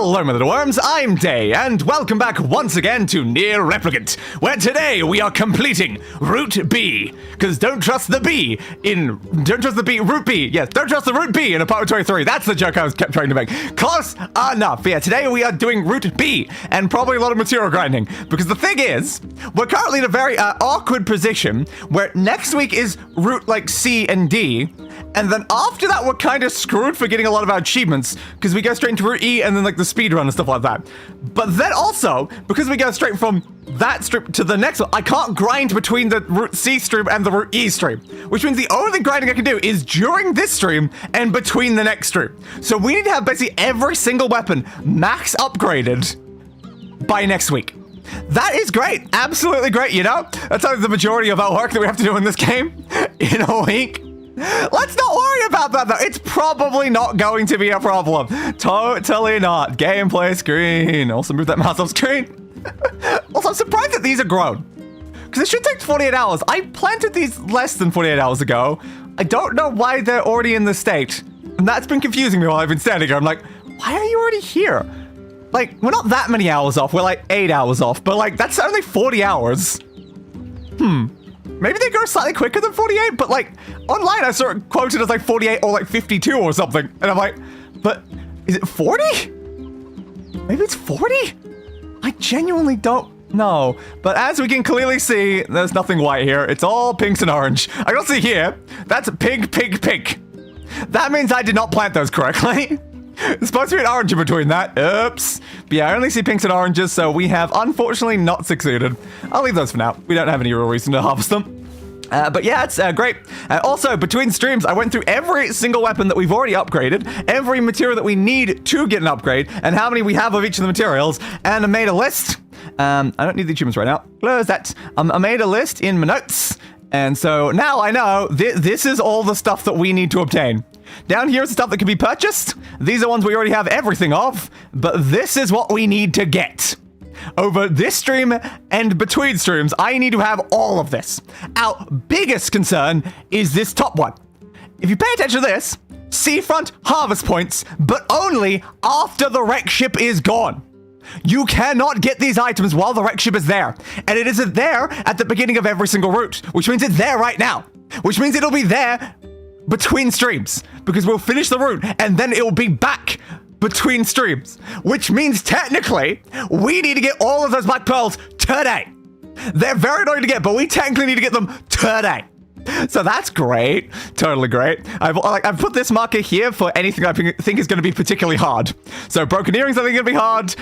Hello, my little worms, I'm Day, and welcome back once again to NieR Replicant, where today we are completing Route B. Because don't trust the Route B. Yes, don't trust the Route B in Apartment 23. That's the joke I kept trying to make. Close enough. Yeah, today we are doing Route B, and probably a lot of material grinding. Because the thing is, we're currently in a very awkward position, where next week is Route, like, C and D, and then after that, we're kind of screwed for getting a lot of our achievements, because we go straight into Route E and then, like, the speedrun and stuff like that. But then also, because we go straight from that strip to the next one, I can't grind between the Route C stream and the Route E stream, which means the only grinding I can do is during this stream and between the next stream. So we need to have basically every single weapon max upgraded by next week. That is great. Absolutely great, you know? That's only the majority of our work that we have to do in this game in a week. Let's not worry about that, though. It's probably not going to be a problem. Totally not. Gameplay screen. Also move that mouse off screen. Also, I'm surprised that these are grown. Because it should take 48 hours. I planted these less than 48 hours ago. I don't know why they're already in this state. And that's been confusing me while I've been standing here. I'm like, why are you already here? Like, we're not that many hours off. We're like 8 hours off. But like, that's only 40 hours. Maybe they go slightly quicker than 48, but like, online I saw it quoted as like 48 or like 52 or something. And I'm like, but is it 40? Maybe it's 40? I genuinely don't know. But as we can clearly see, there's nothing white here. It's all pinks and orange. I can see here, that's pink, pink, pink. That means I did not plant those correctly. There's supposed to be an orange in between that. Oops. But yeah, I only see pinks and oranges, so we have unfortunately not succeeded. I'll leave those for now. We don't have any real reason to harvest them. But yeah, it's great. Also, between streams, I went through every single weapon that we've already upgraded, every material that we need to get an upgrade, and how many we have of each of the materials, and I made a list. I don't need the achievements right now. Close that. I made a list in my notes, and so now I know this is all the stuff that we need to obtain. Down here is the stuff that can be purchased. These are ones we already have everything of, but this is what we need to get. Over this stream and between streams, I need to have all of this. Our biggest concern is this top one. If you pay attention to this, seafront harvest points, but only after the wreck ship is gone. You cannot get these items while the wreck ship is there. And it isn't there at the beginning of every single route, which means it's there right now. Which means it'll be there between streams, because we'll finish the route and then it'll be back between streams, which means technically we need to get all of those black pearls today. They're very annoying to get, but we technically need to get them today. So that's great. Totally great. I've put this marker here for anything I think is going to be particularly hard. So broken earrings I think are going to be hard.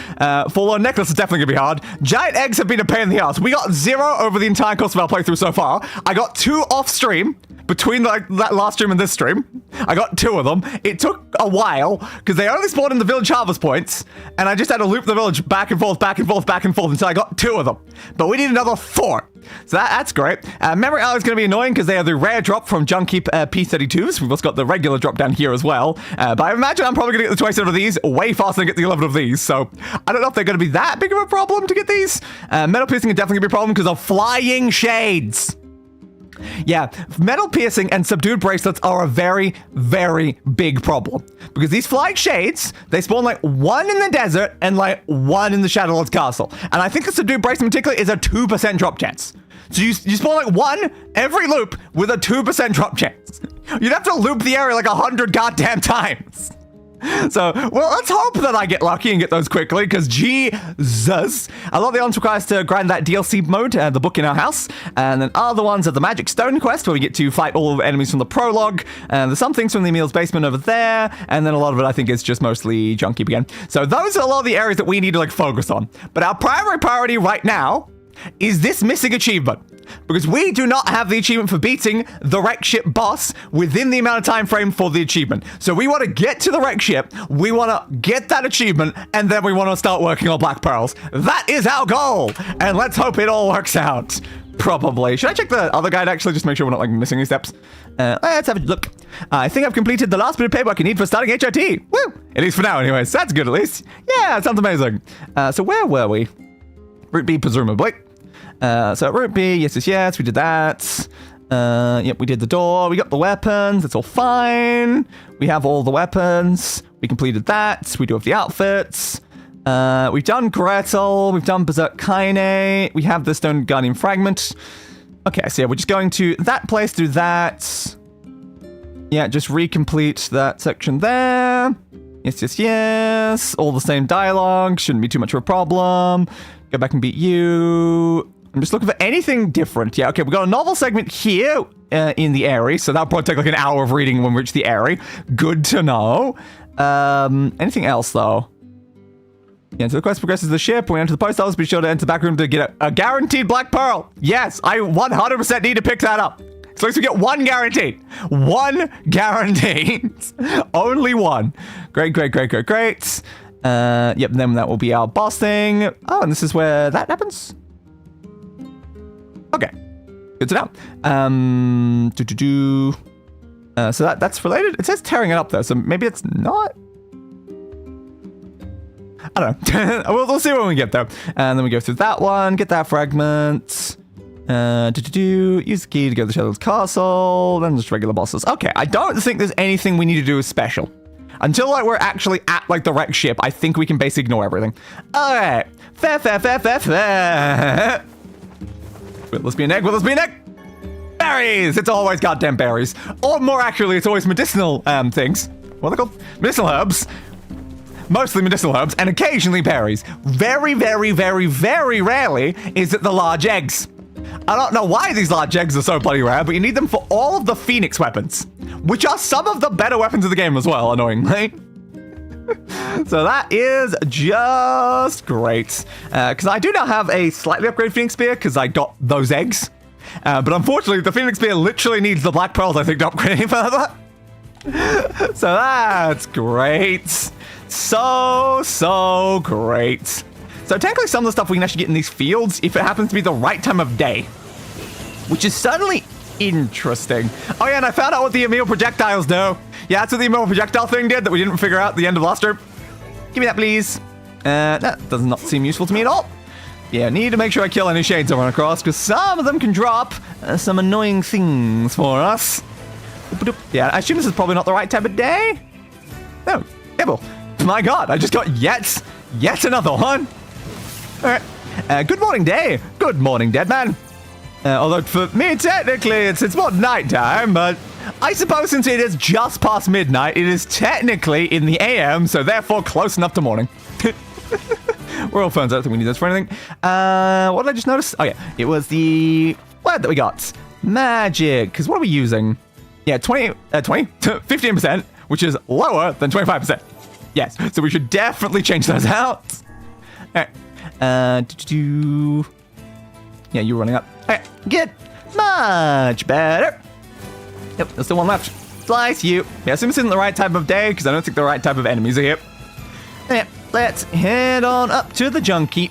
Forlorn necklace is definitely going to be hard. Giant eggs have been a pain in the ass. We got 0 over the entire course of our playthrough so far. I got 2 off stream. Between that last stream and this stream, I got 2 of them. It took a while because they only spawned in the village harvest points, and I just had to loop the village back and forth, back and forth, back and forth until I got 2 of them. But we need another 4. So that's great. Memory Alloy is going to be annoying because they are the rare drop from Junkie P32s. We've also got the regular drop down here as well. But I imagine I'm probably going to get the 27 of these way faster than get the 11 of these. So I don't know if they're going to be that big of a problem to get these. Metal piercing is definitely going to be a problem because of flying shades. Yeah, metal piercing and subdued bracelets are a very, very big problem. Because these flying shades, they spawn like 1 in the desert and like 1 in the Shadowlord's castle. And I think the subdued bracelet in particular is a 2% drop chance. So you spawn like 1 every loop with a 2% drop chance. You'd have to loop the area like 100 goddamn times. So, well, let's hope that I get lucky and get those quickly, because Jesus. A lot of the ones require us to grind that DLC mode, the book in our house, and then other ones are the Magic Stone quest, where we get to fight all the enemies from the prologue, and there's some things from the Emil's basement over there, and then a lot of it I think is just mostly Junkie again. So those are a lot of the areas that we need to like focus on. But our primary priority right now is this missing achievement. Because we do not have the achievement for beating the wreck ship boss within the amount of time frame for the achievement. So we want to get to the wreck ship, we want to get that achievement, and then we want to start working on black pearls. That is our goal, and let's hope it all works out. Probably. Should I check the other guide actually, just make sure we're not like missing any steps? Let's have a look. I think I've completed the last bit of paperwork I need for starting HRT. Woo! At least for now anyways. That's good at least. Yeah, it sounds amazing. So where were we? Route B presumably. So Route B, yes, we did that. Yep, we did the door, we got the weapons, it's all fine. We have all the weapons, we completed that, we do have the outfits. We've done Gretel, we've done Berserk Kaine, we have the Stone Guardian Fragment. Okay, so yeah, we're just going to that place, do that. Yeah, just recomplete that section there. Yes, yes, yes. All the same dialogue, shouldn't be too much of a problem. Go back and beat you. I'm just looking for anything different. Yeah, okay, we got a novel segment here in the area, so that'll probably take like an hour of reading when we reach the area. Good to know. Anything else, though? Yeah, so the quest progresses the ship. We enter the post office. Be sure to enter the back room to get a guaranteed Black Pearl. Yes, I 100% need to pick that up. So at least we get one guaranteed. One guaranteed. Only one. Great, great, great, great, great. Yep, then that will be our boss thing. Oh, and this is where that happens? Okay. Good to know. So that's related. It says tearing it up, though, so maybe it's not? I don't know. we'll see when we get there. And then we go through that one, get that fragment. Use the key to go to the Shadow's Castle, then just regular bosses. Okay, I don't think there's anything we need to do as special. Until like we're actually at like the wrecked ship, I think we can basically ignore everything. Alright. Fair. Will this be an egg? Will this be an egg? Berries! It's always goddamn berries. Or more accurately, it's always medicinal things. What are they called? Medicinal herbs. Mostly medicinal herbs, and occasionally berries. Very, very, very, very rarely is it the large eggs. I don't know why these large eggs are so bloody rare, but you need them for all of the Phoenix weapons, which are some of the better weapons of the game as well, annoyingly. So that is just great. Because I do now have a slightly upgraded Phoenix Spear, because I got those eggs. But unfortunately, the Phoenix Spear literally needs the Black Pearls, I think, to upgrade any further. So that's great. So great. So technically some of the stuff we can actually get in these fields if it happens to be the right time of day, which is certainly interesting. Oh yeah, and I found out what the Emil projectiles do. Yeah, that's what the Emil projectile thing did that we didn't figure out at the end of last room. Give me that, please. That does not seem useful to me at all. Yeah, need to make sure I kill any shades I run across, because some of them can drop some annoying things for us. Yeah, I assume this is probably not the right time of day. No, Ibble. My god, I just got yet another one. Alright. Good morning, day. Good morning, dead man. Although for me, technically, it's more nighttime, but I suppose since it is just past midnight, it is technically in the AM, so therefore close enough to morning. We're all phones. I don't think we need this for anything. What did I just notice? Oh, yeah. It was the word that we got. Magic. Because what are we using? Yeah, 15%, which is lower than 25%. Yes, so we should definitely change those out. All right. Yeah, you're running up. All right, good. Much better. Yep, there's still one left. Slice you. Yeah, I assume this isn't the right type of day, because I don't think the right type of enemies are here. Yeah, let's head on up to the junkie.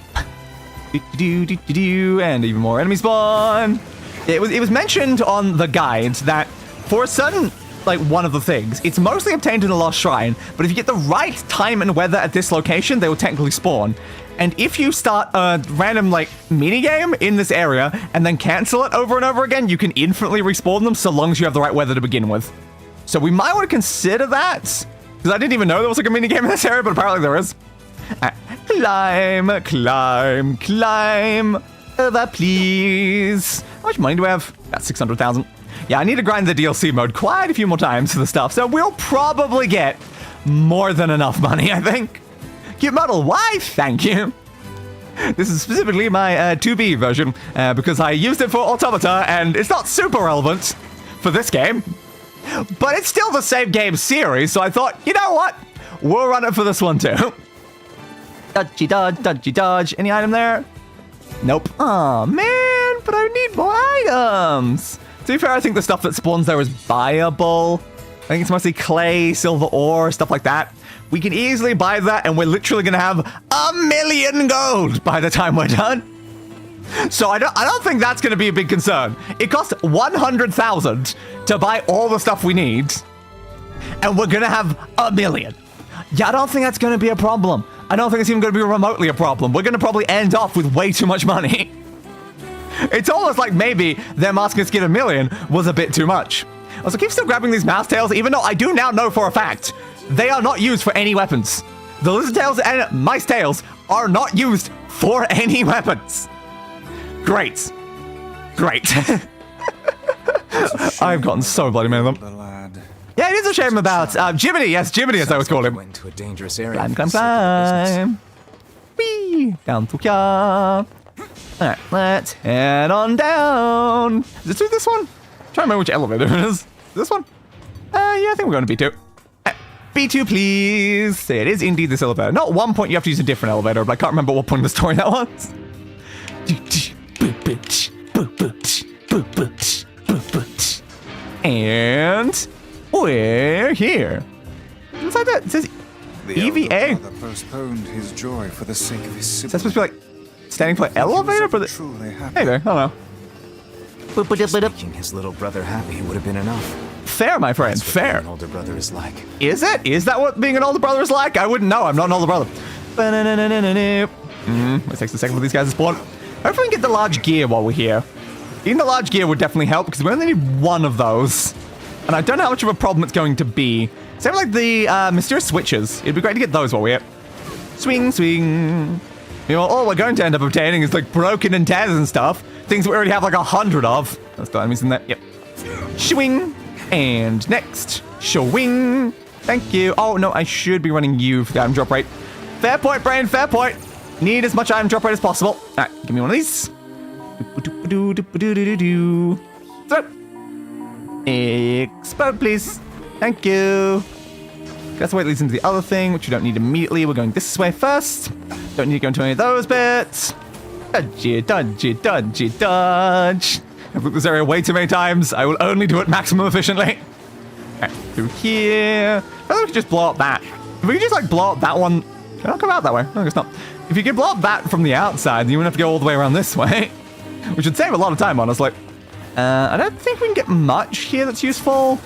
And even more enemy spawn. It was mentioned on the guide that for a certain, like, one of the things, it's mostly obtained in a lost shrine, but if you get the right time and weather at this location, they will technically spawn. And if you start a random, like, minigame in this area and then cancel it over and over again, you can infinitely respawn them so long as you have the right weather to begin with. So we might want to consider that, because I didn't even know there was like a minigame in this area, but apparently there is. Climb over, please. How much money do we have? About 600,000. Yeah, I need to grind the DLC mode quite a few more times for the stuff, so we'll probably get more than enough money, I think. Cute model, why? Thank you. This is specifically my 2B version, because I used it for Automata, and it's not super relevant for this game, but it's still the same game series, so I thought, you know what? We'll run it for this one too. Dodgy dodge, dodgy dodge. Any item there? Nope. Aw, man, but I need more items. To be fair, I think the stuff that spawns there is buyable. I think it's mostly clay, silver ore, stuff like that. We can easily buy that, and we're literally going to have 1,000,000 gold by the time we're done. So I don't think that's going to be a big concern. It costs 100,000 to buy all the stuff we need, and we're going to have 1,000,000. Yeah, I don't think that's going to be a problem. I don't think it's even going to be remotely a problem. We're going to probably end off with way too much money. It's almost like maybe them asking us to get 1,000,000 was a bit too much. Also, keep still grabbing these mouse tails, even though I do now know for a fact they are not used for any weapons. The lizard tails and mice tails are not used for any weapons. Great. Great. I've gotten so bloody many of them. Yeah, it is a shame about Jiminy. Yes, Jiminy, as I was calling him. Went to a dangerous area. Climb. Whee! Down to ya. Alright, let's head on down. Is it through this one? I'm trying to remember which elevator it is. This one? Yeah, I think we're going to B2. B2, please. It is indeed this elevator. Not at one point you have to use a different elevator, but I can't remember what point of the story that was. And we're here. What's like that? It says EVA. Postponed his joy for the sake of his Is that supposed to be like standing for elevator for the? Hey there, I don't know. Making his little brother happy would have been enough. Fair, my friend, That's what fair. being an older brother is like. Is it? Is that what being an older brother is like? I wouldn't know. I'm not an older brother. It takes a second for these guys to spawn. Hopefully we can get the large gear while we're here. Even the large gear would definitely help because we only need one of those. And I don't know how much of a problem it's going to be. Same like the mysterious switches. It'd be great to get those while we're here. Swing, swing. You know, all we're going to end up obtaining is like broken antennas and stuff. Things that we already have like 100 of. That's the enemies in there. Yep. Swing. And next. Swing. Thank you. Oh, no, I should be running you for the item drop rate. Fair point, brain, fair point. Need as much item drop rate as possible. All right, give me one of these. Throw. Explode, please. Thank you. That's the way it leads into the other thing, which we don't need immediately. We're going this way first. Don't need to go into any of those bits. Dodgy, dodgy, dodgy, dodge. I've looked this area way too many times. I will only do it maximum efficiently. Alright, through here. I think we could just blow up that. If we could just like blow up that one. Can I come out that way? No, I guess not. If you could blow up that from the outside, then you wouldn't have to go all the way around this way. Which would save a lot of time, honestly. I don't think we can get much here that's useful.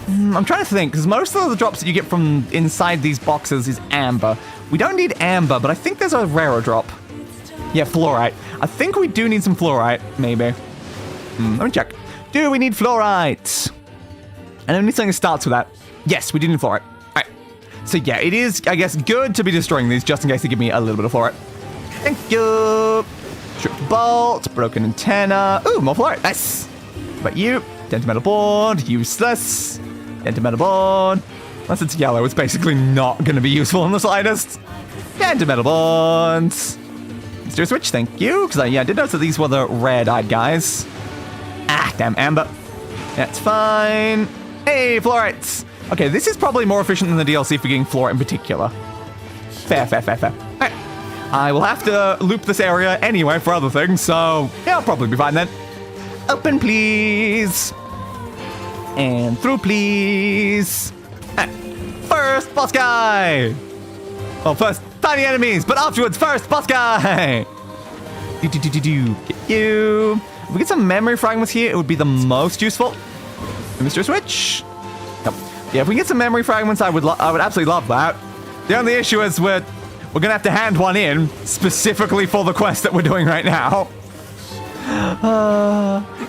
I'm trying to think, because most of the drops that you get from inside these boxes is amber. We don't need amber, but I think there's a rarer drop. Yeah, fluorite. I think we do need some fluorite, maybe. Let me check. Do we need fluorite? And then something that starts with that. Yes, we do need fluorite. Alright. So yeah, it is, I guess, good to be destroying these just in case they give me a little bit of fluorite. Thank you. Stripped bolt, broken antenna. Ooh, more fluorite. Nice. What about you? Dented metal board. Useless. Dented metal board. Unless it's yellow, it's basically not going to be useful in the slightest. Dented metal boards. Mr. Switch, thank you. Because I did notice that these were the red-eyed guys. Ah, damn amber. That's fine. Hey, fluorites. Okay, this is probably more efficient than the DLC for getting fluorite in particular. Fair, fair, fair, fair. All right. I will have to loop this area anyway for other things, so yeah, I'll probably be fine then. Open, please. And through, please. First boss guy. Well, first tiny enemies, but afterwards, first boss guy. Get you. If we get some memory fragments here, it would be the most useful. Mr. Switch. Yep. Yeah, if we get some memory fragments, I would absolutely love that. The only issue is we're gonna have to hand one in specifically for the quest that we're doing right now.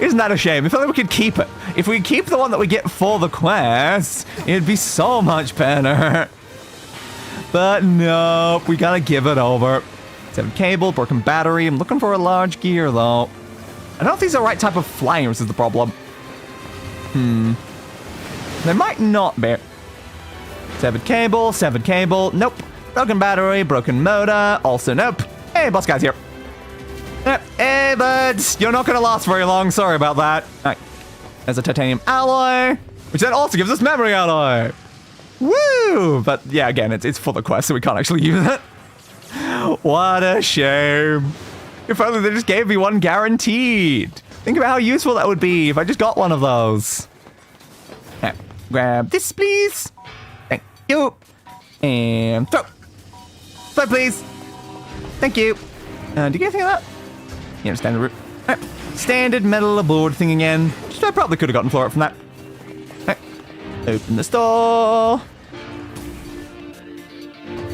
Isn't that a shame? If only we could keep it. If we keep the one that we get for the quest, it'd be so much better. But no, we gotta give it over. 7 cable, broken battery. I'm looking for a large gear though. I don't know if these are the right type of flyers is the problem. They might not be. 7 cable. Nope. Broken battery, broken motor. Also nope. Hey, boss guy's here. Hey, buds. You're not going to last very long. Sorry about that. All right. There's a titanium alloy, which then also gives us memory alloy. Woo! But yeah, again, it's for the quest, so we can't actually use it. What a shame. If only they just gave me one guaranteed. Think about how useful that would be if I just got one of those. Okay. Grab this, please. Thank you. And throw. Throw, please. Thank you. Do you get anything of that? Yeah, standard route. Right. Standard metal aboard thing again. Which I probably could have gotten fluorite from that. Right. Open this door.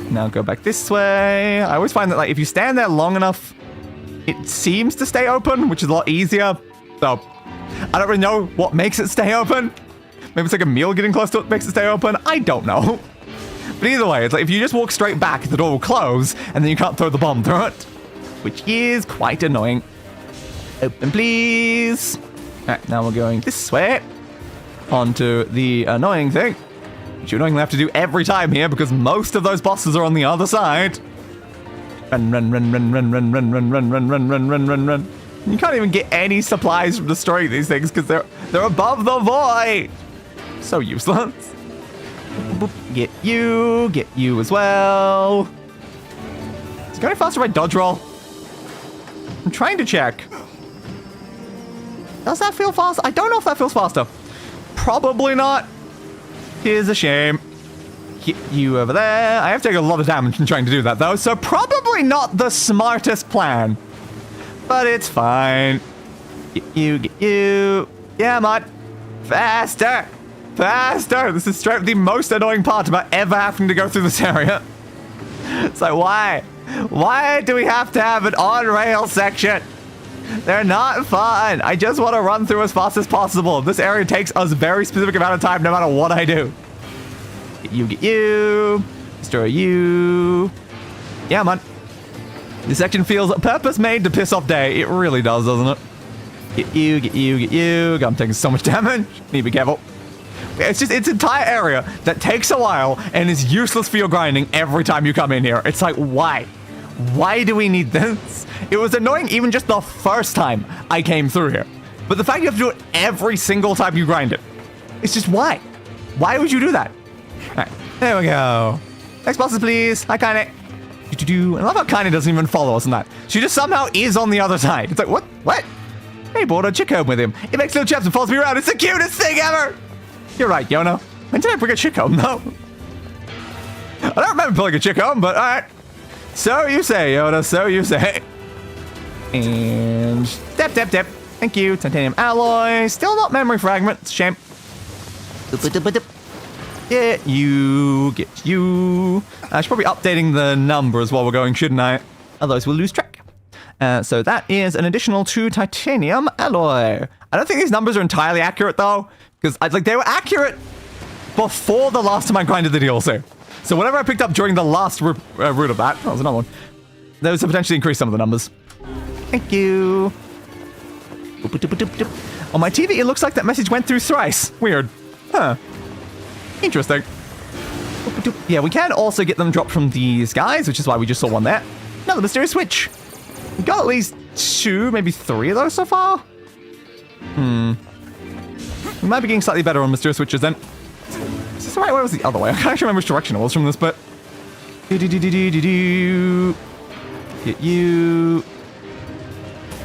Now go back this way. I always find that like if you stand there long enough, it seems to stay open, which is a lot easier. So I don't really know what makes it stay open. Maybe it's like a meal getting close to it makes it stay open. I don't know. But either way, it's like if you just walk straight back, the door will close, and then you can't throw the bomb through it. Which is quite annoying. Open, please. Alright, now we're going this way. Onto the annoying thing. Which you annoyingly have to do every time here, because most of those bosses are on the other side. Run, run, run, run, run, run, run, run, run, run, run, run, run, run, run. You can't even get any supplies from destroying these things, because they're above the void. So useless. Get you as well. Is it going faster if I dodge roll? I'm trying to check. Does that feel fast? I don't know if that feels faster. Probably not. Here's a shame. Get you over there. I have taken a lot of damage from trying to do that, though, so probably not the smartest plan. But it's fine. Get you. Yeah, man. Faster. Faster. This is straight up the most annoying part about ever having to go through this area. It's like, why? Why do we have to have an on-rail section? They're not fun. I just want to run through as fast as possible. This area takes us a very specific amount of time no matter what I do. Get you. Destroy you. Yeah, man. This section feels purpose-made to piss off Day. It really does, doesn't it? Get you. God, I'm taking so much damage. Need to be careful. It's just, it's an entire area that takes a while and is useless for your grinding every time you come in here. It's like, why? Why do we need this? It was annoying even just the first time I came through here. But the fact you have to do it every single time you grind it, it's just why? Why would you do that? All right, there we go. Next bosses, please. Hi, Kaine. I love how Kaine doesn't even follow us on that. She just somehow is on the other side. It's like, what? What? He brought a chick home with him. He makes little chaps and follows me around. It's the cutest thing ever. You're right, Yonah. When did I bring a chick home, though? I don't remember pulling a chick home, but all right. So you say, Yonah, so you say. And step. Thank you. Titanium alloy. Still not memory fragment. It's a shame. Get you. I should probably updating the numbers while we're going, shouldn't I? Otherwise we'll lose track. So that is an additional 2 titanium alloy. I don't think these numbers are entirely accurate, though. Because like they were accurate before the last time I grinded the DLC. So whatever I picked up during the last route of that was another one. Those have potentially increased some of the numbers. Thank you. On my TV, it looks like that message went through thrice. Weird. Huh. Interesting. Yeah, we can also get them dropped from these guys, which is why we just saw one there. Another mysterious switch. We got at least 2, maybe 3 of those so far. We might be getting slightly better on mysterious switches then. Is this the right way or was the other way? I can't actually remember which direction it was from this, but... Get you.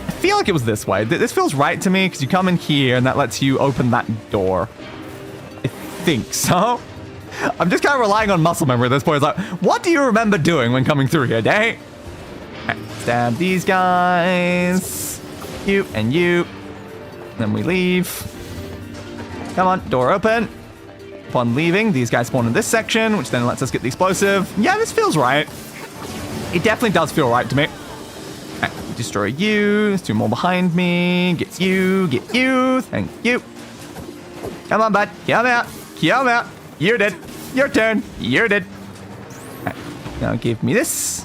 I feel like it was this way. This feels right to me, because you come in here and that lets you open that door. I think so. I'm just kind of relying on muscle memory at this point. It's like, what do you remember doing when coming through here, Day? Right, stab these guys. You and you. Then we leave. Come on, door open. Upon leaving, these guys spawn in this section, which then lets us get the explosive. Yeah, this feels right. It definitely does feel right to me. Right, destroy you. There's 2 more behind me. Get you. Thank you. Come on, bud. Come out. You did. Your turn. You did. Right, now give me this.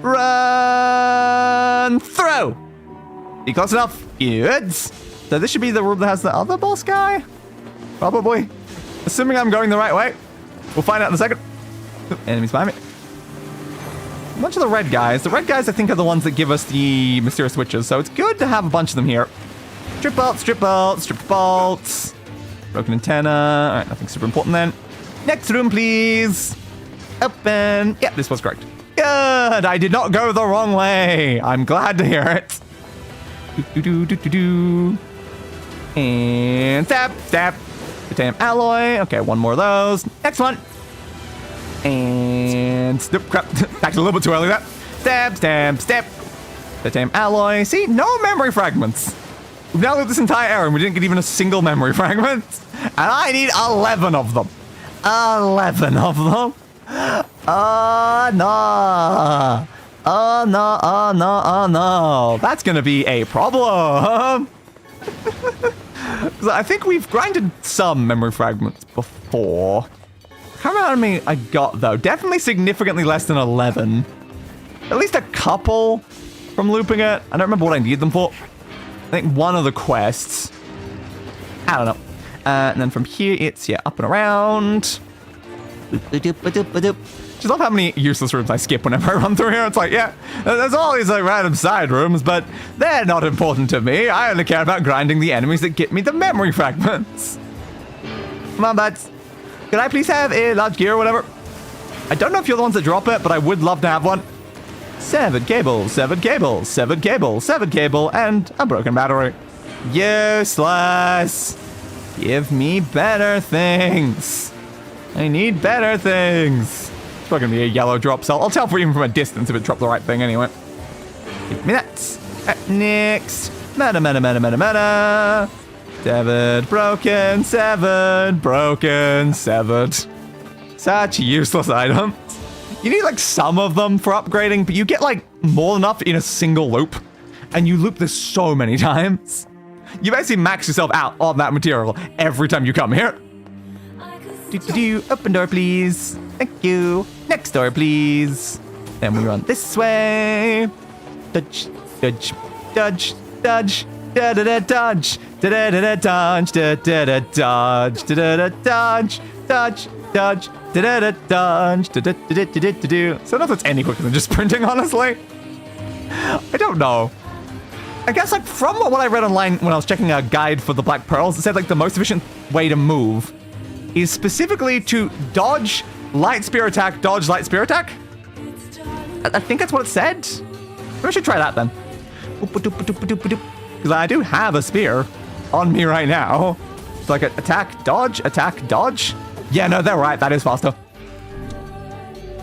Run through. Be close enough. Good. So this should be the room that has the other boss guy? Probably. Assuming I'm going the right way. We'll find out in a second. Oop, enemies behind me. A bunch of the red guys. The red guys, I think, are the ones that give us the mysterious switches, so it's good to have a bunch of them here. Strip bolts. Broken antenna. All right, nothing super important then. Next room, please. Open. Yep, this was correct. Good. I did not go the wrong way. I'm glad to hear it. And stab. Titanium alloy. Okay, 1 more of those. Next one. And crap. Back a little bit too early. That. Stab. Titanium alloy. See, no memory fragments. We've now lived this entire area and we didn't get even a single memory fragment. And I need 11 of them. 11 of them. No. Oh no. That's gonna be a problem. I think we've grinded some memory fragments before. Can't remember how many I got, though. Definitely significantly less than 11. At least a couple from looping it. I don't remember what I need them for. I think one of the quests. I don't know. And then from here, it's, yeah, up and around. Just love how many useless rooms I skip whenever I run through here. It's like, yeah, there's all these like random side rooms, but they're not important to me. I only care about grinding the enemies that get me the memory fragments. Come on, buds. Could I please have a large gear or whatever? I don't know if you're the ones that drop it, but I would love to have one. 7 cables, 7 cables, 7 cables, 7 cable, and a broken battery. Useless. Give me better things. I need better things. It's probably gonna be a yellow drop cell. I'll tell for even from a distance if it dropped the right thing anyway. Give me that. Next. Meta. Severed, broken, severed, broken, severed. Such useless items. You need like some of them for upgrading, but you get like more than enough in a single loop. And you loop this so many times. You basically max yourself out on that material every time you come here. Open door, please. Thank you. Next door, please. Then we run this way. Dodge, dodge, dodge, dodge, da da da dodge, da da da da dodge, da da da dodge, da da da dodge, dodge, dodge, da da da dodge, da da da da da da. So I don't know if that's any quicker than just sprinting, honestly. I don't know. I guess like from what I read online when I was checking a guide for the Black Pearls, it said like the most efficient way to move is specifically to dodge light spear attack, dodge light spear attack. I think that's what it said. Maybe I should try that then. Because I do have a spear on me right now. So I could attack, dodge, attack, dodge. Yeah, no, they're right. That is faster.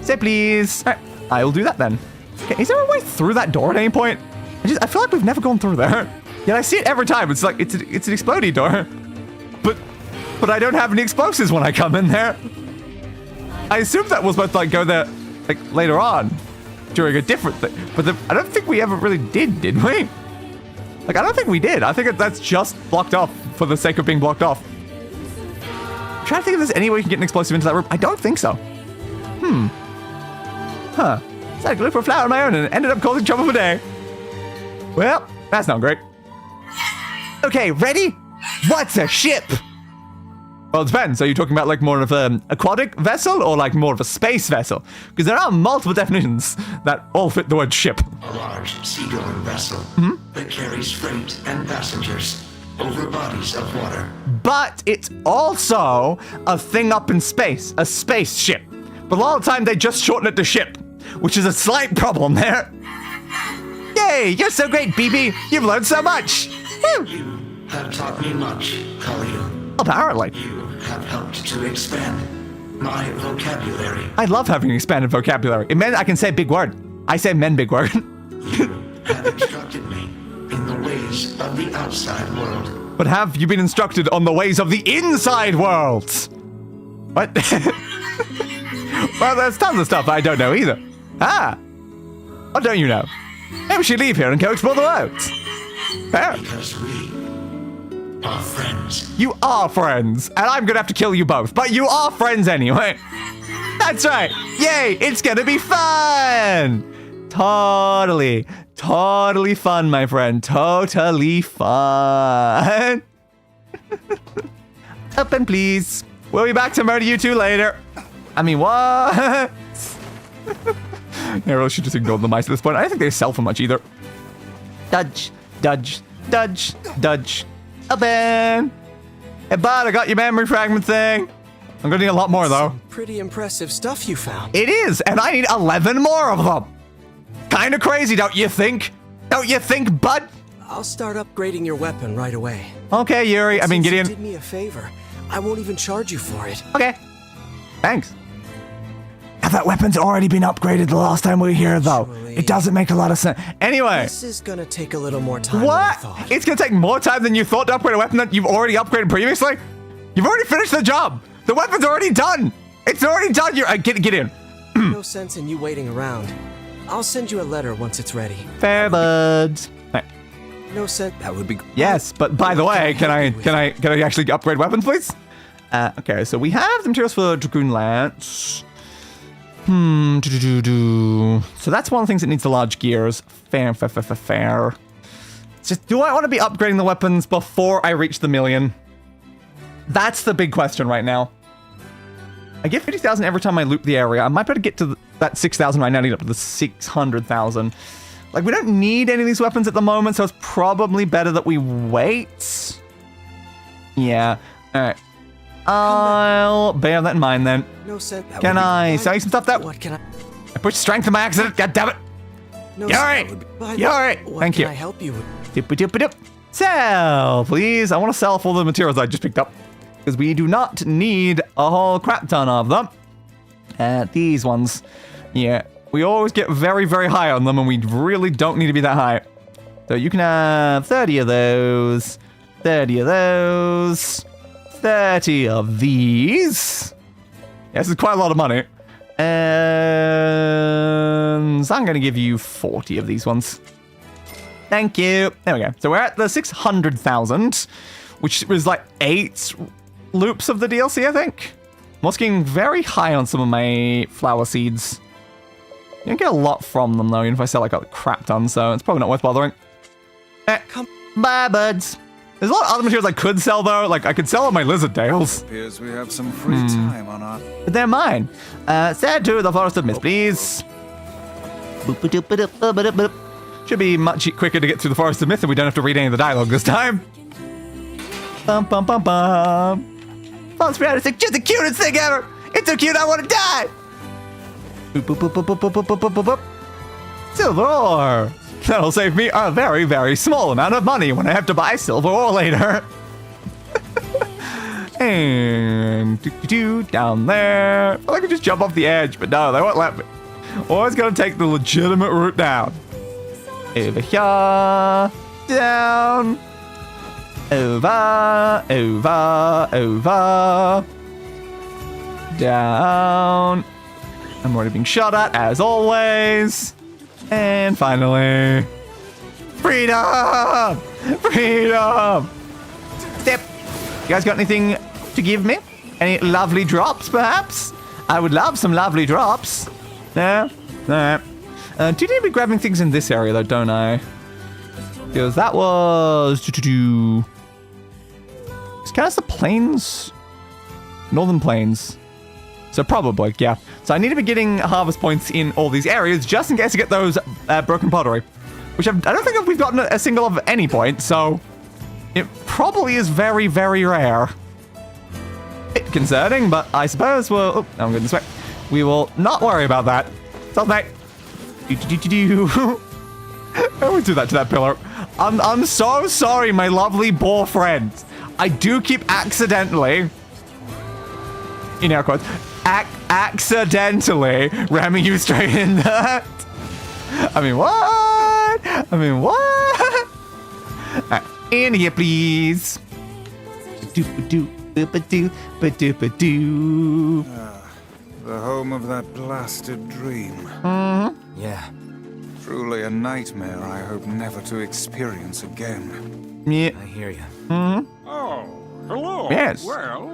Say please. All right, I'll do that then. Okay, is there a way through that door at any point? I feel like we've never gone through there. Yet I see it every time. It's like, it's an explodey door. But I don't have any explosives when I come in there. I assume that was supposed to like go there like later on during a different thing. But I don't think we ever really did we? Like, I don't think we did. I think that's just blocked off for the sake of being blocked off. I'm trying to think if there's any way we can get an explosive into that room. I don't think so. Huh. So I looked for a flower on my own and ended up causing trouble for day. Well, that's not great. Okay, ready? What's a ship? Well, it depends. Are you talking about like more of an aquatic vessel or like more of a space vessel? Because there are multiple definitions that all fit the word ship. A large seagoing vessel that carries freight and passengers over bodies of water. But it's also a thing up in space, a spaceship. But a lot of the time they just shorten it to ship, which is a slight problem there. Yay, you're so great, BB. You've learned so much. Woo. You have taught me much, Khalil. Apparently. You have helped to expand my vocabulary. I love having an expanded vocabulary. It meant I can say big word. I say men big word. You have instructed me in the ways of the outside world. But have you been instructed on the ways of the inside world? What? Well, there's tons of stuff I don't know either. Ah. What don't you know? Maybe we should leave here and go explore the world. Fair. Because we are friends. You are friends, and I'm gonna have to kill you both, but you are friends anyway. That's right. Yay, it's gonna be fun. Totally fun, my friend. Totally fun. Open, please. We'll be back to murder you two later. I mean, what? I really should just ignore the mice at this point. I don't think they sell for much either. Dodge, dodge, dodge, dodge. Open! Hey, bud, I got your memory fragment thing. I'm gonna need a lot more, though. Pretty impressive stuff you found. It is, and I need 11 more of them. Kinda crazy, don't you think? Don't you think, bud? I'll start upgrading your weapon right away. Okay, Yuri. I mean, Since Gideon. you did me a favor. I won't even charge you for it. Okay. Thanks. That weapon's already been upgraded the last time we were here, though. Actually, It doesn't make a lot of sense. Anyway. This is gonna take a little more time than I What? thought. It's gonna take more time than you thought to upgrade a weapon that you've already upgraded previously? You've already finished the job. The weapon's already done. It's already done. You're get in. No sense in you waiting around. I'll send you a letter once it's ready. Fair, bud. Right. No sense. That would be Yes, but by the way, can I actually upgrade weapons, please? Okay, so we have the materials for Dragoon Lance. So that's one of the things that needs the large gears. Fair. Just, do I want to be upgrading the weapons before I reach the 1,000,000? That's the big question right now. I get 50,000 every time I loop the area. I might be able to get to that 6,000 right now, need up to the 600,000. Like, we don't need any of these weapons at the moment, so it's probably better that we wait. Yeah. Alright. I'll bear that in mind then. No sense. Can I sell you some stuff though? What can I? I pushed strength in my accident. God damn it. No, You're alright. You're alright. What Thank can you. I help you with? Doop-a-doop-a-doop. Sell, please. I want to sell off all the materials I just picked up. Because we do not need a whole crap ton of them. These ones. Yeah. We always get very, very high on them, and we really don't need to be that high. So you can have 30 of those. 30 of those. 30 of these. Yeah, this is quite a lot of money. And so I'm going to give you 40 of these ones. Thank you. There we go. So we're at the 600,000, which was like 8 loops of the DLC, I think. I'm also getting very high on some of my flower seeds. You don't get a lot from them, though, even if I sell like a crap ton, so it's probably not worth bothering. Bye, buds. There's a lot of other materials I could sell, though. Like, I could sell all my lizard tails. Appears we have some free time on our... But they're mine. Send to the Forest of Mist, please. Boop-a-doop-a-doop-a-doop-a-doop. Should be much quicker to get through the Forest of Mist, and we don't have to read any of the dialogue this time. Bum bum bum bum. False Spirit is just the cutest thing ever. It's so cute I want to die. Boop boop boop boop boop boop boop boop boop boop. Silver ore. That'll save me a very, very small amount of money when I have to buy silver ore later. And down there. I could just jump off the edge, but no, they won't let me. Always gotta take the legitimate route down. Over here. Down. Over. Down. I'm already being shot at, as always. And finally, freedom! Freedom! Step. You guys got anything to give me? Any lovely drops, perhaps? I would love some lovely drops. No? No. Do you need to be grabbing things in this area, though, don't I? Because that was... It's kind of the plains? Northern plains. So probably, yeah. So I need to be getting harvest points in all these areas just in case I get those broken pottery. Which I don't think we've gotten a single of any point, so... It probably is very, very rare. Bit concerning, but I suppose we'll... Oh, I'm going this way. We will not worry about that. Stealth mate. I always do that to that pillar. I'm so sorry, my lovely boar friend. I do keep accidentally... In air quotes. Accidentally ramming you straight in that. I mean, what? Right, in here, please. The home of that blasted dream. Yeah. Truly a nightmare I hope never to experience again. Yeah. I hear you. Oh, hello. Yes. Well,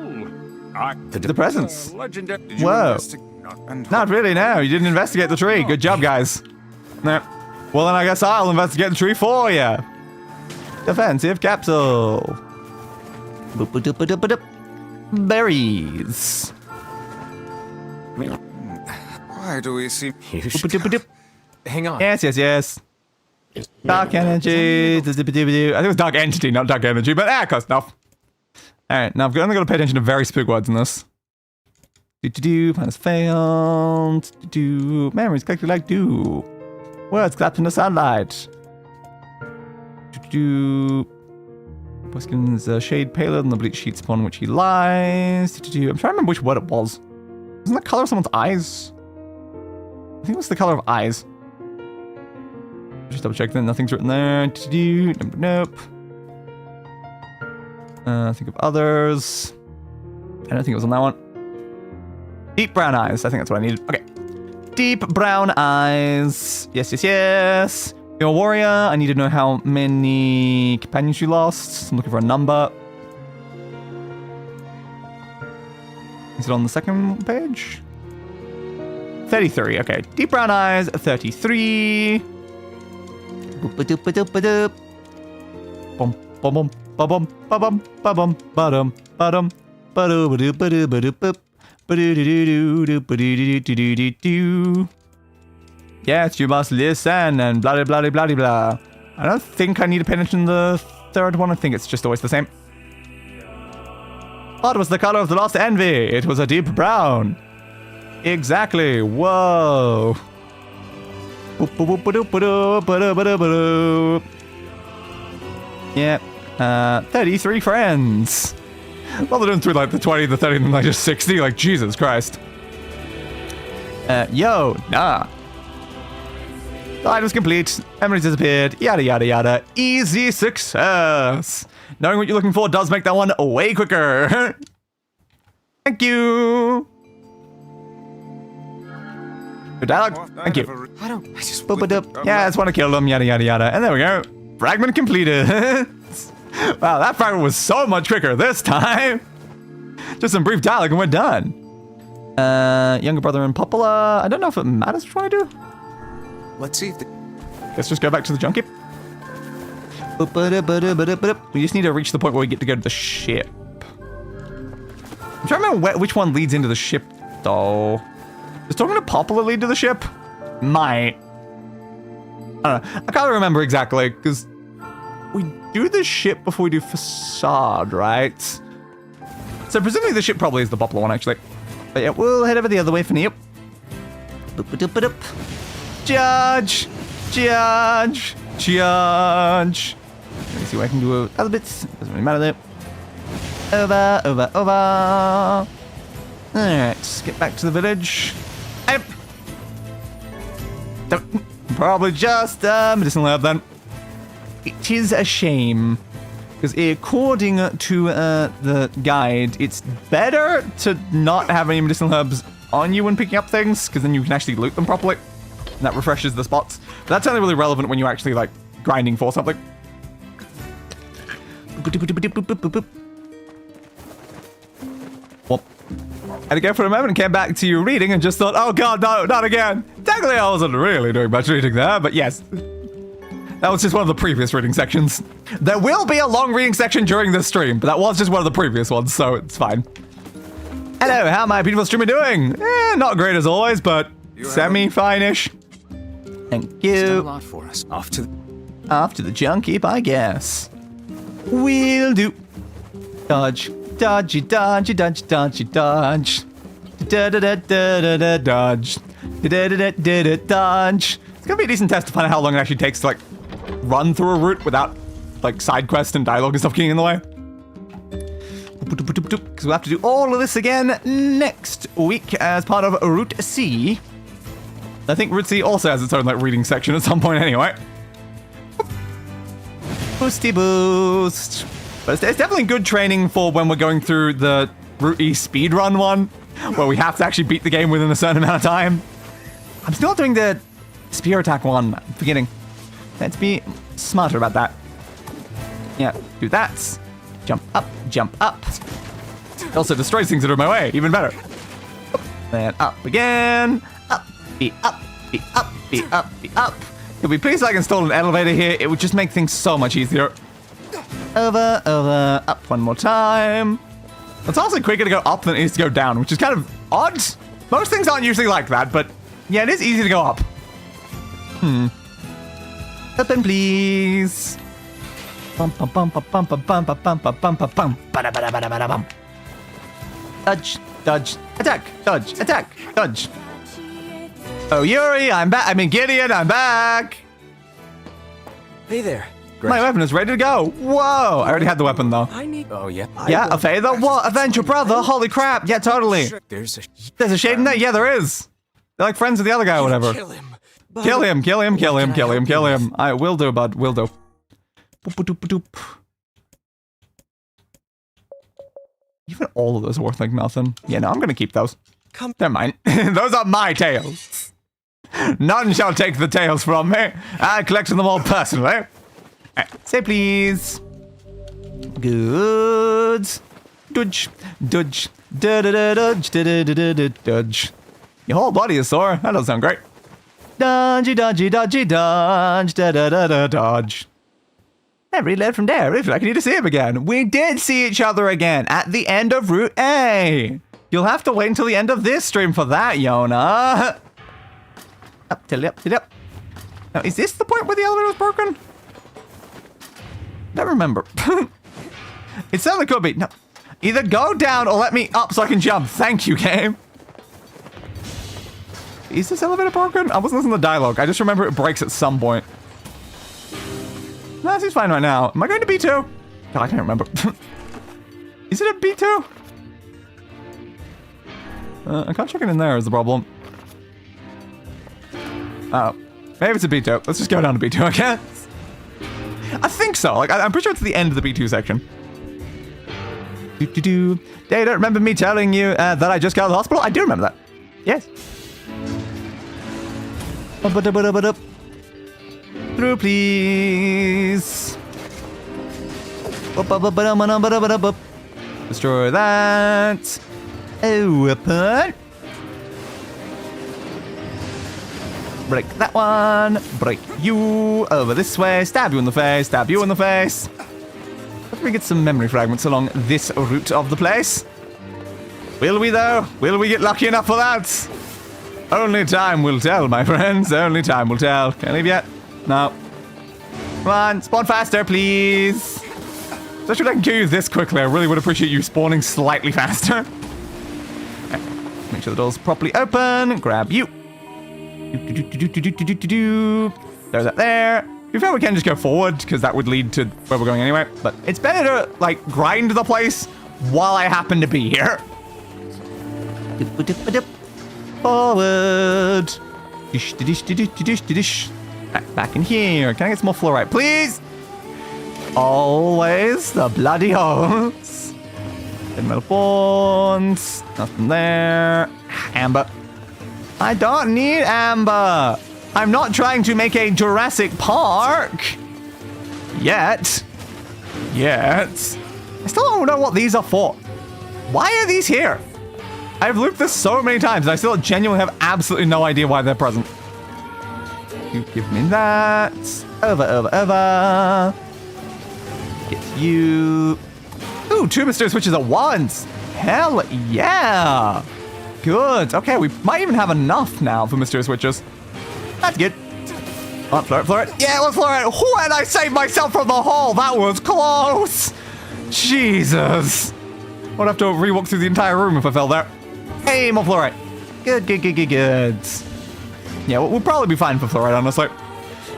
The presents. legendary. Did you Whoa. and Not really, no. You didn't investigate the tree. Good job, guys. No. Well, then I guess I'll investigate the tree for you. Defensive capsule. Boop-a-doop-a-doop-a-doop. Berries. Why do we see... Boop-a-doop-a-doop. Hang on. Yes. Dark energy. I think it was dark entity, not dark energy, but close enough. Alright, now I've only got to pay attention to very spook words in this. Plan has failed. Memories collected like dew. Words clapped in the sunlight. Buskin's shade paler than the bleach sheets upon which he lies. I'm trying to remember which word it was. Isn't that color of someone's eyes? I think it was the color of eyes. Just double check that nothing's written there. Nope. Think of others. I don't think it was on that one. Deep brown eyes. I think that's what I needed. Okay. Deep brown eyes. Yes. You're a warrior. I need to know how many companions you lost. I'm looking for a number. Is it on the second page? 33, okay. Deep brown eyes, 33. Boop-a-doop-a-doop-a-doop. Bum, bum, bum, ba-bum, ba-bum, ba-bum, ba-dum, ba-dum, ba-doo-ba-doo-ba-doo-ba-doo-boop. Ba-doo-doo-doo-doo-ba-doo-doo-doo-doo-doo. Yes, you must listen and blah, blah, blah, blah, blah. I don't think I need to pay attention to the third one. I think it's just always the same. What was the color of the lost envy? It was a deep brown. Exactly. Whoa. Yep. 33 friends. Well, they're doing through like the 20, the 30, and like just 60. Like, Jesus Christ. Yonah. The item's complete. Memories disappeared. Yada, yada, yada. Easy success. Knowing what you're looking for does make that one way quicker. Thank you. Good dialogue. Thank you. I just Yeah, I just want to kill them. Yada, yada, yada. And there we go. Fragment completed. Wow, that fragment was so much quicker this time. Just some brief dialogue and we're done. Younger brother and Popola. I don't know if it matters what I do. Let's see if the... Let's just go back to the junkie. We just need to reach the point where we get to go to the ship. I'm trying to remember which one leads into the ship, though. Does talking to Popola lead to the ship? Might. I don't know. I can't remember exactly, because we do the ship before we do facade, right? So presumably the ship probably is the Popola one, actually. But yeah, we'll head over the other way for now. Judge! Judge! Judge! Let me see what I can do with other bits. Doesn't really matter though. Over, over, over. Alright, let's get back to the village. Probably just medicinal herb then. It is a shame. Because according to the guide, it's better to not have any medicinal herbs on you when picking up things, because then you can actually loot them properly. And that refreshes the spots. But that's only really relevant when you're actually, like, grinding for something. Well, I had to go for a moment and came back to you reading and just thought, oh god, no, not again. Technically, I wasn't really doing much reading there, but yes. That was just one of the previous reading sections. There will be a long reading section during this stream, but that was just one of the previous ones, so it's fine. Hello, how my beautiful streamer doing? Not great as always, but semi-fine-ish. Thank you. It's done a lot for us. Off to the junkie, I guess. Will do. Dodge. Dodgy, dodgy, dodgy, dodgy, dodge. Da-da-da-da-da-da, dodge. Da-da-da-da-da, dodge. It's gonna be a decent test to find out how long it actually takes to, like, run through a route without, like, side quests and dialogue and stuff getting in the way. Because we'll have to do all of this again next week as part of Route C. I think Route C also has its own, like, reading section at some point anyway. Boosty boost. But it's definitely good training for when we're going through the Route E speedrun one, where we have to actually beat the game within a certain amount of time. I'm still doing the spear attack one at the beginning. Let's be smarter about that. Yeah, do that. Jump up, jump up. It also destroys things that are in my way, even better. Then up again. Up, be up, be up, be up, be up. Could we please like install an elevator here? It would just make things so much easier. Over, over, up one more time. It's also quicker to go up than it is to go down, which is kind of odd. Most things aren't usually like that, but yeah, it is easy to go up. Open, please. Bum bum bum bum bum bum bum bum bum bum bum bum bada bada bada bada bum. Dodge, dodge, attack, dodge, attack, dodge. Oh, Yuri, I'm back. I mean, Gideon, I'm back. Hey there. Great. My weapon is ready to go. Whoa, I already had the weapon though. I need. Oh, yeah? Yeah, a favor? What? Avenge your brother? Holy crap. Yeah, totally. There's a... There's a shade in there? Yeah, there is. They're like friends with the other guy or whatever. Kill him. But Kill him, kill him, kill him, kill him, kill him. I will do, bud, will do. Boop-a-doop-a-doop. Even all of those are worth like nothing. Yeah, no, I'm gonna keep those. Come. Never mind. Those are my tails. None shall take the tails from me. I collected them all personally. Say please. Good. Dodge, dodge, Dudge, dudge. Your whole body is sore. That doesn't sound great. Dodgy, dodgy, dodgy, dodge, dodge. Never led from there. I feel like I need to see him again. We did see each other again at the end of Route A. You'll have to wait until the end of this stream for that, Yonah. Up, till up, till up. Now, is this the point where the elevator was broken? Don't remember. It certainly could be. No. Either go down or let me up so I can jump. Thank you, game. Is this elevator broken? I wasn't listening to the dialogue. I just remember it breaks at some point. No, this is fine right now. Am I going to B2? God, I can't remember. Is it a B2? I can't check it in there is the problem. Oh. Maybe it's a B2. Let's just go down to B2, I guess. I think so. Like, I'm pretty sure it's the end of the B2 section. They don't remember me telling you that I just got out of the hospital? I do remember that. Yes. Through, please. Destroy that. Open. Break that one. Break you. Over this way. Stab you in the face. Stab you in the face. Let me get some memory fragments along this route of the place. Will we, though? Will we get lucky enough for that? Only time will tell, my friends. Only time will tell. Can't leave yet. No. Come on. Spawn faster, please. Especially if I can kill you this quickly. I really would appreciate you spawning slightly faster. Okay. Make sure the door's properly open. Grab you. There's that there. To be fair, we can just go forward, because that would lead to where we're going anyway. But it's better to, like, grind the place while I happen to be here. Forward. Back in here. Can I get some more fluorite, please? Always the bloody holes. Metal bones. Nothing there. Amber. I don't need amber. I'm not trying to make a Jurassic Park. Yet. I still don't know what these are for. Why are these here? I've looped this so many times and I still genuinely have absolutely no idea why they're present. You give me that. Over. Get you. Ooh, 2 mysterious switches at once. Hell yeah. Good. Okay, we might even have enough now for mysterious switches. That's good. Oh, fluorite. Yeah, let's fluorite. When I saved myself from the hole, that was close. Jesus. I'd have to rewalk through the entire room if I fell there. Hey, more fluorite. Good. Yeah, we'll probably be fine for fluorite, honestly.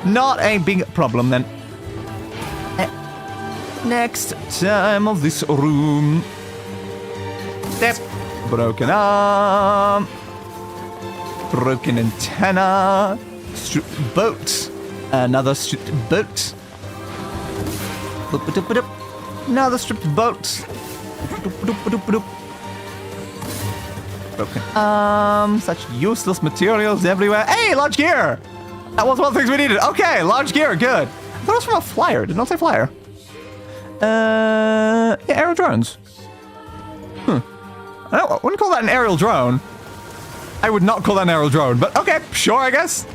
Not a big problem, then. Next time of this room. Step. Broken arm. Broken antenna. Stripped boat. Another stripped boat. Another stripped boat. Broken arm. Such useless materials everywhere. Hey, large gear! That was one of the things we needed. Okay, large gear, good. I thought it was from a flyer. Did not say flyer. Yeah, aerial drones. I wouldn't call that an aerial drone. I would not call that an aerial drone, but okay, sure, I guess.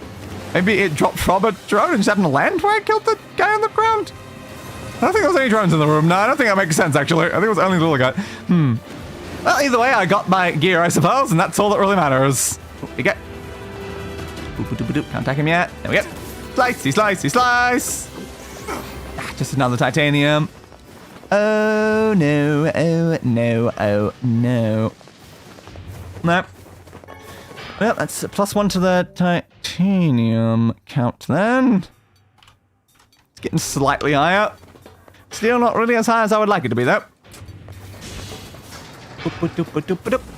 Maybe it dropped from a drone and just happened to land where I killed the guy on the ground? I don't think there was any drones in the room. No, I don't think that makes sense, actually. I think it was only the little guy. Well, either way, I got my gear, I suppose, and that's all that really matters. What we get? Can't attack him yet. There we go. Slice. Just another titanium. Oh, no. No. Well, that's a +1 to the titanium count then. It's getting slightly higher. Still not really as high as I would like it to be, though.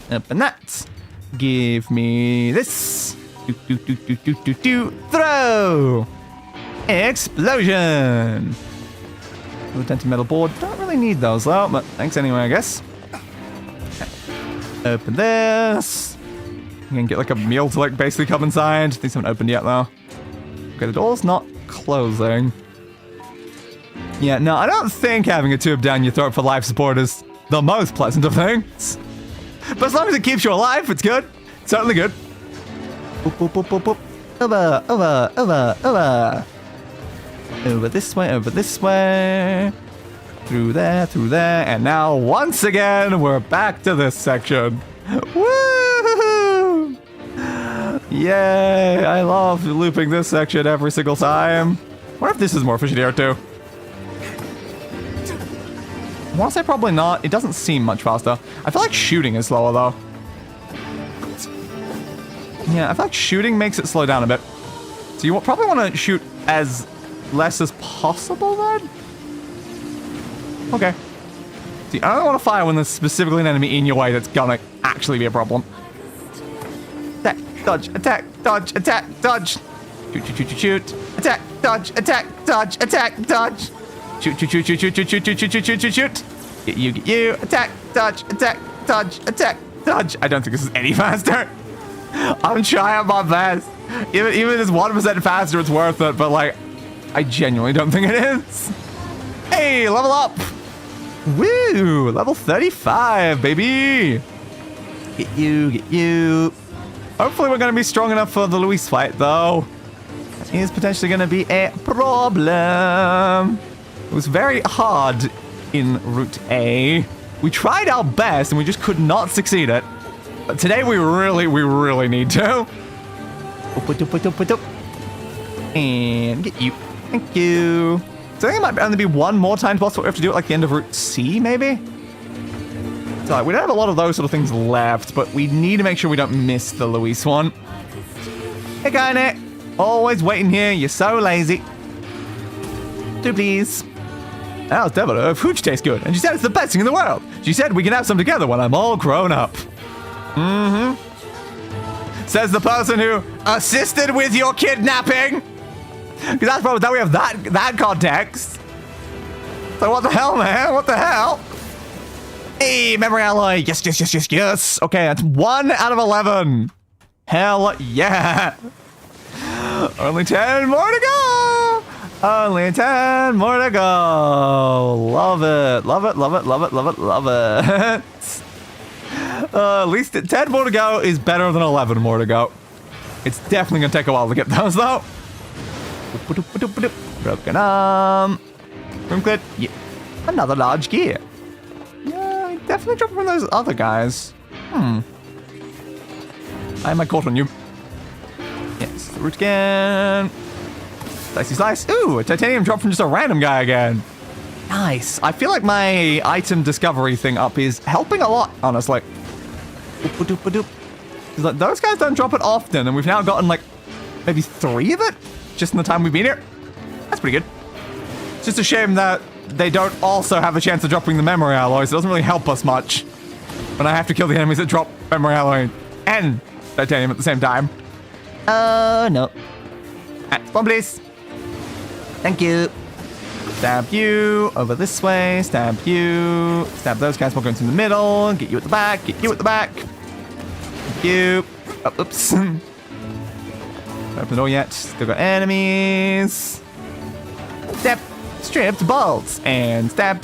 Open that. Give me this. Throw. Explosion. Dented metal board. Don't really need those, though, but thanks anyway, I guess. Okay. Open this. You can get like a meal to like basically come inside. These haven't opened yet though. Okay, the door's not closing. Yeah, no, I don't think having a tube down your throat for life support is the most pleasant of things. But as long as it keeps you alive, it's good. It's certainly good. Boop, boop, boop, boop, boop. Over, over, over, over. Over this way, over this way. Through there, and now, once again, we're back to this section. Woo! Yay! I love looping this section every single time. What if this is more efficient here, too? I want to say probably not. It doesn't seem much faster. I feel like shooting is slower, though. Yeah, I feel like shooting makes it slow down a bit. So you probably want to shoot as less as possible, then? Okay. See, I don't want to fire when there's specifically an enemy in your way that's gonna actually be a problem. Attack, dodge, attack, dodge, attack, dodge. Shoot, shoot, shoot, shoot, shoot. Attack, dodge, attack, dodge, attack, dodge. Shoot, shoot, shoot, shoot, shoot, shoot, shoot, shoot, shoot, shoot, shoot, shoot. Get you. Attack, dodge, attack, dodge, attack, dodge. I don't think this is any faster. I'm trying my best. Even if it's 1% faster, it's worth it, but like, I genuinely don't think it is. Hey, level up. Woo, level 35, baby. Get you. Hopefully we're going to be strong enough for the Luis fight, though. That is potentially going to be a problem. It was very hard in Route A. We tried our best, and we just could not succeed it. But today we really need to. And get you. Thank you. So I think it might only be one more time possible. We have to do it like the end of Route C, maybe? So we don't have a lot of those sort of things left, but we need to make sure we don't miss the Luis one. Hey, Garnet. Always waiting here. You're so lazy. Do please. How's Deborah? Food tastes good, and she said it's the best thing in the world. She said we can have some together when I'm all grown up. Mm-hmm. Says the person who assisted with your kidnapping. Because that's probably that we have that context. So what the hell, man? What the hell? Hey, memory alloy. Yes. Okay, that's 1 out of 11. Hell yeah. Only 10 more to go. Only 10 more to go. Love it. At least 10 more to go is better than 11 more to go. It's definitely going to take a while to get those, though. Broken arm. Room cleared. Yeah. Another large gear. Yeah, definitely dropping from those other guys. I am caught on you. Yes, the root again. Slicey slice. Ooh, a titanium drop from just a random guy again. Nice. I feel like my item discovery thing up is helping a lot, honestly. Like, those guys don't drop it often, and we've now gotten like maybe 3 of it just in the time we've been here. That's pretty good. It's just a shame that they don't also have a chance of dropping the memory alloys. It doesn't really help us much when I have to kill the enemies that drop memory alloy and titanium at the same time. No. Spawn, please. Thank you. Stab you over this way. Stab you. Stab those guys while going through the middle. Get you at the back. Get you at the back. Thank you. Oh, oops. Don't open the door yet. Still got enemies. Step. Stripped bolts. And stab.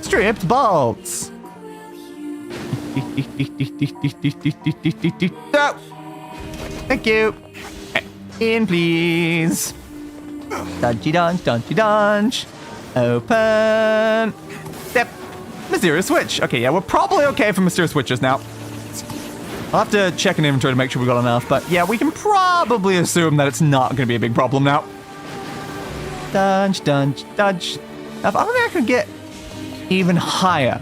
Stripped bolts. Oh. Thank you. In, please. Dunchy dunch. Open. Step. Mysterious switch. Okay, yeah, we're probably okay for mysterious switches now. I'll have to check an inventory to make sure we got enough, but yeah, we can probably assume that it's not going to be a big problem now. Dunch. Now, if I don't think I could get even higher.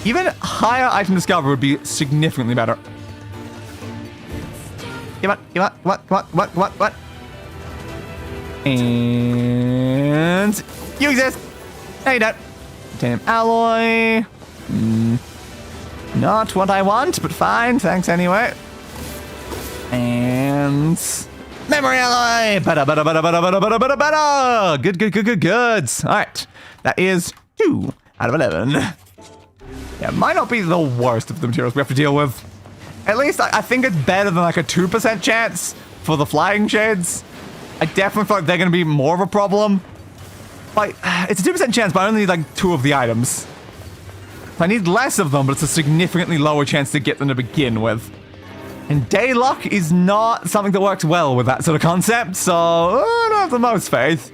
Even higher item discovery would be significantly better. Come on. What? And you exist. No, you don't. Titanium alloy. Not what I want, but fine. Thanks anyway. And memory alloy. Better. Good. All right. That is 2 out of 11. Yeah, it might not be the worst of the materials we have to deal with. At least I think it's better than like a 2% chance for the flying shades. I definitely feel like they're going to be more of a problem. Like, it's a 2% chance, but I only need like 2 of the items. I need less of them, but it's a significantly lower chance to get them to begin with. And day luck is not something that works well with that sort of concept, so I don't have the most faith.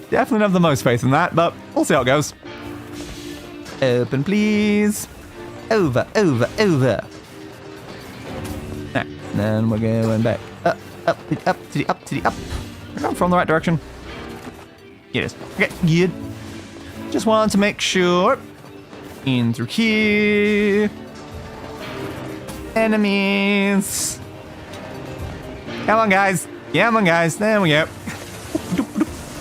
Definitely don't have the most faith in that, but we'll see how it goes. Open, please. Over, over, over. Then we're going back. Up, to the up, to the up. We're going from the right direction. Yes. Okay, good. Just wanted to make sure. In through here. Enemies. Come on, guys. Come on, guys. There we go.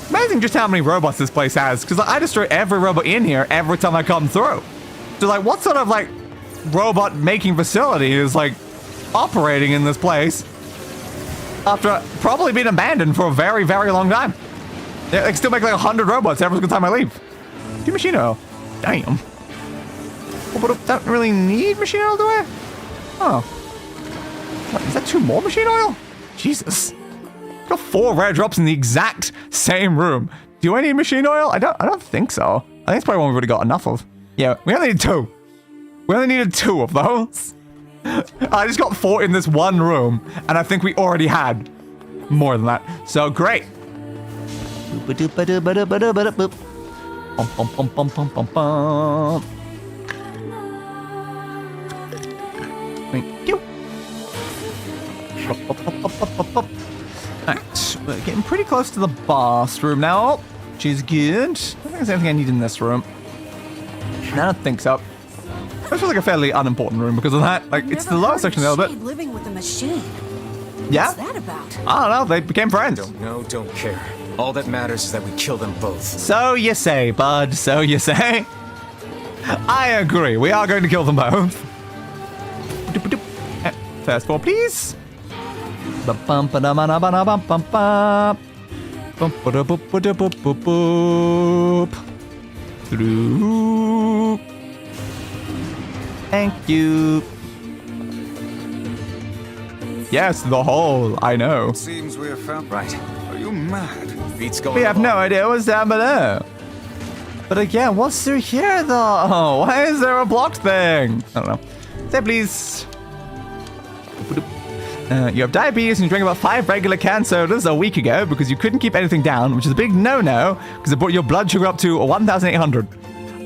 Amazing just how many robots this place has, because I destroy every robot in here every time I come through. So, like, what sort of, like, robot making facility is, like, operating in this place after probably being abandoned for a very, very long time? Yeah, they still make, like, 100 robots every single time I leave. Do machine oil. Damn. But don't really need machine oil, do I? Oh. What, is that 2 more machine oil? Jesus. Got 4 rare drops in the exact same room. Do I need machine oil? I don't think so. I think it's probably one we've already got enough of. Yeah, we only need 2. We only needed 2 of those. I just got 4 in this one room, and I think we already had more than that. So great. Thank you. Alright, we're getting pretty close to the bathroom now, which is good. I don't think there's anything I need in this room. I don't think so. This feels like a fairly unimportant room because of that. Like, it's the lower section a little bit. Living with a machine. Yeah? What's that about? I don't know, they became friends. Don't know, don't care. All that matters is that we kill them both. So you say, bud, so you say. I agree, we are going to kill them both. First floor, please. Through. Thank you. Yes, the hole, I know. Seems we have found. Right. Are you mad? Beats going We have no idea what's down below. But again, what's through here though? Why is there a blocked thing? I don't know. Say please. You have diabetes and you drank about 5 regular canned sodas a week ago because you couldn't keep anything down, which is a big no-no because it brought your blood sugar up to 1,800.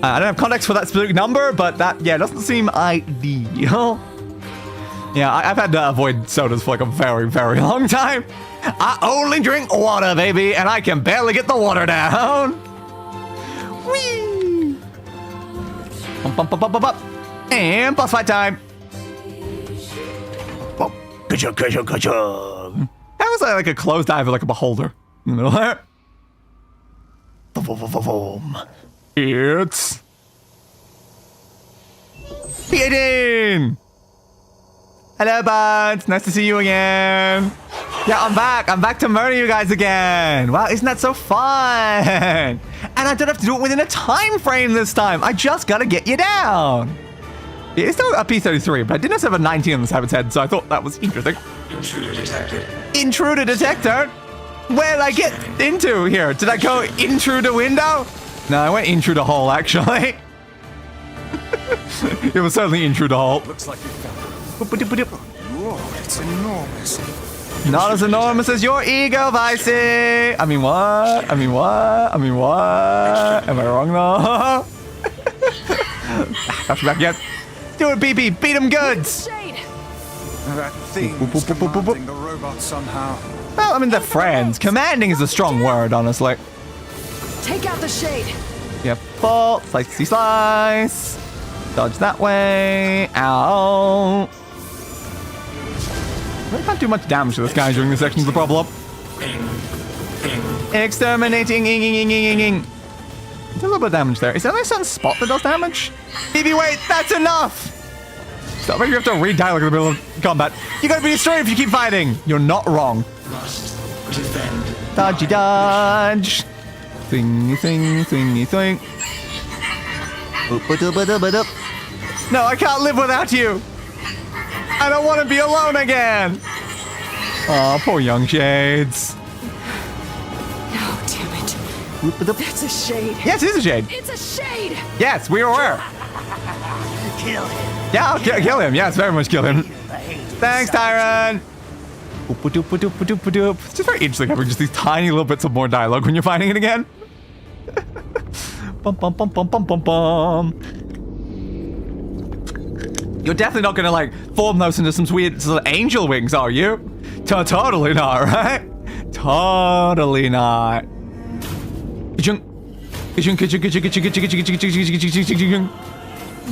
I don't have context for that specific number, but that, yeah, doesn't seem ideal. Yeah, I've had to avoid sodas for like a very, very long time. I only drink water, baby, and I can barely get the water down. Whee! Bump, bump, bump, bump, bump. And boss fight time. Ka-chug, ka-chug, ka-chug. That was like a closed eye with like a beholder in the middle there. It's Aiden! Hello, buds. Nice to see you again. Yeah, I'm back. I'm back to murder you guys again. Wow, isn't that so fun? And I don't have to do it within a time frame this time. I just gotta get you down. Yeah, it's still a P33, but I didn't have a 19 on the side of its head, so I thought that was interesting. Intruder detected. Intruder detector? Where did I get into here? Did I go intruder window? No, I went intruder hole, actually. It was certainly intruder hole. Looks like you found it. Whoa, it's enormous. Not as enormous as your ego, Vicey. I mean, what? I mean, what? I mean, what? Am I wrong, though? Got you back again. Do it, BB. Beat him goods. That thing is commanding the robot somehow. Well, I mean, they're friends. Commanding is a strong word, honestly. Take out the shade. Yeah, fault. Slicey slice. Dodge that way. Ow. I can't do much damage to this guy during this section of the problem. Exterminating. There's a little bit of damage there. Is there only a certain spot that does damage? BB, wait, that's enough! Stop, maybe you have to re-dialogue in the middle of combat. You gotta be destroyed if you keep fighting. You're not wrong. Must defend. Dodgy dodge. Thingy, thingy, thing. No, I can't live without you. I don't want to be alone again. Aw, poor young Shades. Oh, damn it. That's a shade. Yes, it is a shade. It's a shade. Yes, we are aware. Kill him. Yeah, I'll kill him. Yes, very much kill him. I hate Thanks, Tyrant. It's just very interesting having just these tiny little bits of more dialogue when you're fighting it again. Bum, bum, bum, bum, bum, bum, bum. You're definitely not gonna like form those into some weird sort of angel wings, are you? Totally not, right? Totally not.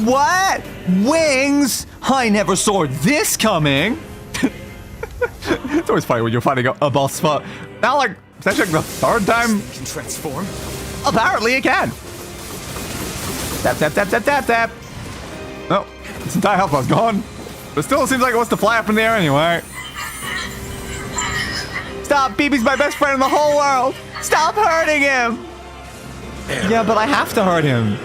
What? Wings? I never saw this coming. It's always funny when you're fighting a boss spot. Now, like, it's actually like the third time. Can transform? Apparently it can. Tap, tap, tap, tap, tap, tap. Oh, its entire health bar's gone. But still, it seems like it wants to fly up in the air anyway. Stop! BB's my best friend in the whole world! Stop hurting him! Yeah, but I have to hurt him.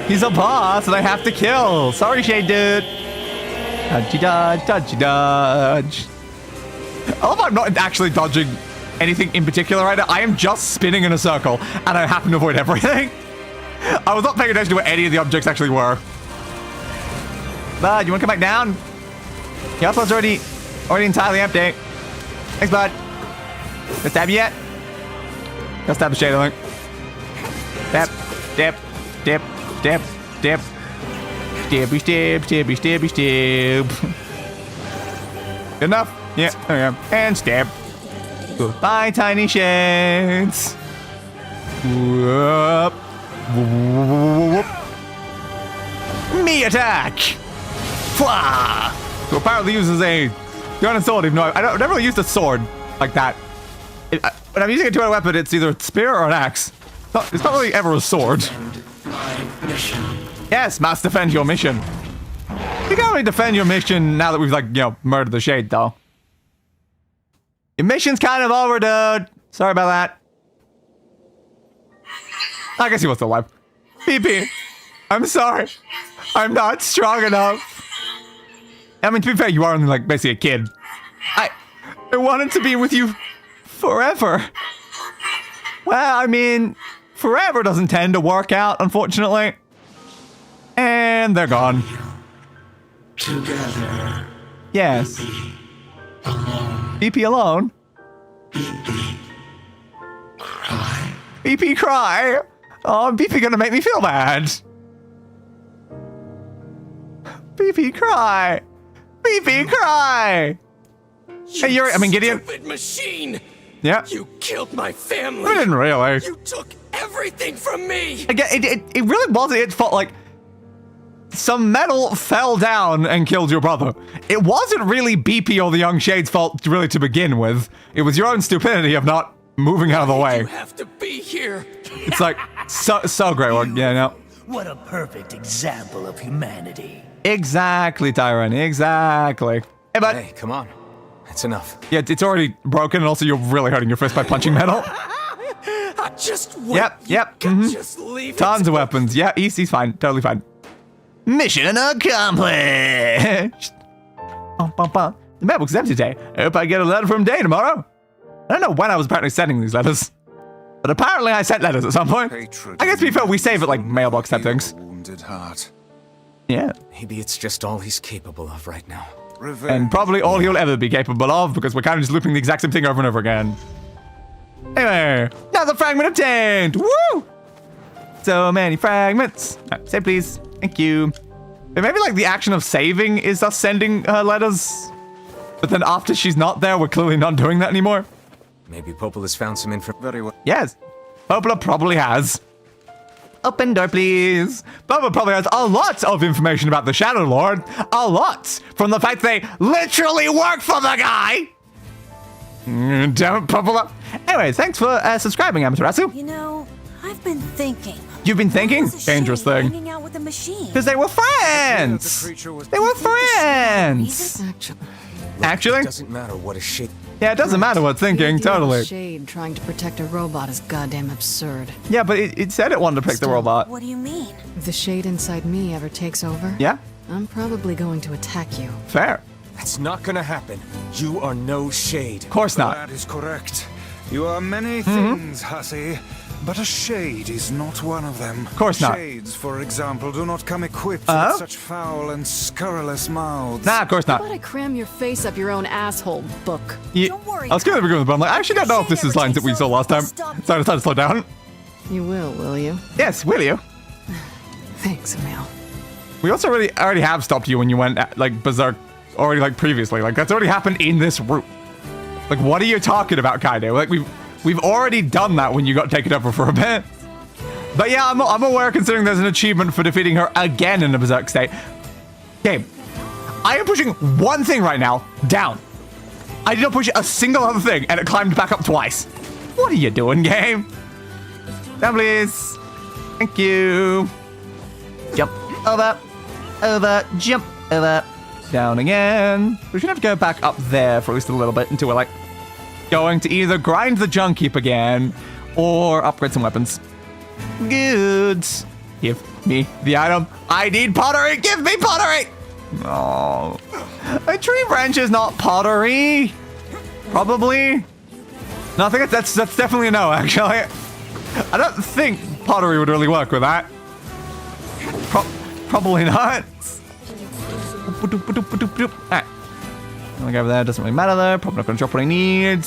He's a boss and I have to kill. Sorry, Shade Dude. Dodgy dodge, dodgy dodge. I love I'm not actually dodging anything in particular right now. I am just spinning in a circle and I happen to avoid everything. I was not paying attention to where any of the objects actually were. Bud, you want to come back down? Your upload's already entirely empty. Thanks, bud. Gonna stab you yet? Gonna stab the shade, I think. Stab, dip, dip, dip, dip. Stabby, stab, stabby, stabby, stab. Good enough? Yeah, there we go. And stab. Goodbye, tiny shades. Whoop. Whoop. Me attack! Fwah! So apparently uses a gun and sword, even though I've never really used a sword like that. When I'm using a two-handed weapon, it's either a spear or an axe. It's not really ever a sword. My mission. Yes, must defend your mission. You can't really defend your mission now that we've, like, you know, murdered the shade, though. Your mission's kind of over, dude. Sorry about that. I guess he was still alive. PP, I'm sorry. I'm not strong enough. I mean, to be fair, you are only, like, basically a kid. I wanted to be with you forever. Well, I mean, forever doesn't tend to work out, unfortunately. And they're gone. Together. Yes. Alone. BP alone. BP. Cry. BP cry. Oh, BP gonna make me feel bad. BP cry. BP cry. Hey, you're. I mean, Gideon. Stupid machine! Yeah. You killed my family! I didn't really. You took everything from me! Again, it really wasn't its fault. Like, some metal fell down and killed your brother. It wasn't really BP or the Young Shade's fault, really, to begin with. It was your own stupidity of not moving out of the way. You have to be here! It's like, so great one. Yeah, no. What a perfect example of humanity. Exactly, Tyrone. Exactly. Hey, bud. Hey, come on. That's enough. Yeah, it's already broken, and also you're really hurting your fist by punching metal. Just wait. Yep. Just leave Tons of weapons. Yeah, he's fine. Totally fine. Mission accomplished. The mailbox is empty today. I hope I get a letter from Day tomorrow. I don't know when I was apparently sending these letters, but apparently I sent letters at some point. Hatred I guess to be fair, we save it like mailbox type things. Wounded heart. Yeah. Maybe it's just all he's capable of right now. Revenge. And probably all he'll ever be capable of, because we're kind of just looping the exact same thing over and over again. Anyway, another fragment obtained! Woo! So many fragments. Right, save please. Thank you. And maybe like the action of saving is us sending her letters, but then after she's not there, we're clearly not doing that anymore. Maybe Popola's found some information. Very well. Yes, Popola probably has. Open door, please. Popola probably has a lot of information about the Shadow Lord. A lot. From the fact they literally work for the guy. Damn it, Popola. Anyways, thanks for subscribing, Amaterasu. You know, I've been thinking. You've been thinking? What was a Dangerous shame thing. hanging out with a machine. Because they were friends. The creature was They were friends. Actually? It doesn't matter what a shade. Yeah, it doesn't matter what's thinking, The idea of totally. Shade trying to protect a robot is goddamn absurd. Yeah, but it said it wanted to pick the robot. What do you mean? If the Shade inside me ever takes over, Yeah, I'm probably going to attack you. fair. That's not gonna happen. You are no shade. Of course not. That is correct. You are many things, hussy, But a shade is not one of them. Of course not. Shades, for example, do not come equipped with such foul and scurrilous mouths. Nah, of course How not. about I cram your face up your own asshole, book? Don't worry, I was gonna agree with it, but I'm like, I actually don't know if this is lines that we saw last time. So I decided to slow down. You will you? Yes, will you? Thanks, Emil. We also already have stopped you when you went like berserk already like previously. Like that's already happened in this route. Like what are you talking about, Kaido? Like we've already done that when you got taken over for a bit. But yeah, I'm aware considering there's an achievement for defeating her again in a berserk state. Game. I am pushing one thing right now down. I did not push a single other thing and it climbed back up twice. What are you doing, game? Down, please. Thank you. Jump over, jump over, down again. We should have to go back up there for at least a little bit until we're like going to either grind the junk heap again or upgrade some weapons. Good. Give me the item. I need pottery. Give me pottery. Oh, a tree branch is not pottery. Probably. No, I think that's definitely a no. Actually, I don't think pottery would really work with that. Probably not. Alright. I'll go over there. Doesn't really matter though. Probably not going to drop what I need.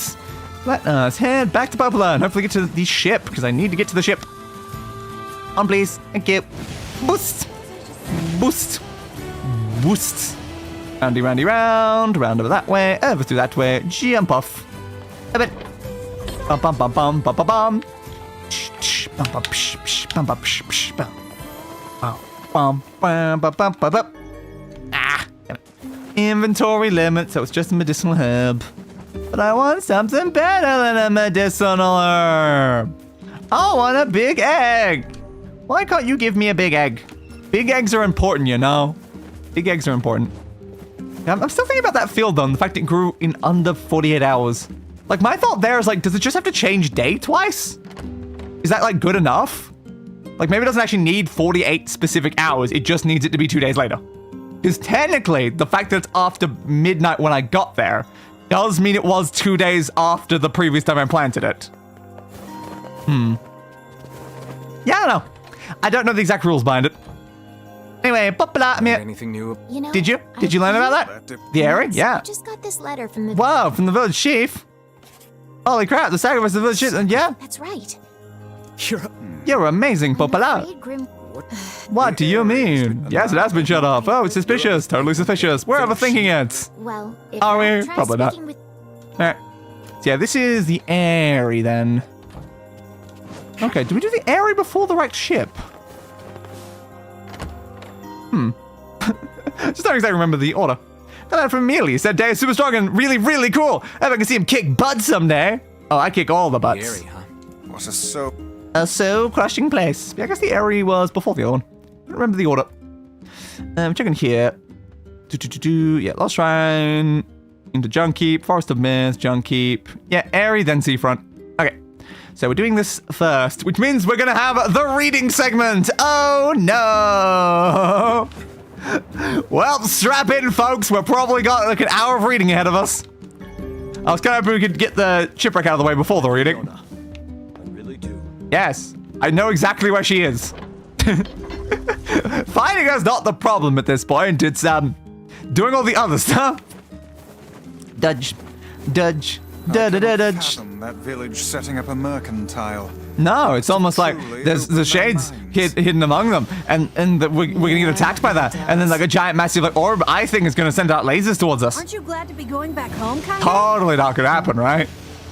Let us head back to Poplar and hopefully get to the ship because I need to get to the ship. On, please. Thank you. Boost. Boost. Boost. Roundy, roundy, round. Round over that way. Over through that way. Jump off. A bit. Bum, bum, bum, bum, bum, bum, bum. Bum, bum, psh, psh, bum, bum, psh, psh, bum. Oh. Bum, bum, bum, bum, bum, bum. Ah. Inventory limit, so it's just a medicinal herb. But I want something better than a medicinal herb. I want a big egg. Why can't you give me a big egg? Big eggs are important, you know. Big eggs are important. I'm still thinking about that field though, and the fact it grew in under 48 hours. Like my thought there is like, does it just have to change day twice? Is that like good enough? Like maybe it doesn't actually need 48 specific hours, it just needs it to be 2 days later. Because technically, the fact that it's after midnight when I got there does mean it was 2 days after the previous time I planted it. Yeah, I don't know. I don't know the exact rules behind it. Anyway, Anything new? You know, Did you learn about that? The area? Yeah. I just got this letter from the... Whoa, from the village chief? Holy crap, the sacrifice of the village chief, yeah? That's right. You're amazing, Popala. What do you mean? Yes, it has been shut off. Oh, it's suspicious. Totally suspicious. We're overthinking it. Well, if Are I we? try Probably not. speaking with... Alright. So yeah, this is the Airy then. Okay, did we do the Airy before the right ship? Just don't exactly remember the order. Got that from Mealy. He said Deus is super strong and really, really cool. If I can see him kick butt someday. Oh, I kick all the butts. Airy, huh? What a so... A so crushing place. Yeah, I guess the Airy was before the other one. I don't remember the order. Checking here. Yeah, Lost Shrine. Into Junkkeep. Forest of Mist. Junkkeep. Yeah, Airy, then Seafront. Okay. So we're doing this first, which means we're gonna have the reading segment. Oh no! Well, strap in, folks. We're probably got like an hour of reading ahead of us. I was kind of hoping we could get the shipwreck out of the way before the reading. Yonah. I really do. Yes, I know exactly where she is. Finding her's not the problem at this point. It's doing all the other stuff. Dudge. Dudge. Dudge. That village setting up a mercantile. No, it's almost like there's the shades hidden among them, and we're gonna get attacked by that, and then like a giant, massive like orb I think is gonna send out lasers towards us. Aren't you glad to be going back home, Kaido? Totally not gonna happen, right?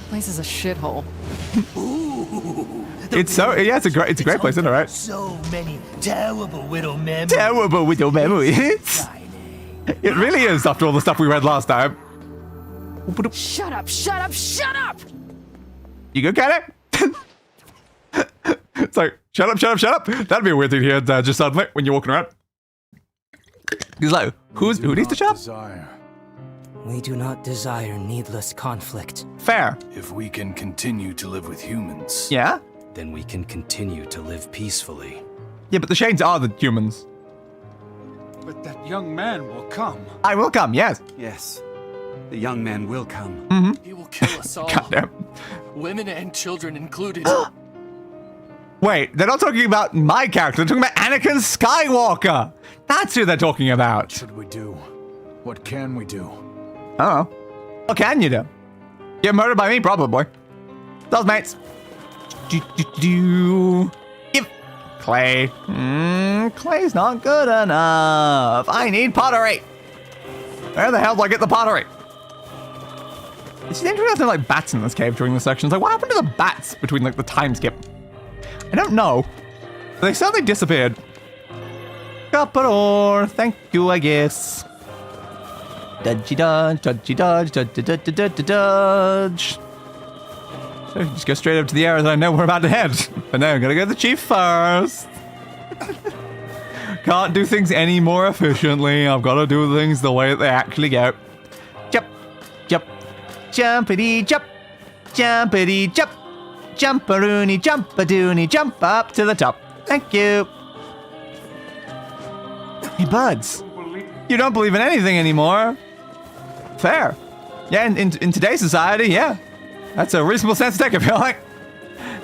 Place is a shithole. It's so yeah, it's a great place, isn't it? Right? So many terrible widow memories. Terrible widow memories. It really is after all the stuff we read last time. Shut up, shut up, shut up! You go get it? It's like, shut up, shut up, shut up. That'd be a weird thing to hear just suddenly when you're walking around. He's like, who needs to shut up? We do not desire needless conflict. Fair. If we can continue to live with humans, Yeah? Then we can continue to live peacefully. Yeah, but the shades are the humans. But that young man will come. I will come, yes. Yes. The young man will come. He will kill us all. Goddamn. Women and children included. Wait, they're not talking about my character. They're talking about Anakin Skywalker. That's who they're talking about. What should we do? What can we do? I don't know. What can you do? Get murdered by me, probably. Those mates. Yep. Clay. Clay's not good enough. I need pottery. Where the hell do I get the pottery? It's interesting, like bats in this cave during the sections. Like, what happened to the bats between like the time skip? I don't know. They suddenly disappeared. Copper ore, thank you, I guess. Dodgy dodge, dodgy dodge, dodgy dodge, dodgy dodge. So just go straight up to the area that I know we're about to head. But no, I'm gonna go to the chief first. Can't do things any more efficiently. I've got to do things the way that they actually go. Jump, jump, jumpity jump, jumpity jump, jumperoony, jumpadoony, jump up to the top. Thank you. Hey, buds. You don't believe in anything anymore. Fair. Yeah, in today's society, yeah. That's a reasonable sense to take, I feel like.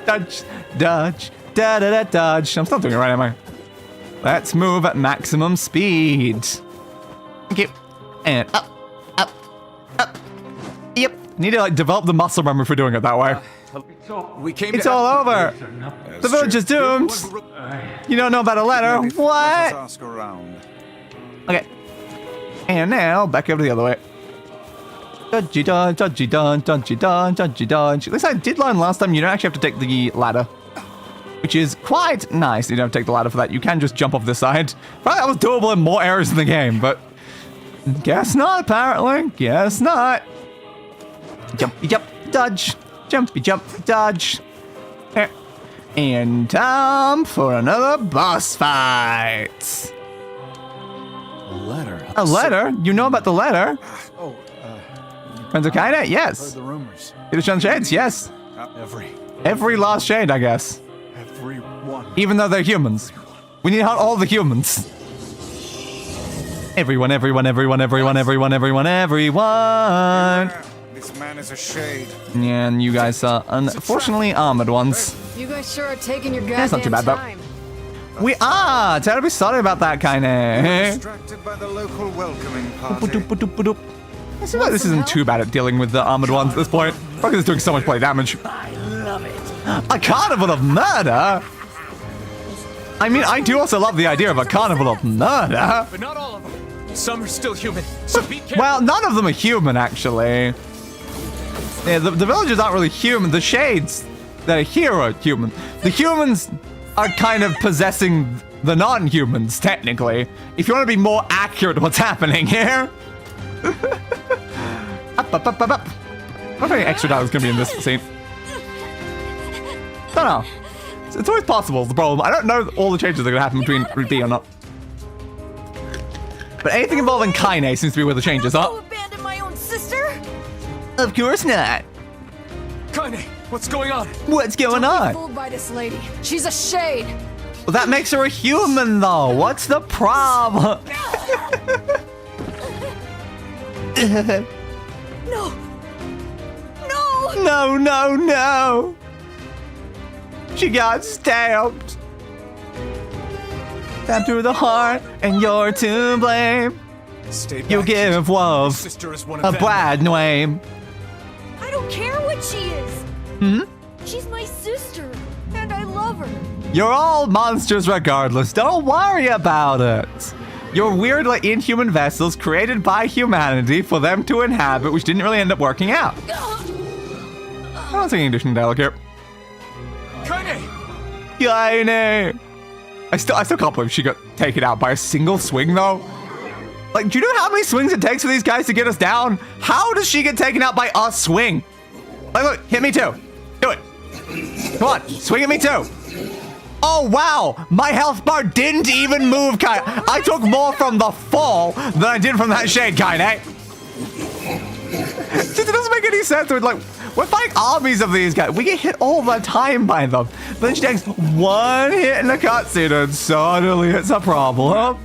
Dodge, dodge, da-da-da, dodge. I'm still doing it right, am I? Let's move at maximum speed. Thank you. And up, up, up. Yep. Need to, like, develop the muscle memory for doing it that way. It's all over. The village is doomed. You don't know about a letter. What? Okay. And now, back over the other way. Dodgy dodge, dodgy dodge, dodgy dodge, dodgy dodge. At least I did learn last time you don't actually have to take the ladder. Which is quite nice. You don't have to take the ladder for that. You can just jump off this side. Probably that was doable in more areas in the game, but... guess not, apparently. Guess not. Jumpy jump, dodge. Jumpy jump, dodge. And time for another boss fight. A letter? A letter? You know about the letter? Oh, Friends of Kaina? Yes. heard the rumors. Hidden Shades? Yes. Every last shade, I guess. Everyone. Even though they're humans. We need to hunt all the humans. Everyone, everyone, everyone, everyone, everyone, everyone, everyone. This man is a shade. Yeah, and you guys are unfortunately armored ones. You guys sure are taking your goddamn That's not too bad, though. time. We are! Terribly sorry about that, Kaine. Distracted by the local welcoming party. I feel like this isn't too bad at dealing with the armored ones at this point. Because it's doing so much play damage. I love it. A carnival of murder? I mean, I do also love the idea of a carnival of murder. But not all of them. Some are still human, so be careful. Well, none of them are human, actually. Yeah, the villagers aren't really human. The shades that are here are human. The humans are kind of possessing the non-humans, technically. If you want to be more accurate what's happening here. Up, up, up, up, up. I don't know if any extra dialogue is going to be in this scene. Don't know. It's always possible, is the problem. I don't know all the changes that are going to happen between Route B or not. But anything involving Kaine seems to be where the changes are. I'll abandon my own sister? Of course not. Kaine, what's going on? What's going Don't be on? fooled by this lady. She's a shade. Well, that makes her a human, though. What's the problem? No. No. No, no, no. She got stabbed. Stabbed through the heart, and you're to blame. You give Wolf a bad name. I don't care what she is. Hmm? She's my sister, and I love her. You're all monsters regardless. Don't worry about it. You're weird, like, inhuman vessels created by humanity for them to inhabit, which didn't really end up working out. I don't see any additional dialogue here. Kaine! Kaine! I still can't believe she got taken out by a single swing, though. Like, do you know how many swings it takes for these guys to get us down? How does she get taken out by a swing? Like, look, hit me too. Do it. Come on, swing at me too. Oh, wow. My health bar didn't even move, Kaine. I took more from the fall than I did from that shade, Kaine. It doesn't make any sense. We're like, we're fighting armies of these guys. We get hit all the time by them. But then she takes one hit in the cutscene and suddenly it's a problem.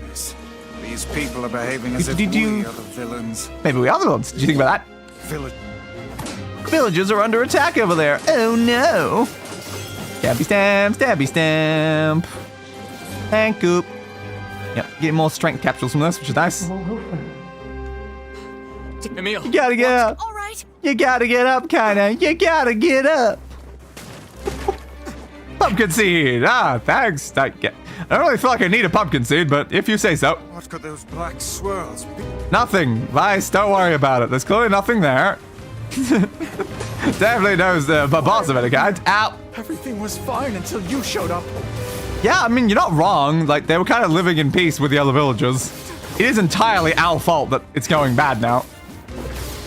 These people are behaving as if we are the villains. Maybe we are the villains. Did you think about that? Villagers are under attack over there. Oh no. Stabby stamp, stabby stamp. And goop. Yep, getting more strength capsules from this, which is nice. Emil. You gotta get up. All right. You gotta get up, kinda. You gotta get up. Pumpkin seed. Ah, thanks. I don't really feel like I need a pumpkin seed, but if you say so. What could those black swirls be? Nothing. Weiss, don't worry about it. There's clearly nothing there. Definitely knows the boss of any kind. Ow. Everything was fine until you showed up. Yeah, I mean, you're not wrong. Like, they were kind of living in peace with the other villagers. It is entirely our fault that it's going bad now.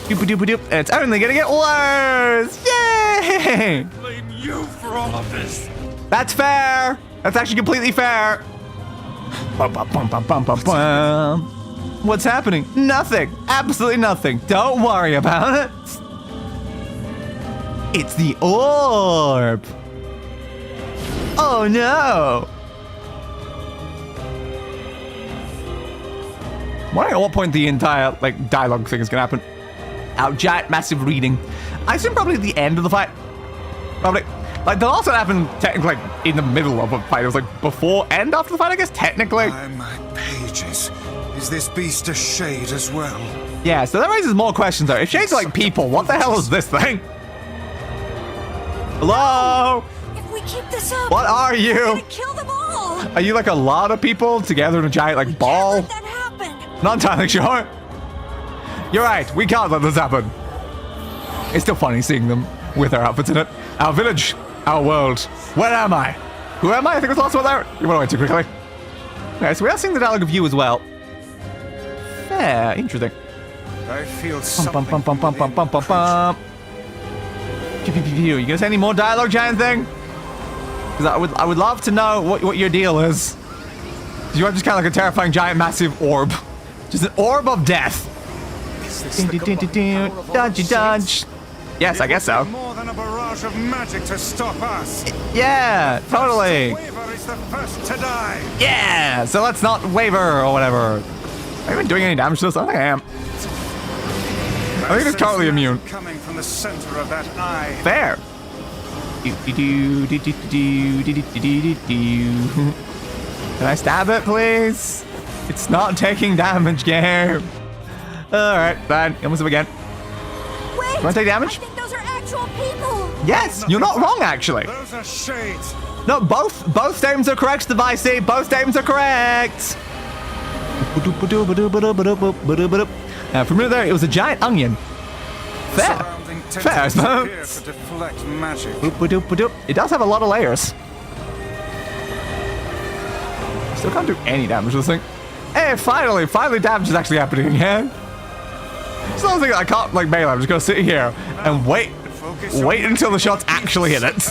Doop-a-doop-a-doop. And it's only gonna get worse. Yay! Blame you for all of this. That's fair. That's actually completely fair. Bum, bum, bum, bum, bum, bum, bum. What's happening? Nothing. Absolutely nothing. Don't worry about it. It's the orb. Oh no. I'm wondering at what point the entire like dialogue thing is gonna happen. Our giant massive reading. I assume probably at the end of the fight. Probably. Like, the last one happened technically like in the middle of a fight. It was like before and after the fight, I guess, technically. My pages. Is this beast a shade as well? Yeah, so that raises more questions though. If shades are like people, what the hell is this thing? Hello? If we keep this up, What are we're you? gonna kill them all. Are you like a lot of people together in a giant like ball? Can't let that happen. Not entirely sure. You're right, we can't let this happen. It's still funny seeing them with their outfits in it. Our village, our world. Where am I? Who am I? I think it was the last one there. You went away too quickly. Okay, so we are seeing the dialogue of you as well. Fair, interesting. I feel something. Bum, bum, bum, bum, bum, bum, bum, bum. Pew, pew, pew, pew. You gonna say any more dialogue, giant thing? Because I would love to know what your deal is. You are just kind of like a terrifying giant massive orb. Just an orb of death. Dodgy dodge. Yes, I guess so. More than a barrage of magic to stop us. Yeah, totally. Waver is the first to die. Yeah, so let's not waver or whatever. Am I even doing any damage to this? I think I am. I think it's totally immune. Coming from the center of that eye. Fair. Can I stab it, please? It's not taking damage, game. Alright, fine. Almost up again. Wait. You want to take damage? I think those are actual people. Yes, you're not wrong, actually. Those are shades. No, both statements are correct, Device. Both statements are correct. Now, for a minute there, it was a giant onion. Fair. Fair, I suppose. To deflect magic. It does have a lot of layers. Still can't do any damage to this thing. Hey, finally damage is actually happening again. It's not like I can't like melee. I'm just gonna sit here and wait until the shots actually hit it.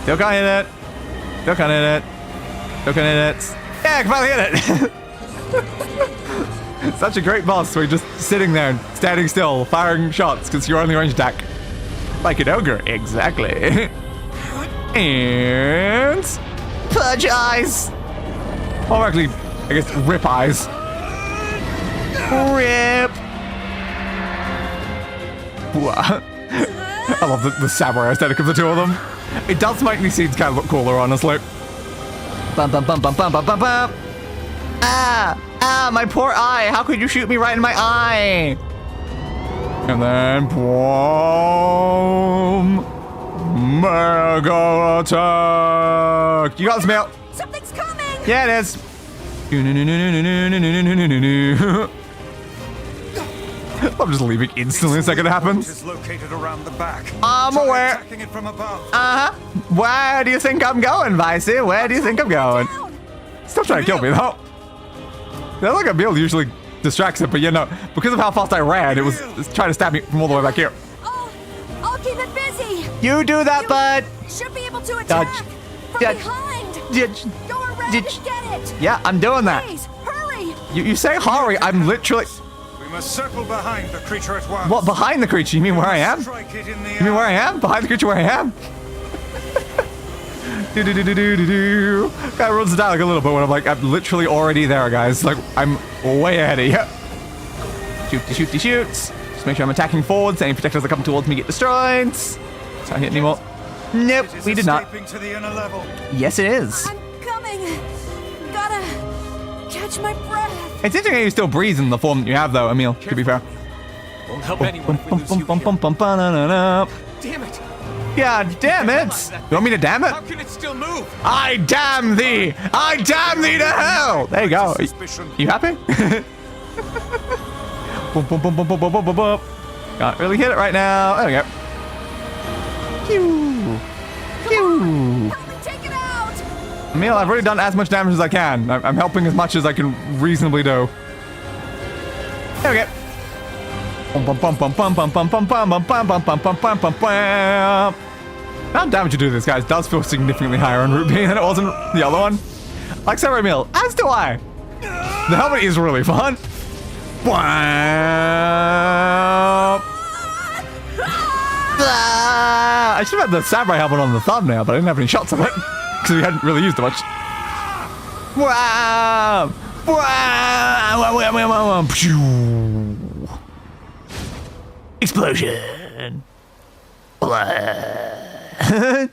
Still can't hit it. Still can't hit it. Still can't hit it. Yeah, I can finally hit it. Such a great boss. We're just sitting there, standing still, firing shots because you're only range attack. Like an ogre, exactly. And purge eyes. Or actually, I guess rip eyes. Rip. I love the samurai aesthetic of the two of them. It does make these scenes kind of look cooler, honestly. Bum bum bum bum bum bum bum bum. Ah, my poor eye. How could you shoot me right in my eye? And then boom. Mega attack. You got this, Mel. Something's coming. Yeah, it is. I'm just leaving instantly the second it happens. Is located around the back. I'm aware. Attacking it from above. Where do you think I'm going, Vicey? Where do you think I'm going? Still trying to kill me, though. That like a build usually distracts it, but you know, because of how fast I ran, it was trying to stab me from all the way back here. I'll keep it busy. You do that, bud. Should be able to attack from behind. Go around and get it. Yeah, I'm doing that. Please, hurry. You say hurry, I'm literally... We must circle behind the creature at once. What, behind the creature? You mean where I am? Strike it in the You mean where I am? Behind the creature where I am? Do. Kind of ruins the dialogue a little bit when I'm like, I'm literally already there, guys. Like, I'm way ahead of you. Shoots. Just make sure I'm attacking forwards. Any projectiles that come towards me get destroyed. Can't hit anymore. Nope, It is we did not. escaping to the inner level. Yes, it is. I'm coming. Gotta catch my breath. It's interesting how you still breathe in the form that you have, though, Emil, to be fair. Won't help anyone if we lose you here. Damn it! God damn it! You want me to damn it? How can it still move? I damn thee! I damn thee to hell! There you go. You happy? Boom, boom, boom, boom, boom, boom, boom, boom, boom. Can't really hit it right now. There we go. Pew! Pew! Help me take it out. Emil, I've already done as much damage as I can. I'm helping as much as I can reasonably do. There we go. Bum, bum, bum, bum, bum, bum, bum, bum, bum, bum, bum, bum, bum, bum, bum, bum. How damage you do this, guys, does feel significantly higher on Root B than it was in the other one. Like Sarah Emil, as do I. The helmet is really fun. I should have had the samurai helmet on the thumbnail, but I didn't have any shots of it because we hadn't really used it much. Explosion. Blood.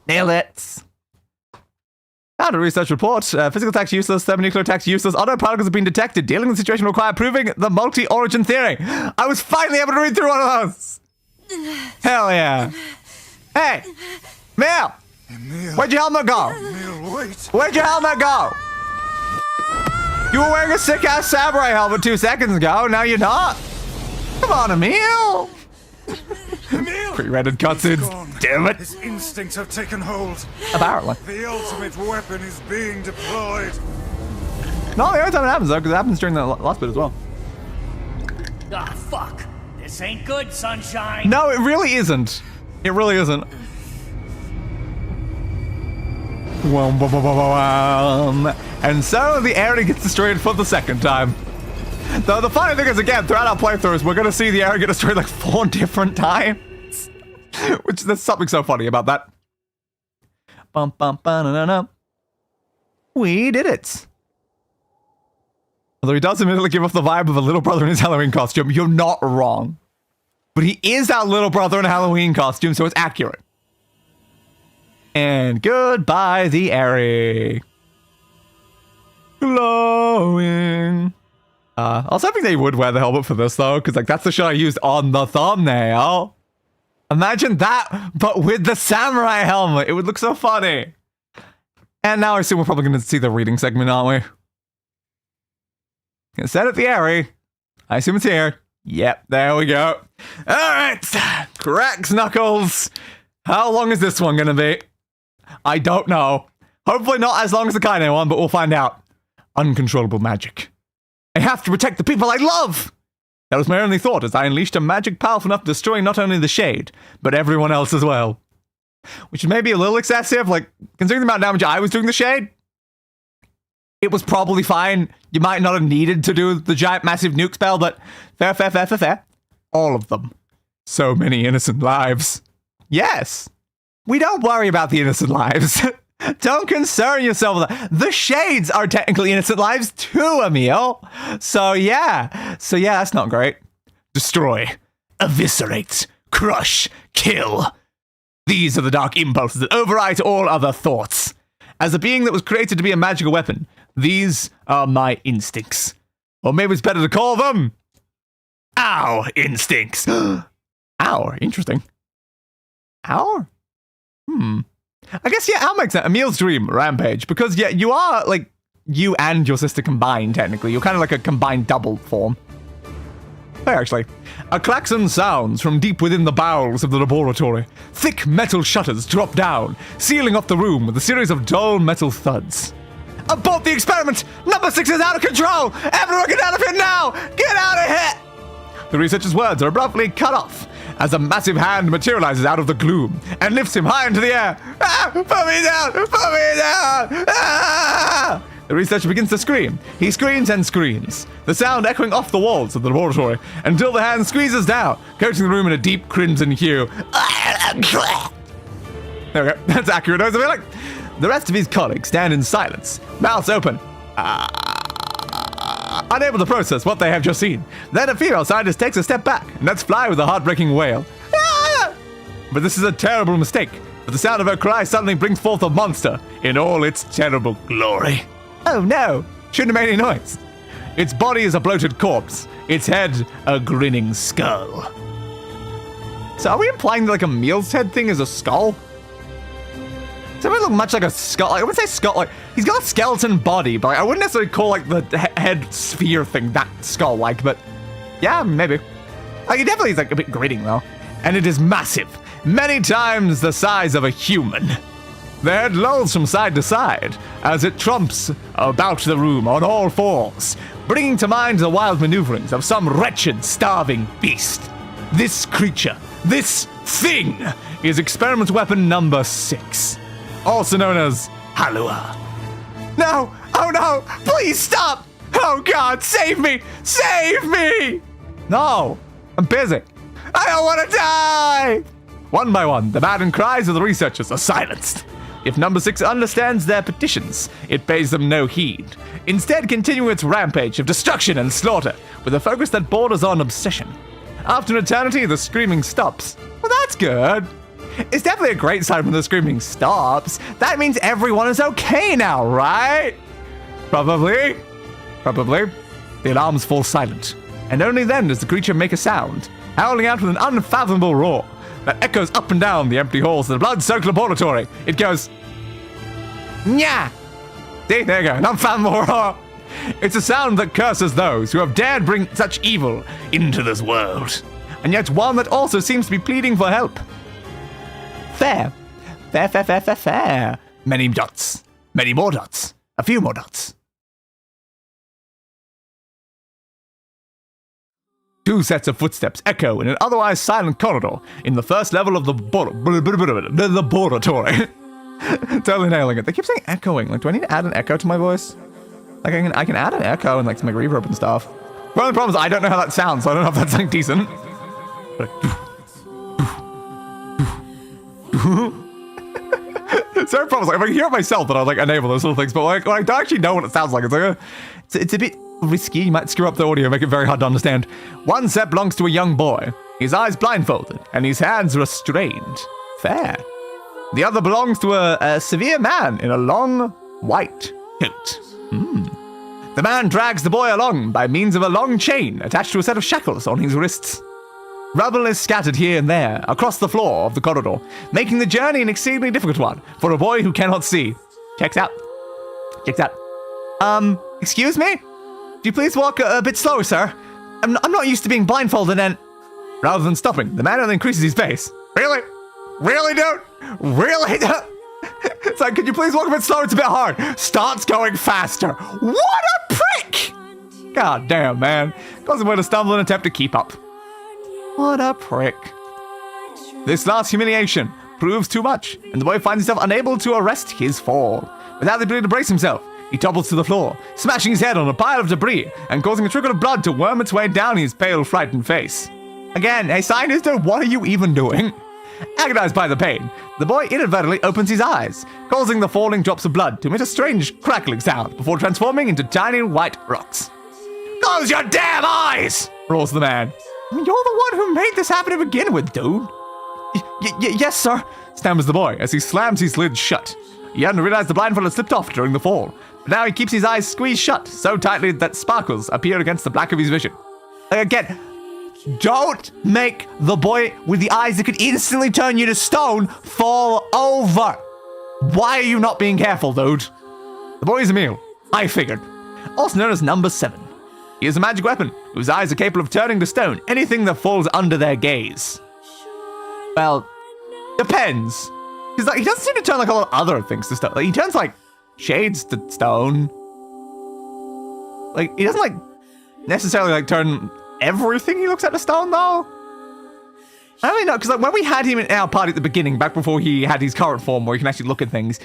Nailed it. Found a research report. Physical attacks useless, thermonuclear attacks useless. Auto particles have been detected. Dealing with the situation require proving the multi-origin theory. I was finally able to read through one of those. Hell yeah. Hey, Emil. Where'd your helmet go? Emil, wait. Where'd your helmet go? You were wearing a sick-ass samurai helmet 2 seconds ago. Now you're not. Come on, Emil. Emil! Pre-rendered cutscenes. Damn it. His instincts have taken hold. Apparently. The ultimate weapon is being deployed. No, the only time it happens, though, because it happens during the last bit as well. Ah, fuck. This ain't good, sunshine. No, it really isn't. It really isn't. And so the area gets destroyed for the second time. Though the funny thing is, again, throughout our playthroughs, we're going to see the area get destroyed like 4 different times. Which, there's something so funny about that. Bum, bum, ba-na-na-na. We did it. Although he does immediately give off the vibe of a little brother in his Halloween costume. You're not wrong. But he is our little brother in a Halloween costume, so it's accurate. And goodbye, the area. Glowing. I was hoping they would wear the helmet for this, though, because like that's the shot I used on the thumbnail. Imagine that, but with the samurai helmet. It would look so funny. And now I assume we're probably going to see the reading segment, aren't we? Instead of the area. I assume it's here. Yep, there we go. All right, cracks knuckles. How long is this one going to be? I don't know. Hopefully not as long as the Kaine one, but we'll find out. Uncontrollable magic. I have to protect the people I love! That was my only thought as I unleashed a magic powerful enough to destroy not only the Shade, but everyone else as well. Which is maybe a little excessive, like, considering the amount of damage I was doing the Shade, it was probably fine. You might not have needed to do the giant massive nuke spell, but fair. All of them. So many innocent lives. Yes! We don't worry about the innocent lives. Don't concern yourself with that. The Shades are technically innocent lives too, Emil. So yeah, that's not great. Destroy, eviscerate, crush, kill. These are the dark impulses that override all other thoughts. As a being that was created to be a magical weapon, these are my instincts. Or maybe it's better to call them our instincts. Our, interesting. Our? I guess, yeah, I'll make sense. Emil's dream, Rampage. Because, yeah, you are, like, you and your sister combined, technically. You're kind of like a combined double form. There, actually. A klaxon sounds from deep within the bowels of the laboratory. Thick metal shutters drop down, sealing off the room with a series of dull metal thuds. Abort the experiment! Number 6 is out of control! Everyone get out of here now! Get out of here! The researcher's words are abruptly cut off as a massive hand materializes out of the gloom and lifts him high into the air. Ah! Put me down! Put me down! Ah! The researcher begins to scream. He screams and screams, the sound echoing off the walls of the laboratory until the hand squeezes down, coating the room in a deep crimson hue. There we go. That's accurate. I was like, the rest of his colleagues stand in silence, mouths open, unable to process what they have just seen. Then a female scientist takes a step back and lets fly with a heartbreaking wail. But this is a terrible mistake. But the sound of her cry suddenly brings forth a monster in all its terrible glory. Oh no! Shouldn't have made any noise. Its body is a bloated corpse. Its head, a grinning skull. So are we implying that like a meal's head thing is a skull? Does it look much like a skull? Like, I wouldn't say skull. Like he's got a skeleton body, but like, I wouldn't necessarily call like the head sphere thing that skull-like. But yeah, maybe. Like, it definitely is like a bit grinning though, and it is massive, many times the size of a human. The head lolls from side to side as it trumps about the room on all fours, bringing to mind the wild maneuverings of some wretched, starving beast. This creature, this thing, is experiment weapon number 6, also known as Halua. No! Oh no! Please stop! Oh God, save me! Save me! No, I'm busy. I don't want to die! One by one, the maddened cries of the researchers are silenced. If number 6 understands their petitions, it pays them no heed, instead continuing its rampage of destruction and slaughter with a focus that borders on obsession. After an eternity, the screaming stops. Well, that's good. It's definitely a great sign when the screaming stops. That means everyone is okay now, right? Probably. The alarms fall silent, and only then does the creature make a sound, howling out with an unfathomable roar that echoes up and down the empty halls of the blood-soaked laboratory. It goes, Nya! See, there you go, an unfathomable roar. It's a sound that curses those who have dared bring such evil into this world, and yet one that also seems to be pleading for help. Fair. Many dots. Many more dots. A few more dots. 2 sets of footsteps echo in an otherwise silent corridor in the first level of the laboratory. Totally nailing it. They keep saying echoing. Like, do I need to add an echo to my voice? Like, I can add an echo and like to make reverb and stuff. The only problem is I don't know how that sounds, so I don't know if that's like decent. So problems. Like, if I can hear it myself, then I'll like enable those little things. But like, when I don't actually know what it sounds like, it's like it's a bit risky. You might screw up the audio, make it very hard to understand. One set belongs to a young boy, his eyes blindfolded and his hands restrained. Fair. The other belongs to a severe man in a long white coat. The man drags the boy along by means of a long chain attached to a set of shackles on his wrists. Rubble is scattered here and there across the floor of the corridor, making the journey an exceedingly difficult one for a boy who cannot see. Checks out. Excuse me? Do you please walk a bit slower, sir? I'm not used to being blindfolded and... Rather than stopping, the man only increases his pace. Really? Really, dude? Really, dude? It's like, could you please walk a bit slower? It's a bit hard. Starts going faster. What a prick! God damn, man. Causes him to stumble and attempt to keep up. What a prick. This last humiliation proves too much, and the boy finds himself unable to arrest his fall. Without the ability to brace himself, he topples to the floor, smashing his head on a pile of debris and causing a trickle of blood to worm its way down his pale, frightened face. Again, hey, scientist, what are you even doing? Agonized by the pain, the boy inadvertently opens his eyes, causing the falling drops of blood to emit a strange crackling sound before transforming into tiny white rocks. Close your damn eyes! Roars the man. You're the one who made this happen to begin with, dude. Yes, sir, stammers the boy as he slams his lids shut. He hadn't realized the blindfold had slipped off during the fall, but now he keeps his eyes squeezed shut so tightly that sparkles appear against the black of his vision. Again, don't make the boy with the eyes that could instantly turn you to stone fall over. Why are you not being careful, dude? The boy is Emil, I figured, also known as number 7. He is a magic weapon whose eyes are capable of turning to stone anything that falls under their gaze. Well, depends. Because like, he doesn't seem to turn like a lot of other things to stone. Like, he turns like shades to stone. Like, he doesn't like necessarily like turn everything he looks at to stone though. I don't really know, because like when we had him in our party at the beginning, back before he had his current form where he can actually look at things,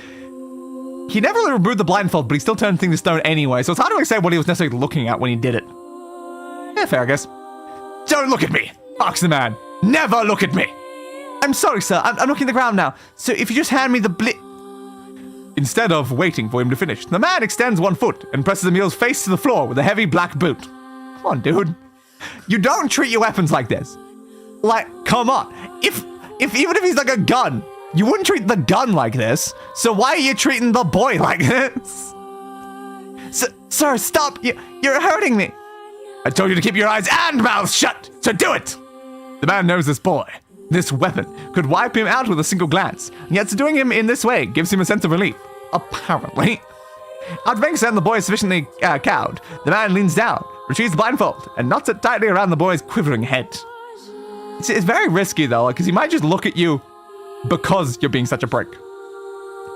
he never really removed the blindfold, but he still turned things to stone anyway, so it's hard to really say what he was necessarily looking at when he did it. Yeah, fair, I guess. Don't look at me, barks the man. Never look at me. I'm sorry, sir. I'm looking at the ground now, so if you just hand me the Instead of waiting for him to finish, the man extends one foot and presses Emil's face to the floor with a heavy black boot. Come on, dude. You don't treat your weapons like this. Like, come on. If Even if he's like a gun, you wouldn't treat the gun like this. So why are you treating the boy like this? Sir, stop! You're hurting me. I told you to keep your eyes and mouth shut, so do it! The man knows this boy. This weapon could wipe him out with a single glance, and yet doing him in this way gives him a sense of relief. Apparently. After being certain the boy is sufficiently cowed, the man leans down, retrieves the blindfold, and knots it tightly around the boy's quivering head. It's very risky though, because he might just look at you because you're being such a prick.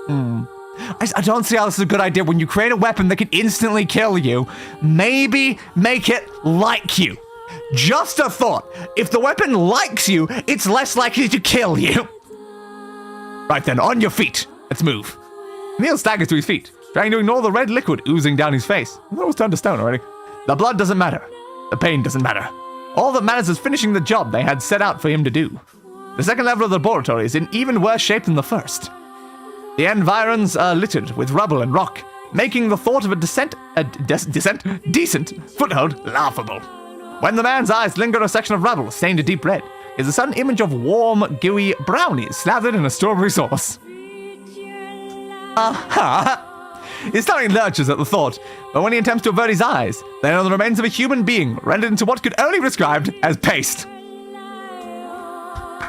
I don't see how this is a good idea. When you create a weapon that can instantly kill you, maybe make it like you. Just a thought. If the weapon likes you, it's less likely to kill you. Right then, on your feet. Let's move. Neil staggers to his feet, trying to ignore the red liquid oozing down his face. I thought it was turned to stone already. The blood doesn't matter. The pain doesn't matter. All that matters is finishing the job they had set out for him to do. The second level of the laboratory is in even worse shape than the first. The environs are littered with rubble and rock, making the thought of a decent foothold laughable. When the man's eyes linger on a section of rubble stained a deep red, is a sudden image of warm, gooey brownies slathered in a strawberry sauce. Aha! His stomach lurches at the thought, but when he attempts to avert his eyes, they are the remains of a human being rendered into what could only be described as paste.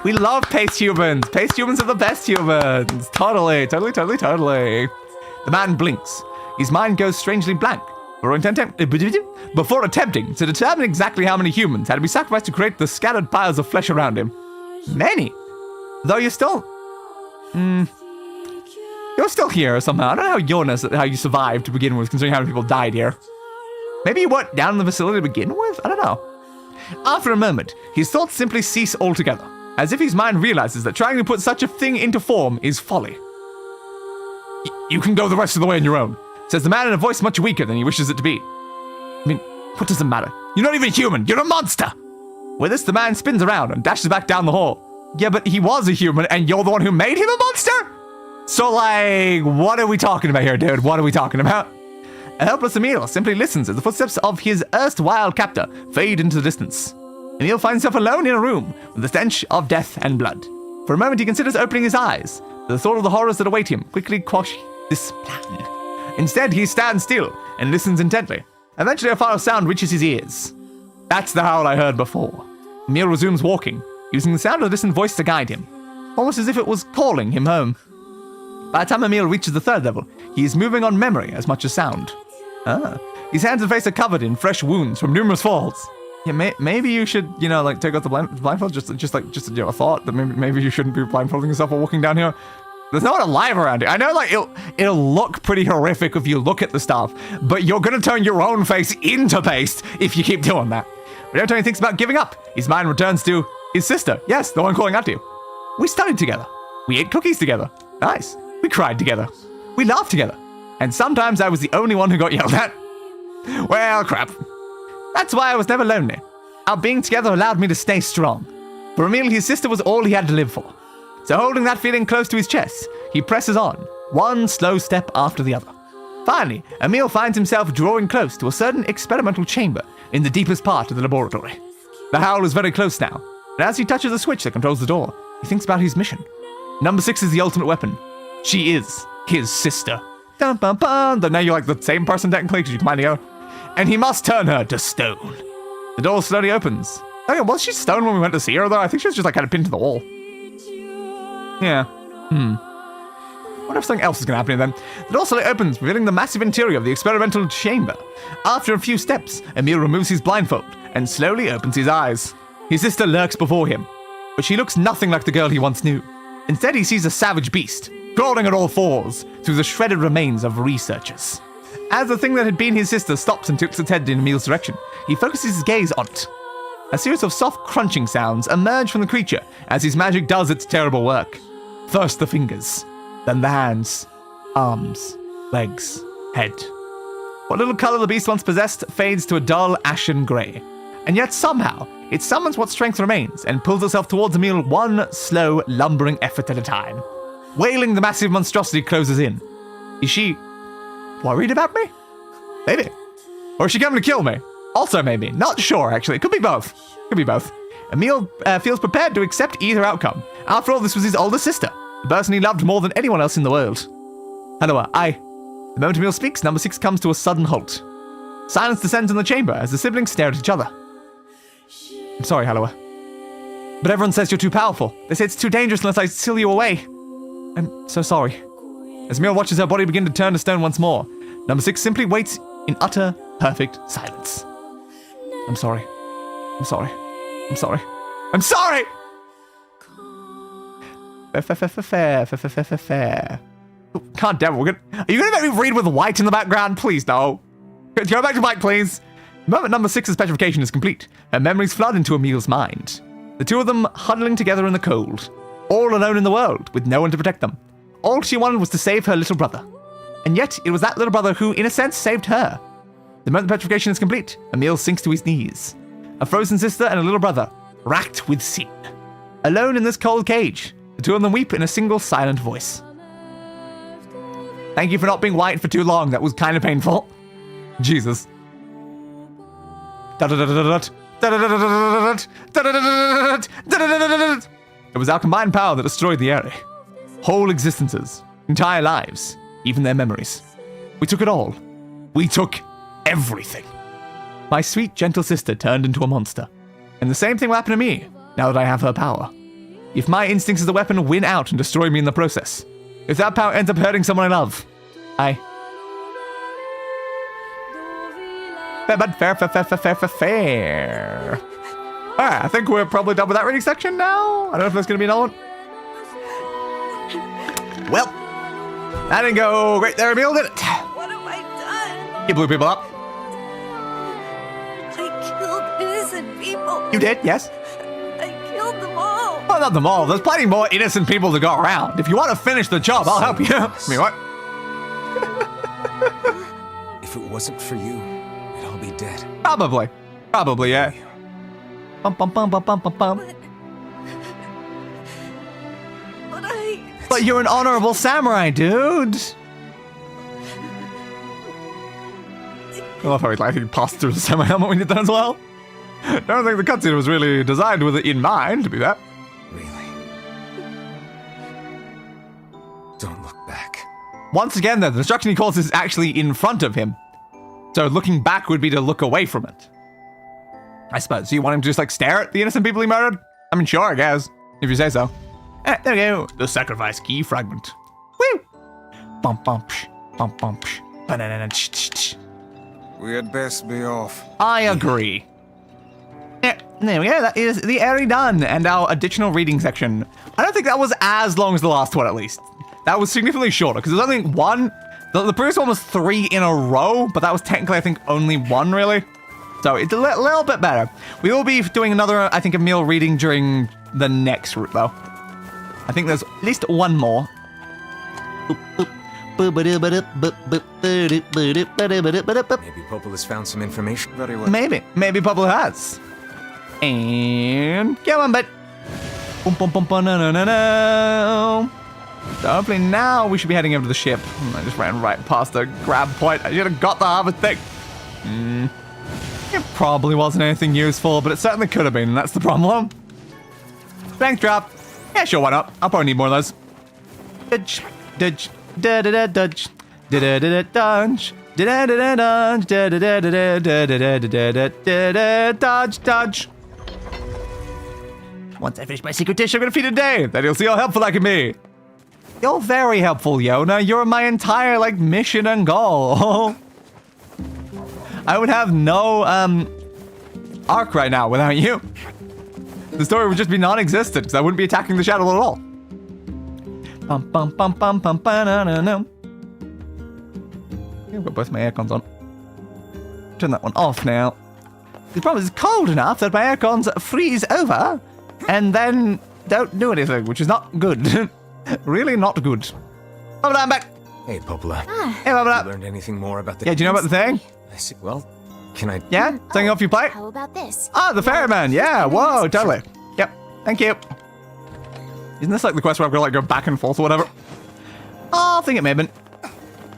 We love paste humans. Paste humans are the best humans. Totally. The man blinks. His mind goes strangely blank. Before attempting to determine exactly how many humans had to be sacrificed to create the scattered piles of flesh around him. Many. Though you're still... You're still here somehow. I don't know how you survived to begin with, considering how many people died here. Maybe you weren't down in the facility to begin with? I don't know. After a moment, his thoughts simply cease altogether, as if his mind realizes that trying to put such a thing into form is folly. You can go the rest of the way on your own, says the man in a voice much weaker than he wishes it to be. I mean, what does it matter? You're not even human, you're a monster! With this, the man spins around and dashes back down the hall. Yeah, but he was a human and you're the one who made him a monster? So, like, what are we talking about here, dude? What are we talking about? A helpless Emil simply listens as the footsteps of his erstwhile captor fade into the distance. Emil finds himself alone in a room with the stench of death and blood. For a moment, he considers opening his eyes. The thought of the horrors that await him quickly quash this plan. Instead, he stands still and listens intently. Eventually, a far sound reaches his ears. That's the howl I heard before. Emil resumes walking, using the sound of a distant voice to guide him, almost as if it was calling him home. By the time Emil reaches the third level, he is moving on memory as much as sound. His hands and face are covered in fresh wounds from numerous falls. Yeah, maybe you should, like, take out the blindfold. Just a thought that maybe you shouldn't be blindfolding yourself while walking down here. There's no one alive around it. I know, like, it'll look pretty horrific if you look at the stuff, but you're gonna turn your own face into paste if you keep doing that. But every time he thinks about giving up, his mind returns to his sister. Yes, the one calling out to you. We studied together. We ate cookies together. Nice. We cried together. We laughed together. And sometimes I was the only one who got yelled at. Well, crap. That's why I was never lonely. Our being together allowed me to stay strong. For Emil, his sister was all he had to live for. So holding that feeling close to his chest, he presses on, one slow step after the other. Finally, Emil finds himself drawing close to a certain experimental chamber in the deepest part of the laboratory. The howl is very close now, and as he touches the switch that controls the door, he thinks about his mission. Number 6 is the ultimate weapon. She is his sister. Dun, dun, dun. Now you're like the same person technically because you combine together. And he must turn her to stone. The door slowly opens. Okay, was she stone when we went to see her though? I think she was just like kind of pinned to the wall. Yeah. What if something else is going to happen here then? The door slowly opens, revealing the massive interior of the experimental chamber. After a few steps, Emil removes his blindfold and slowly opens his eyes. His sister lurks before him, but she looks nothing like the girl he once knew. Instead, he sees a savage beast, crawling on all fours through the shredded remains of researchers. As the thing that had been his sister stops and tilts its head in Emil's direction, he focuses his gaze on it. A series of soft crunching sounds emerge from the creature as his magic does its terrible work. First the fingers, then the hands, arms, legs, head. What little color the beast once possessed fades to a dull ashen grey, and yet somehow it summons what strength remains and pulls itself towards Emil one slow, lumbering effort at a time. Wailing, the massive monstrosity closes in. Is she worried about me? Maybe. Or is she coming to kill me? Also maybe. Not sure, actually. It could be both. Emil feels prepared to accept either outcome. After all, this was his older sister, the person he loved more than anyone else in the world. Hanoa, aye. The moment Emil speaks, number 6 comes to a sudden halt. Silence descends in the chamber as the siblings stare at each other. I'm sorry, Hanoa. But everyone says you're too powerful. They say it's too dangerous unless I seal you away. I'm so sorry. As Emil watches her body begin to turn to stone once more, number 6 simply waits in utter, perfect silence. I'm sorry. I'm sorry. I'm sorry. I'm sorry! Fair. God damn it, are you gonna make me read with white in the background? Please, no. Go back to white, please. The moment number 6's petrification is complete, her memories flood into Emil's mind. The two of them huddling together in the cold, all alone in the world, with no one to protect them. All she wanted was to save her little brother. And yet, it was that little brother who, in a sense, saved her. The moment the petrification is complete, Emil sinks to his knees. A frozen sister and a little brother, racked with sin. Alone in this cold cage, the two of them weep in a single silent voice. Thank you for not being white for too long, that was kind of painful. Jesus. It was our combined power that destroyed the area. Whole existences, entire lives, even their memories. We took it all. We took everything. My sweet, gentle sister turned into a monster. And the same thing will happen to me, now that I have her power. If my instincts as a weapon win out and destroy me in the process, if that power ends up hurting someone I love, fair. Alright, I think we're probably done with that reading section now. I don't know if there's going to be another one. Well, that didn't go great there, Emil, did it? What have I done? You blew people up. I killed innocent people. You did, yes. I killed them all. Well, not them all. There's plenty more innocent people to go around. If you want to finish the job, I'll help you. I mean, what? If it wasn't for you, we'd all be dead. Probably, yeah. Bum, bum, bum, bum, bum, bum, bum. But you're an honorable samurai, dude. I love how he passed through the samurai helmet when you did that as well. I don't think the cutscene was really designed with it in mind, to be that. Really? Don't look back. Once again, though, the destruction he causes is actually in front of him. So looking back would be to look away from it. I suppose. So you want him to just, like, stare at the innocent people he murdered? I mean, sure, I guess. If you say so. There we go. The sacrifice key fragment. Woo! Bump, bump, psh, bump, bump, psh, banana, tsh, tsh, tsh. We had best be off. I agree. Yeah, there we go. That is the area done, and our additional reading section. I don't think that was as long as the last one, at least. That was significantly shorter, because there's only one. The previous one was 3 in a row, but that was technically, I think, only 1, really. So it's a little bit better. We will be doing another, I think, Emil reading during the next route, though. I think there's at least one more. Maybe Popple has found some information. Very well. Maybe Pablo has. And come on, but boom, boom, boom, boom, no, no, no, no. So hopefully now we should be heading over to the ship. I just ran right past the grab point. I should have got the harvest thing. It probably wasn't anything useful, but it certainly could have been, and that's the problem. Strength drop. Yeah, sure, why not? I'll probably need more of those. Dudge, dudge, da da da dudge, da da da da dodge, da da da da dodge, da da da da da da da da da da da dodge, dodge. Once I finish my secret dish, I'm gonna feed it today. Then you'll see how helpful I can be. You're very helpful, Yonah. You're my entire, like, mission and goal. I would have no, arc right now without you. The story would just be non-existent, because I wouldn't be attacking the shadow at all. Bum, bum, bum, bum, bum, ba-na-na-na. I've got both my aircons on. Turn that one off now. The problem is it's cold enough that my aircons freeze over, and then don't do anything, which is not good. Really not good. Bubba, I'm back. Hey, Popola. Hey, Bubba. You learned anything more about the... Yeah, do you know about the thing? I see. Well, can I... Yeah? Something off your plate? How about this? Ah, the ferryman. Yeah, whoa, totally. Yep, thank you. Isn't this like the quest where I've got to like go back and forth or whatever? Oh, I think it may have been.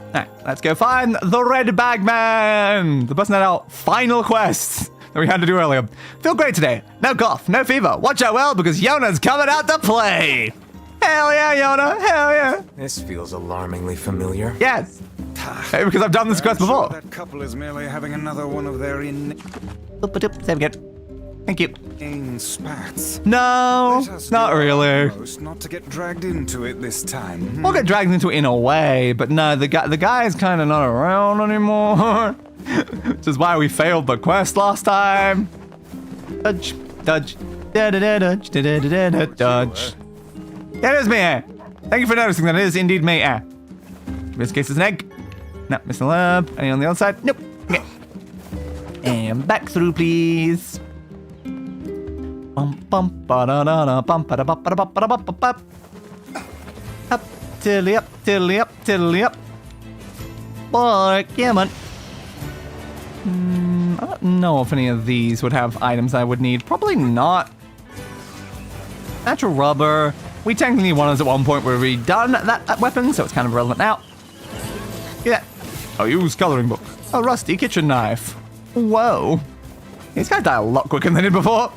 Alright, let's go find the Red Bag Man. The person at our final quest. that we had to do earlier. Feel great today. No cough, no fever. Watch out well because Yonah's coming out to play. Hell yeah, Yonah. Hell yeah. This feels alarmingly familiar. Yes. Hey, because I've done this quest before. That couple is merely having another one of their inane Save again. Thank you. spats. No, Let us not do our really. utmost not to get dragged into it this time. We'll get dragged into it in a way, but no, the guy is kind of not around anymore. Which is why we failed the quest last time. Dodge, dodge, da-da-da-dodge, da-da-da-da-dodge. Yeah, it is me, eh? Thank you for noticing that it is indeed me, eh? In this case, it's an egg. No, missing the lab. Any on the other side? Nope. Okay. And back through, please. Bum bum ba da da da bum ba da ba da ba da ba ba ba. Up, tiddly up, tiddly up, tiddly up. Boy, come on. I don't know if any of these would have items I would need. Probably not. Natural rubber. We technically need one of those at one point. We've already done that weapon, so it's kind of irrelevant now. Yeah. Oh, use coloring book. A rusty kitchen knife. Whoa. These guys die a lot quicker than they did before.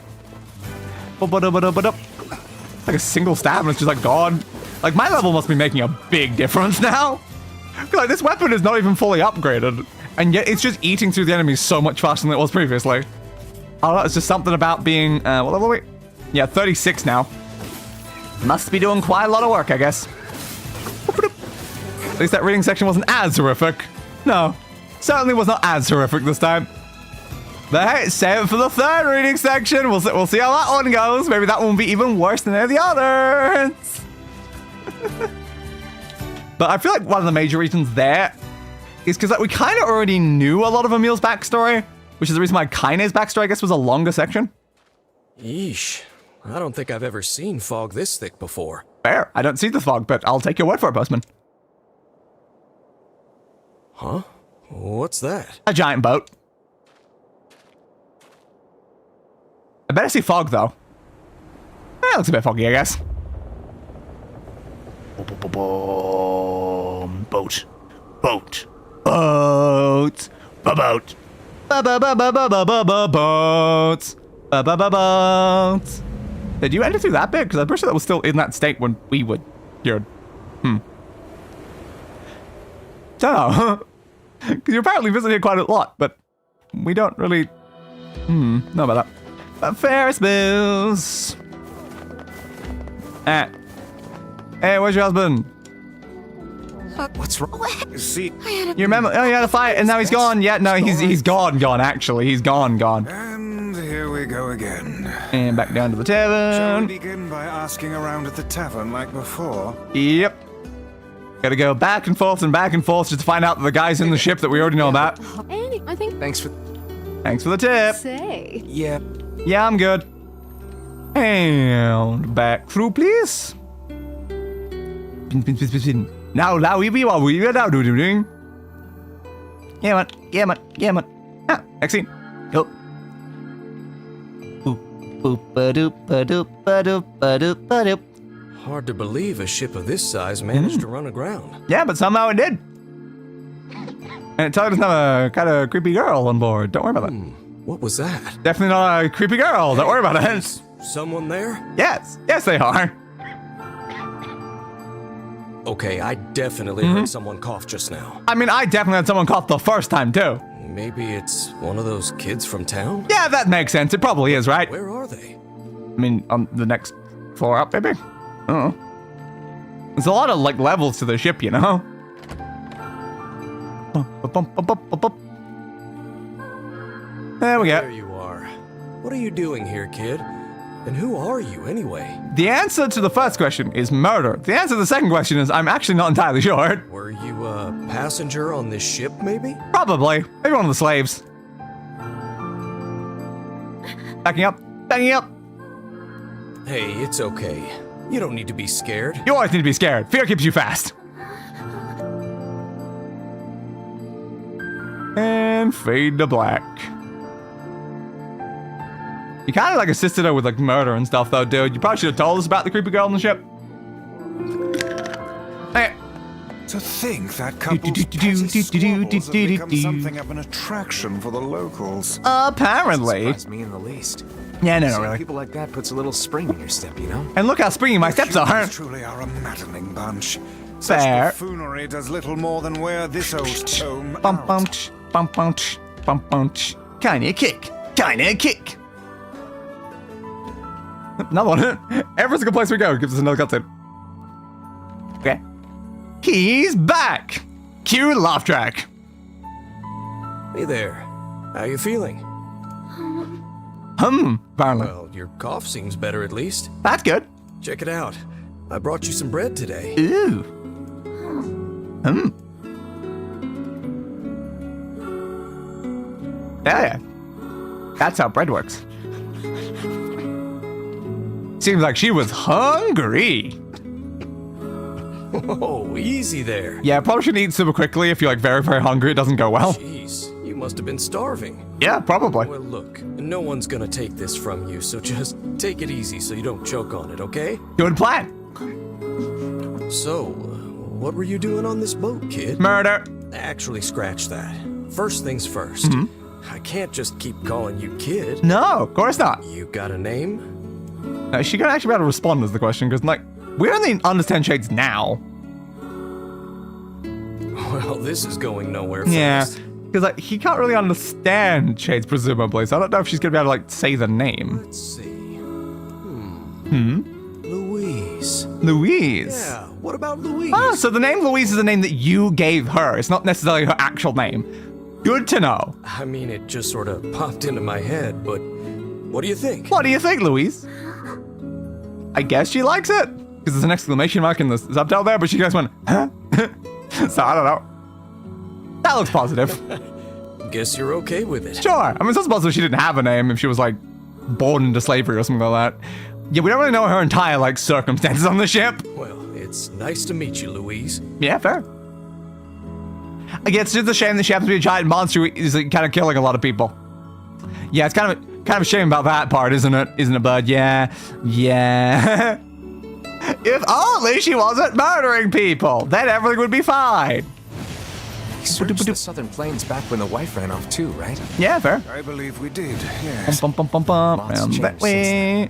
Like a single stab and it's just like gone. Like my level must be making a big difference now. Like this weapon is not even fully upgraded. And yet it's just eating through the enemies so much faster than it was previously. Oh, it's just something about being, what level are we? Yeah, 36 now. Must be doing quite a lot of work, I guess. At least that reading section wasn't as horrific. No, certainly was not as horrific this time. But hey, save it for the third reading section. We'll see how that one goes. Maybe that one will be even worse than any of the others. But I feel like one of the major reasons there is because like, we kind of already knew a lot of Emil's backstory, which is the reason why Kaine's backstory, I guess, was a longer section. Yeesh. I don't think I've ever seen fog this thick before. Fair. I don't see the fog, but I'll take your word for it, Postman. Huh? What's that? A giant boat. I better see fog, though. It looks a bit foggy, I guess. Boat. Boat. Boat. Boats. Boat. Boats. Boats. Did you enter through that bit? Because I'm pretty sure that was still in that state when we would. Don't know. Because you're apparently visiting quite a lot, but we don't really know about that. But Ferris wheels. Hey, where's your husband? What's wrong? See, You remember? Oh, you had a fight, and now he's gone. Yeah, no, he's gone. Actually, he's gone. and here we go again. And back down to the Shall tavern. we begin by asking around at the tavern like before? Yep. Gotta go back and forth just to find out that the guy's in the ship that we already know about. Andy, I think. Thanks for... Thanks for the tip. Say. Yeah. Yeah, I'm good. And back through, please. Now, we are now doing. Yeah, man. Ah, next scene. Go. Hard to believe a ship of this size managed to run aground. Yeah, but somehow it did. And it totally doesn't have a kind of creepy girl on board. Don't worry about that. What was that? Definitely not a creepy girl. Don't worry about it. Is someone there? Yes, they are. Okay, I definitely heard someone cough just now. I mean, I definitely had someone cough the first time, too. Maybe it's one of those kids from town? Yeah, that makes sense. It probably is, right? Where are they? I mean, on the next floor up, maybe? I don't know. There's a lot of, like, levels to the ship, you know? There we There go. you are. What are you doing here, kid? And who are you, anyway? The answer to the first question is murder. The answer to the second question is I'm actually not entirely sure. Were you a passenger on this ship, maybe? Probably. Maybe one of the slaves. Backing up. Hey, it's okay. You don't need to be scared. You always need to be scared. Fear keeps you fast. And fade to black. You kind of like assisted her with like murder and stuff though, dude. You probably should have told us about the creepy girl on the ship. Hey. To think that couple's petty squabbles have become something of an attraction for the locals. Apparently. Surprised me in the least. Yeah, no, Seeing really. people like that puts a little spring in your step, you know? And look how springy my steps are. Humans truly are a maddening bunch. Fair. Such buffoonery does little more than wear this old tome Bum out. bum bum bum bum bum. Kinda kick. Kinda kick. Another one. Every single place we go gives us another cutscene. Okay. He's back. Cue laugh track. Hey there. How you feeling? Apparently. Well, your cough seems better at least. That's good. Check it out. I brought you some bread today. Ooh. Yeah. That's how bread works. Seems like she was hungry. Oh, easy there. Yeah, probably shouldn't eat super quickly if you're like very, very hungry. It doesn't go well. Jeez, you must have been starving. Yeah, probably. Well, look, no one's gonna take this from you, so just take it easy so you don't choke on it, okay? Good plan. So, what were you doing on this boat, kid? Murder. Actually, scratch that. First things first. I can't just keep calling you kid. No, of course not. You got a name? Is she gonna actually be able to respond is the question, because like, we only understand shades now. Well, this is going nowhere Yeah, fast. because like, he can't really understand shades, presumably, so I don't know if she's gonna be able to like, say the name. Let's see. Louise. Louise. Yeah, what about Louise? Oh, so the name Louise is the name that you gave her. It's not necessarily her actual name. Good to know. I mean, it just sort of popped into my head, but what do you think? What do you think, Louise? I guess she likes it. Because there's an exclamation mark in the subtitle there, but she just went, huh? So I don't know. That looks positive. Guess you're okay with it. Sure. I mean, it's not possible she didn't have a name if she was like born into slavery or something like that. Yeah, we don't really know her entire like circumstances on the ship. Well, it's nice to meet you, Louise. Yeah, fair. I guess it's just a shame that she happens to be a giant monster who is like, kind of killing a lot of people. Yeah, it's kind of a shame about that part, isn't it? Isn't it, bud? Yeah. Yeah. If only she wasn't murdering people, then everything would be fine. We searched the southern plains back when the wife ran off too, right? Yeah, fair. I believe we did, yes. Bum, bum, bum, bum, Lots bum. changed That way.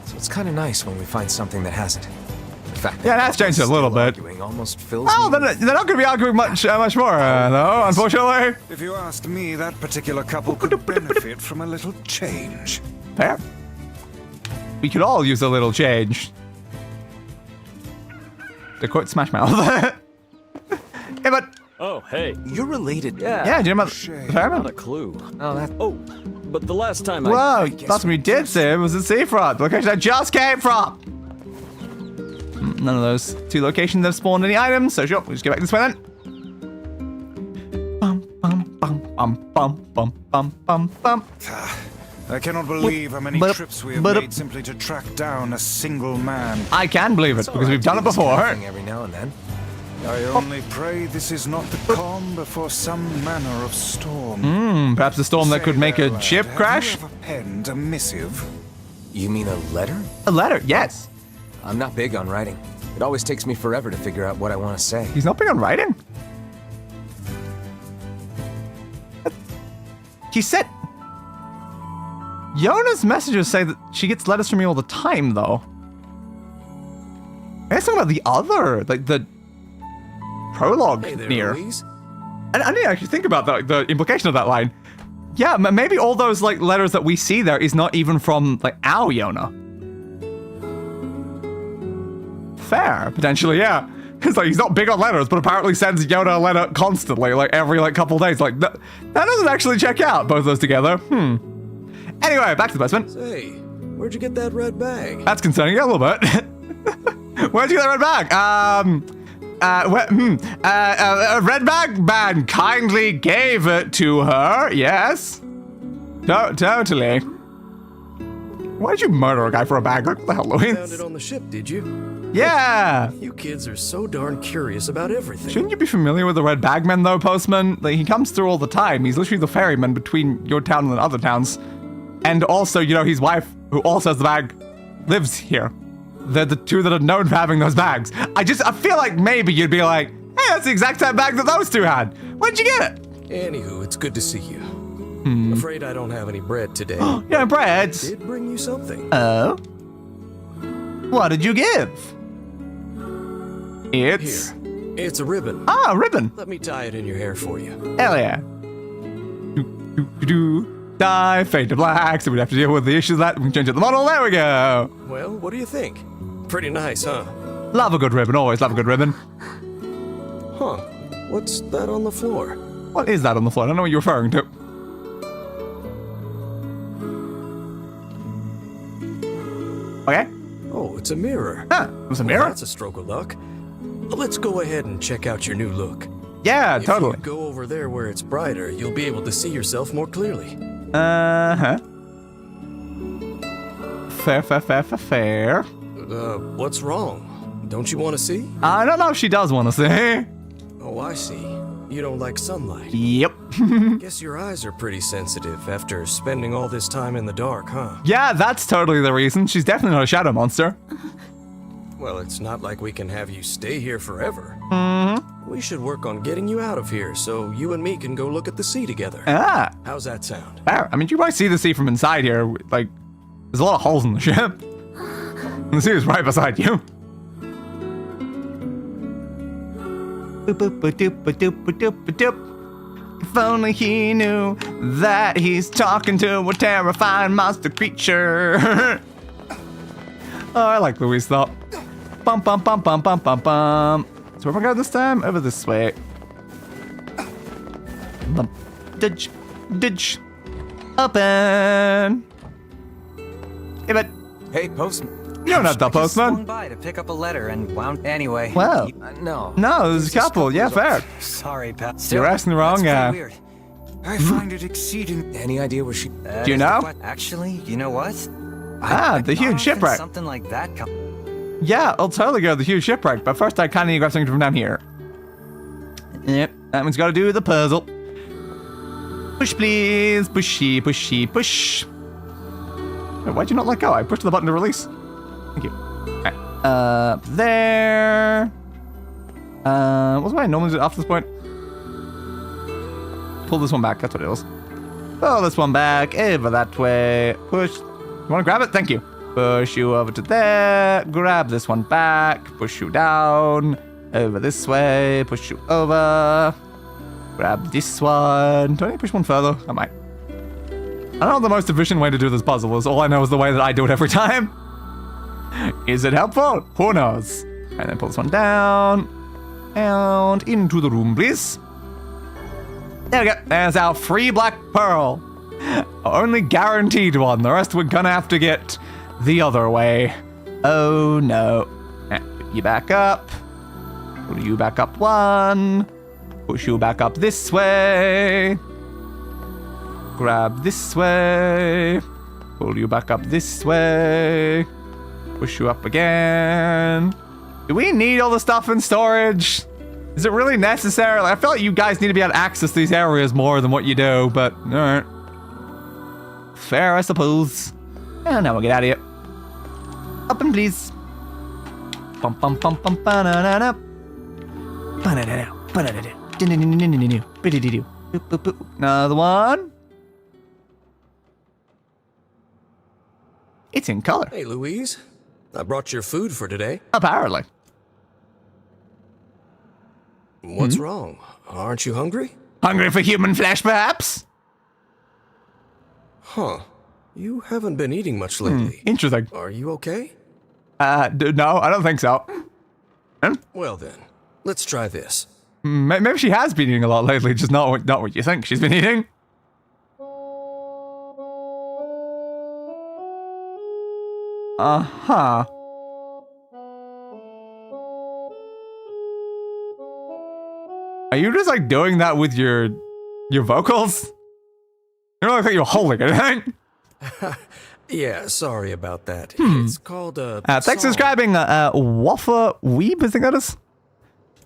So it's kind of nice when we find something that hasn't. In fact, Yeah, that's changed a little bit. arguing almost fills Oh, me they're not going to be arguing much more, though, unfortunately. If you asked me, that particular couple could benefit from a little change. Fair. We could all use a little change. To quote Smash Mouth. Yeah, but... Oh, hey. You're related. Yeah, do you know about Shame. Not a clue. Oh, that. Oh, but the last time Whoa, last time we did see it was at Seafront, the location I just came from. None of those two locations have spawned any items, so sure, we'll just go back this way then. Bum, bum, bum, bum, bum, bum, bum, bum, bum. I cannot believe how many but- trips we have but- made simply to track down a single man. I can believe it, because we've done it before. Every now and then. I only pray this is not the calm before some manner of storm. Perhaps a storm that could make a Sailor ship lad, crash? Have you ever penned a missive? You mean a letter? A letter, yes. I'm not big on writing. It always takes me forever to figure out what I want to say. He's not big on writing. He said... Yonah's messages say that she gets letters from you all the time, though. I guess talking about the other, like the prologue Hey there, near. Louise. And I didn't actually think about that, the implication of that line. Yeah, maybe all those like letters that we see there is not even from like our Yonah. Fair, potentially, yeah. It's like he's not big on letters, but apparently sends Yonah a letter constantly, like every like couple days. Like that doesn't actually check out, both of those together. Anyway, back to the basement. Say, where'd you get that red bag? That's concerning a little bit. Where'd you get that red bag? A red bag man kindly gave it to her. Yes. Totally. Why did you murder a guy for a bag? What the hell, Found Louise? it on the ship, did you? Yeah. You kids are so darn curious about everything. Shouldn't you be familiar with the red bag man, though, Postman? Like, he comes through all the time. He's literally the ferryman between your town and other towns. And also, you know, his wife, who also has the bag, lives here. They're the two that are known for having those bags. I feel like maybe you'd be like, Yeah, it's the exact same bag that those two had. Where'd you get it? Anywho, it's good to see you. Afraid I don't have any bread today. Yeah, bread. Did bring you something. Oh? What did you give? It's... Here. It's a ribbon. Ah, a ribbon. Let me tie it in your hair for you. Hell yeah. Die, fade to black, so we'd have to deal with the issues that we can change up the model. There we go. Well, what do you think? Pretty nice, huh? Love a good ribbon, always love a good ribbon. Huh. What's that on the floor? What is that on the floor? I don't know what you're referring to. Okay. Oh, it's a mirror. Ah, it's a mirror? Well, that's a stroke of luck. Let's go ahead and check out your new look. Yeah, If totally. you go over there where it's brighter, you'll be able to see yourself more clearly. Uh-huh. Fair. What's wrong? Don't you want to see? I don't know if she does want to see. Oh, I see. You don't like sunlight. Yep. Guess your eyes are pretty sensitive after spending all this time in the dark, huh? Yeah, that's totally the reason. She's definitely not a shadow monster. Well, it's not like we can have you stay here forever. Mm-hmm. We should work on getting you out of here so you and me can go look at the sea together. Ah. How's that sound? Fair. I mean, you might see the sea from inside here. Like, there's a lot of holes in the ship. And the sea is right beside you. If only he knew that he's talking to a terrifying monster creature. Oh, I like Louise though. Bum bum bum bum bum bum bum. So where am I going this time? Over this way. Bump. Ditch. Open. Hey, but Hey, postman. you're not the postman. Swung by to pick up a letter and wound. Anyway. Wow. No. No, there's a couple. Yeah, fair. Sorry, pal. You're asking the wrong guy. Weird. I find it exceeding. Any idea where she... Do you know? Actually, you know what? The huge shipwreck. Something like that. Yeah, I'll totally go to the huge shipwreck, but first I kind of need to grab something from down here. Yep, that one's got to do with the puzzle. Push, please. Pushy, push. Wait, why'd you not let go? I pushed the button to release. Thank you. Okay. There. What's my normally do after this point? Pull this one back, that's what it was. Pull this one back, over that way. Push. You want to grab it? Thank you. Push you over to there. Grab this one back. Push you down. Over this way. Push you over. Grab this one. Do I need to push one further? I might. I don't know the most efficient way to do this puzzle is. All I know is the way that I do it every time. Is it helpful? Who knows? And then pull this one down. And into the room, please. There we go. There's our free black pearl. Our only guaranteed one. The rest we're gonna have to get the other way. Oh no. Put you back up. Pull you back up one. Push you back up this way. Grab this way. Pull you back up this way. Push you up again. Do we need all the stuff in storage? Is it really necessary? Like, I feel like you guys need to be able to access these areas more than what you do, but alright. Fair, I suppose. And now we'll get out of here. Up and please. Bum bum bum bum ba-na-na-na. Ba-na-na-na. Ba-na-na-na. Din-din-din-din-din-din-din. Bidi-di-do. Boop, boop, boop. Another one. It's in color. Hey, Louise. I brought your food for today. Apparently. What's wrong? Aren't you hungry? Hungry for human flesh, perhaps? Huh. You haven't been eating much lately. Interesting. Are you okay? No, I don't think so. Well then, let's try this. Maybe she has been eating a lot lately, just not what you think she's been eating. Uh-huh. Are you just like doing that with your vocals? You don't look like you're holding it, right? Yeah, sorry about that. It's called Thanks for subscribing, Waffa Weeb, I think that is.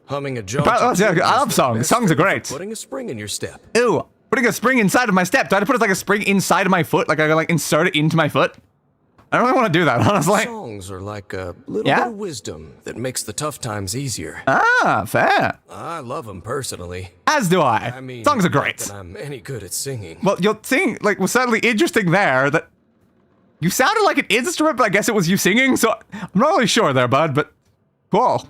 humming a jaunt. Yeah, I love songs. Songs are great. Putting a spring in your step. Ew, putting a spring inside of my step. Do I have to put like a spring inside of my foot? Like I gotta like insert it into my foot? I don't really want to do that, honestly. Songs are like a little bit of wisdom that makes the tough times easier. Ah, fair. I love them personally. As do I. I mean, songs are not great. that I'm any good at singing. Well, your singing, like, was certainly interesting there. That you sounded like an instrument, but I guess it was you singing, so I'm not really sure there, bud, but cool.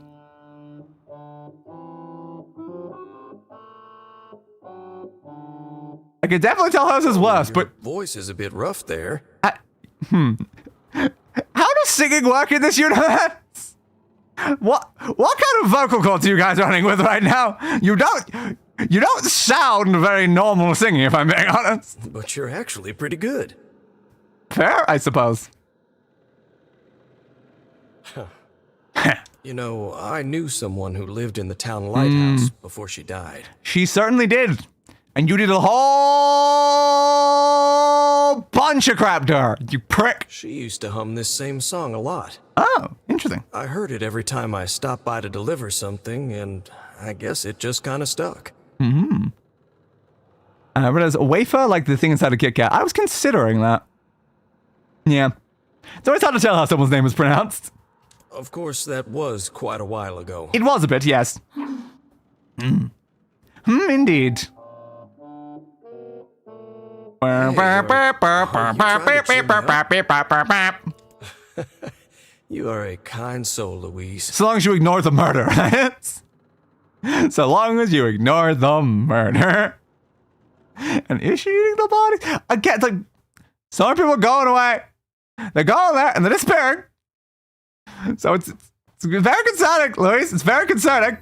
I can definitely tell hers is worse, but voice is a bit rough there. How does singing work in this universe? What kind of vocal cords are you guys running with right now? You don't sound very normal singing, if I'm being honest. But you're actually pretty good. Fair, I suppose. You know, I knew someone who lived in the town lighthouse before she died. She certainly did. And you did a whole bunch of crap to her, you prick. She used to hum this same song a lot. Oh, interesting. I heard it every time I stopped by to deliver something, and I guess it just kind of stuck. But as a wafer, like the thing inside a Kit Kat, I was considering that. Yeah. It's always hard to tell how someone's name is pronounced. Of course, that was quite a while ago. It was a bit, yes. Indeed. You are a kind soul, Louise. So long as you ignore the murder. So long as you ignore the murder. And is she eating the body? Again, like, some people are going away. They're going there and they're disappearing. So it's very concerning, Louise. It's very concerning.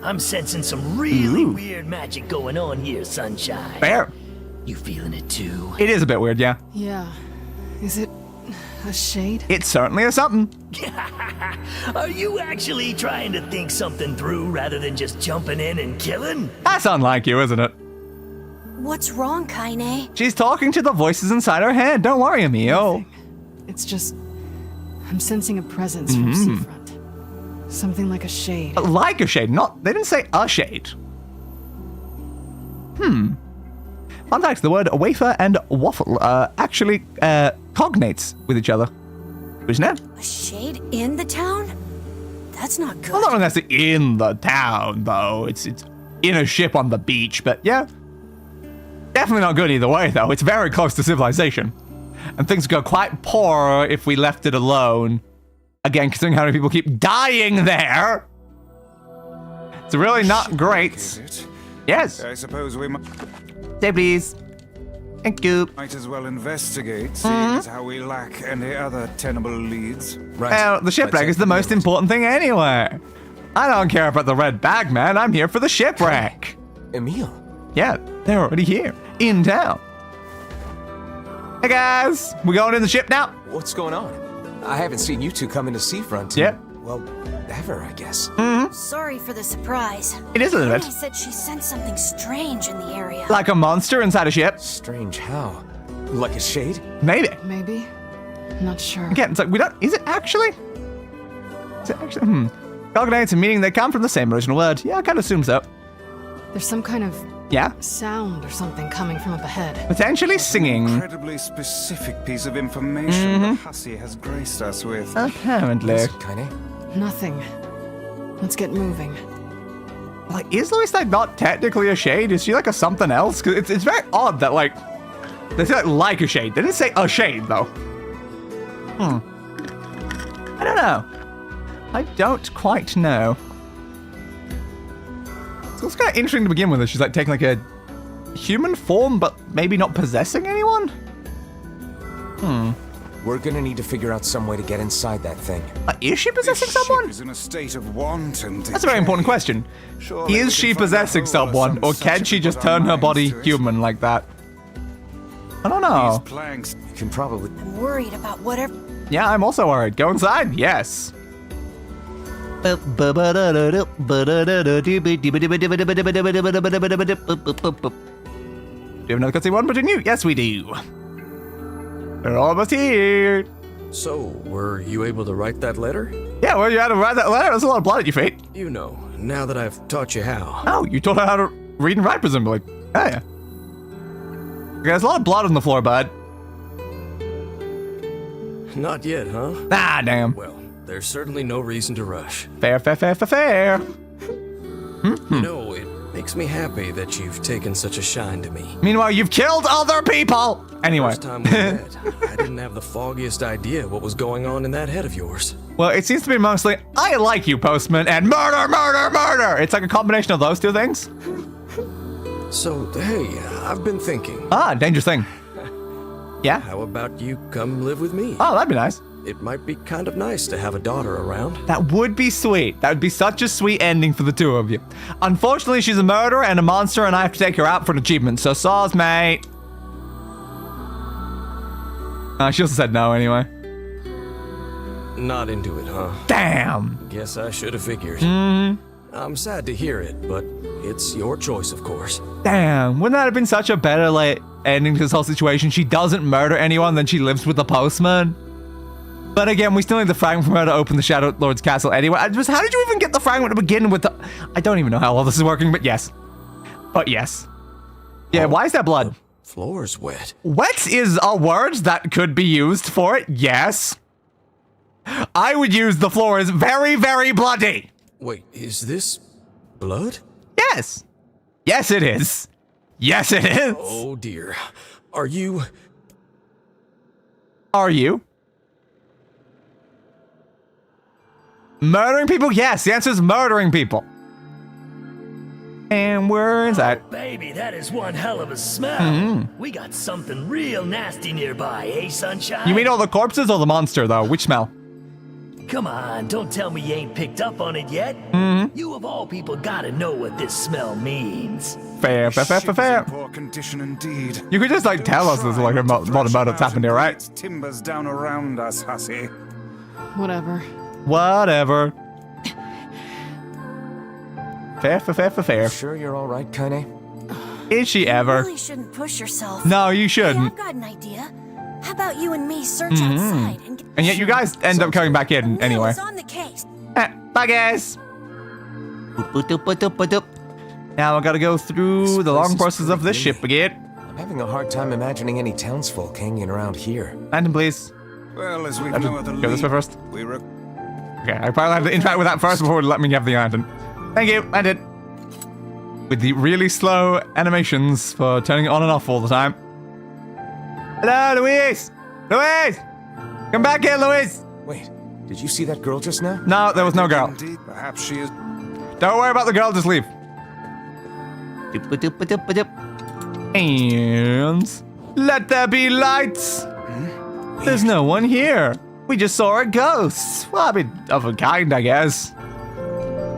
I'm sensing some really weird magic going on here, Sunshine. Fair. You feeling it too? It is a bit weird, yeah. Yeah. Is it a shade? It certainly is something. Are you actually trying to think something through rather than just jumping in and killing? That's unlike you, isn't it? What's wrong, Kaine? She's talking to the voices inside her head. Don't worry, Emil. It's just... I'm sensing a presence from seafront. Something like a shade. Like a shade, not... They didn't say a shade. Fun fact, the word wafer and waffle actually cognates with each other. Isn't it? A shade in the town? That's not good. Well, not necessarily in the town, though. It's in a ship on the beach, but yeah. Definitely not good either way, though. It's very close to civilization. And things go quite poor if we left it alone. Again, considering how many people keep dying there. It's really not great. Yes. I suppose we might Stay, please. Thank you. as well investigate, seeing as how we lack any other tenable leads. Right. Well, the shipwreck is the most important thing anyway. I don't care about the red bag, man. I'm here for the shipwreck. Emil. Yeah, they're already here. In town. Hey, guys. We going in the ship now? What's going on? I haven't seen you two come into Seafront. Yeah. Well, ever, I guess. Sorry for the surprise. It is a little Kaine bit. said she sensed something strange in the area. Like a monster inside a ship? Strange how? Like a shade? Maybe. Maybe? Not sure. Again, it's like, we don't... Is it actually? Cognates and meaning they come from the same original word. Yeah, I kind of assume so. There's some kind of Yeah? sound or something coming from up ahead. Potentially singing. Incredibly specific piece of information the hussy has graced us with. Apparently. Kaine? Nothing. Let's get moving. Like, is Louise like not technically a shade? Is she like a something else? Because it's very odd that like they say like a shade. They didn't say a shade though. I don't know. I don't quite know. So it's kind of interesting to begin with. She's like taking like a human form, but maybe not possessing anyone. We're gonna need to figure out some way to get inside that thing. Is she possessing This ship someone? is in a state of want and That's a very important question. Surely we Is she can find a possessing hole or someone, some or such can to she put just our turn her minds body to it. human like that? I don't know. These planks. You can probably... I'm worried about whatever. Yeah, I'm also worried. Go inside? Yes. Do we have another cutscene one between you? Yes, we do. We're almost here. So, were you able to write that letter? Yeah, well, you had to write that letter. There's a lot of blood at your feet. You know, now that I've taught you how. Oh, you taught her how to read and write, presumably. Oh, yeah. Okay, there's a lot of blood on the floor, bud. Not yet, huh? Ah, damn. Well, there's certainly no reason to rush. Fair, fair, fair, fair, fair. You know, it makes me happy that you've taken such a shine to me. Meanwhile, you've killed other people! Anyway. First time we met, I didn't have the foggiest idea what was going on in that head of yours. Well, it seems to be mostly, I like you, Postman, and murder, murder, murder! It's like a combination of those two things. So, hey, I've been thinking. Ah, dangerous thing. Yeah? How about you come live with me? Oh, that'd be nice. It might be kind of nice to have a daughter around. That would be sweet. That would be such a sweet ending for the two of you. Unfortunately, she's a murderer and a monster, and I have to take her out for an achievement, so saws, mate. She also said no anyway. Not into it, huh? Damn. Guess I should have figured. I'm sad to hear it, but it's your choice, of course. Damn. Wouldn't that have been such a better, like, ending to this whole situation? She doesn't murder anyone, then she lives with the postman. But again, we still need the fragment from her to open the Shadow Lord's castle anyway. How did you even get the fragment to begin with? I don't even know how all this is working, but yes. But yes. Yeah, why is there blood? The floor's wet. Wet is a word that could be used for it, yes. I would use the floor is very, very bloody. Wait, is this blood? Yes. Yes, it is. Yes, it is. Oh, dear. Are you... Are you? Murdering people? Yes, the answer is murdering people. And where is that? Oh, baby, that is one hell of a smell. We got something real nasty nearby, eh, sunshine? You mean all the corpses or the monster, though? Which smell? Come on, don't tell me you ain't picked up on it yet. You of all people gotta know what this smell means. Fair, fair, fair, fair, fair. Poor condition indeed. You could just, like, tell us there's, like, a modern murder that's happened here, right? Timbers down around us, hussy. Whatever. Whatever. Fair, fair, fair, fair, fair. Sure you're all right, Kaine? Is she You ever? really shouldn't push yourself. No, you Hey, shouldn't. I've got an idea. How about you and me search outside and get And yet you guys end up coming back in anyway. Neil is on the case. Bye, guys. Now I gotta go through the long process of this ship again. I'm having a hard time imagining any townsfolk hanging around here. Landon, please. Well, as we've I have no to other go this way lead, first. we Okay, I probably have to interact with that first before it let me have the Landon. Thank you, landed. With the really slow animations for turning it on and off all the time. Hello, Louise! Louise! Come back here, Louise! Wait, did you see that girl just now? No, there was no girl. Indeed, perhaps she is. Don't worry about the girl, just leave. And let there be lights. There's no one here. We just saw a ghost. Well, I mean, of a kind, I guess.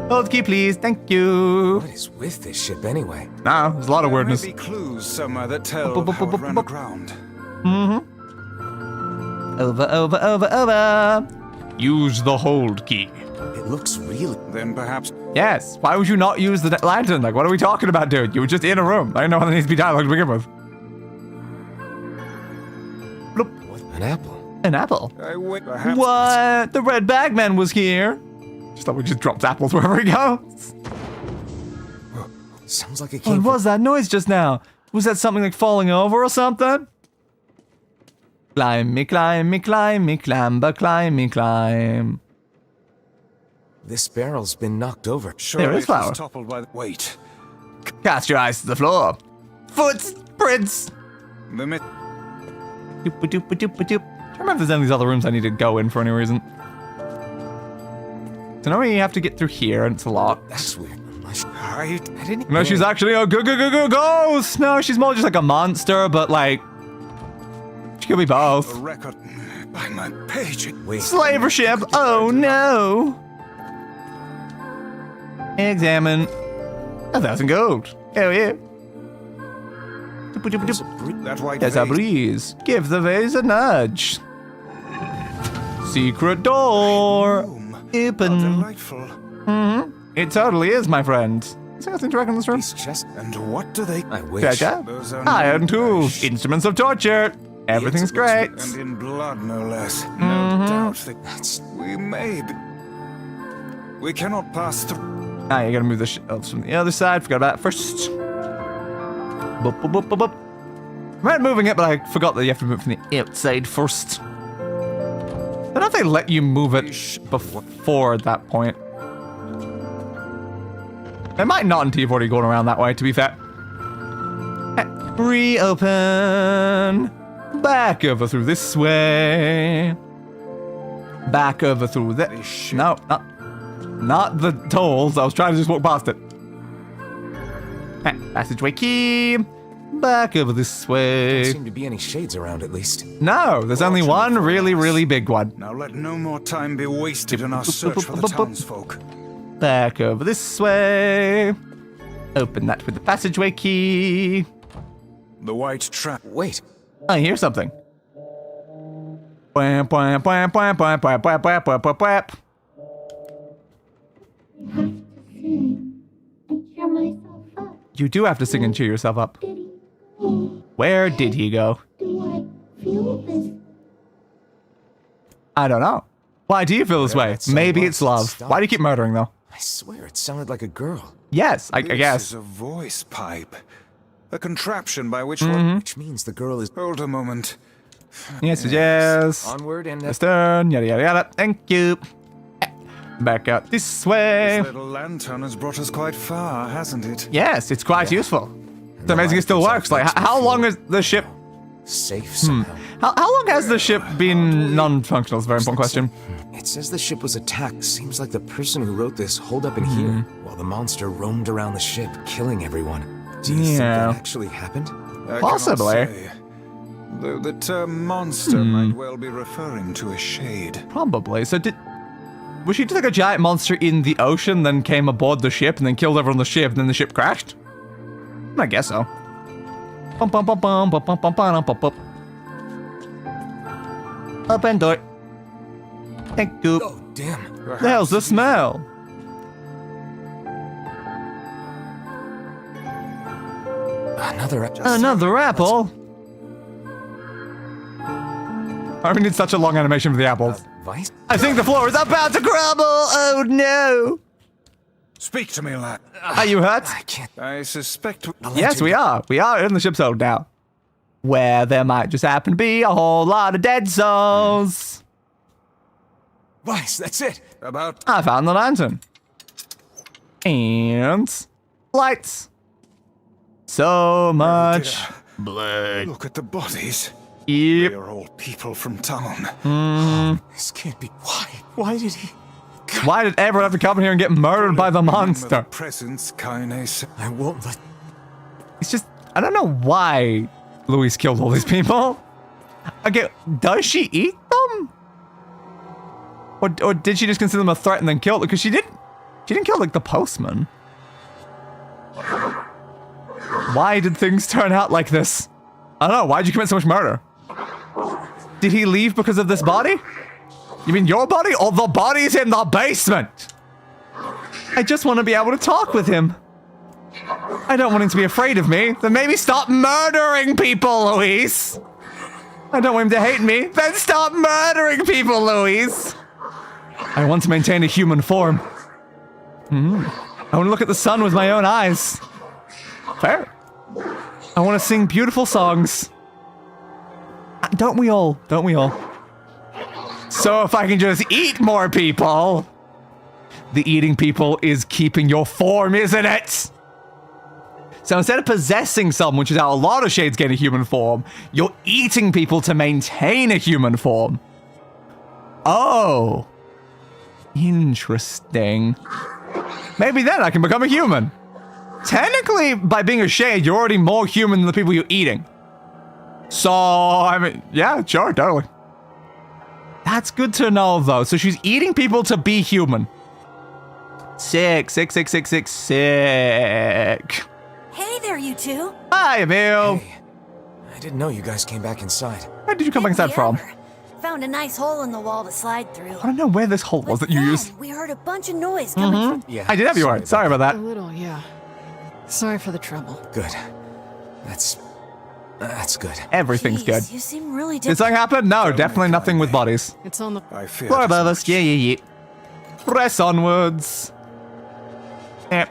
Hold key, please. Thank you. What is with this ship anyway? No, there's a lot of There weirdness. may be clues somewhere that tell how it ran aground. Over. Use the hold key. It looks real. Then perhaps. Yes. Why would you not use the lantern? Like, what are we talking about, dude? You were just in a room. I don't know how there needs to be dialogue to begin with. Bloop. An apple. An apple? Perhaps. What? The red bagman was here. Just thought we just dropped apples wherever he goes. Sounds like it What came was that noise just now? Was that something like falling over or something? Climb me, clamber, climb me, climb. This barrel's been knocked over. Surely There is it was flour. toppled by. Wait. Cast your eyes to the floor. Footprints. The myth. Doop-a-doop-a-doop-a-doop. Do you remember if there's any of these other rooms I need to go in for any reason? So now we have to get through here, and it's a lot. That's weird. I didn't. No, she's actually a ghost. No, she's more just like a monster, but like she could be a both. record by my page. Wait. Slaver ship. Oh no. Examine. 1,000 gold. Hell yeah. That white There's a vase. breeze. Give the vase a nudge. Secret door. Room. How Open. delightful. It totally is, my friend. Is there anything to reckon in this room? These chests. And what do they? I wish. Treasure. Those are Iron no tools. flesh. Instruments of torture. Everything's great. And in blood, no less. No doubt that we may be. We cannot pass through. Ah, you gotta move the shelves from the other side. Forgot about that first. Boop, boop, boop, boop, boop. I meant moving it, but I forgot that you have to move from the outside first. don't know if they let you move it before that point. They might not until you've already gone around that way, to be fair. Reopen. Back over through this way. Back over through this. No, not the tolls. I was trying to just walk past it. Passageway key. Back over this way. There don't seem to be any shades around, at least. No, there's only one really big one. Now let no more time be wasted in our search for the townsfolk. Back over this way. Open that with the passageway key. The white trap. Wait. I hear something. Bwah, bwah, bwah, bwah, bwah, bwah, bwah, bwah, bwah, bwah, bwah. You do have to sing and cheer yourself up. Where did he go? I don't know. Why do you feel this way? Maybe it's love. Why do you keep murdering, though? I swear it sounded like a girl. Yes, I This guess. is a voice pipe. A contraption by which Which means the girl is... Hold a moment. Yes. Onward and... Western, yada yada yada. Thank you. Back out this way. This little lantern has brought us quite far, hasn't it? Yes, it's quite useful. It's amazing it still works. Like, how long has the ship... Safe somehow. How long has the ship been non-functional? Is a very important question. It says the ship was attacked. Seems like the person who wrote this holed up in here, while the monster roamed around the ship, killing everyone. Do you think that actually happened? I Possibly. cannot say. Though the term monster might well be referring to a shade. Probably. So was she just like a giant monster in the ocean, then came aboard the ship, and then killed everyone on the ship, and then the ship crashed? I guess so. Bum, bum, bum, bum, bum, bum, bum, bum, bum, bum. Open door. Thank you. Oh, damn. The hell's the smell? Another apple? I mean, it's such a long animation for the apples. Weiss? I think the floor is about to crumble. Oh no. Speak to me, lad. Are you hurt? I can't... I suspect... Yes, we are. We are in the ship's hold now. Where there might just happen to be a whole lot of dead souls. Weiss, that's it. About... I found the lantern. And... lights. So much blood. Look at the bodies. Yep. They are all people from town. This can't be... Why did he... Why did everyone have to come in here and get murdered by the monster? Presence, Kaine. I won't let... It's just... I don't know why Louise killed all these people. Okay, does she eat them? Or did she just consider them a threat and then kill them? Because she didn't kill, like, the postman. Why did things turn out like this? I don't know. Why'd you commit so much murder? Did he leave because of this body? You mean your body or the bodies in the basement? I just want to be able to talk with him. I don't want him to be afraid of me. Then maybe stop murdering people, Louise. I don't want him to hate me. Then stop murdering people, Louise. I want to maintain a human form. I want to look at the sun with my own eyes. Fair. I want to sing beautiful songs. Don't we all? Don't we all? So if I can just eat more people, the eating people is keeping your form, isn't it? So instead of possessing someone, which is how a lot of shades gain a human form, you're eating people to maintain a human form. Oh. Interesting. Maybe then I can become a human. Technically, by being a shade, you're already more human than the people you're eating. So, I mean, yeah, sure, totally. That's good to know, though. So she's eating people to be human. Sick. Hey there, you two. Hi, Emil. Hey, I didn't know you guys came back inside. Where did you come back inside from? Found a nice hole in the wall to slide through. I don't know where this hole was that you used. We heard a bunch of noise coming from... Yeah. I did have you right. Sorry about A that. little, yeah. Sorry for the trouble. Good. That's good. Everything's good. You seem really Did something happen? No, definitely nothing with bodies. It's on the... I fear... Floor above us. Yeah. Press onwards. Yep.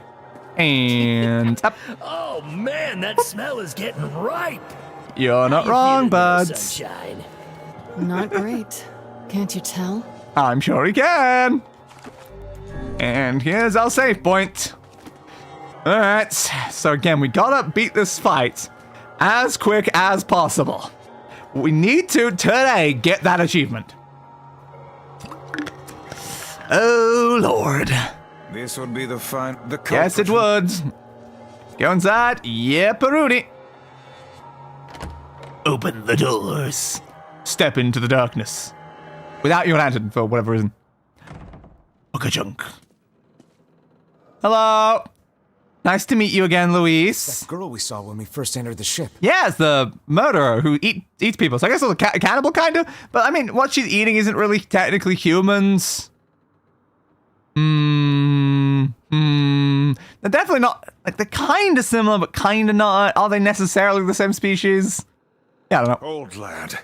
And up. Oh man, that smell is getting ripe. You're not How you wrong, feeling there, buds. Sunshine? Not great. Can't you tell? I'm sure he can. And here's our save point. Alright, so again, we gotta beat this fight as quick as possible. We need to, today, get that achievement. Oh, Lord. This would be the Yes, it would. Go inside. Yeah, Peruni. Open the doors. Step into the darkness. Without your lantern, for whatever reason. Chunk. Hello. Nice to meet you again, Luis. That girl we saw when we first entered the ship. Yes, the murderer who eats people. So I guess it's a cannibal, kind of. But I mean, what she's eating isn't really technically humans. They're definitely not. Like, they're kind of similar, but kind of not. Are they necessarily the same species? Yeah, I don't know. Old lad,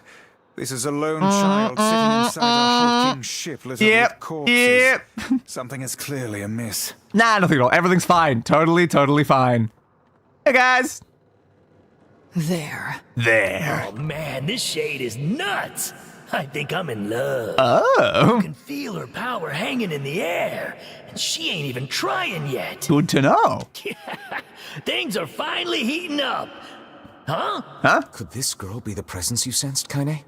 this is a lone child sitting inside a hulking ship littered with corpses. Yep. Something is clearly amiss. Nah, nothing at all. Everything's fine. Totally fine. Hey, guys. There. Oh man, this shade is nuts. I think I'm in love. Oh. You can feel her power hanging in the air, and she ain't even trying yet. Good to know. Things are finally heating up. Huh? Could this girl be the presence you sensed, Kaine?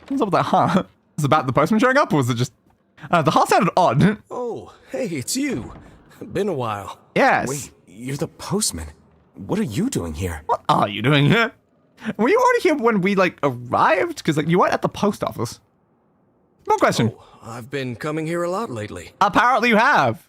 What's up with that, huh? Was it about the postman showing up, or was it just... the huh sounded odd. Oh, hey, it's you. Been a while. Yes. Wait, you're the postman. What are you doing here? What are you doing here? Were you already here when we, like, arrived? Because, like, you weren't at the post office. No question. Oh, I've been coming here a lot lately. Apparently you have.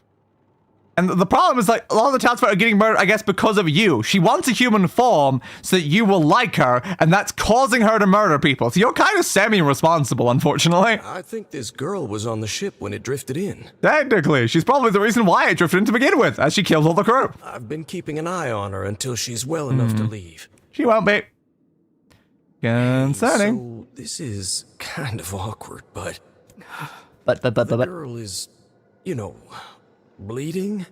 And the problem is, like, a lot of the townsfolk are getting murdered, I guess, because of you. She wants a human form so that you will like her, and that's causing her to murder people. So you're kind of semi-responsible, unfortunately. I think this girl was on the ship when it drifted in. Technically, she's probably the reason why it drifted in to begin with, as she killed all the crew. I've been keeping an eye on her until she's well enough to leave. She won't be. Concerning. So this is kind of awkward, but... But. The girl is, you know, bleeding?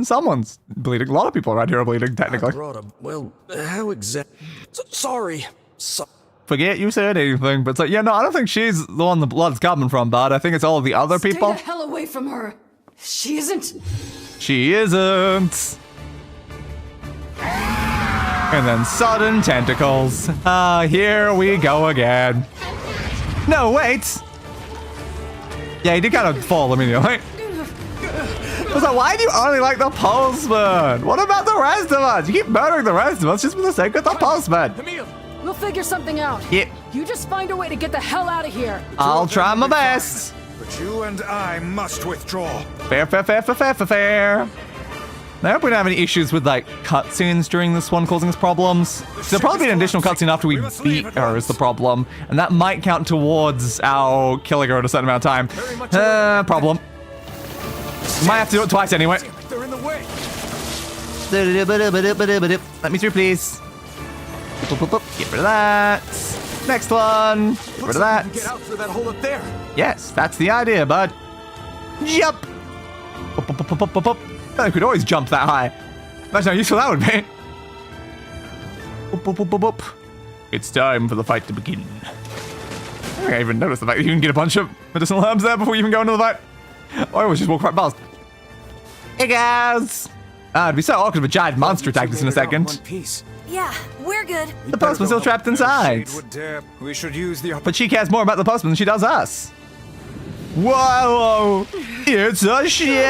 Someone's bleeding. A lot of people around here are bleeding, technically. I brought a... Well, how exactly... Sorry. Forget you said anything, but it's like, yeah, no, I don't think she's the one the blood's coming from, bud. I think it's all of the other people. Stay the hell away from her. She isn't. She isn't. And then sudden tentacles. Here we go again. No, wait. Yeah, he did kind of fall immediately. I was like, why do you only like the postman? What about the rest of us? You keep murdering the rest of us just for the sake of the postman. We'll figure something out. Yeah. You just find a way to get the hell out of here. I'll try my best. But you and I must withdraw. Fair. I hope we don't have any issues with, like, cutscenes during this one causing us problems. There'll probably be an additional cutscene after we beat her is the problem. And that might count towards our killing her at a certain amount of time. Problem. We might have to do it twice anyway. They're in the way. Let me through, please. Get rid of that. Next one. Get rid of that. Get out through that hole up there. Yes, that's the idea, bud. Jump. Up. I could always jump that high. Imagine how useful that would be. Up. It's time for the fight to begin. I think I even noticed the fact that you can get a bunch of medicinal herbs there before you even go into the fight. Or I always just walk right past. Hey guys! It'd be so awkward if a giant monster attacked us in a second. Yeah, we're good. The postman's still trapped inside. We should use the... But she cares more about the postman than she does us. Whoa! It's a shit!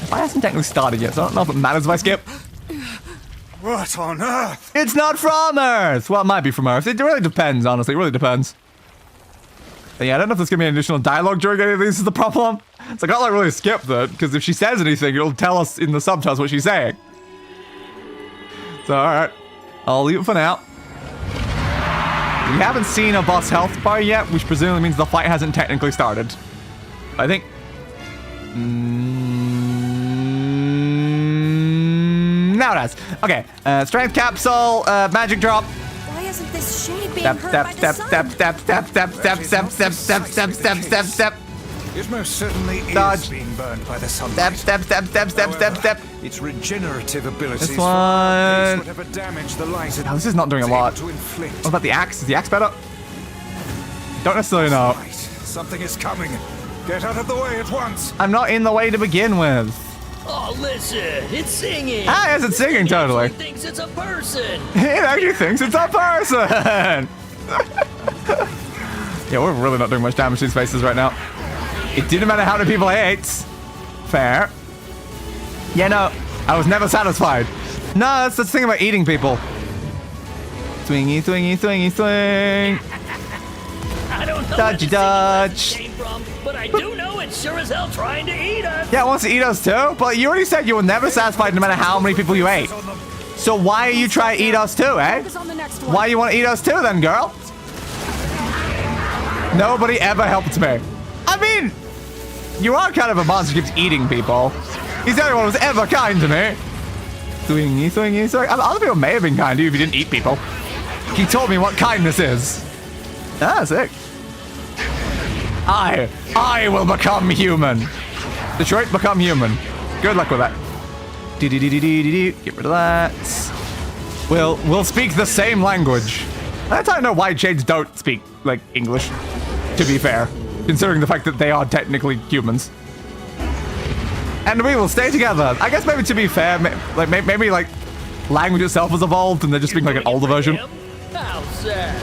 Why hasn't technically started yet? So I don't know if it matters if I skip. What on earth? It's not from Earth! Well, it might be from Earth. It really depends, honestly. It really depends. But yeah, I don't know if there's gonna be any additional dialogue during any of these is the problem. So I can't like really skip that, because if she says anything, it'll tell us in the subtitles what she's saying. So, alright. I'll leave it for now. We haven't seen a boss health bar yet, which presumably means the fight hasn't technically started. I think... now it has. Okay, strength capsule, magic drop. Why isn't this shade being hurt by the sun? Step. It most certainly Dodge. is being burned by the sunlight. Step, step, step, step, step, step, step. Its regenerative abilities This far outpace one. whatever damage the light Oh, this is not doing a lot. to inflict. What about the axe? Is the axe better? Don't necessarily know. Right. Something is coming. Get out of the way at once. I'm not in the way to begin with. Oh, listen, it's singing. Ah, yes, it's singing, totally. It thinks it's a person. It actually thinks it's a person! Yeah, we're really not doing much damage to these faces right now. It didn't matter how many people I ate. Fair. Yeah, no, I was never satisfied. No, that's the thing about eating people. Swingy, swingy, swingy, swing. I don't know Dodgy dodge. came from, but I do know it's sure as hell trying to eat us. Yeah, it wants to eat us too, but you already said you were never satisfied no matter how many people you ate. So why are you trying to eat us too, eh? Focus on the next one. Why you want to eat us too then, girl? Nobody ever helped me. I mean, you are kind of a monster who keeps eating people. He's the only one who's ever kind to me. Swingy, swingy, swingy. Other people may have been kind to you if you didn't eat people. He told me what kindness is. Ah, sick. I will become human. Detroit, become human. Good luck with that. Get rid of that. We'll speak the same language. That's how I know why shades don't speak, like, English, to be fair. Considering the fact that they are technically humans. And we will stay together. I guess maybe to be fair, maybe like, language itself has evolved and they're just speaking like an older version. How sad.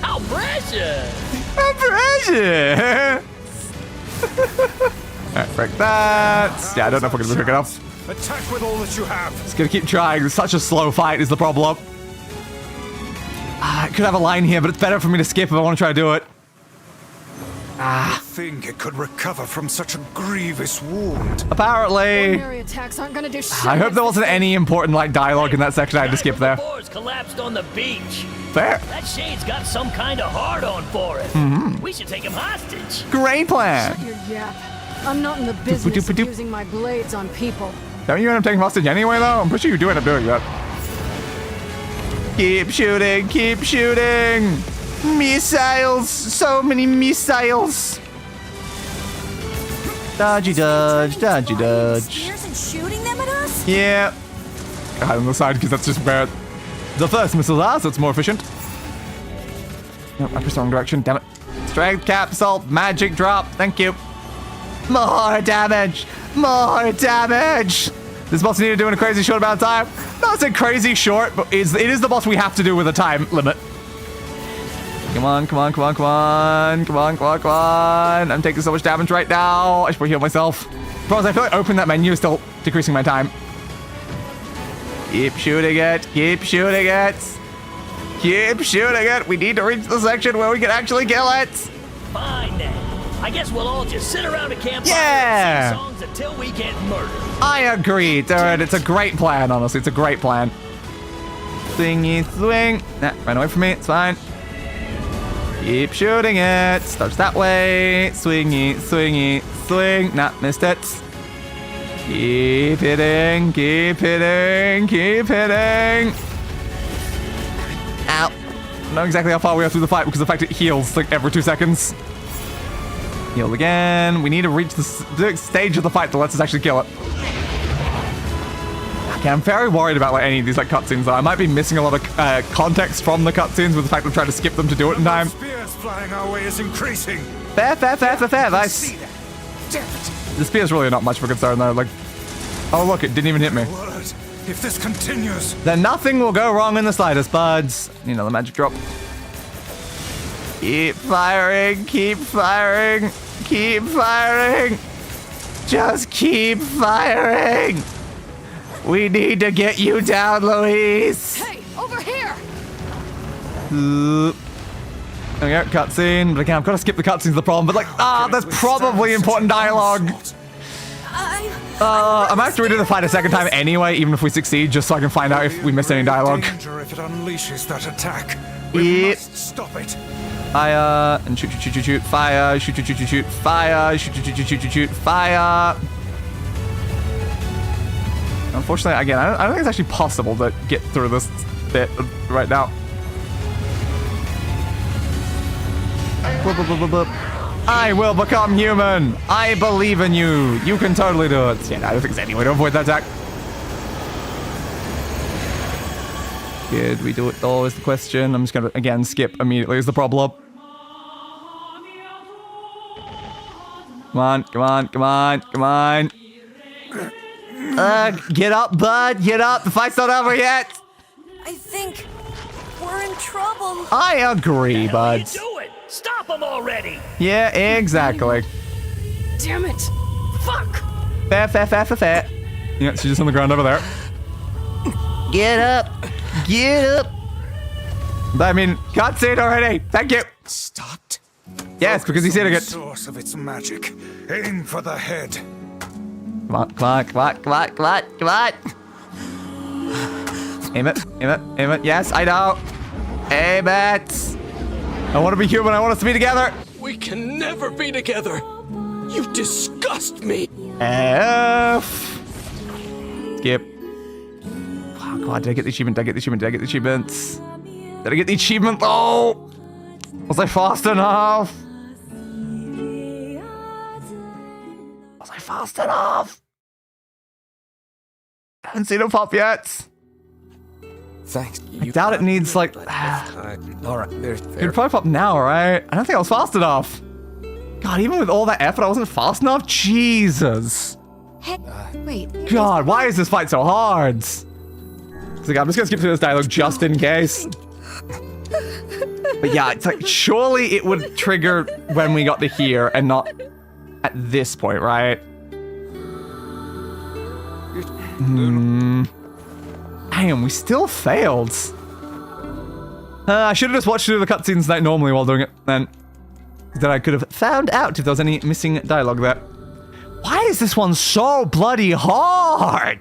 How precious. How precious. Alright, break that. Yeah, I don't know if we're gonna pick it up. Attack with all that you have. Just gonna keep trying. It's such a slow fight is the problem. I could have a line here, but it's better for me to skip if I want to try to do it. I think it could recover from such a grievous wound. Apparently. Ordinary attacks aren't gonna do shit. I hope there wasn't any important like dialogue in that section I had to skip there. Boars collapsed on the beach. Fair. That shade's got some kind of hard-on for it. We should take him hostage. Great plan. Shut your yap. I'm not in the business of using my blades on people. Don't you end up taking hostage anyway, though? I'm pretty sure you do end up doing that. Keep shooting, keep shooting. Missiles, so many missiles. Dodgy dodge, dodgy dodge. Spears and shooting them at us? Yeah. Hide on the side because that's just where the first missiles are, so it's more efficient. Nope, I pressed the wrong direction, damn it. Strength capsule, magic drop, thank you. More damage, more damage. This boss needed to do in a crazy short amount of time. Not a crazy short, but it is the boss we have to do with a time limit. Come on, come on, come on, come on, come on, come on, come on. I'm taking so much damage right now. I should probably heal myself. Problem is, I feel like opening that menu is still decreasing my time. Keep shooting it, keep shooting it. Keep shooting it. We need to reach the section where we can actually kill it. Fine then. I guess we'll all just sit around a campfire Yeah. and sing songs until we get murdered. I agree, dude. It's a great plan, honestly. It's a great plan. Swingy, swing. Nah, ran away from me. It's fine. Keep shooting it. Starts that way. Swingy, swingy, swing. Nah, missed it. Keep hitting, keep hitting, keep hitting. Ow. I don't know exactly how far we are through the fight because the fact it heals like every 2 seconds. Heal again. We need to reach the stage of the fight that lets us actually kill it. Okay, I'm very worried about like any of these like cutscenes though. I might be missing a lot of context from the cutscenes with the fact I'm trying to skip them to do it in time. Spears flying our way is increasing. Fair, fair, fair, fair, fair. Nice. The spear's really not much of a concern though. Like, oh look, it didn't even hit me. Word. If this continues, Then nothing will go wrong in the slightest, buds. You know, the magic drop. Keep firing, keep firing, keep firing. Just keep firing. We need to get you down, Louise. Hey, over here! There we go, cutscene. But again, I've got to skip the cutscenes, the problem. But like, there's probably important dialogue. I might have to redo the fight a second time anyway, even if we succeed, just so I can find out if we missed any dialogue. danger if it unleashes that attack. We must stop it. Fire and shoot, shoot, shoot, shoot, shoot, fire, shoot, shoot, shoot, shoot, shoot, fire, shoot, shoot, shoot, shoot, shoot, shoot, fire. Unfortunately, again, I don't think it's actually possible to get through this bit right now. I will become human. I believe in you. You can totally do it. Yeah, I don't think there's any way to avoid that attack. Did we do it though is the question. I'm just gonna, again, skip immediately is the problem. Come on, come on, come on, come on. Get up, bud. Get up. The fight's not over yet. I think we're in trouble. I agree, buds. Do it! Stop him already! Yeah, exactly. Damn it! Fuck! Fair. Yeah, she's just on the ground over there. Get up. Get up. I mean, cutscene already. Thank you. Stopped? Yes, because he's hitting the it. source of its magic. Aim for the head. Come on, come on, come on, come on, come on, come on. Aim it, aim it, aim it. Yes, I know. Aim it. I want to be human. I want us to be together. We can never be together. You disgust me. F. Skip. Oh, God, did I get the achievement? Did I get the achievement? Did I get the achievements? Did I get the achievement, though? Was I fast enough? Was I fast enough? I haven't seen it pop yet. Thanks. I doubt it needs, like... All right, there's It'd probably pop now, right? I don't think I was fast enough. God, even with all that effort, I wasn't fast enough? Jesus. Heck, wait. God, why is this fight so hard? Like, I'm just gonna skip through this dialogue just in case. But yeah, it's like, surely it would trigger when we got to here and not at this point, right? Damn, we still failed. I should have just watched through the cutscenes like normally while doing it, then I could have found out if there was any missing dialogue there. Why is this one so bloody hard?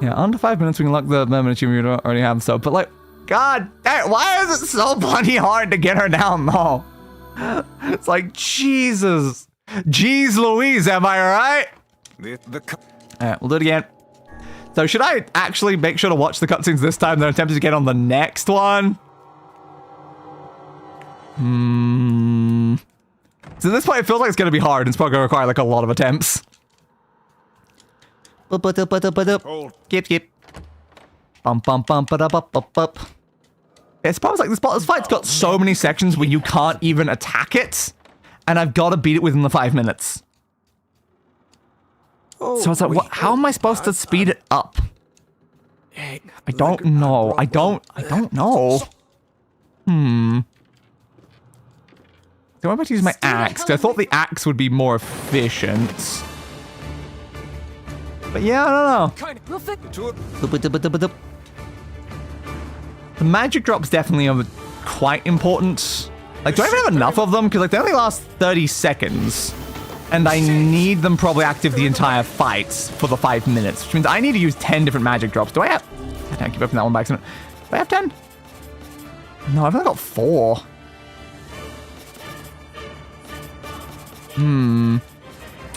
Yeah, under 5 minutes we can lock the mermaid achievement. We don't already have so, but like, God, why is it so bloody hard to get her down though? It's like, Jesus. Jeez Louise, am I right? Alright, we'll do it again. So should I actually make sure to watch the cutscenes this time than attempt to get on the next one? So at this point it feels like it's gonna be hard. It's probably gonna require like a lot of attempts. Skip. Bum. It's probably like this fight's got so many sections where you can't even attack it, and I've got to beat it within the 5 minutes. So it's like, what? How am I supposed to speed it up? I don't know. I don't know. So I'm about to use my axe, because I thought the axe would be more efficient. But yeah, I don't know. The magic drops definitely are quite important. Like, do I even have enough of them? Because like they only last 30 seconds. And I need them probably active the entire fight for the 5 minutes. Which means I need to use 10 different magic drops. Do I have... I can't keep opening that one by accident. Do I have 10? No, I've only got 4.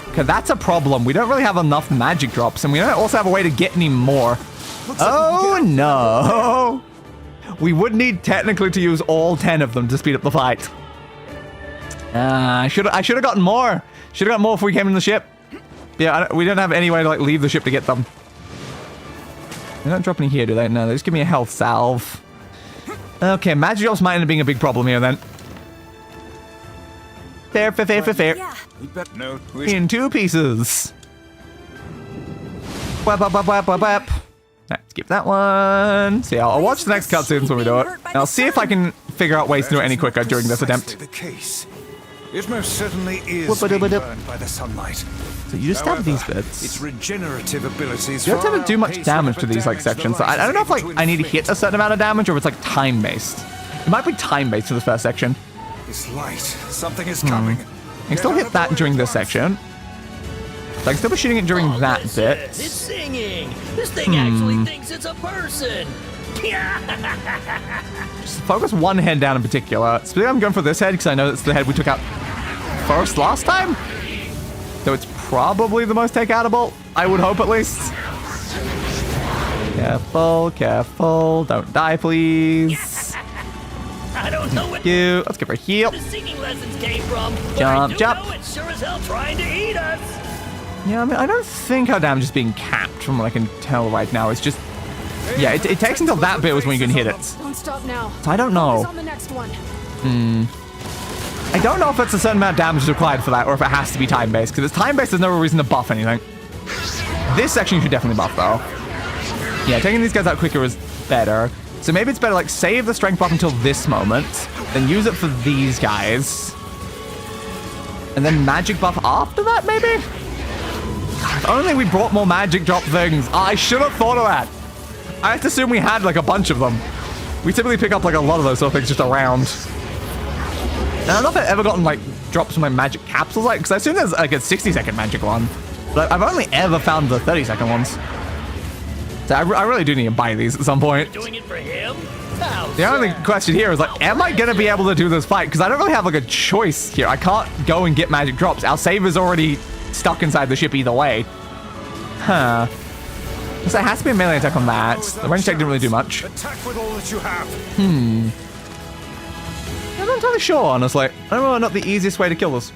Okay, that's a problem. We don't really have enough magic drops, and we don't also have a way to get any more. Oh no! We would need technically to use all 10 of them to speed up the fight. I should have gotten more. Should have got more if we came in the ship. Yeah, we don't have any way to like leave the ship to get them. They don't drop any here, do they? No, they just give me a health salve. Okay, magic drops might end up being a big problem here then. Fair. Yeah. In 2 pieces. Wap. Right, skip that one. So yeah, I'll watch the next cutscenes when we do it. And I'll see if I can figure out ways to do it any quicker during this attempt. It most certainly is being burned by the sunlight. So you just have these bits. Its regenerative abilities. You don't have to do much damage to these like sections. So I don't know if like I need to hit a certain amount of damage or if it's like time based. It might be time based for the first section. It's light. Something is coming. I can still hit that during this section. So I can still be shooting it during that bit. It's singing. This thing actually thinks it's a person. Just focus one head down in particular. Specifically, I'm going for this head because I know that's the head we took out first last time. So it's probably the most take-outable. I would hope at least. Careful. Don't die, please. I don't know Thank you. Let's give her a heal. The singing lessons came from. But Jump, I do jump. know it's sure as hell trying to eat us. Yeah, I mean, I don't think her damage is being capped from what I can tell right now. It's just, yeah, it takes until that bit was when you can hit it. Don't stop now. So I don't know. Focus on the next one. I don't know if it's a certain amount of damage required for that or if it has to be time-based. Because if it's time-based, there's no reason to buff anything. This section you should definitely buff, though. Yeah, taking these guys out quicker is better. So maybe it's better, like, save the strength buff until this moment, then use it for these guys. And then magic buff after that, maybe? God, if only we brought more magic drop things. Oh, I should have thought of that. I have to assume we had, like, a bunch of them. We typically pick up, like, a lot of those sort of things just around. And I don't know if I've ever gotten, like, drops from my magic capsules, like, because I assume there's, like, a 60-second magic one. But I've only ever found the 30-second ones. So I really do need to buy these at some point. Doing it for him? The only question here is, like, am I going to be able to do this fight? Because I don't really have, like, a choice here. I can't go and get magic drops. Our save is already stuck inside the ship either way. Huh. So it has to be a melee attack on that. The range check didn't really do much. Attack with all that you have. I'm not entirely sure, honestly. I don't know, not the easiest way to kill this.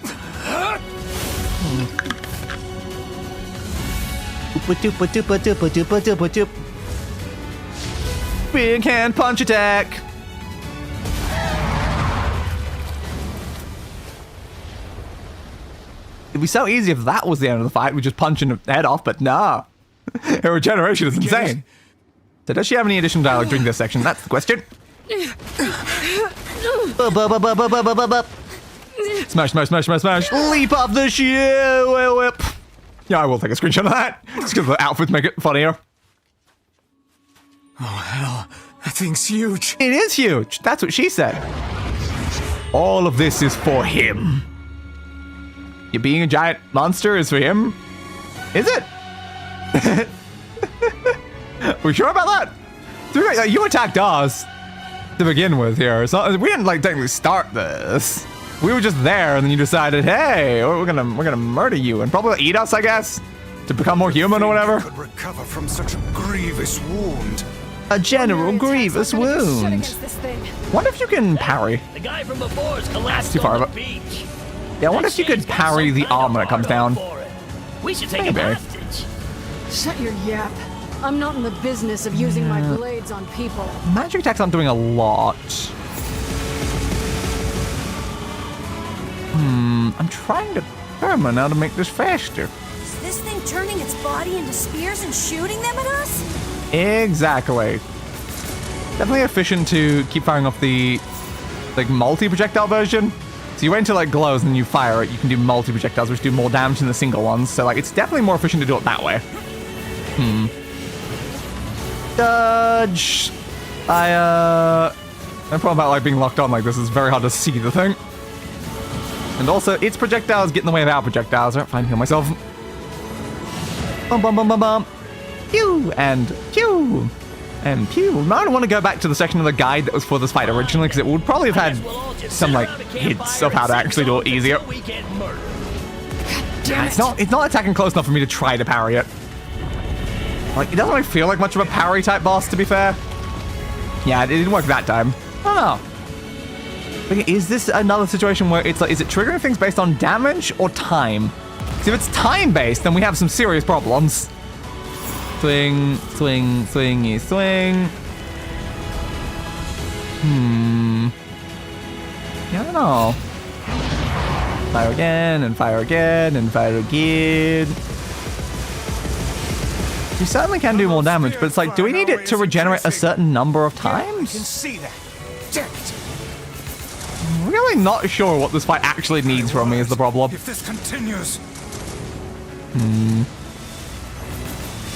Big hand punch attack. It'd be so easy if that was the end of the fight. We just punching the head off, but nah. Her regeneration is insane. So does she have any additional dialogue during this section? That's the question. Smash, smash, smash, smash, smash. Leap off the ship. Yeah, I will take a screenshot of that. Just because the outfits make it funnier. Oh, hell. That thing's huge. It is huge. That's what she said. All of this is for him. You being a giant monster is for him? Is it? We sure about that? You attacked us to begin with here. So we didn't like technically start this. We were just there, and then you decided, hey, we're gonna murder you and probably eat us, I guess, to become more human or whatever. Could recover from such a grievous wound. A general grievous wound. Wonder if you can parry. The guy from before's collapsed Too far on of the it. beach. Yeah, I wonder if you could parry the arm when it comes down. We should take him hostage. Shut your yap. I'm not in the business of using my blades on people. Magic attacks aren't doing a lot. I'm trying to determine how to make this faster. Is this thing turning its body into spears and shooting them at us? Exactly. Definitely efficient to keep firing off the like multi-projectile version. So you wait until it glows and then you fire it. You can do multi-projectiles, which do more damage than the single ones. So like it's definitely more efficient to do it that way. Dodge. No problem about like being locked on like this. It's very hard to see the thing. And also, its projectiles get in the way of our projectiles. I don't find heal myself. Bum bum bum bum bum. Pew and pew and pew. Now I want to go back to the section of the guide that was for this fight originally, because it would probably have had some like hints of how to actually do it easier. It's not attacking close enough for me to try to parry it. Like, it doesn't really feel like much of a parry type boss, to be fair. Yeah, it didn't work that time. I don't know. But is this another situation where it's like, is it triggering things based on damage or time? See, if it's time-based, then we have some serious problems. Swing, swing, swingy, swing. Yeah, I don't know. Fire again, and fire again, and fire again. You certainly can do more damage, but it's like, do we need it to regenerate a certain number of times? I can see that. Damn it. I'm really not sure what this fight actually needs from me is the problem. If this continues.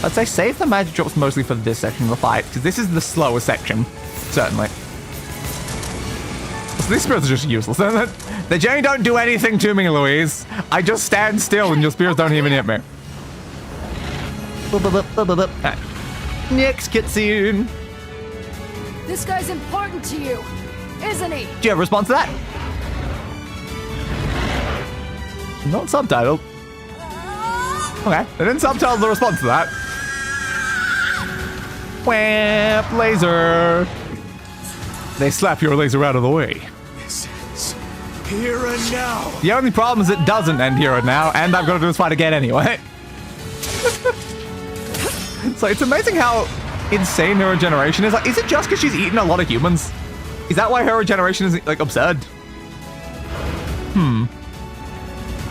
I'd say save the magic drops mostly for this section of the fight, because this is the slowest section, certainly. So these spears are just useless, isn't it? They generally don't do anything to me, Louise. I just stand still and your spears don't even hit me. Right. Next cutscene. This guy's important to you, isn't he? Do you have a response to that? Not subtitled. Okay, they didn't subtitle the response to that. Whap, laser. They slap your laser out of the way. Here and now. The only problem is it doesn't end here and now, and I've got to do this fight again anyway. So it's amazing how insane her regeneration is. Like, is it just because she's eaten a lot of humans? Is that why her regeneration is, like, absurd? I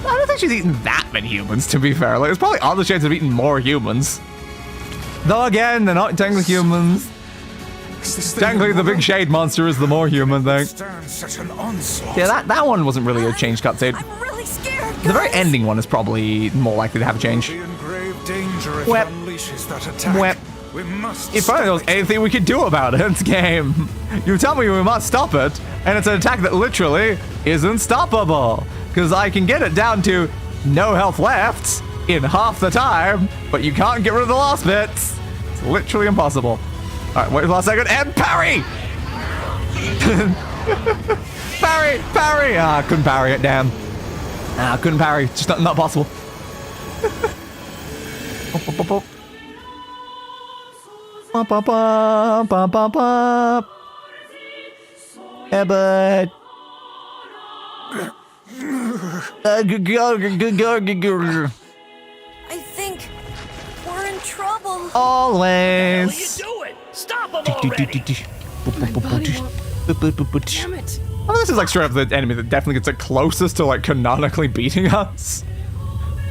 don't think she's eaten that many humans, to be fair. Like, there's probably other shades of eating more humans. Though again, they're not technically humans. Technically, the big shade monster is the more human thing. Such an onslaught. Yeah, that one wasn't really a change cutscene. I'm really scared, guys. The very ending one is probably more likely to have a change. Be in grave danger if Wep. it unleashes that attack. Wep. We must. If only there was anything we could do about it in this game. You tell me we must stop it, and it's an attack that literally isn't stoppable. Because I can get it down to no health left in half the time, but you can't get rid of the last bits. It's literally impossible. Alright, wait for the last second, and parry! Parry! Ah, I couldn't parry it, damn. Ah, I couldn't parry, it's just not possible. Yeah, but... I think we're in trouble. Always. What are you doing? Stop him already! Damn it. Oh, this is like straight up the enemy that definitely gets the closest to like canonically beating us.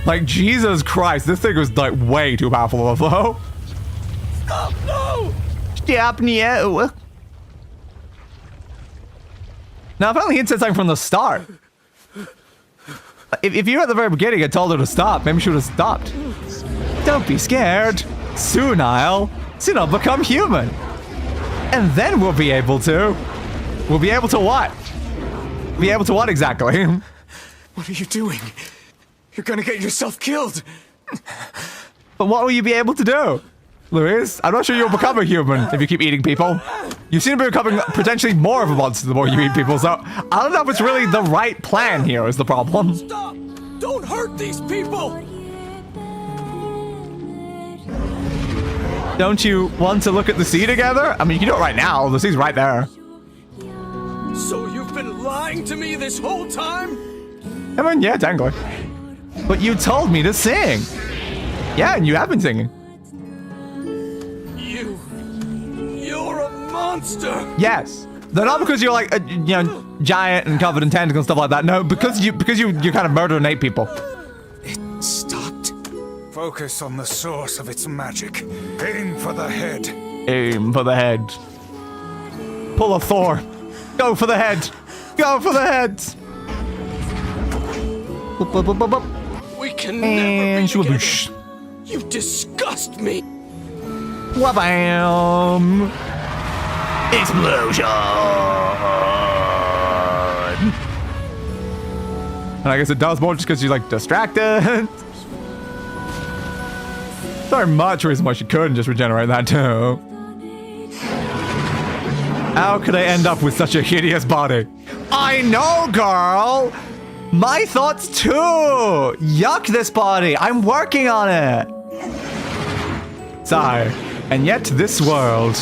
Like, Jesus Christ, this thing was like way too powerful though. Stop! No! Stop now. Now, if only he'd said something from the start. If you at the very beginning had told her to stop, maybe she would have stopped. Don't be scared. Soon I'll become human. And then we'll be able to. We'll be able to what? Be able to what exactly? What are you doing? You're gonna get yourself killed. But what will you be able to do? Luis, I'm not sure you'll become a human if you keep eating people. You seem to be becoming potentially more of a monster the more you eat people, so I don't know if it's really the right plan here is the problem. Stop! Don't hurt these people! Don't you want to look at the sea together? I mean, you can do it right now. The sea's right there. So you've been lying to me this whole time? I mean, yeah, technically. But you told me to sing. Yeah, and you have been singing. You're a monster! Yes. They're not because you're like, giant and covered in tentacles and stuff like that. No, because you kind of murder and ate people. It stopped. Focus on the source of its magic. Aim for the head. Aim for the head. Pull a Thor. Go for the head. Go for the head. Boop, boop, boop, boop, boop. We can And never be shwaboosh. together. You disgust me. Wabam. Explosion. And I guess it does more just because you're like distracted. Very much reason why she couldn't just regenerate that too. How could I end up with such a hideous body? I know, girl! My thoughts too! Yuck this body! I'm working on it! Sigh. And yet this world...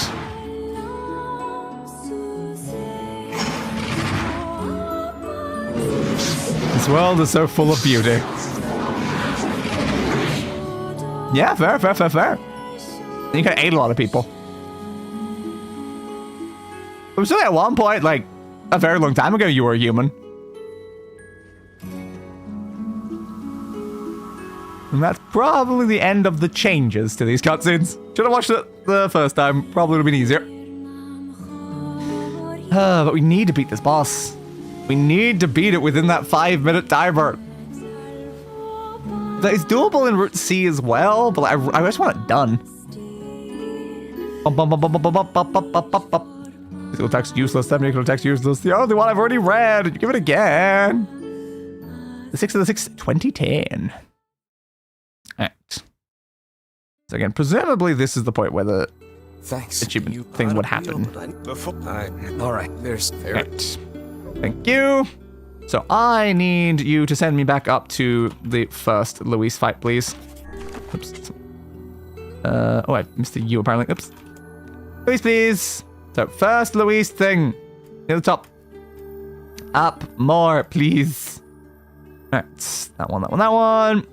This world is so full of beauty. Yeah, fair. You could ate a lot of people. It was only at one point, like, a very long time ago, you were a human. And that's probably the end of the changes to these cutscenes. Should have watched it the first time. Probably would have been easier. But we need to beat this boss. We need to beat it within that 5-minute timer. It's doable in Route C as well, but I just want it done. Physical text useless, technical text useless. The only one I've already read. Give it again. The 6th of the 6th, 2010. Alright. So again, presumably this is the point where the achievement things would happen. Alright, there's fair. Right. Thank you. So I need you to send me back up to the first Luis fight, please. Oops. Oh, I missed the U apparently. Oops. Luis, please. So first Luis thing. Near the top. Up more, please. Alright, that one, that one, that one.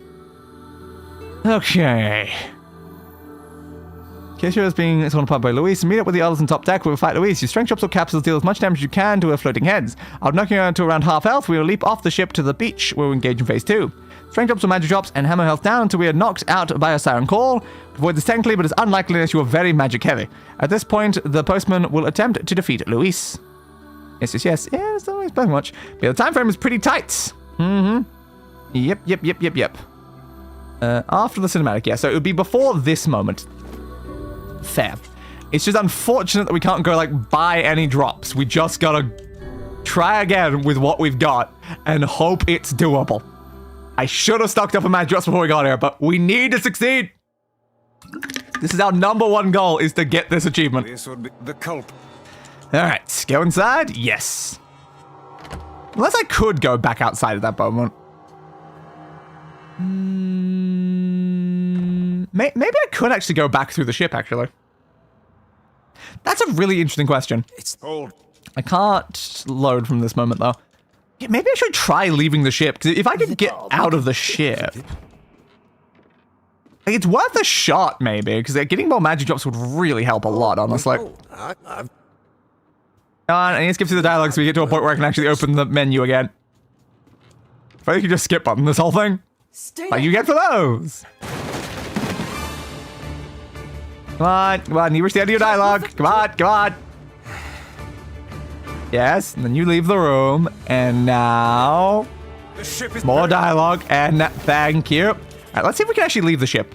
Okay. Keisha is being torn apart by Luis. Meet up with the others on top deck. We will fight Luis. Use strength drops or capsules deal as much damage as you can to her floating heads. I'll knock you down to around half health. We will leap off the ship to the beach where we engage in phase 2. Strength drops or magic drops and hammer health down until we are knocked out by a siren call. Avoid this technically, but it's unlikely unless you are very magic heavy. At this point, the postman will attempt to defeat Luis. Yes, yes, yes. Yeah, it's not expecting much. But the time frame is pretty tight. Yep. After the cinematic, yeah. So it would be before this moment. Fair. It's just unfortunate that we can't go, like, buy any drops. We just gotta try again with what we've got and hope it's doable. I should have stocked up on magic drops before we got here, but we need to succeed. This is our #1 goal, is to get this achievement. This would be the culp. Alright, go inside? Yes. Unless I could go back outside at that moment. Maybe I could actually go back through the ship, actually. That's a really interesting question. It's old. I can't load from this moment, though. Yeah, maybe I should try leaving the ship, because if I could get out of the ship... Like, it's worth a shot, maybe, because getting more magic drops would really help a lot, honestly. I need to skip through the dialogue so we get to a point where I can actually open the menu again. If I could just skip button this whole thing. Like you get for those. Come on, you reach the end of your dialogue. Come on. Yes, and then you leave the room, and now... more dialogue, and thank you. Alright, let's see if we can actually leave the ship.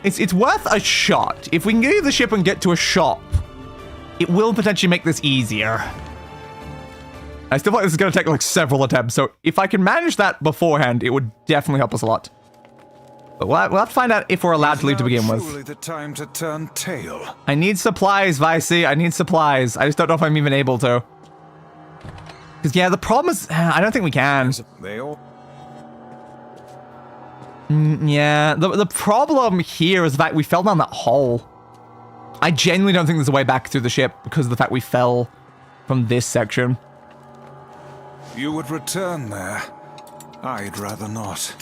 It's worth a shot. If we can leave the ship and get to a shop, it will potentially make this easier. I still feel like this is going to take like several attempts, so if I can manage that beforehand, it would definitely help us a lot. But we'll have to find out if we're allowed to leave to begin with. Truly the time to turn tail. I need supplies, Vicey. I need supplies. I just don't know if I'm even able to. Because, yeah, the problem is... I don't think we can. They all... yeah, the problem here is the fact we fell down that hole. I genuinely don't think there's a way back through the ship because of the fact we fell from this section. You would return there. I'd rather not.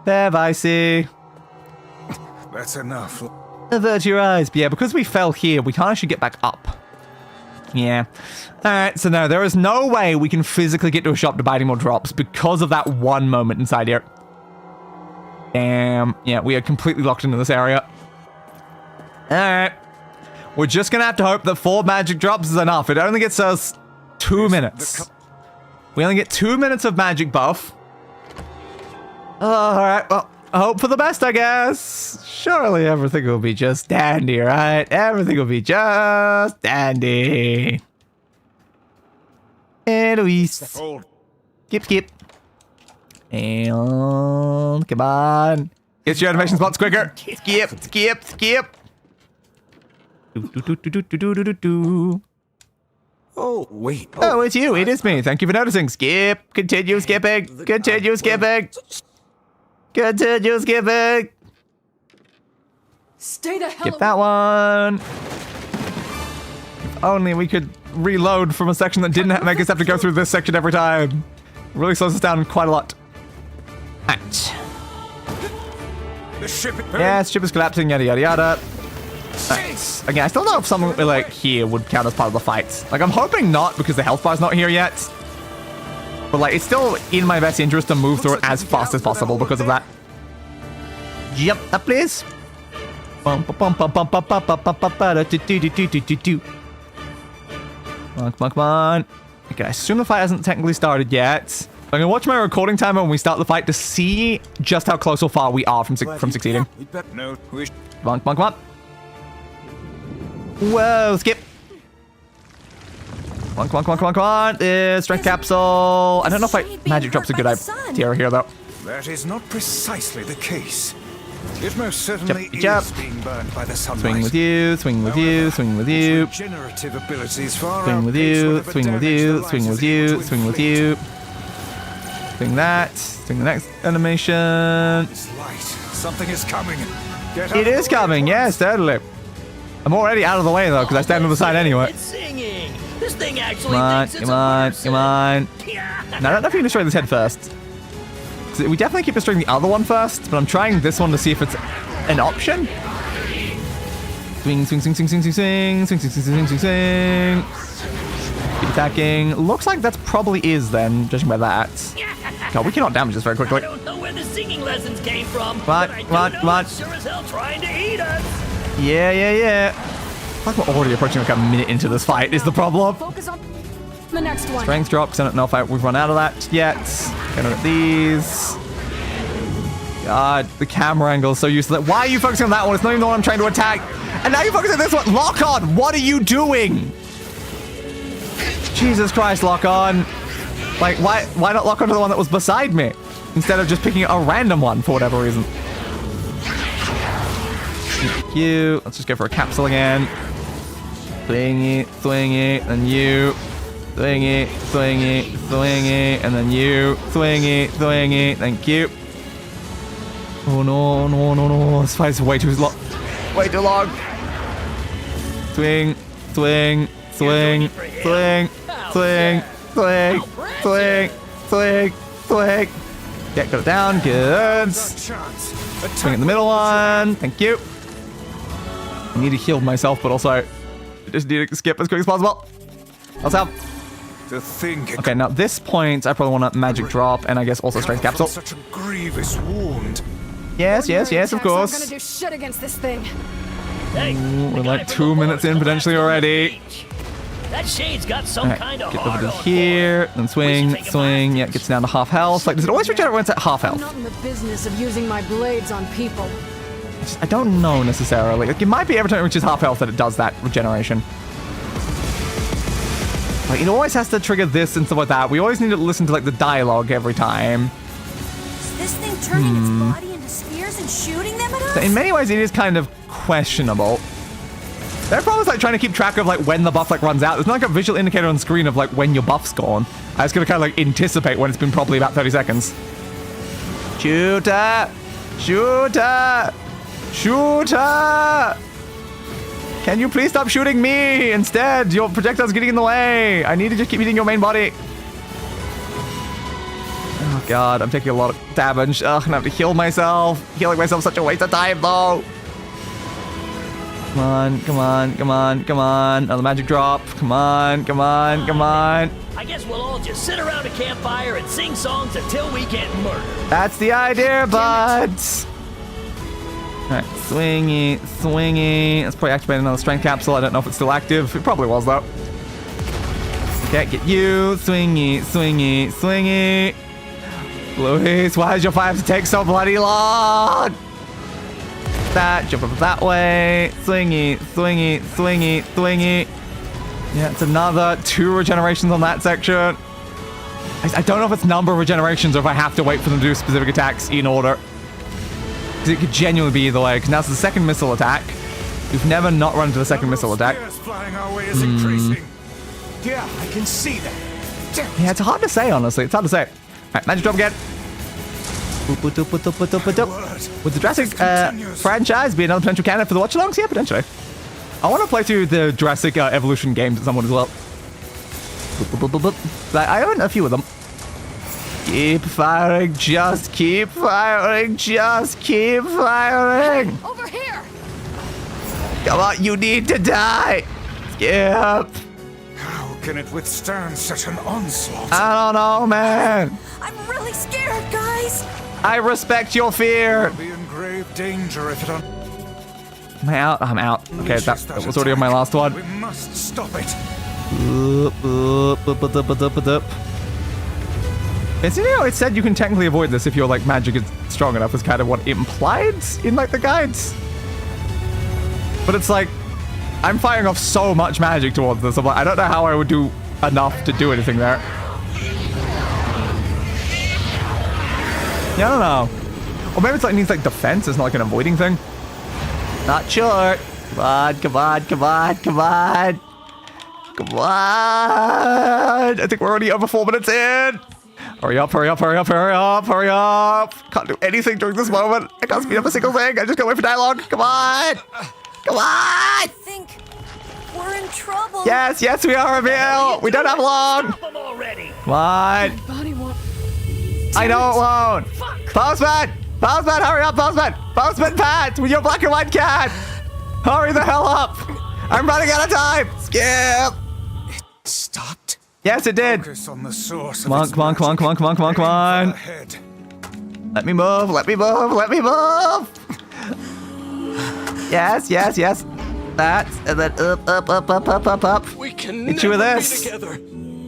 There, Vicey. That's enough. Avert your eyes. But yeah, because we fell here, we can't actually get back up. Yeah. Alright, so no, there is no way we can physically get to a shop to buy any more drops because of that one moment inside here. Damn. Yeah, we are completely locked into this area. Alright. We're just gonna have to hope that 4 magic drops is enough. It only gets us 2 minutes. We only get 2 minutes of magic buff. Alright, well, hope for the best, I guess. Surely everything will be just dandy, right? Everything will be just dandy. Hey, Luis. Skip. And come on. Get your animation spots quicker. Skip. Oh, wait. Oh, it's you. It is me. Thank you for noticing. Skip. Continue skipping. Continue skipping. Stay the hell Skip that one. If only we could reload from a section that didn't make us have to go through this section every time. It really slows us down quite a lot. Right. The ship is yeah, ship is collapsing, yada yada yada. Nice. Again, I still don't know if something like here would count as part of the fight. Like, I'm hoping not because the health bar's not here yet. But like, it's still in my best interest to move through it as fast as possible because of that. Jump up, please. Come on. Okay, I assume the fight hasn't technically started yet. I'm gonna watch my recording timer when we start the fight to see just how close or far we are from succeeding. Come on. Whoa, skip. Come on. Strength capsule. I don't know if magic drops a good idea here, though. That is not precisely the case. It most certainly jump. is being burned by the sunlight. Swing with you. Regenerative abilities far Swing with you. Swing that. Swing the next animation. Something is coming. It is coming, yes, totally. I'm already out of the way, though, because I stand on the side anyway. It's singing. This thing actually Come on, thinks it's come on, a person. come on. Now, I don't know if you can destroy this head first. We definitely keep destroying the other one first, but I'm trying this one to see if it's an option. Swing, swing, swing, swing, swing, swing, swing, swing, swing, swing, swing, swing, swing. Keep attacking. Looks like that probably is then, judging by that. God, we cannot damage this very quickly. I don't know where the singing lessons came from, Come on, but I do come on, know come on. it's sure as hell trying to eat us. Yeah, yeah, yeah. Like we're already approaching like a minute into this fight is the problem. Focus on the next one. Strength drop, because I don't know if we've run out of that yet. Gonna at these. God, the camera angle is so useless. Why are you focusing on that one? It's not even the one I'm trying to attack. And now you're focusing on this one. Lock on, what are you doing? Jesus Christ, lock on. Like, why not lock onto the one that was beside me? Instead of just picking a random one for whatever reason. Thank you. Let's just go for a capsule again. Swing it, and you. Swing it, and then you. Swing it, thank you. Oh no, no, no, no. This fight's way too long. Way too long. Swing, swing, swing, swing, swing, swing, swing, swing, swing. Yeah, got it down. Good. Swing in the middle one. Thank you. I need to heal myself, but also I just need to skip as quick as possible. Let's help. Okay, now at this point, I probably want a magic drop and I guess also strength capsule. Such a grievous wound. Yes, yes, yes, of I'm gonna course. do shit against this thing. Hey, Ooh, we're like 2 minutes in potentially already. That shade's got some Alright, kind of get over hard to on here, then swing, swing. Yeah, gets down to half health. Like, does it always regenerate when it's at half I'm health? not in the business of using my blades on people. I don't know necessarily. Like, it might be every time it reaches half health that it does that regeneration. Like, it always has to trigger this and stuff like that. We always need to listen to, like, the dialogue every time. Is this thing turning its body into spears and shooting them at us? So in many ways, it is kind of questionable. Their problem is, like, trying to keep track of, like, when the buff, like, runs out. There's not, like, a visual indicator on the screen of, like, when your buff's gone. I was gonna kind of, like, anticipate when it's been probably about 30 seconds. Shooter! Shooter! Shooter! Can you please stop shooting me? Instead, your projectile's getting in the way. I need to just keep hitting your main body. Oh god, I'm taking a lot of damage. Ugh, I'm gonna have to heal myself. Healing myself is such a waste of time, though. Come on, come on, come on, come on. Another magic drop. Come on, come on, come on. I guess we'll all just sit around a campfire and sing songs until we get murdered. That's the idea, buds. Alright, swingy, swingy. Let's probably activate another strength capsule. I don't know if it's still active. It probably was, though. Okay, get you. Swingy, swingy, swingy. Luis, why does your fire have to take so bloody long? That, jump up that way. Swingy, swingy, swingy, swingy. Yeah, it's another 2 regenerations on that section. I don't know if it's number of regenerations or if I have to wait for them to do specific attacks in order. Because it could genuinely be either way. Because now it's the second missile attack. We've never not run into the second missile attack. Flying our way is increasing. Yeah, I can see that. Yeah, it's hard to say, honestly. It's hard to say. Alright, magic drop again. With the Jurassic franchise be another potential candidate for the watch-alongs? Yeah, potentially. I want to play through the Jurassic Evolution games at some point as well. Like, I own a few of them. Keep firing, just keep firing, just keep firing. Over here. Come on, you need to die. Skip. How can it withstand such an onslaught? I don't know, man. I'm really scared, guys. I respect your fear. We'll be in grave danger if it Am I out? I'm out. Okay, that was already on my last one. We must stop it. It's, you know, it said you can technically avoid this if your, like, magic is strong enough, is kind of what it implied in, like, the guides. But it's like, I'm firing off so much magic towards this. I'm like, I don't know how I would do enough to do anything there. Yeah, I don't know. Or maybe it's like, needs, like, defense. It's not like an avoiding thing. Not sure. Come on, come on, come on, come on. Come on. I think we're already over 4 minutes in. Hurry up, hurry up, hurry up, hurry up, hurry up. Can't do anything during this moment. I can't speed up a single thing. I just gotta wait for dialogue. Come on. Come on. I think We're in trouble. Yes, yes, we are, Emil. We don't have long. Stop 'em already. What? Body won't. I know it won't. Postman! Postman, hurry up, Postman! Postman Pat, with your black and white cat! Hurry the hell up! I'm running out of time! Skip! It stopped? Yes, it did. Focus on the source. Come on, come on, come on, come on, come on, come on, come on. Ahead. Let me move, let me move, let me move! Yes, yes, yes. That, and then up. We can Hit you with never this. be together.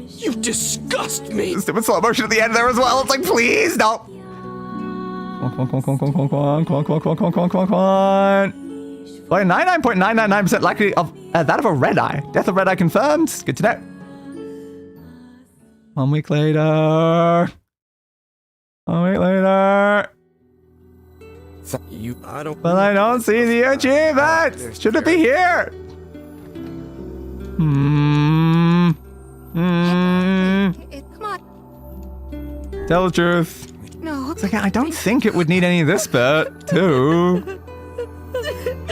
You disgust me. Stupid slow motion at the end there as well. It's like, please, no. Come on, come on, come on, come on, come on, come on, come on, come on, come on, come on, come on. Well, 99.999% likely of that of a red eye. Death of red eye confirmed. Good to know. 1 week later. 1 week later. But I don't see the achievement. Should it be here? Come on. Tell the truth. No. It's like, I don't think it would need any of this bit, too.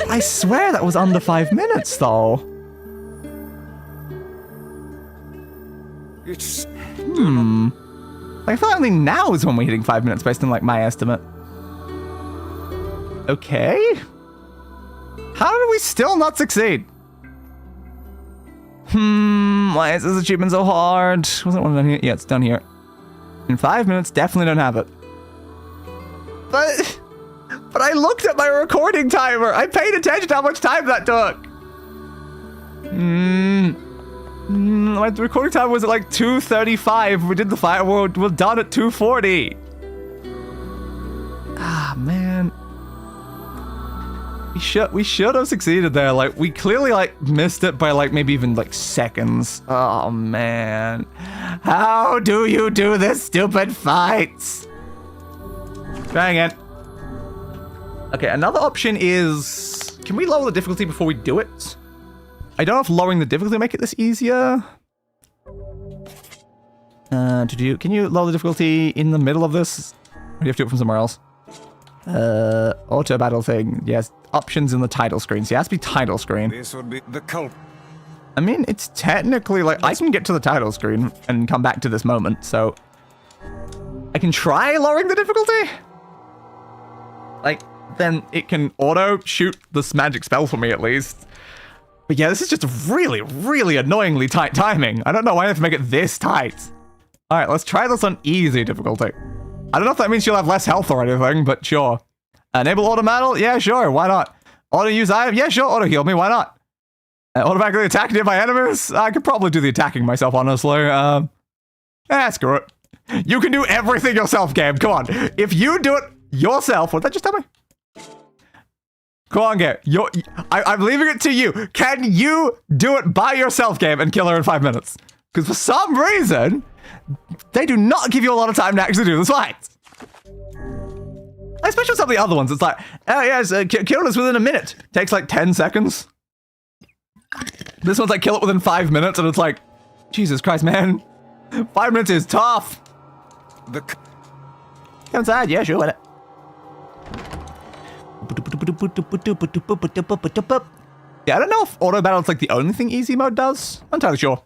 I swear that was under 5 minutes, though. It's... Like, I feel like only now is when we're hitting 5 minutes based on, like, my estimate. Okay. How did we still not succeed? Why is this achievement so hard? Wasn't one down here? Yeah, it's down here. In 5 minutes, definitely don't have it. But I looked at my recording timer. I paid attention to how much time that took. My recording time was at like 2:35. We did the fire. We're done at 2:40. Ah, man. We should have succeeded there. Like, we clearly like missed it by like maybe even like seconds. Oh man. How do you do this stupid fights? Try again. Okay, another option is, can we lower the difficulty before we do it? I don't know if lowering the difficulty will make it this easier. Can you lower the difficulty in the middle of this? Or do you have to do it from somewhere else? Auto battle thing. Yes, options in the title screen. So it has to be title screen. This would be the cult. I mean, it's technically like, I can get to the title screen and come back to this moment, so I can try lowering the difficulty. Like, then it can auto shoot this magic spell for me at least. But yeah, this is just really, really annoyingly tight timing. I don't know why I have to make it this tight. All right, let's try this on easy difficulty. I don't know if that means you'll have less health or anything, but sure. Enable Automata? Yeah, sure, why not? Auto use item? Yeah, sure, auto heal me, why not? Automatically attack nearby enemies? I could probably do the attacking myself, honestly. Screw it. You can do everything yourself, game, come on. If you do it yourself, what did that just tell me? Come on, game. I'm leaving it to you. Can you do it by yourself, game, and kill her in 5 minutes? Because for some reason, they do not give you a lot of time to actually do this fight. Especially some of the other ones. It's like, oh yes, kill this within a minute. Takes like 10 seconds. This one's like, kill it within 5 minutes, and it's like, Jesus Christ, man. 5 minutes is tough. Come inside, yeah, sure, why not? Yeah, I don't know if auto battle is like the only thing easy mode does. I'm not entirely sure.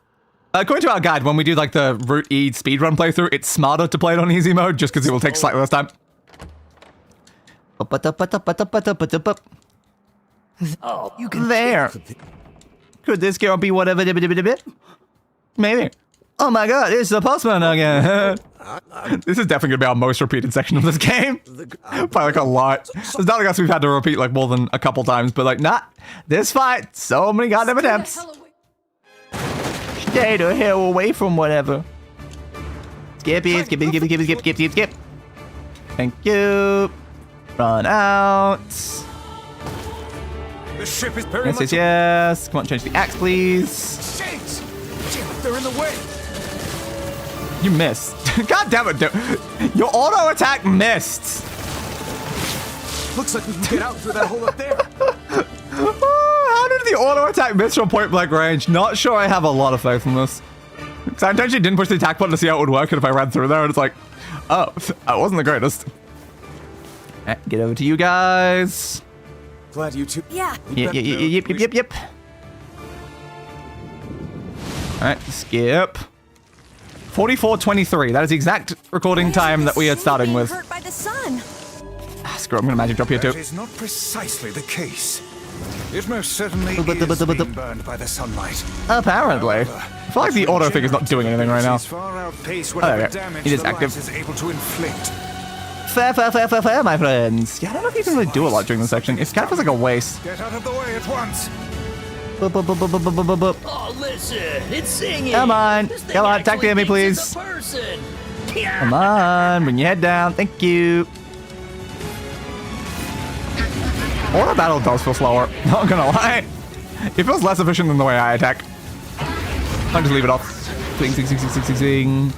According to our guide, when we do like the Route E speedrun playthrough, it's smarter to play it on easy mode just because it will take slightly less time. Oh, you can there. Could this girl be whatever? Maybe. Oh my god, it's the postman again. This is definitely gonna be our most repeated section of this game. By like a lot. There's nothing else we've had to repeat like more than a couple times, but like, nah. This fight, so many goddamn attempts. Stay the hell away from whatever. Skip. Thank you. Run out. The ship is very much... Yes. Come on, change the axe, please. Shit! Damn it, they're in the way. You missed. God damn it, dude. Your auto attack missed. Looks like we can get out through that hole up there. How did the auto attack miss from point blank range? Not sure I have a lot of faith in this. Because I intentionally didn't push the attack button to see how it would work, and if I ran through there, and it's like, oh, that wasn't the greatest. Right, get over to you guys. Glad you two... Yeah. Yep. Alright, skip. 44:23. That is the exact recording time that we are starting with. Hurt by the sun. Screw it, I'm gonna magic drop here too. That is not precisely the case. It most certainly is being burned by the sunlight. Apparently. I feel like the auto thing is not doing anything right now. Far outpace Oh, there we whatever go. damage It is the active. light is able to inflict. Fair, my friends. Yeah, I don't know if you can really do a lot during this section. It kind of feels like a waste. Get out of the way at once. Oh, listen, it's singing. Come on. This thing Come on, attack actually me, thinks it's please. a person. Come on, bring your head down. Thank you. Auto battle does feel slower. Not gonna lie. It feels less efficient than the way I attack. I'll just leave it off. Swing, swing, swing, swing, swing, swing, swing.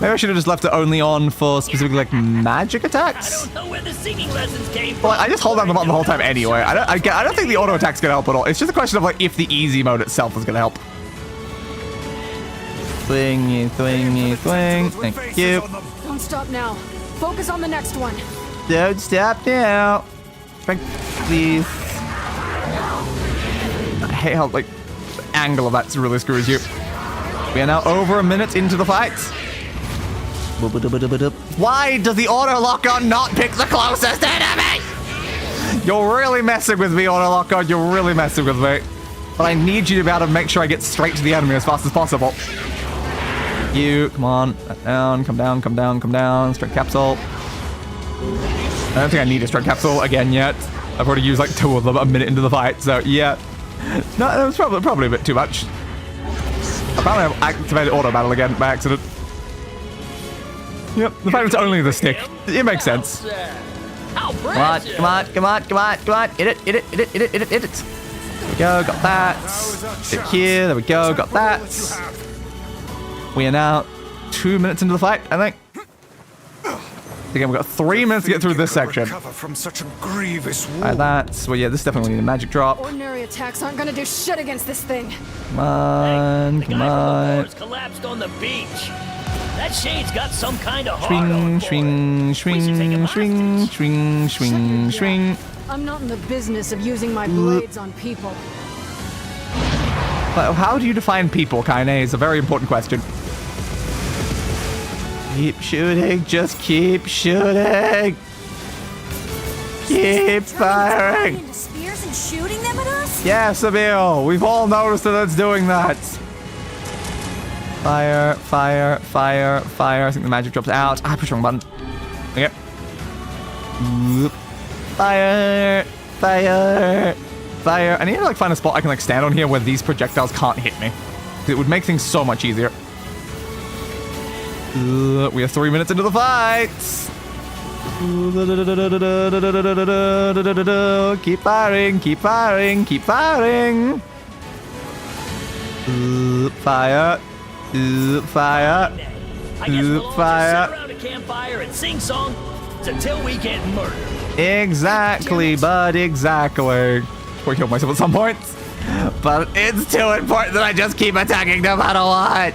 Maybe I should have just left it only on for specifically like magic attacks. I don't know where the singing lessons came from. Well, I just hold down the button the whole time anyway. I don't think the auto attack's gonna help at all. It's just a question of like if the easy mode itself is gonna help. Swingy, swingy, swing. Thank you. Don't stop now. Focus on the next one. Don't stop now. Strength, please. I hate how like the angle of that really screws you. We are now over a minute into the fight. Why does the auto lock on not pick the closest enemy? You're really messing with me, auto lock on. You're really messing with me. But I need you to be able to make sure I get straight to the enemy as fast as possible. You, come on, down, come down, come down, come down. Strength capsule. I don't think I need a strength capsule again yet. I've already used like 2 of them a minute into the fight, so yeah. No, that was probably a bit too much. Apparently I've activated auto battle again by accident. Yep, the fact it's only the stick. It makes sense. Come on, come on, come on, come on, come on. Hit it, hit it, hit it, hit it, hit it, hit it. There we go, got that. Hit here, there we go, got that. We are now 2 minutes into the fight, I think. Again, we've got 3 minutes to get through this section. From such a grievous war. Like that. Well, yeah, this definitely needs a magic drop. Ordinary attacks aren't gonna do shit against this thing. Come on, The come guy from the on. wars collapsed on the beach. That shade's got some kind of heart Swing, on for swing, it. swing, swing, swing, swing, swing. I'm not in the business of using my blades on people. But how do you define people, Kaine? Is a very important question. Keep shooting, just keep shooting. Keep firing. Into spears and shooting them at us? Yes, Emil, we've all noticed that it's doing that. Fire, fire, fire, fire. I think the magic drops out. I pushed the wrong button. Okay. Fire, fire, fire. I need to like find a spot I can like stand on here where these projectiles can't hit me. It would make things so much easier. We are 3 minutes into the fight. Keep firing, keep firing, keep firing. Fire. Fire. I guess we'll all Fire. just sit around a campfire and sing songs until we get murdered. Exactly, bud, exactly. I killed myself at some point. But it's too important that I just keep attacking no matter what.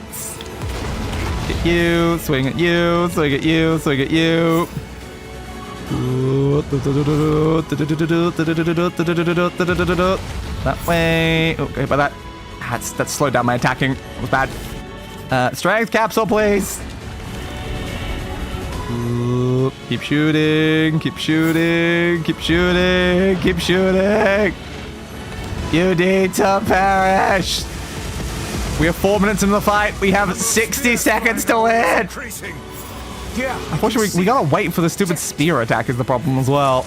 Hit you, swing at you, swing at you, swing at you. That way. Okay, by that. That slowed down my attacking. It was bad. Strength capsule, please. Keep shooting, keep shooting, keep shooting, keep shooting. You need to perish. We have 4 minutes into the fight. We have 60 seconds to win. Unfortunately, we gotta wait for the stupid spear attack is the problem as well.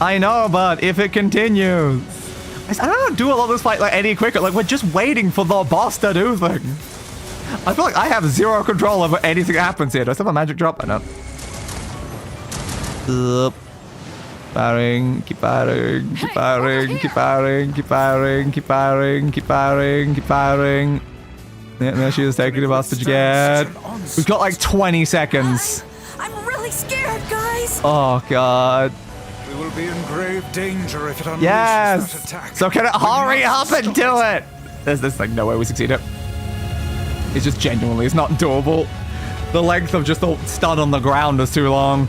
I know, but if it continues. I don't do a lot of this fight like any quicker. Like, we're just waiting for the boss to do things. I feel like I have zero control over anything that happens here. Do I still have a magic drop? I don't. Firing, keep firing, keep firing, keep firing, keep firing, keep firing, keep firing, keep firing. Yeah, there she is taking him hostage again. We've got like 20 seconds. I'm really scared, guys. Oh, God. We will be in grave danger if it unleashes Yes! that attack. So can it hurry up and do it? There's like no way we succeed it. It's just genuinely, it's not doable. The length of just the stun on the ground is too long.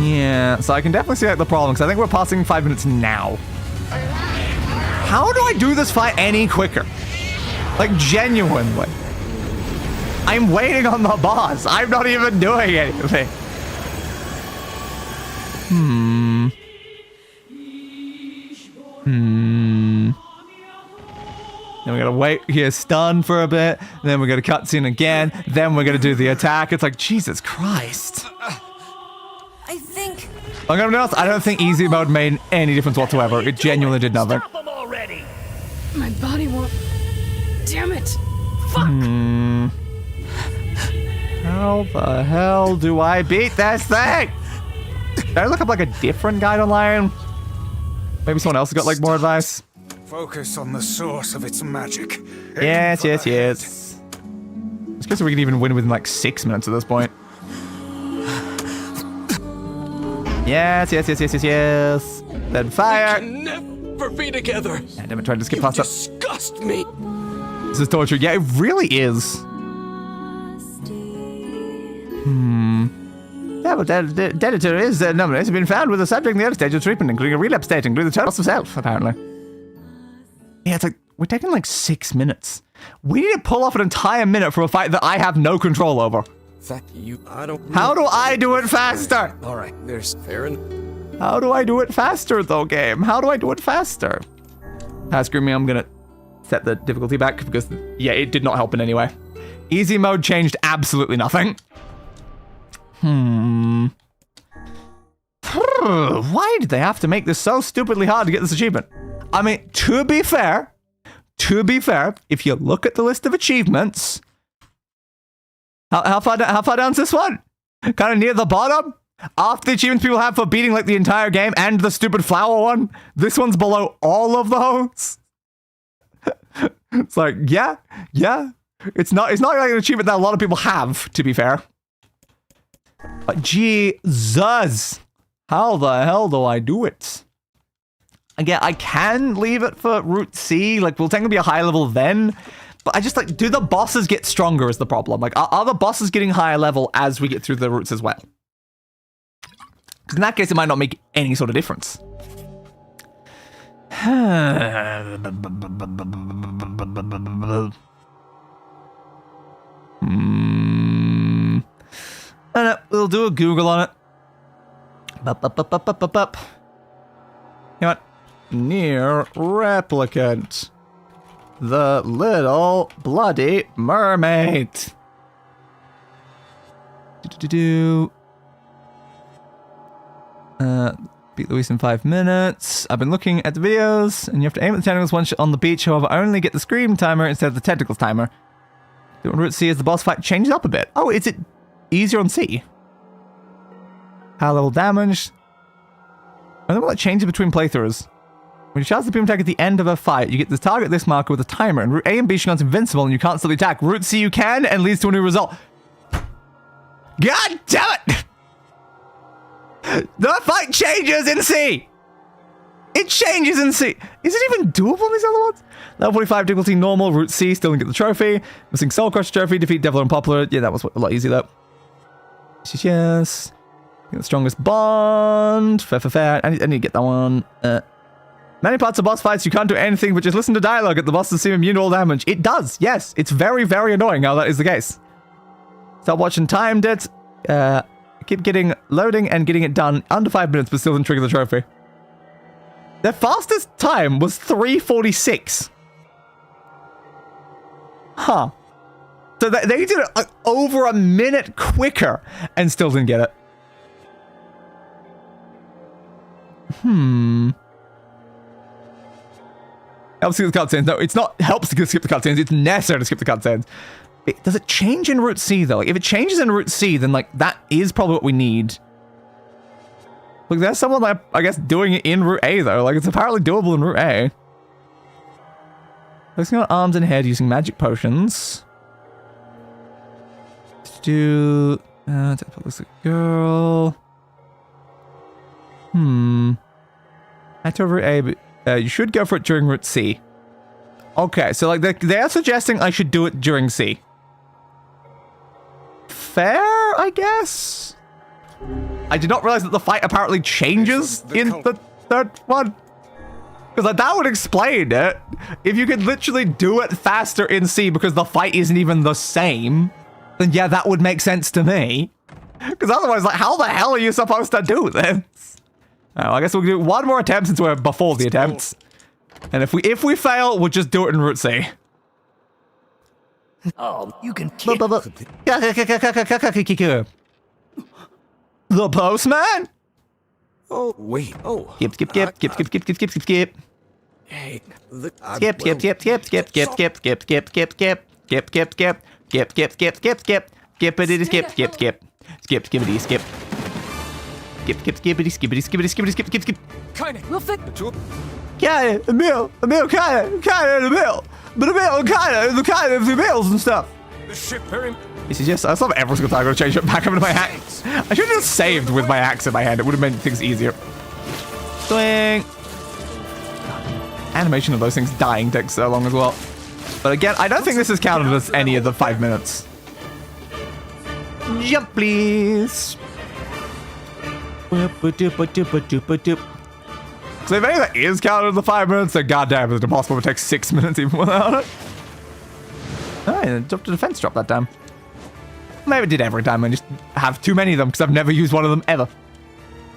Yeah, so I can definitely see like, the problem, because I think we're passing 5 minutes now. How do I do this fight any quicker? Like, genuinely. I'm waiting on the boss. I'm not even doing anything. Then we gotta wait here, stun for a bit. Then we're gonna cutscene again. Then we're gonna do the attack. It's like, Jesus Christ. I think... I'm gonna be honest, I don't think easy mode made any difference whatsoever. It genuinely did nothing. Stop them already! My body won't... Damn it! Fuck! How the hell do I beat this thing? Did I look up like a different guide online? Maybe someone else has got like more advice? Focus on the source of its magic. Yes. It's curious if we can even win within like 6 minutes at this point. Yes. Then fire. We can never be together. I never tried to skip past that. Disgust me. This is torture. Yeah, it really is. Yeah, but the editor is nominated has been found with a subject in the early stage of treatment, including a relapse stage, including the total loss of self, apparently. Yeah, it's like, we're taking like 6 minutes. We need to pull off an entire minute for a fight that I have no control over. How do I do it faster? Alright, there's fair enough. How do I do it faster, though, game? How do I do it faster? Screw me, I'm gonna set the difficulty back because, yeah, it did not help in any way. Easy mode changed absolutely nothing. Why did they have to make this so stupidly hard to get this achievement? I mean, to be fair, if you look at the list of achievements, how far down's this one? Kind of near the bottom? After the achievements people have for beating like the entire game and the stupid flower one, this one's below all of those. It's like, yeah. It's not like an achievement that a lot of people have, to be fair. But Jesus, how the hell do I do it? Again, I can leave it for Route C, like we'll technically be a high level then, but I just like, do the bosses get stronger is the problem? Like, are the bosses getting higher level as we get through the routes as well? Because in that case, it might not make any sort of difference. No, we'll do a Google on it. You know what? NieR Replicant. The Little Bloody Mermaid. Beat Luis in 5 minutes. I've been looking at the videos, and you have to aim at the tentacles once you're on the beach. However, only get the scream timer instead of the tentacles timer. Doing Route C as the boss fight changes up a bit. Oh, is it easier on C? High level damage. I don't know what changes between playthroughs. When you charge the beam attack at the end of a fight, you get to target this marker with a timer. And Route A and B are invincible, and you can't still attack. Route C you can, and leads to a new result. God damn it! The fight changes in C! It changes in C! Is it even doable in these other ones? Level 45 difficulty normal, Route C, still didn't get the trophy. Missing Soul Crush trophy, defeat Devil Unpopular. Yeah, that was a lot easier though. Yes. Get the strongest bond. Fair. I need to get that one. Many parts of boss fights, you can't do anything but just listen to dialogue at the bosses seem immune to all damage. It does, yes. It's very, very annoying how that is the case. Stop watching timed it. Keep getting loading and getting it done under 5 minutes, but still didn't trigger the trophy. Their fastest time was 3:46. Huh. So they did it like over a minute quicker and still didn't get it. Helps skip the cutscenes. No, it's not helps to skip the cutscenes. It's necessary to skip the cutscenes. Does it change in Route C, though? Like, if it changes in Route C, then, like, that is probably what we need. Look, there's someone, like, I guess, doing it in Route A, though. Like, it's apparently doable in Route A. Focusing on arms and head using magic potions. To looks like a girl. Head to Route A, but you should go for it during Route C. Okay, so, like, they're suggesting I should do it during C. Fair, I guess? I did not realize that the fight apparently changes in the third one. Because that would explain it. If you could literally do it faster in C because the fight isn't even the same, then yeah, that would make sense to me. Because otherwise, like, how the hell are you supposed to do this? Oh, I guess we'll do one more attempt since we're before the attempts. And if we fail, we'll just do it in Route C. Oh, you can The postman? Oh, wait. Oh. Skip. Hey, Skip. Kinda. We'll fix. Kinda, the mill, kinda the mill. But the mill, kinda the mills and stuff. The ship very... This is just, I love every single time I'm going to change it back over to my axe. I should have just saved with my axe in my hand. It would have made things easier. Swing. Animation of those things dying takes so long as well. But again, I don't think this is counted as any of the 5 minutes. Jump, please. So if any of that is counted as the 5 minutes, then goddamn, it's impossible to take 6 minutes even without it. Alright, up to defense drop that time. Maybe it did every time. I just have too many of them because I've never used one of them ever.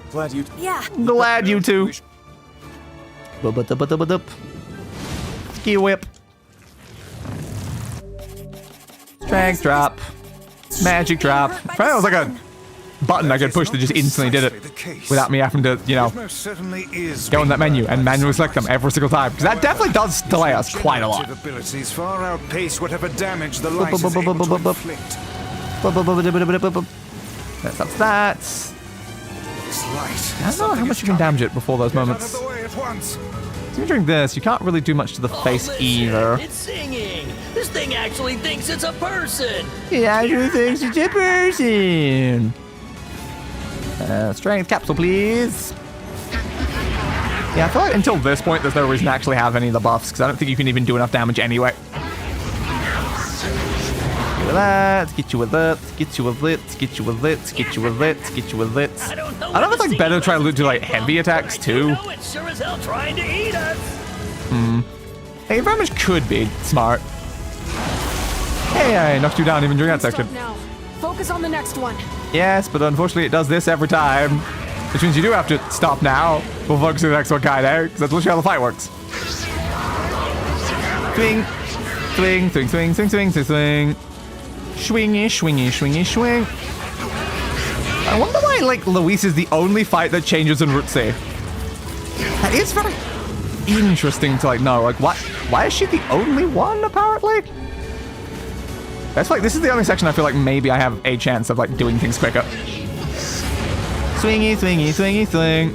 Glad you... Yeah. Glad you too. Ski whip. Strength drop. Magic drop. If it was like a button I could push that just instantly did it without me having to, you know, go in that menu and manually select them every single time. Because that definitely does delay us quite a lot. Abilities far outpace whatever damage the light is able to inflict. That's that. I don't know how much you can damage it before those moments. Even during this, you can't really do much to the face either. It's singing. This thing actually thinks it's a person. It actually thinks it's a person. Strength capsule, please. Yeah, I feel like until this point, there's no reason to actually have any of the buffs, because I don't think you can even do enough damage anyway. Get you with that, get you with it, get you with it, get you with it, get you with it. I don't know if it's like better to try to do like heavy attacks too. It's sure as hell trying to eat us. Hey, very much could be smart. Hey, I knocked you down even during that section. Now. Focus on the next one. Yes, but unfortunately it does this every time. Which means you do have to stop now. We'll focus on the next one, kinda, because that's literally how the fight works. Swing. Swing, swing, swing, swing, swing, swing, swing. Swingy, swingy, swingy, swing. I wonder why, like, Luis is the only fight that changes in Route C. That is very interesting to, like, know. Like, why is she the only one, apparently? That's like, this is the only section I feel like maybe I have a chance of, like, doing things quicker. Swingy, swingy, swingy, swing.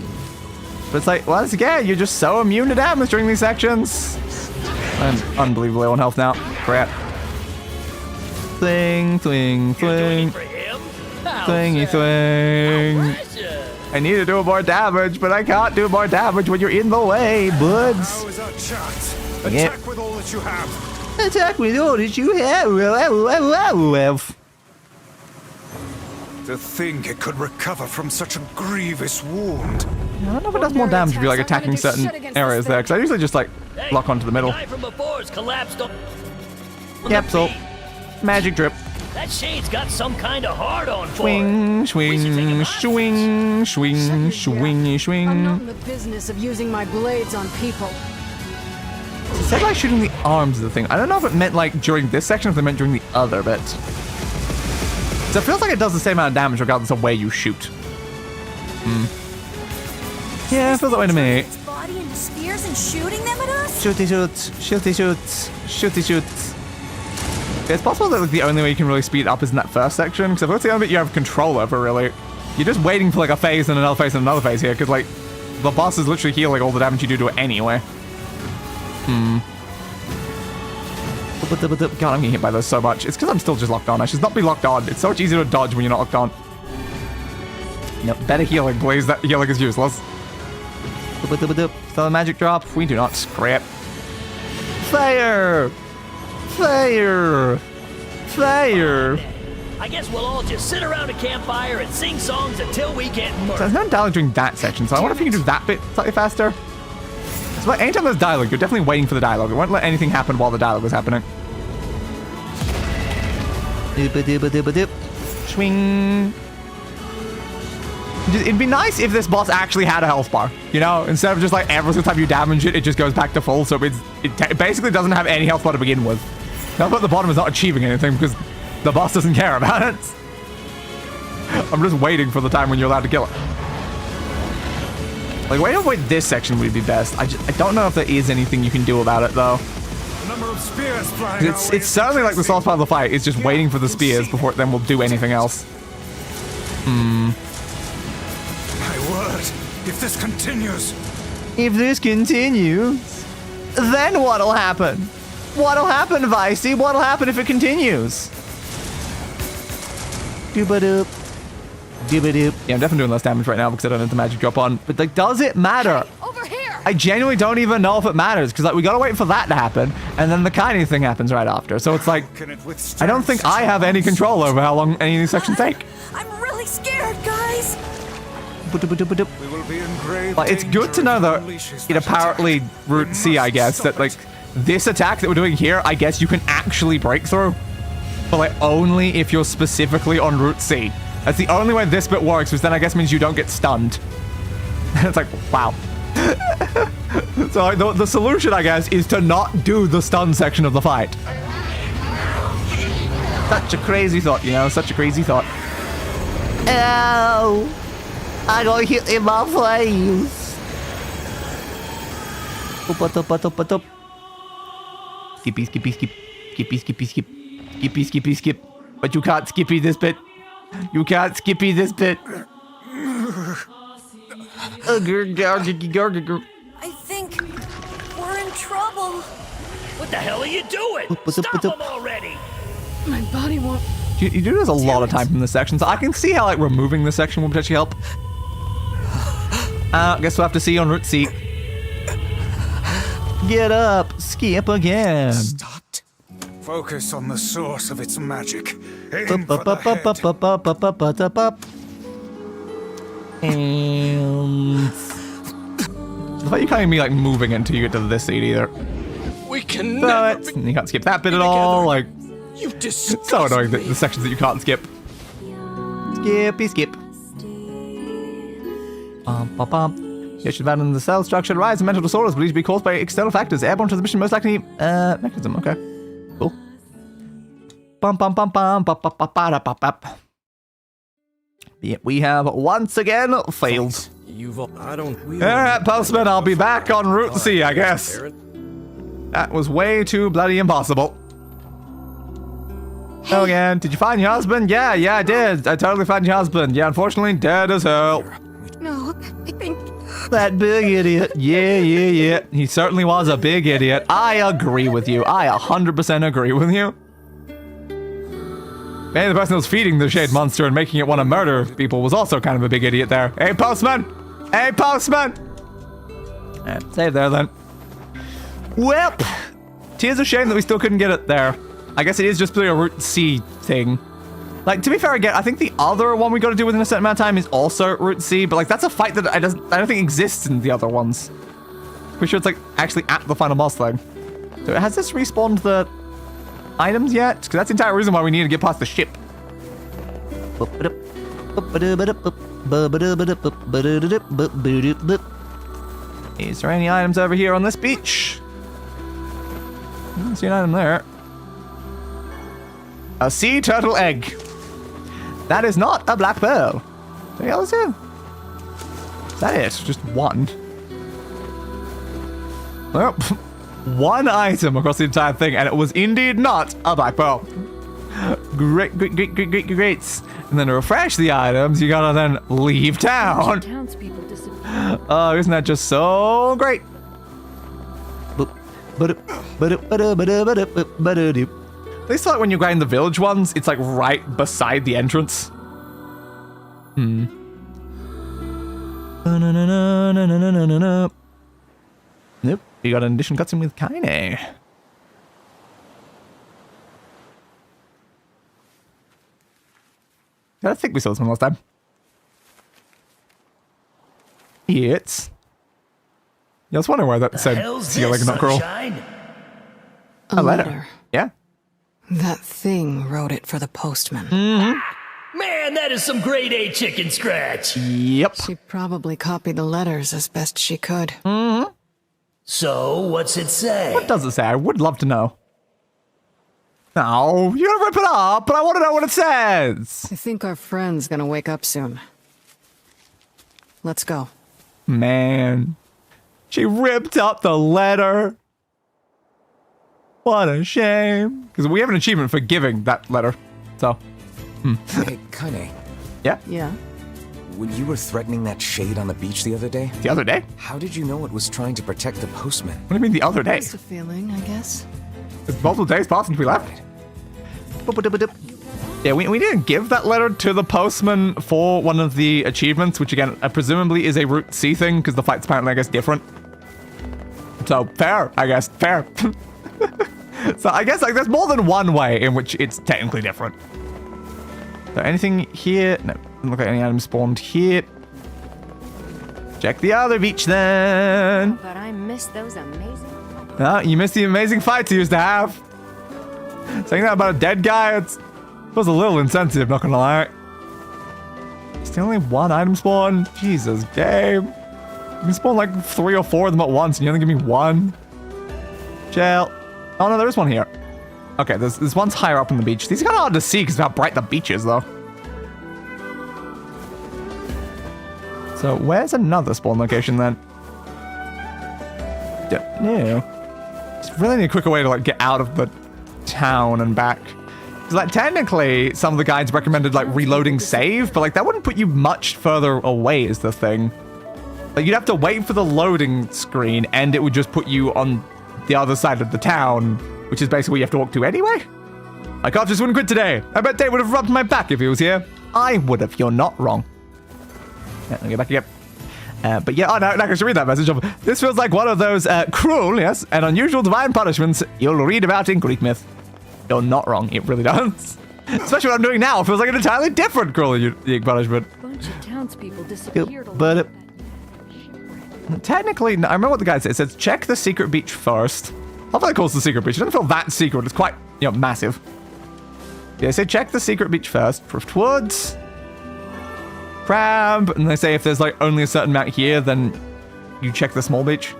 But it's like, once again, you're just so immune to damage during these sections. I'm unbelievably low on health now. Crap. Swing, swing, swing. Swingy, swing. I need to do more damage, but I can't do more damage when you're in the way, buds. Attack with all that you have. Attack with all that you have. To think it could recover from such a grievous wound. I don't know if it does more damage if you're like attacking certain areas there, because I usually just like lock onto the middle. Capsule. Magic drip. That shade's got some kind of hard on for Swing, swing, swing, swing, swingy, swing. I'm not in the business of using my blades on people. It said like shooting the arms of the thing. I don't know if it meant like during this section or if it meant during the other bit. So it feels like it does the same amount of damage regardless of where you shoot. Yeah, it feels that way to me. Its body into spears and shooting them at us? Shooty shoots, shooty shoots, shooty shoots. It's possible that like, the only way you can really speed up is in that first section, because I feel it's the only bit you have control over, really. You're just waiting for like a phase and another phase and another phase here, because like the boss is literally healing all the damage you do to it anyway. God, I'm getting hit by those so much. It's because I'm still just locked on. I should not be locked on. It's so much easier to dodge when you're not locked on. Yep, better healing, please. That healing is useless. So the magic drop? We do not. Crap. Fire! Fire! Fire! I guess we'll all just sit around a campfire and sing songs until we get So murdered. there's no dialogue during that section, so I wonder if you can do that bit slightly faster. So like, anytime there's dialogue, you're definitely waiting for the dialogue. It won't let anything happen while the dialogue is happening. Swing. It'd be nice if this boss actually had a health bar, you know? Instead of just like every single time you damage it, it just goes back to full, so it basically doesn't have any health bar to begin with. The health bar at the bottom is not achieving anything because the boss doesn't care about it. I'm just waiting for the time when you're allowed to kill it. Like, way to avoid this section would be best. I don't know if there is anything you can do about it, though. It's certainly like the soft part of the fight. It's just waiting for the spears before it then will do anything else. My word, if this continues... If this continues, then what'll happen? What'll happen, Vicey? What'll happen if it continues? Dooba-doop. Dooba-doop. Yeah, I'm definitely doing less damage right now because I don't have the magic drop on. But, like, does it matter? Over here! I genuinely don't even know if it matters because, like, we gotta wait for that to happen, and then the Kaine thing happens right after. So it's like, I don't think I have any control over how long any of these sections take. I'm really scared, guys! We will be in grave Like, it's good to know that it apparently Route C, I guess, that, like, this attack that we're doing here, I guess you can actually break through. But, like, only if you're specifically on Route C. That's the only way this bit works, which then I guess means you don't get stunned. It's like, wow. So like, the solution, I guess, is to not do the stun section of the fight. Such a crazy thought, you know? Such a crazy thought. Ow! I got hit in my face. Skippy, skippy, skip. Skippy, skippy, skip. Skippy, skippy, skip. But you can't skippy this bit. You can't skippy this bit. I think we're in trouble. What the hell are you doing? Stop them already! My body won't... You do this a lot of time from this section, so I can see how like removing this section will potentially help. Guess we'll have to see you on Route C. Get up, skip again. Stopped. Focus on the source of its magic. Aim for the head. And the fact you can't even be like moving until you get to this seat either. We can never be You can't skip that bit at all. Like, You disgust so annoying me. the sections that you can't skip. Skippy skip. The issue of in the cell structure, rise in mental disorders believed to be caused by external factors. Airborne transmission most likely mechanism. Okay, cool. Yeah, we have once again failed. Alright, postman, I'll be back on Route C, I guess. That was way too bloody impossible. Oh, again, did you find your husband? Yeah, I did. I totally found your husband. Yeah, unfortunately, dead as hell. No, I think... That big idiot. Yeah. He certainly was a big idiot. I agree with you. I 100% agree with you. Maybe the person who was feeding the shade monster and making it want to murder people was also kind of a big idiot there. Hey, postman! Hey, postman! Save there, then. Well, tis a shame that we still couldn't get it there. I guess it is just a Route C thing. Like, to be fair, again, I think the other one we got to do within a certain amount of time is also Route C, but like that's a fight that I don't think exists in the other ones. Pretty sure it's like actually at the final boss thing. So has this respawned the items yet? Because that's the entire reason why we need to get past the ship. Is there any items over here on this beach? I don't see an item there. A sea turtle egg. That is not a black pearl. Anything else here? Is that it? Just one. Well, one item across the entire thing, and it was indeed not a black pearl. Great. And then to refresh the items, you gotta then leave town. Oh, isn't that just so great? At least like when you grind the village ones, it's like right beside the entrance. Nope, you got an addition cutscene with Kaine. I think we saw this one last time. It's... Yeah, I was wondering why that said see like not crawl. A letter. Yeah. That thing wrote it for the postman. Man, that is some grade A chicken scratch. Yep. She probably copied the letters as best she could. So, what's it say? What does it say? I would love to know. No, you're gonna rip it up, but I want to know what it says. I think our friend's gonna wake up soon. Let's go. Man, she ripped up the letter. What a shame. Because we have an achievement for giving that letter. So. Hey, Kane. Yeah? Yeah. When you were threatening that shade on the beach the other day? The other day? How did you know it was trying to protect the postman? What do you mean the other day? Just a feeling, I guess. It's multiple days passed since we left. Yeah, we didn't give that letter to the postman for one of the achievements, which again, presumably is a Route C thing, because the fight's apparently, I guess, different. So, fair, I guess, fair. So I guess like there's more than one way in which it's technically different. So anything here? No, doesn't look like any items spawned here. Check the other beach then. But I miss those amazing... You missed the amazing fights you used to have. Saying that about a dead guy, it was a little insensitive, not gonna lie. It's the only one item spawn? Jesus, game. You can spawn like 3 or 4 of them at once and you only give me one. Jail. Oh no, there is one here. Okay, there's one's higher up on the beach. These are kind of hard to see because of how bright the beach is, though. So where's another spawn location then? No. Just really need a quicker way to like get out of the town and back. Because like technically, some of the guides recommended like reloading save, but like that wouldn't put you much further away is the thing. Like you'd have to wait for the loading screen and it would just put you on the other side of the town, which is basically where you have to walk to anyway. My calf just wouldn't quit today. I bet Dave would have rubbed my back if he was here. I would have. You're not wrong. Yeah, let me get back again. But yeah, oh no, I should read that message. This feels like one of those cruel, yes, and unusual divine punishments you'll read about in Greek myth. You're not wrong. It really does. Especially what I'm doing now. It feels like an entirely different cruel and unique punishment. A bunch of townspeople disappeared But technically, I remember what the guy said. It says check the secret beach first. I thought it calls the secret beach. It doesn't feel that secret. It's quite, you know, massive. Yeah, they say check the secret beach first. Driftwoods. Crab. And they say if there's like only a certain amount here, then you check the small beach.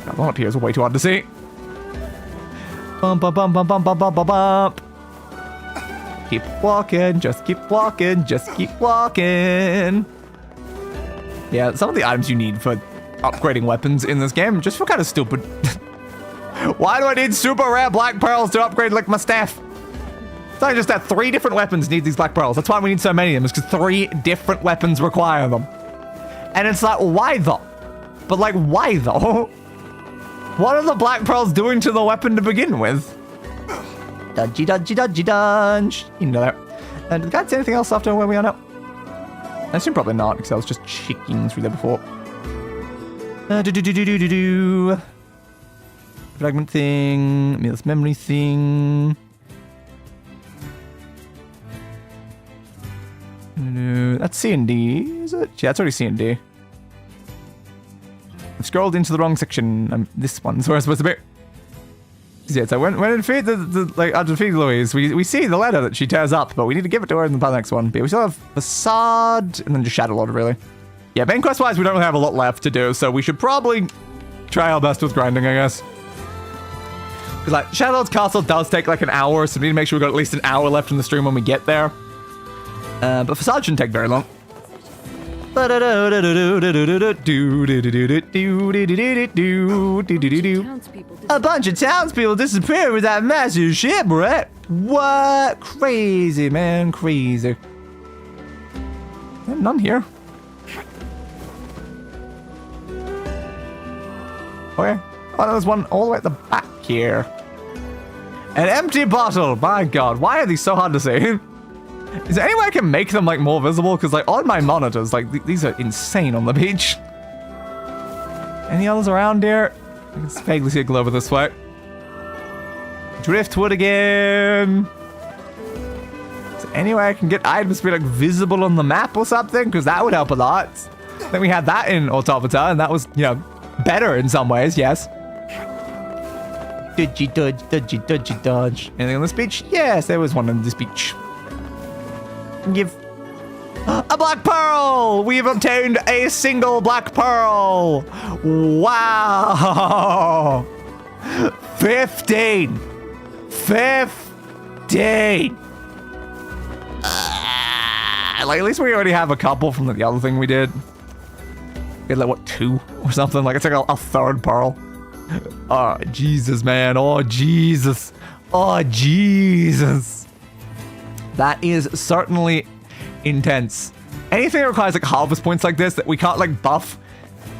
That one up here is way too hard to see. Bump, bump, bump, bump, bump, bump, bump, bump. Keep walking. Just keep walking. Just keep walking. Yeah, some of the items you need for upgrading weapons in this game just feel kind of stupid. Why do I need super rare black pearls to upgrade like my staff? So I just have 3 different weapons need these black pearls. That's why we need so many of them, is because 3 different weapons require them. And it's like, why though? But like, why though? What are the black pearls doing to the weapon to begin with? Dodgy, dodgy, dodgy, dodge. You know that. And did the guy say anything else after where we are now? I assume probably not, because I was just checking through there before. Fragment thing, Meal's memory thing. That's C&D, is it? Yeah, it's already C&D. I've scrolled into the wrong section. This one's where I'm supposed to be. Yeah, so when I defeat after defeating Louise, we see the letter that she tears up, but we need to give it to her in the next one. But we still have Facade and then just Shadow Lord, really. Yeah, main quest-wise, we don't really have a lot left to do, so we should probably try our best with grinding, I guess. Because like Shadow Lord's castle does take like an hour, so we need to make sure we've got at least an hour left in the stream when we get there. But Facade shouldn't take very long. A bunch of townspeople disappeared with that massive shipwreck. What? Crazy, man. Crazy. None here. Okay. Oh, there's one all the way at the back here. An empty bottle. My god. Why are these so hard to see? Is there any way I can make them like more visible? Because like on my monitors, like these are insane on the beach. Any others around here? I can vaguely see a glow over this way. Driftwood again. Is any way I can get items to be like visible on the map or something? Because that would help a lot. I think we had that in Automata, and that was, you know, better in some ways, yes. Dodgy, dodge, dodgy, dodgy, dodge. Anything on this beach? Yes, there was one on this beach. Give a black pearl! We've obtained a single black pearl! Wow! 15! 15! Like, at least we already have a couple from the other thing we did. We had like, what, 2 or something? Like, it's like a third pearl. Oh, Jesus, man. Oh, Jesus. Oh, Jesus. That is certainly intense. Anything that requires like harvest points like this that we can't like buff.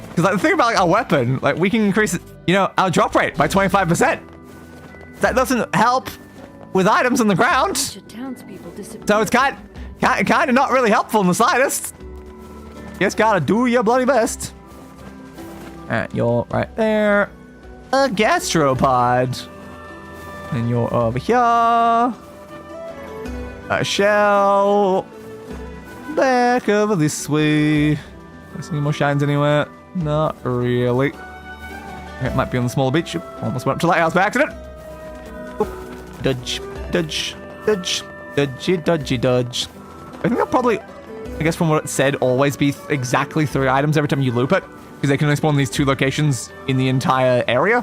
Because like the thing about like our weapon, like we can increase, you know, our drop rate by 25%. That doesn't help with items on the ground. So it's kind of not really helpful in the slightest. Just gotta do your bloody best. Alright, you're right there. A gastropod. And you're over here. A shell. Back over this way. See any more shines anywhere? Not really. It might be on the smaller beach. Almost went up to the lighthouse by accident. Oop. Dodge, dodge, dodge, dodgy, dodgy, dodge. I think they'll probably, I guess from what it said, always be exactly 3 items every time you loop it. Because they can only spawn these 2 locations in the entire area.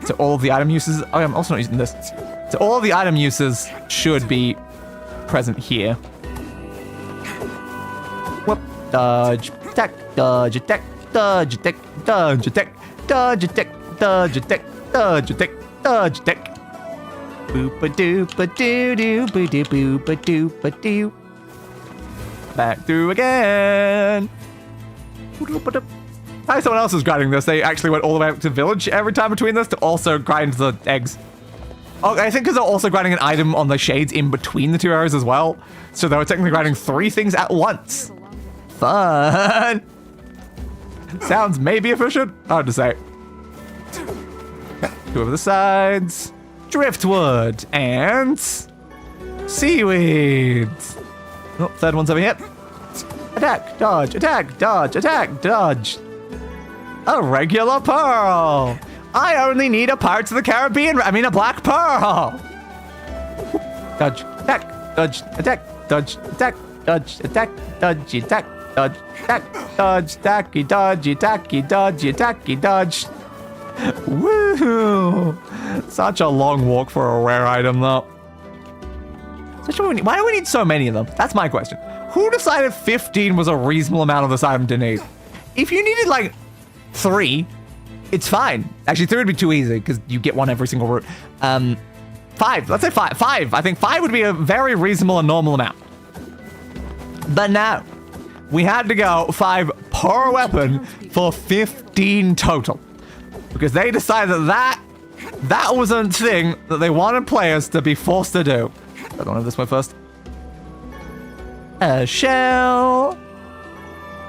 So all of the item uses... Oh, I'm also not using this. So all of the item uses should be present here. Whoop. Dodge. Attack. Dodge. Attack. Dodge. Attack. Dodge. Attack. Dodge. Attack. Dodge. Attack. Dodge. Attack. Dodge. Attack. Boop-a-doop-a-doo-doo-boop-a-doop-a-doop-a-doo. Back through again. Hi, someone else is grinding this. They actually went all the way up to village every time between this to also grind the eggs. Oh, I think because they're also grinding an item on the shades in between the 2 areas as well. So they were technically grinding 3 things at once. Fun. Sounds maybe efficient. Hard to say. 2 over the sides. Driftwood and seaweed. Oh, 3rd one's over here. Attack, dodge, attack, dodge, attack, dodge. A regular pearl. I only need a Pirates of the Caribbean. I mean, a black pearl. Dodge, attack, dodge, attack, dodge, attack, dodge, attack, dodge, attack, dodge, attack, dodge, tacky, dodgy, tacky, dodgy, tacky, dodge. Woohoo! Such a long walk for a rare item, though. Why do we need so many of them? That's my question. Who decided 15 was a reasonable amount of this item to need? If you needed like 3, it's fine. Actually, 3 would be too easy because you get 1 every single route. 5, let's say 5. 5. I think 5 would be a very reasonable and normal amount. But now, we had to go 5 per weapon for 15 total. Because they decided that was a thing that they wanted players to be forced to do. I don't know this way first. A shell,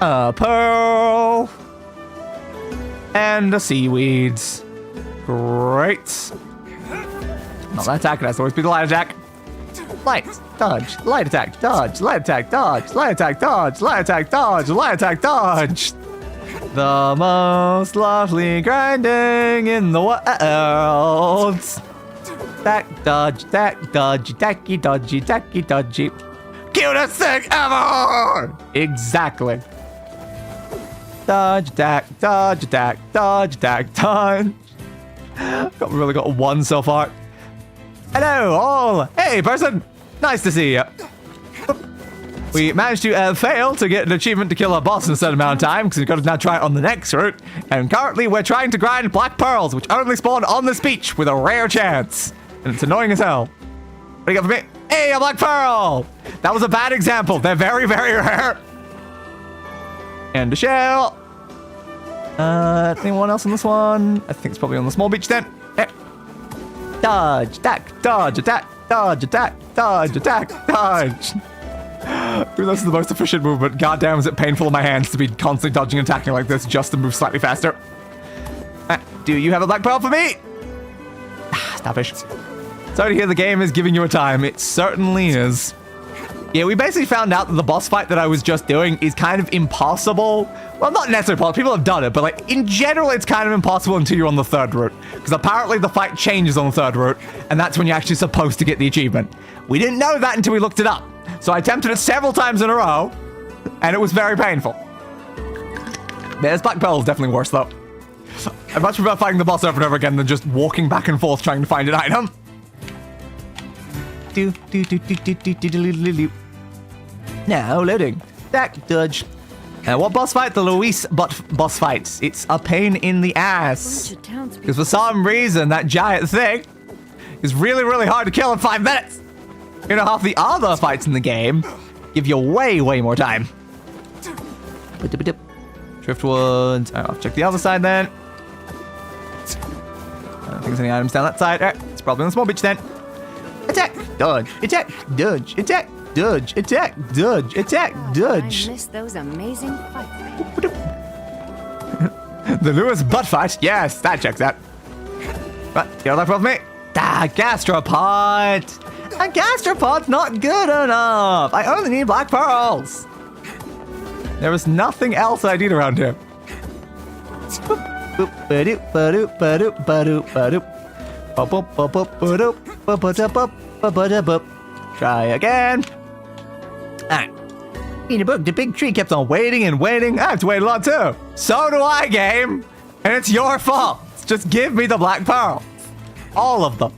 a pearl, and a seaweed. Great. Not that attack, it has to always be the light attack. Light, dodge, light attack, dodge, light attack, dodge, light attack, dodge, light attack, dodge, light attack, dodge. The most lovely grinding in the world. Tack, dodge, tacky, dodgy, tacky, dodgy. Cutest thing ever! Exactly. Dodge, attack, dodge, attack, dodge, attack, dodge. Really got 1 so far. Hello, all. Hey, person. Nice to see you. We managed to fail to get an achievement to kill a boss in a certain amount of time because we've got to now try it on the next route. And currently we're trying to grind black pearls, which only spawn on this beach with a rare chance. And it's annoying as hell. What do you got for me? Hey, a black pearl! That was a bad example. They're very, very rare. And a shell. Anyone else on this one? I think it's probably on the small beach then. Yeah. Dodge, attack, dodge, attack, dodge, attack, dodge, attack, dodge. This is the most efficient movement. Goddamn, is it painful in my hands to be constantly dodging and attacking like this just to move slightly faster. Do you have a black pearl for me? Starfish. Sorry to hear the game is giving you a time. It certainly is. Yeah, we basically found out that the boss fight that I was just doing is kind of impossible. Well, not necessarily impossible. People have done it, but like in general, it's kind of impossible until you're on the third route. Because apparently the fight changes on the third route, and that's when you're actually supposed to get the achievement. We didn't know that until we looked it up. So I attempted it several times in a row, and it was very painful. There's Black Pearl is definitely worse though. I much prefer fighting the boss over and over again than just walking back and forth trying to find an item. Now loading. Back dodge. What boss fight? The Luis boss fights. It's a pain in the ass. Because for some reason, that giant thing is really, really hard to kill in 5 minutes. You know, half the other fights in the game give you way, way more time. Driftwoods. I'll check the other side then. I don't think there's any items down that side. Alright, it's probably on the small beach then. Attack, dodge, attack, dodge, attack, dodge, attack, dodge, attack, dodge. I miss those amazing fights. The Lewis butt fight. Yes, that checks out. What? You left with me? Gastropod. A gastropod's not good enough. I only need black pearls. There is nothing else I need around here. Try again. Alright. In a book, the big tree kept on waiting and waiting. I have to wait a lot too. So do I, game. And it's your fault. Just give me the black pearls. All of them.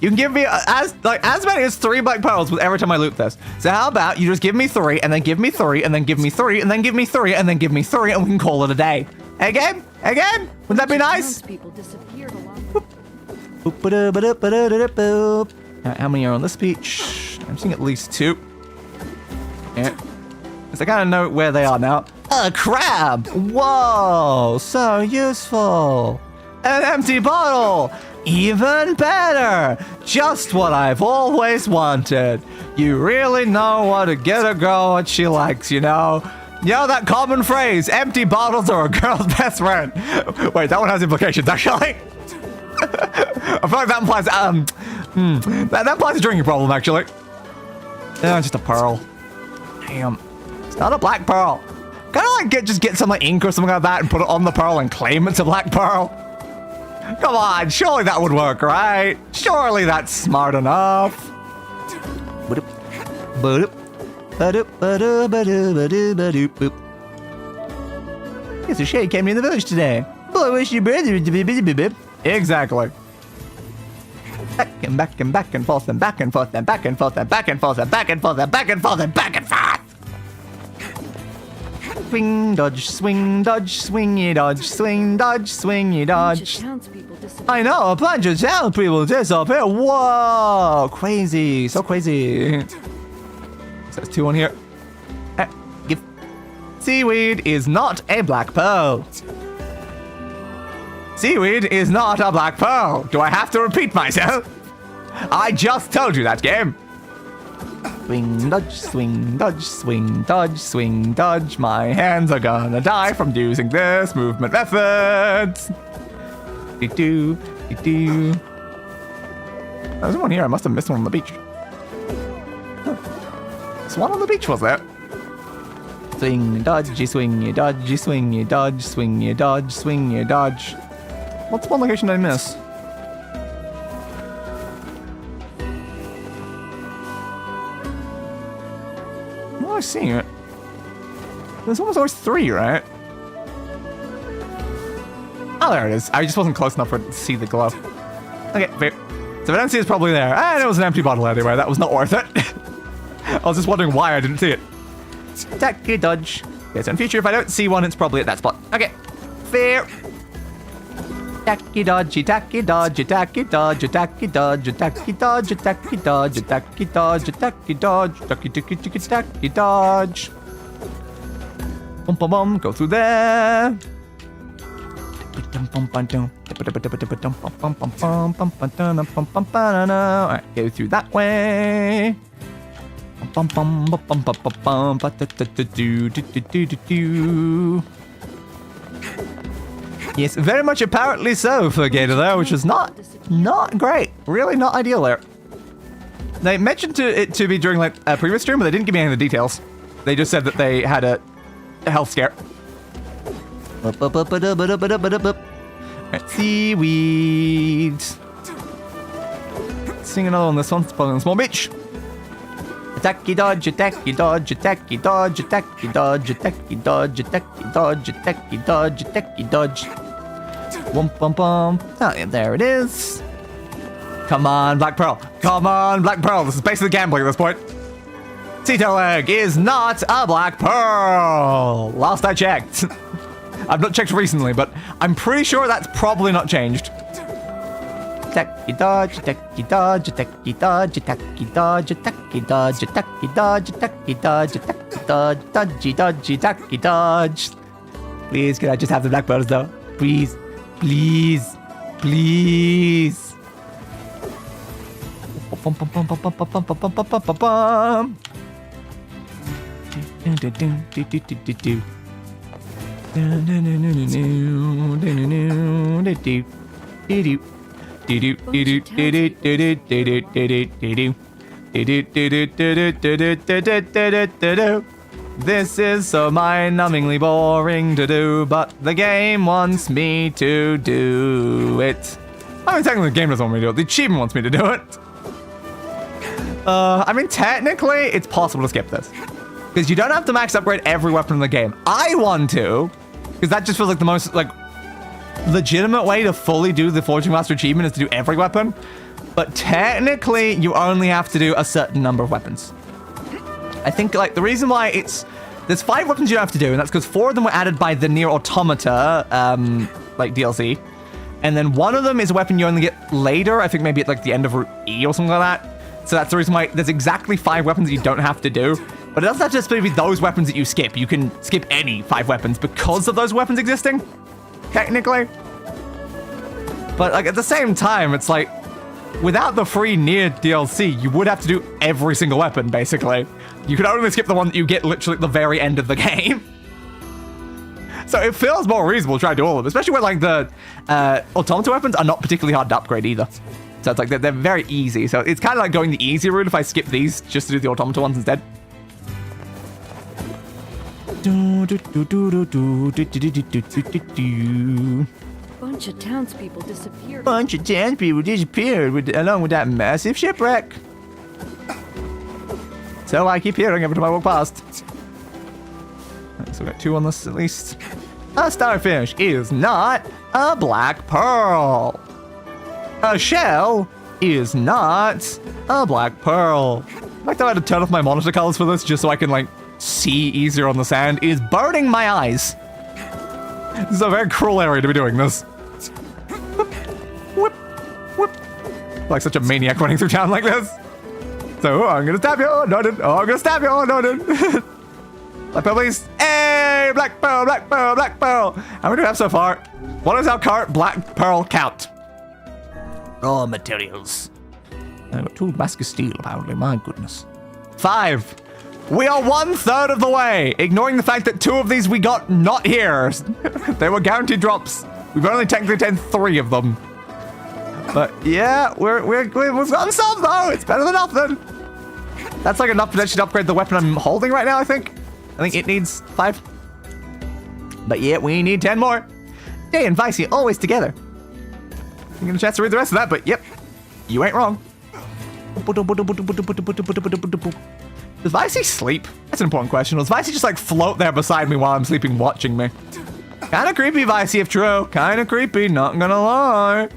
You can give me as many as 3 black pearls with every time I loot this. So how about you just give me 3 and then give me 3 and then give me 3 and then give me 3 and then give me 3 and we can call it a day. Hey game? Hey game? Wouldn't that be nice? How many are on this beach? I'm seeing at least 2. Yeah. Because I kind of know where they are now. A crab! Whoa! So useful! An empty bottle! Even better! Just what I've always wanted. You really know what to get a girl what she likes, you know? You know that common phrase, empty bottles are a girl's best friend. Wait, that one has implications, actually. I feel like that implies, that implies a drinking problem, actually. Just a pearl. Damn. It's not a black pearl. Kind of like just get some like ink or something like that and put it on the pearl and claim it's a black pearl. Come on, surely that would work, right? Surely that's smart enough. Guess a shade came in the village today. Boy, I wish your brother would be. Exactly. Back and back and forth and back and forth and back and forth and back and forth and back and forth and back and forth and back and forth. Swing, dodge, swingy dodge, swing, dodge, swingy dodge. I know, a bunch of townspeople disappear. Whoa, crazy, so crazy. Says 2 on here. Give. Seaweed is not a black pearl. Seaweed is not a black pearl. Do I have to repeat myself? I just told you that, game. Swing, dodge, swing, dodge, swing, dodge, swing, dodge. My hands are gonna die from using this movement method. Do. There's one here. I must have missed one on the beach. There's one on the beach, was there? Swing, dodge, swing, you dodge, swing, you dodge, swing, you dodge, swing, you dodge. What's one location did I miss? I'm not seeing it. There's almost always 3, right? Oh, there it is. I just wasn't close enough to see the glow. Okay, fair. So if I don't see it's probably there. And it was an empty bottle anyway. That was not worth it. I was just wondering why I didn't see it. Tacky dodge. Okay, so in future, if I don't see one, it's probably at that spot. Okay, fair. Tacky dodge, tacky dodge, tacky dodge, tacky dodge, tacky dodge, tacky dodge, tacky dodge, tacky dodge, tacky dodge. Bum bum bum, go through there. Alright, go through that way. Yes, very much apparently so for Gator there, which is not great. Really not ideal there. They mentioned it to be during like a previous stream, but they didn't give me any of the details. They just said that they had a health scare. Alright, seaweed. Sing another one. This one's probably on the small beach. Attacky dodge, attacky dodge, attacky dodge, attacky dodge, attacky dodge, attacky dodge, attacky dodge, attacky dodge. Wump bum bum. Oh, yeah, there it is. Come on, Black Pearl. Come on, Black Pearl. This is basically gambling at this point. Tito Egg is not a Black Pearl. Last I checked. I've not checked recently, but I'm pretty sure that's probably not changed. Tacky dodge, tacky dodge, tacky dodge, tacky dodge, tacky dodge, tacky dodge, tacky dodge, tacky dodge, dodgy, dodgy, tacky dodge. Please, can I just have the Black Pearls though? Please, please, please. Bum bum bum bum bum bum bum bum bum bum bum bum. This is so mind-numbingly boring to do, but the game wants me to do it. I mean, technically the game doesn't want me to do it. The achievement wants me to do it. I mean, technically, it's possible to skip this. Because you don't have to max upgrade every weapon in the game. I want to, because that just feels like the most, like, legitimate way to fully do the Forging Master achievement is to do every weapon. But technically, you only have to do a certain number of weapons. I think, like, the reason why there's 5 weapons you don't have to do, and that's because 4 of them were added by the NieR Automata, like, DLC. And then 1 of them is a weapon you only get later, I think maybe at, like, the end of Route E or something like that. So that's the reason why there's exactly 5 weapons that you don't have to do. But it doesn't have to just be those weapons that you skip. You can skip any 5 weapons because of those weapons existing, technically. But, like, at the same time, it's like, without the free NieR DLC, you would have to do every single weapon, basically. You could only skip the one that you get literally at the very end of the game. So it feels more reasonable to try to do all of them, especially when, like, the Automata weapons are not particularly hard to upgrade either. So it's like, they're very easy. So it's kind of like going the easy route if I skip these just to do the Automata ones instead. Bunch of townspeople disappeared. Along with that massive shipwreck. So I keep hearing every time I walk past. Right, so we got 2 on this at least. A starfish is not a Black Pearl. A shell is not a Black Pearl. I like that I had to turn off my monitor colors for this just so I can, like, see easier on the sand. It is burning my eyes. This is a very cruel area to be doing this. Whip, whip. Like such a maniac running through town like this. So, I'm gonna stab you, noted. Oh, I'm gonna stab you, noted. Black Pearl, please. Hey, Black Pearl, Black Pearl, Black Pearl. How many do we have so far? What is our current Black Pearl count? Raw materials. I got 2 masks of steel, apparently. My goodness. 5. We are 1/3 of the way, ignoring the fact that 2 of these we got not here. They were guaranteed drops. We've only technically taken 3 of them. But yeah, we've gotten some though. It's better than nothing. That's like enough potentially to upgrade the weapon I'm holding right now, I think. I think it needs 5. But yeah, we need 10 more. Day and Vicey always together. I'm gonna chance to read the rest of that, but yep, you ain't wrong. Does Vicey sleep? That's an important question. Does Vicey just like float there beside me while I'm sleeping, watching me? Kinda creepy, Vicey, if true. Kinda creepy, not gonna lie.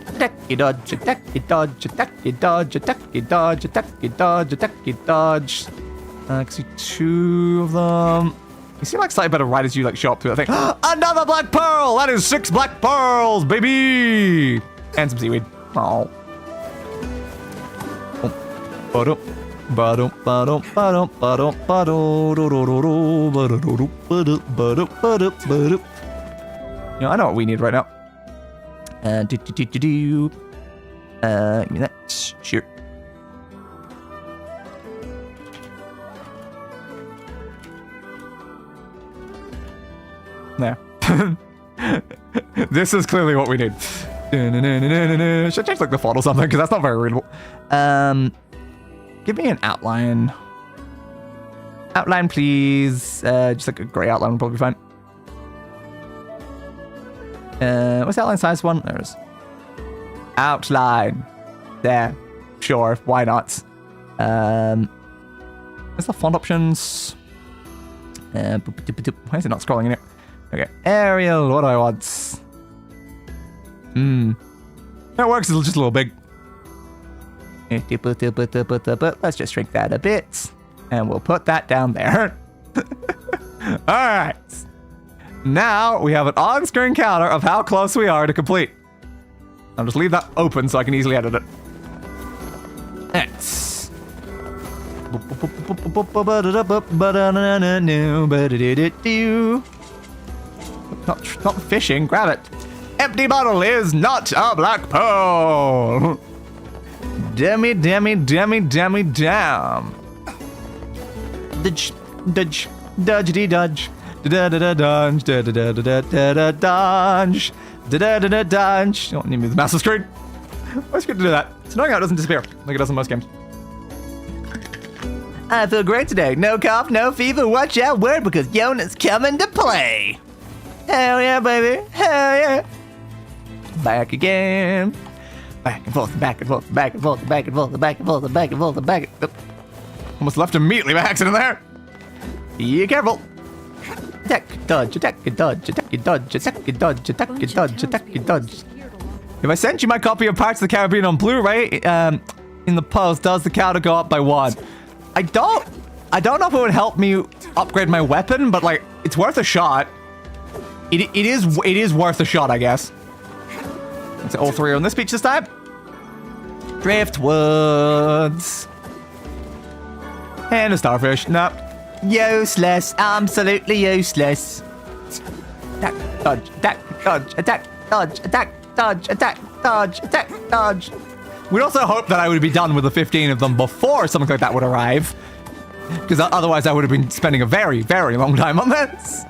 Attacky dodge, attacky dodge, attacky dodge, attacky dodge, attacky dodge, attacky dodge. I can see 2 of them. You seem like slightly better right as you like show up through that thing. Another Black Pearl! That is 6 Black Pearls, baby! And some seaweed. Oh. You know, I know what we need right now. Give me that. Sure. There. This is clearly what we need. Should change like the font or something because that's not very readable. Give me an outline. Outline, please. Just like a gray outline would probably be fine. What's the outline size one? There it is. Outline. There. Sure. Why not? Where's the font options? Why is it not scrolling in here? Okay. Arial. What do I want? That works. It's just a little big. Let's just shrink that a bit. And we'll put that down there. Alright. Now we have an on-screen counter of how close we are to complete. I'll just leave that open so I can easily edit it. X. Not fishing, grab it. Empty bottle is not a black pearl. Damn. Dudge, dudgety dudge, da da da dodge, da da da da da da dodge, da da da da dodge. Don't need me the massive screen. Why's good to do that? It's annoying how it doesn't disappear like it does in most games. I feel great today. No cough, no fever. Watch out, word, because Yonah's coming to play. Hell yeah, baby. Hell yeah. Back again. Back and forth, back and forth, back and forth, back and forth, back and forth, back and forth, back and forth. Almost left immediately by accident there. Be careful. Attack, dodge, attack, dodge, attack, dodge, attack, dodge, attack, dodge, attack, dodge. If I sent you my copy of Pirates of the Caribbean on Blu-ray, in the post, does the counter go up by 1? I don't know if it would help me upgrade my weapon, but like, it's worth a shot. It is worth a shot, I guess. Let's say all 3 are on this beach this time. Driftwoods. And a starfish. No. Useless. Absolutely useless. Attack, dodge, attack, dodge, attack, dodge, attack, dodge, attack, dodge, attack, dodge. We'd also hope that I would be done with the 15 of them before something like that would arrive. Because otherwise I would have been spending a very, very long time on this.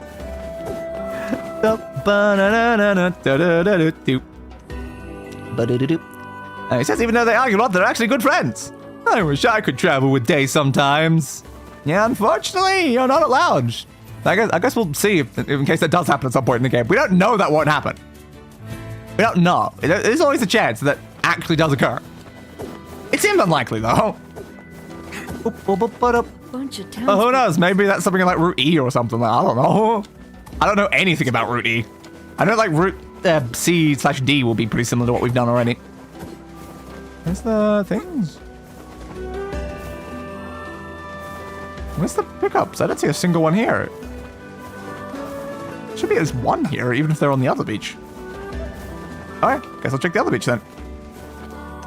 He says even though they argue a lot, they're actually good friends. I wish I could travel with Day sometimes. Yeah, unfortunately, you're not allowed. I guess we'll see if in case that does happen at some point in the game. We don't know that won't happen. We don't know. There's always a chance that actually does occur. It seems unlikely, though. Bunch of But who knows? Maybe that's something like Route E or something. I don't know. I don't know anything about Route E. I know like Route C/D will be pretty similar to what we've done already. Where's the things? Where's the pickups? I don't see a single one here. Should be there's one here, even if they're on the other beach. Alright, guess I'll check the other beach then.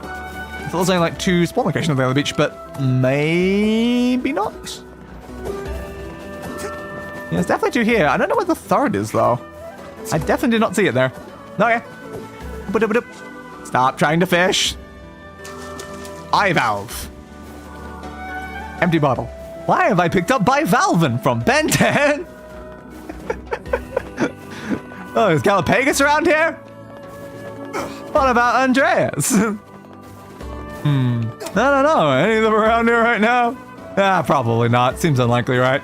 I thought there was only like 2 spawn locations on the other beach, but maybe not. Yeah, there's definitely 2 here. I don't know where the 3rd is though. I definitely did not see it there. Okay. Stop trying to fish. Eye valve. Empty bottle. Why have I picked up Bivalven from Ben 10? Oh, is Galapagos around here? What about Andreas? I don't know. Any of them around here right now? Ah, probably not. Seems unlikely, right?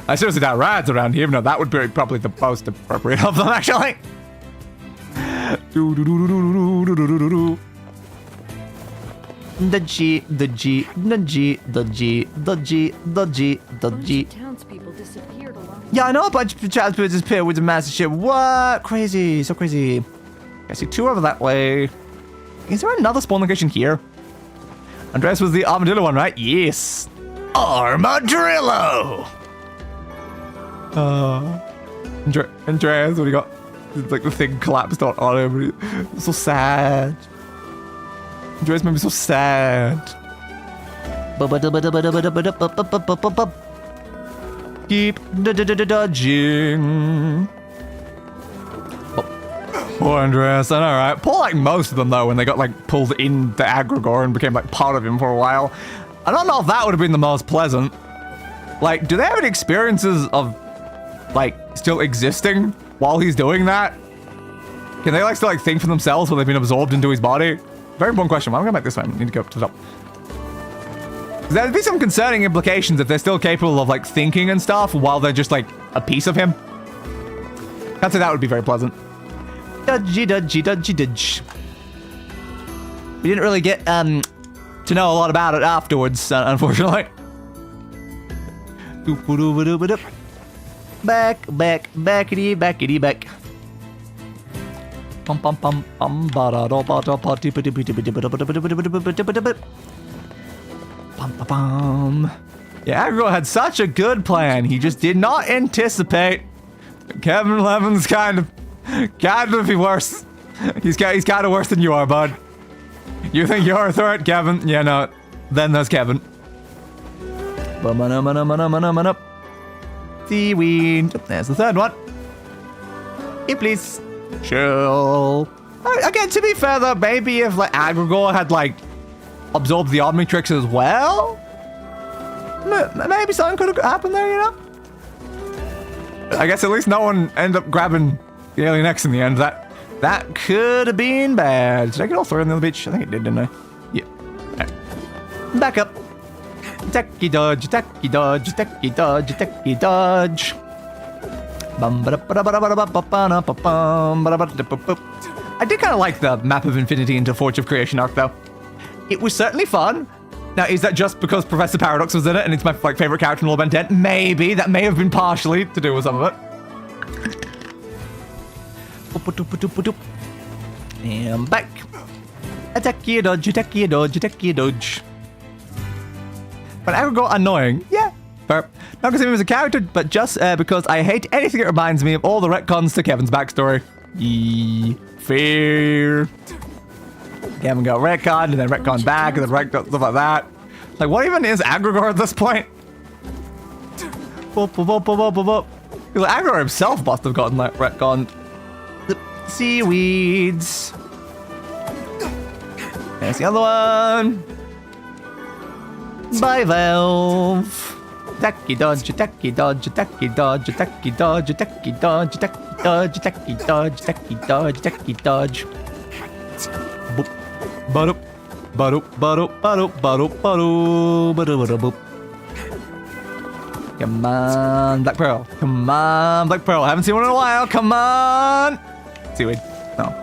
I seriously doubt Rad's around here, even though that would be probably the most appropriate of them, actually. The G, the G, the G, the G, the G, the G, the G. Townspeople disappeared along. Yeah, I know a bunch of townspeople disappeared with the massive ship. What? Crazy, so crazy. I see 2 over that way. Is there another spawn location here? Andreas was the armadillo one, right? Yes. Armadillo! Andreas, what do you got? It's like the thing collapsed on him. It's so sad. Andreas made me so sad. Keep dodging. Poor Andreas, I know, right? Poor like most of them though, when they got like pulled in the Agrigor and became like part of him for a while. I don't know if that would have been the most pleasant. Like, do they have any experiences of, like, still existing while he's doing that? Can they, like, still, like, think for themselves when they've been absorbed into his body? Very important question. I'm gonna go back this way. I need to go up to the top. There'd be some concerning implications if they're still capable of, like, thinking and stuff while they're just, like, a piece of him. I'd say that would be very pleasant. Dudgy, dudgy, dudgy, dudge. We didn't really get, to know a lot about it afterwards, unfortunately. Backity, back. Pum pum pum pum pum. Yeah, Agro had such a good plan. He just did not anticipate Kevin Levin's kind of be worse. He's kind of worse than you are, bud. You think you're a threat, Kevin? Yeah, no. Then there's Kevin. Seaweed. There's the third one. Here, please. Chill. Again, to be fair though, maybe if like Agrigor had like absorbed the Omnitrix as well, maybe something could have happened there, you know? I guess at least no one ended up grabbing the Alien X in the end. That could have been bad. Did I get all three on the other beach? I think it did, didn't I? Yeah. Right. Back up. Techie dodge, techie dodge, techie dodge, techie dodge. I did kind of like the Map of Infinity into Forge of Creation arc, though. It was certainly fun. Now, is that just because Professor Paradox was in it and it's my like favorite character in all Ben 10? Maybe. That may have been partially to do with some of it. And back. Attack you, dodge, attack you, dodge, attack you, dodge. But Agrigor annoying. Yeah. Fair. Not because he was a character, but just because I hate anything that reminds me of all the retcons to Kevin's backstory. Fair. Kevin got retconned, and then retconned back, and then retconned stuff like that. Like, what even is Agrigor at this point? Because Agrigor himself must have gotten like retconned. Seaweeds. There's the other one. By Valve. Tacky dodge, tacky dodge, tacky dodge, tacky dodge, tacky dodge, tacky dodge, tacky dodge, tacky dodge, tacky dodge. Boop. Badoop. Badoop, badoop, badoop, badoop, badoop, badoop, boop. Come on, Black Pearl. Come on, Black Pearl. I haven't seen one in a while. Come on. Seaweed. No.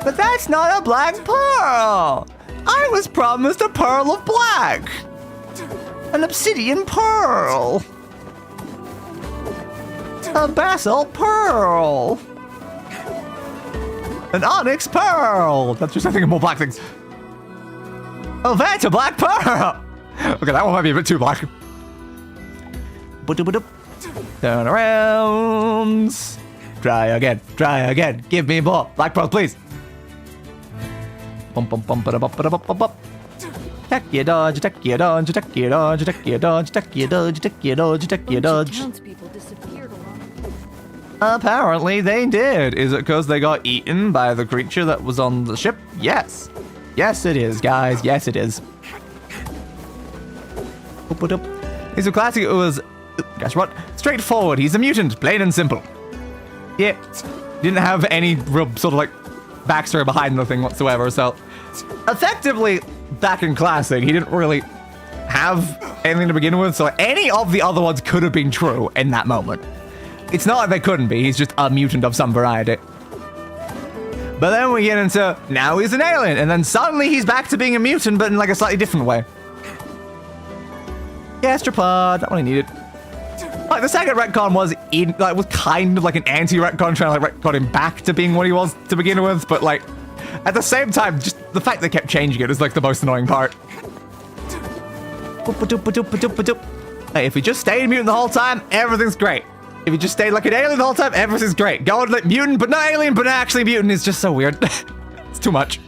But that's not a Black Pearl. I was promised a Pearl of Black. An Obsidian Pearl. A Basalt Pearl. An Onyx Pearl. That's just, I think, more black things. Oh, that's a Black Pearl. Okay, that one might be a bit too black. Turn around. Try again. Try again. Give me more. Black Pearl, please. Bum bum bum ba bum ba bum bum. Attack your dodge, attack your dodge, attack your dodge, attack your dodge, attack your dodge, attack your dodge, attack your dodge. Townspeople disappeared along. Apparently they did. Is it because they got eaten by the creature that was on the ship? Yes. Yes, it is, guys. Yes, it is. He's a classic. It was, guess what? Straightforward. He's a mutant, plain and simple. Yeah. Didn't have any real sort of like backstory behind the thing whatsoever. So, effectively, back in classic, he didn't really have anything to begin with. So, any of the other ones could have been true in that moment. It's not like they couldn't be. He's just a mutant of some variety. But then we get into, now he's an alien, and then suddenly he's back to being a mutant, but in like a slightly different way. Gastropod, not what I needed. Like the second retcon was kind of like an anti-retcon, trying to like retcon him back to being what he was to begin with, but like at the same time, just the fact they kept changing it is like the most annoying part. Hey, if we just stayed mutant the whole time, everything's great. If you just stayed like an alien the whole time, everything's great. Going like mutant, but not alien, but not actually mutant is just so weird. It's too much.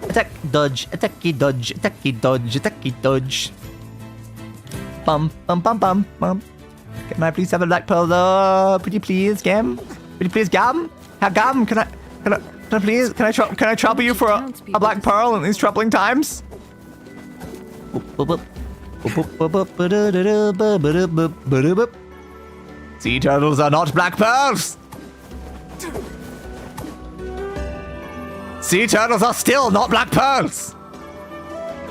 Attack, dodge, attacky, dodge, attacky, dodge, attacky, dodge. Bum, bum, bum, bum, bum. Can I please have a Black Pearl though? Pretty please, Gam? Pretty please, Gam? How Gam? Can I please, can I trouble you for a Black Pearl in these troubling times? Boop, boop, boop. Sea turtles are not black pearls. Sea turtles are still not black pearls.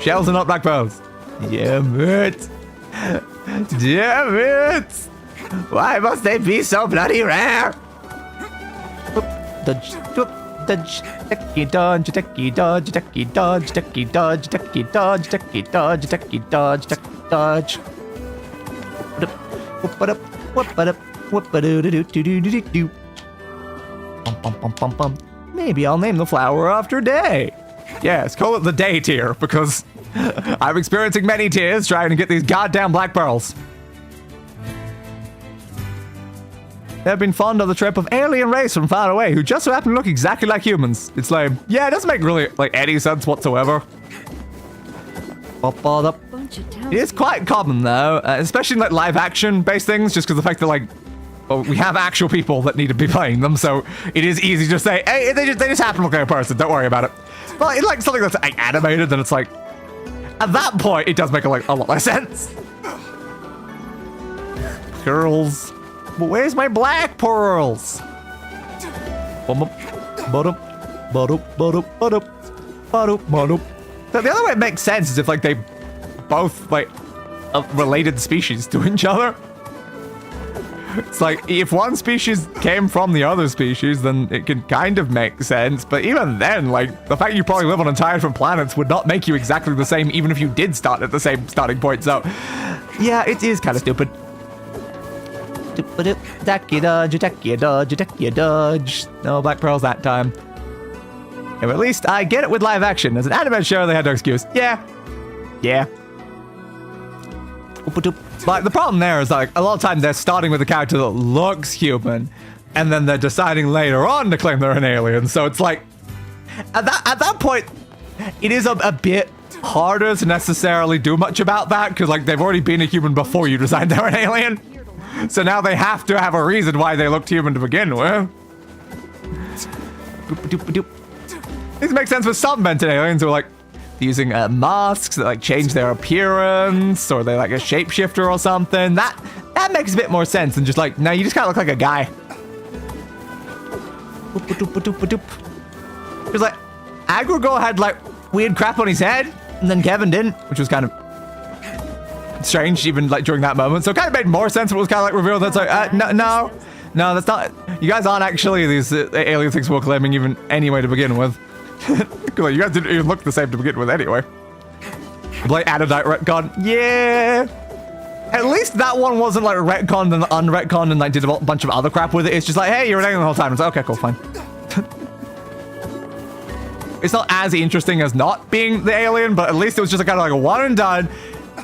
Shells are not black pearls. Damn it. Damn it. Why must they be so bloody rare? Dodge, dodge, ducky dodge, ducky dodge, ducky dodge, ducky dodge, ducky dodge, ducky dodge, ducky dodge, ducky dodge. Whoop it up, whoop it up, whoop it up. Maybe I'll name the flower after Day. Yes, call it the Day tier, because I'm experiencing many tears trying to get these goddamn black pearls. They've been fond of the trip of alien race from far away who just so happen to look exactly like humans. It's like, yeah, it doesn't make really like any sense whatsoever. It is quite common though, especially in like live action based things, just because the fact that like, well, we have actual people that need to be playing them, so it is easy to say, hey, they just happen to look like a person, don't worry about it. But in like something that's like animated, then it's like, at that point, it does make a lot less sense. Pearls. But where's my black pearls? The other way it makes sense is if like they both like are related species to each other. It's like if one species came from the other species, then it can kind of make sense. But even then, like the fact you probably live on entirely different planets would not make you exactly the same, even if you did start at the same starting point. So yeah, it is kind of stupid. Ducky dodge, ducky dodge, ducky dodge. No black pearls that time. Yeah, but at least I get it with live action. As an anime show, they had no excuse. Yeah. Yeah. But the problem there is like a lot of times they're starting with a character that looks human, and then they're deciding later on to claim they're an alien. So it's like at that point, it is a bit harder to necessarily do much about that because like they've already been a human before you decide they're an alien. So now they have to have a reason why they looked human to begin with. This makes sense with some mental aliens who are like using masks that like change their appearance, or they're like a shapeshifter or something. That makes a bit more sense than just like, no, you just kind of look like a guy. It was like, Agrigo had like weird crap on his head, and then Kevin didn't, which was kind of strange even like during that moment. So it kind of made more sense when it was kind of like revealed that's like, no, that's not, you guys aren't actually these alien things we're claiming even anyway to begin with. You guys didn't even look the same to begin with anyway. Like Adonite retcon, yeah. At least that one wasn't like retconned and unretconned and like did a bunch of other crap with it. It's just like, hey, you're an alien the whole time. It's like, okay, cool, fine. It's not as interesting as not being the alien, but at least it was just a kind of like a one and done.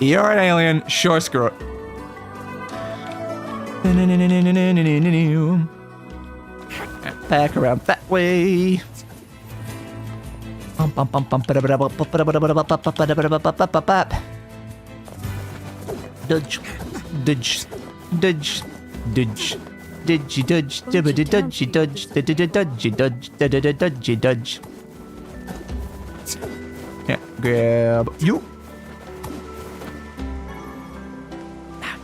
You're an alien, sure, screw it. Back around that way. Dodge, dodge, dodge, dodge, dodgy, dodge, dodgy, dodgy, dodge, dodgy, dodge, dodgy, dodge. Yeah, grab you.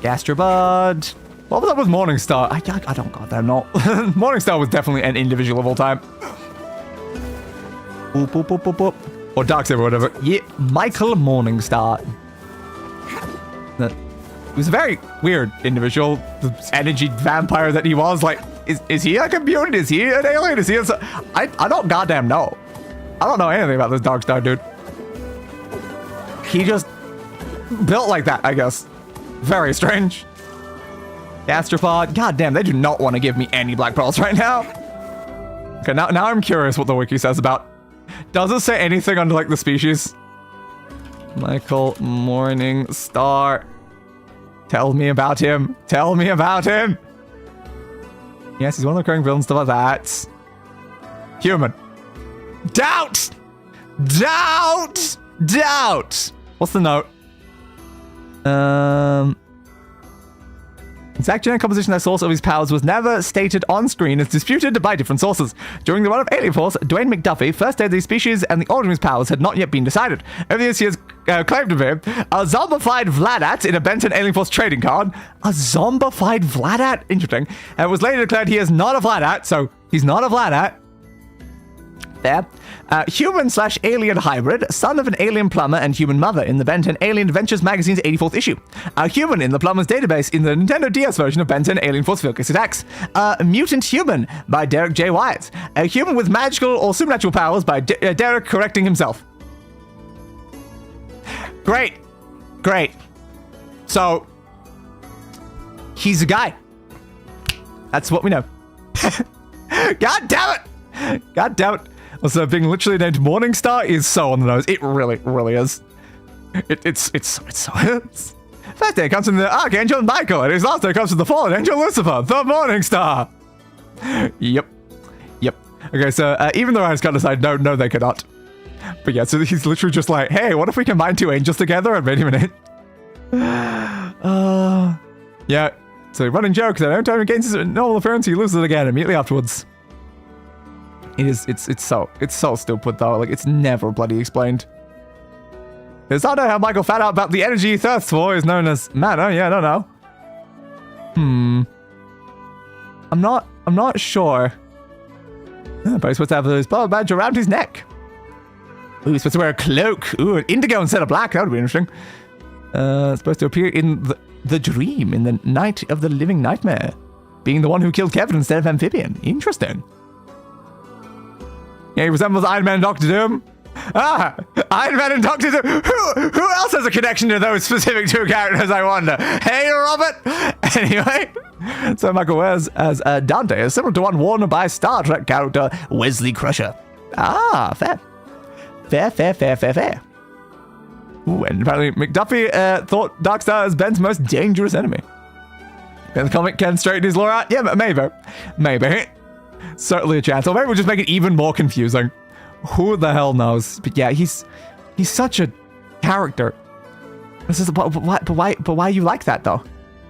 Gastrobot. What was up with Morningstar? I don't goddamn know. Morningstar was definitely an individual of all time. Boop, boop, boop, boop, boop. Or Darksaber or whatever. Yeah, Michael Morningstar. He was a very weird individual. The energy vampire that he was. Like, is he like a mutant? Is he an alien? Is he I don't goddamn know. I don't know anything about this Darkstar dude. He just built like that, I guess. Very strange. Gastropod. God damn, they do not want to give me any black pearls right now. Okay, now I'm curious what the wiki says about. Does it say anything under like the species? Michael Morningstar. Tell me about him. Tell me about him. Yes, he's one of the recurring villains, stuff like that. Human. Doubt! Doubt! Doubt! What's the note? Exact genetic composition and source of his powers was never stated on screen. It's disputed by different sources. During the run of Alien Force, Dwayne McDuffie first said the species and the origin of his powers had not yet been decided. Over the years, he has claimed to be a zombified Vladat in a Benton Alien Force trading card. A zombified Vladat? Interesting. It was later declared he is not a Vladat, so he's not a Vladat. There. Human/alien hybrid, son of an alien plumber and human mother in the Ben 10 Alien Adventures magazine's 84th issue. A human in the plumber's database in the Nintendo DS version of Ben 10 Alien Force Focus Attacks. A mutant human by Derek J. Wyatt. A human with magical or supernatural powers by Derek correcting himself. Great. Great. So, he's a guy. That's what we know. God damn it! God damn it. Also, being literally named Morningstar is so on the nose. It really, really is. It's so hurts. First day comes from the Archangel Michael, and his last day comes from the fallen angel Lucifer, the Morningstar. Yep. Okay, so even though I was kind of decide, no, they cannot. But yeah, so he's literally just like, hey, what if we combine two angels together and made him an yeah. So running joke that every time he gains his normal appearance, he loses it again immediately afterwards. It's so stupid though. Like, it's never bloody explained. It's not how Michael found out about the energy he thirsts for is known as mana. Yeah, I don't know. I'm not sure. But he's supposed to have his blood badge around his neck. Ooh, he's supposed to wear a cloak. Ooh, an indigo instead of black. That would be interesting. Supposed to appear in the dream in the night of the living nightmare, being the one who killed Kevin instead of Amphibian. Interesting. Yeah, he resembles Iron Man and Doctor Doom. Iron Man and Doctor Doom. Who else has a connection to those specific two characters, I wonder? Hey, Robert! Anyway, so Michael wears as Dante is similar to one worn by Star Trek character Wesley Crusher. Fair. Fair. Ooh, and apparently McDuffie thought Darkstar is Ben's most dangerous enemy. And the comic can straighten his lore out? Yeah, maybe. Certainly a chance. Or maybe we'll just make it even more confusing. Who the hell knows? But yeah, he's such a character. But why are you like that though?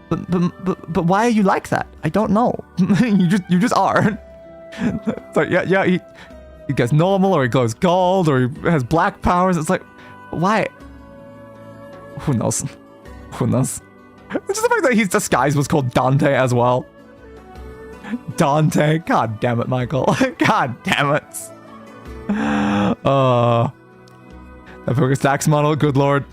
But why are you like that? I don't know. you just are. It's like yeah, he gets normal, or he glows gold, or he has black powers. It's like, why? Who knows? It's just the fact that his disguise was called Dante as well. Dante. God damn it, Michael. God damn it. That focus tax model, good lord.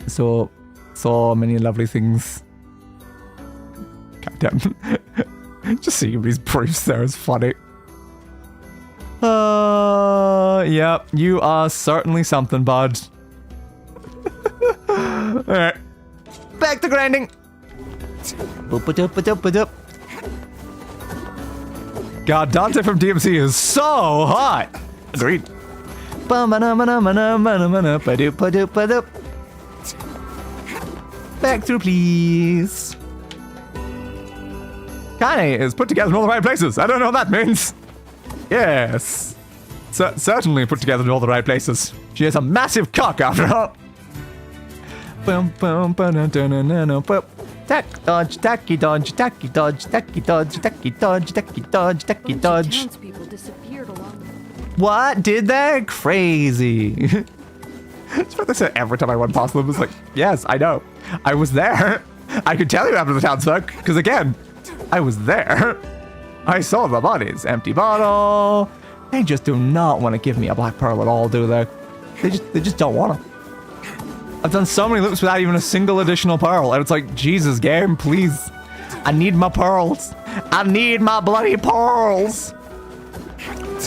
So many lovely things. God damn. Just seeing these briefs there is funny. Yep, you are certainly something, bud. Alright. Back to grinding. God, Dante from DMC is so hot. Agreed. Back through, please. Kane is put together in all the right places. I don't know what that means. Yes. Certainly put together in all the right places. She has a massive cock after all. Tack dodge, tacky dodge, tacky dodge, tacky dodge, tacky dodge, tacky dodge, tacky dodge. Townspeople disappeared along the... What did they? Crazy. That's what they say every time I run past them. It's like, yes, I know. I was there. I could tell you after the townsfolk, because again, I was there. I saw the bodies. Empty bottle. They just do not want to give me a black pearl at all, do they? They just don't want to. I've done so many loops without even a single additional pearl, and it's like, Jesus, game, please. I need my pearls. I need my bloody pearls.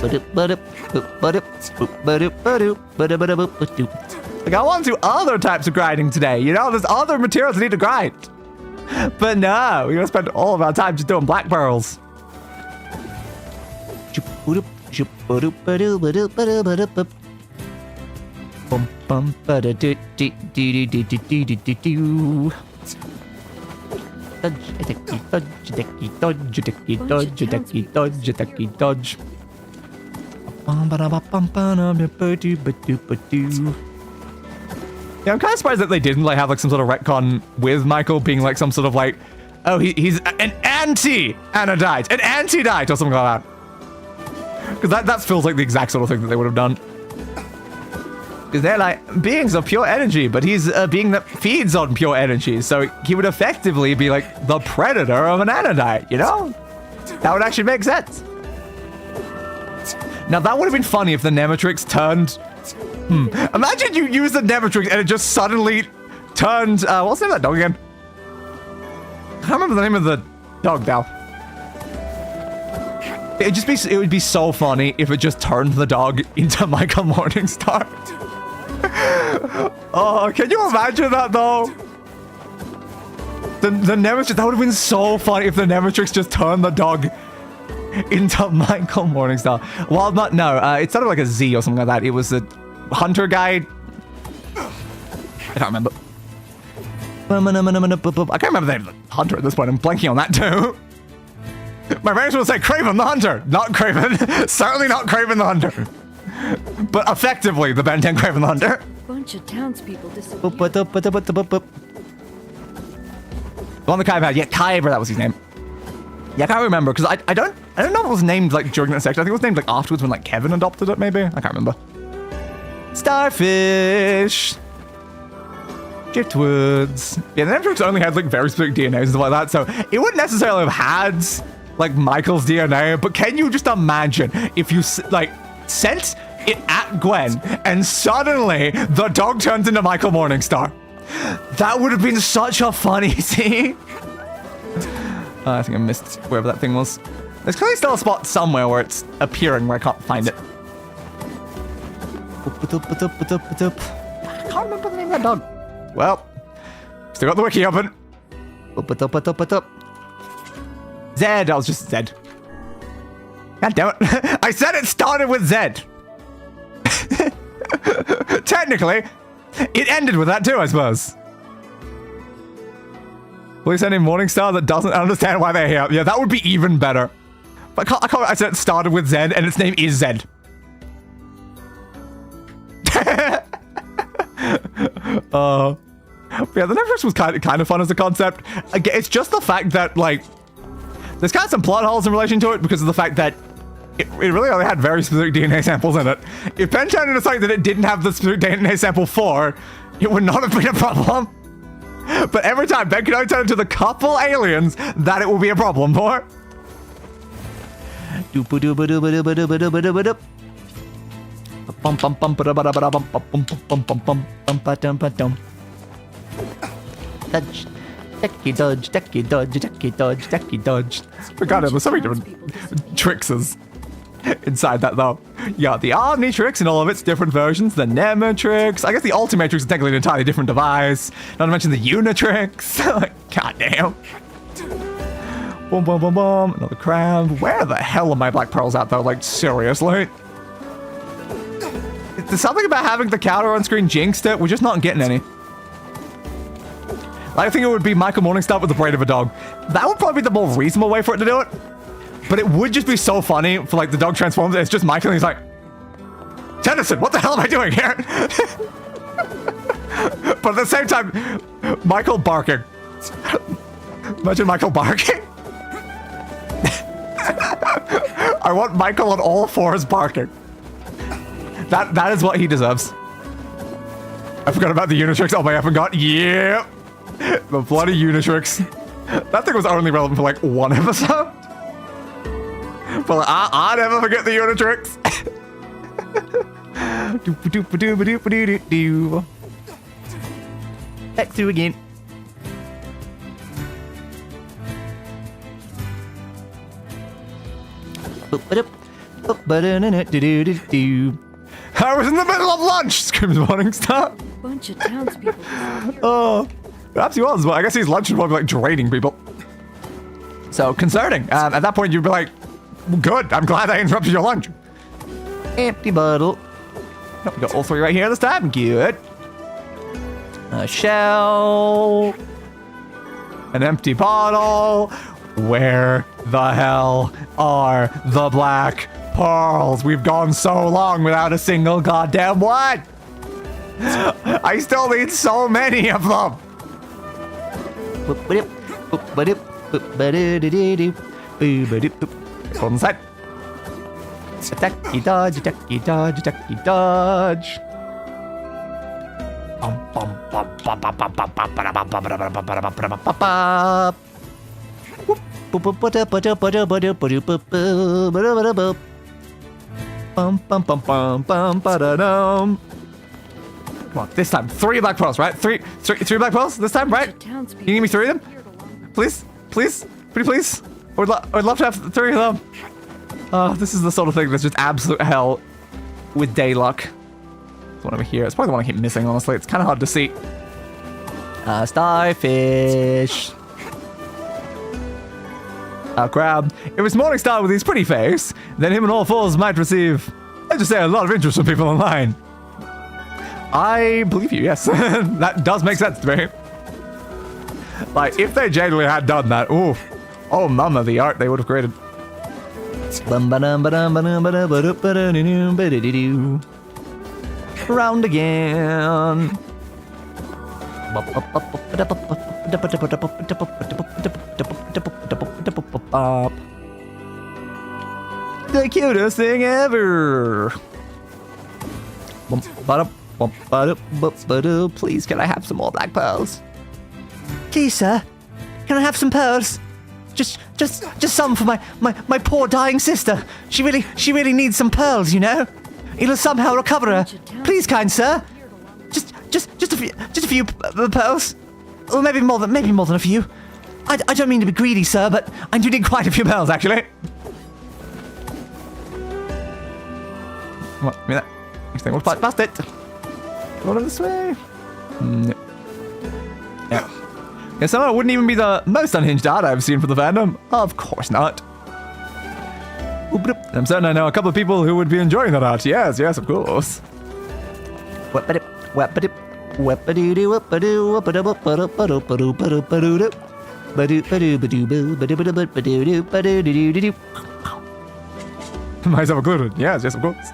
Like, I want to do other types of grinding today. You know, there's other materials I need to grind. But no, we're gonna spend all of our time just doing black pearls. Bum ba da do do do do do do do do do. Dodge. Yeah, I'm kind of surprised that they didn't like have like some sort of retcon with Michael being like some sort of like, oh, he's an anti-Anodite, an anti-Dite or something like that. Because that feels like the exact sort of thing that they would have done. Because they're like beings of pure energy, but he's a being that feeds on pure energy, so he would effectively be like the predator of an Anodite, you know? That would actually make sense. Now that would have been funny if the Nemetrix turned... Imagine you use the Nemetrix and it just suddenly turned... what's the name of that dog again? I can't remember the name of the dog now. It would be so funny if it just turned the dog into Michael Morningstar. Oh, can you imagine that though? The Nemetrix, that would have been so funny if the Nemetrix just turned the dog into Michael Morningstar. Well, it sounded like a Z or something like that. It was a hunter guy. I can't remember. I can't remember the name of the hunter at this point. I'm blanking on that too. My parents will say Craven the Hunter, not Craven. Certainly not Craven the Hunter. But effectively, the Ben 10 Craven the Hunter. Bunch of townspeople disappeared. The one that Kyber had, yeah, Kyber, that was his name. Yeah, I can't remember, because I don't know if it was named like during that section. I think it was named like afterwards when like Kevin adopted it, maybe? I can't remember. Starfish. Driftwoods. Yeah, the Nemetrix only had like very specific DNAs and stuff like that, so it wouldn't necessarily have had like Michael's DNA, but can you just imagine if you like sent it at Gwen and suddenly the dog turns into Michael Morningstar? That would have been such a funny scene. I think I missed wherever that thing was. There's clearly still a spot somewhere where it's appearing where I can't find it. I can't remember the name of that dog. Well, still got the wiki open. Zed, I was just Zed. God damn it. I said it started with Zed. Technically, it ended with that too, I suppose. Police sending Morningstar that doesn't understand why they're here. Yeah, that would be even better. But I said it started with Zed and its name is Zed. Yeah, the Nemetrix was kind of fun as a concept. Again, it's just the fact that, like, there's kind of some plot holes in relation to it because of the fact that it really only had very specific DNA samples in it. If Ben turned into something that it didn't have the specific DNA sample for, it would not have been a problem. But every time Ben can only turn into the couple aliens that it will be a problem for. Dodge. Ducky dodge, ducky dodge, ducky dodge, ducky dodge. Forgot it, there's so many different trixes inside that though. You got the Omnitrix and all of its different versions, the Nemetrix. I guess the Ultimatrix is technically an entirely different device. Not to mention the Unitrix. God damn. Boom, boom, boom, boom. Another crab. Where the hell are my black pearls at though? Like, seriously? There's something about having the counter on screen jinxed it. We're just not getting any. I think it would be Michael Morningstar with the braid of a dog. That would probably be the more reasonable way for it to do it. But it would just be so funny for like the dog transforms and it's just Michael and he's like, Tennyson, what the hell am I doing here? But at the same time, Michael barking. Imagine Michael barking. I want Michael on all fours barking. That is what he deserves. I forgot about the Unitrix. Oh my effing god. Yep. The bloody Unitrix. That thing was only relevant for like one episode. But like, I never forget the Unitrix. Back through again. I was in the middle of lunch, screams Morningstar. Bunch of townspeople. Oh, perhaps he was, but I guess his lunch was probably like draining people. So concerning. At that point, you'd be like, well, good, I'm glad I interrupted your lunch. Empty bottle. Nope, we got all three right here this time. Good. A shell. An empty bottle. Where the hell are the black pearls? We've gone so long without a single goddamn one. I still need so many of them. On the side. Attacky dodge, attacky dodge, attacky dodge. Come on, this time, 3 black pearls, right? Three black pearls this time, right? You give me 3 of them? Please? Please? Pretty please? I'd love to have 3 of them. This is the sort of thing that's just absolute hell with day luck. This one over here. It's probably the one I keep missing, honestly. It's kind of hard to see. Starfish. Crab. If it's Morningstar with his pretty face, then him and all fours might receive, let's just say, a lot of interest from people online. I believe you, yes. That does make sense to me. Like, if they genuinely had done that, ooh. Oh, mama, the art they would have created. Round again. The cutest thing ever. Please, can I have some more black pearls? Please, sir. Can I have some pearls? Just some for my poor dying sister. She really needs some pearls, you know. It'll somehow recover her. Please, kind sir. Just a few pearls, or maybe more than a few. I don't mean to be greedy, sir, but I do need quite a few pearls, actually. What? Give me that. Next thing, we'll fly past it. Go this way. No. Yeah. Yeah, somehow it wouldn't even be the most unhinged art I've seen for the fandom. Of course not. I'm certain I know a couple of people who would be enjoying that art. Yes, of course. Myself included. Yes, of course.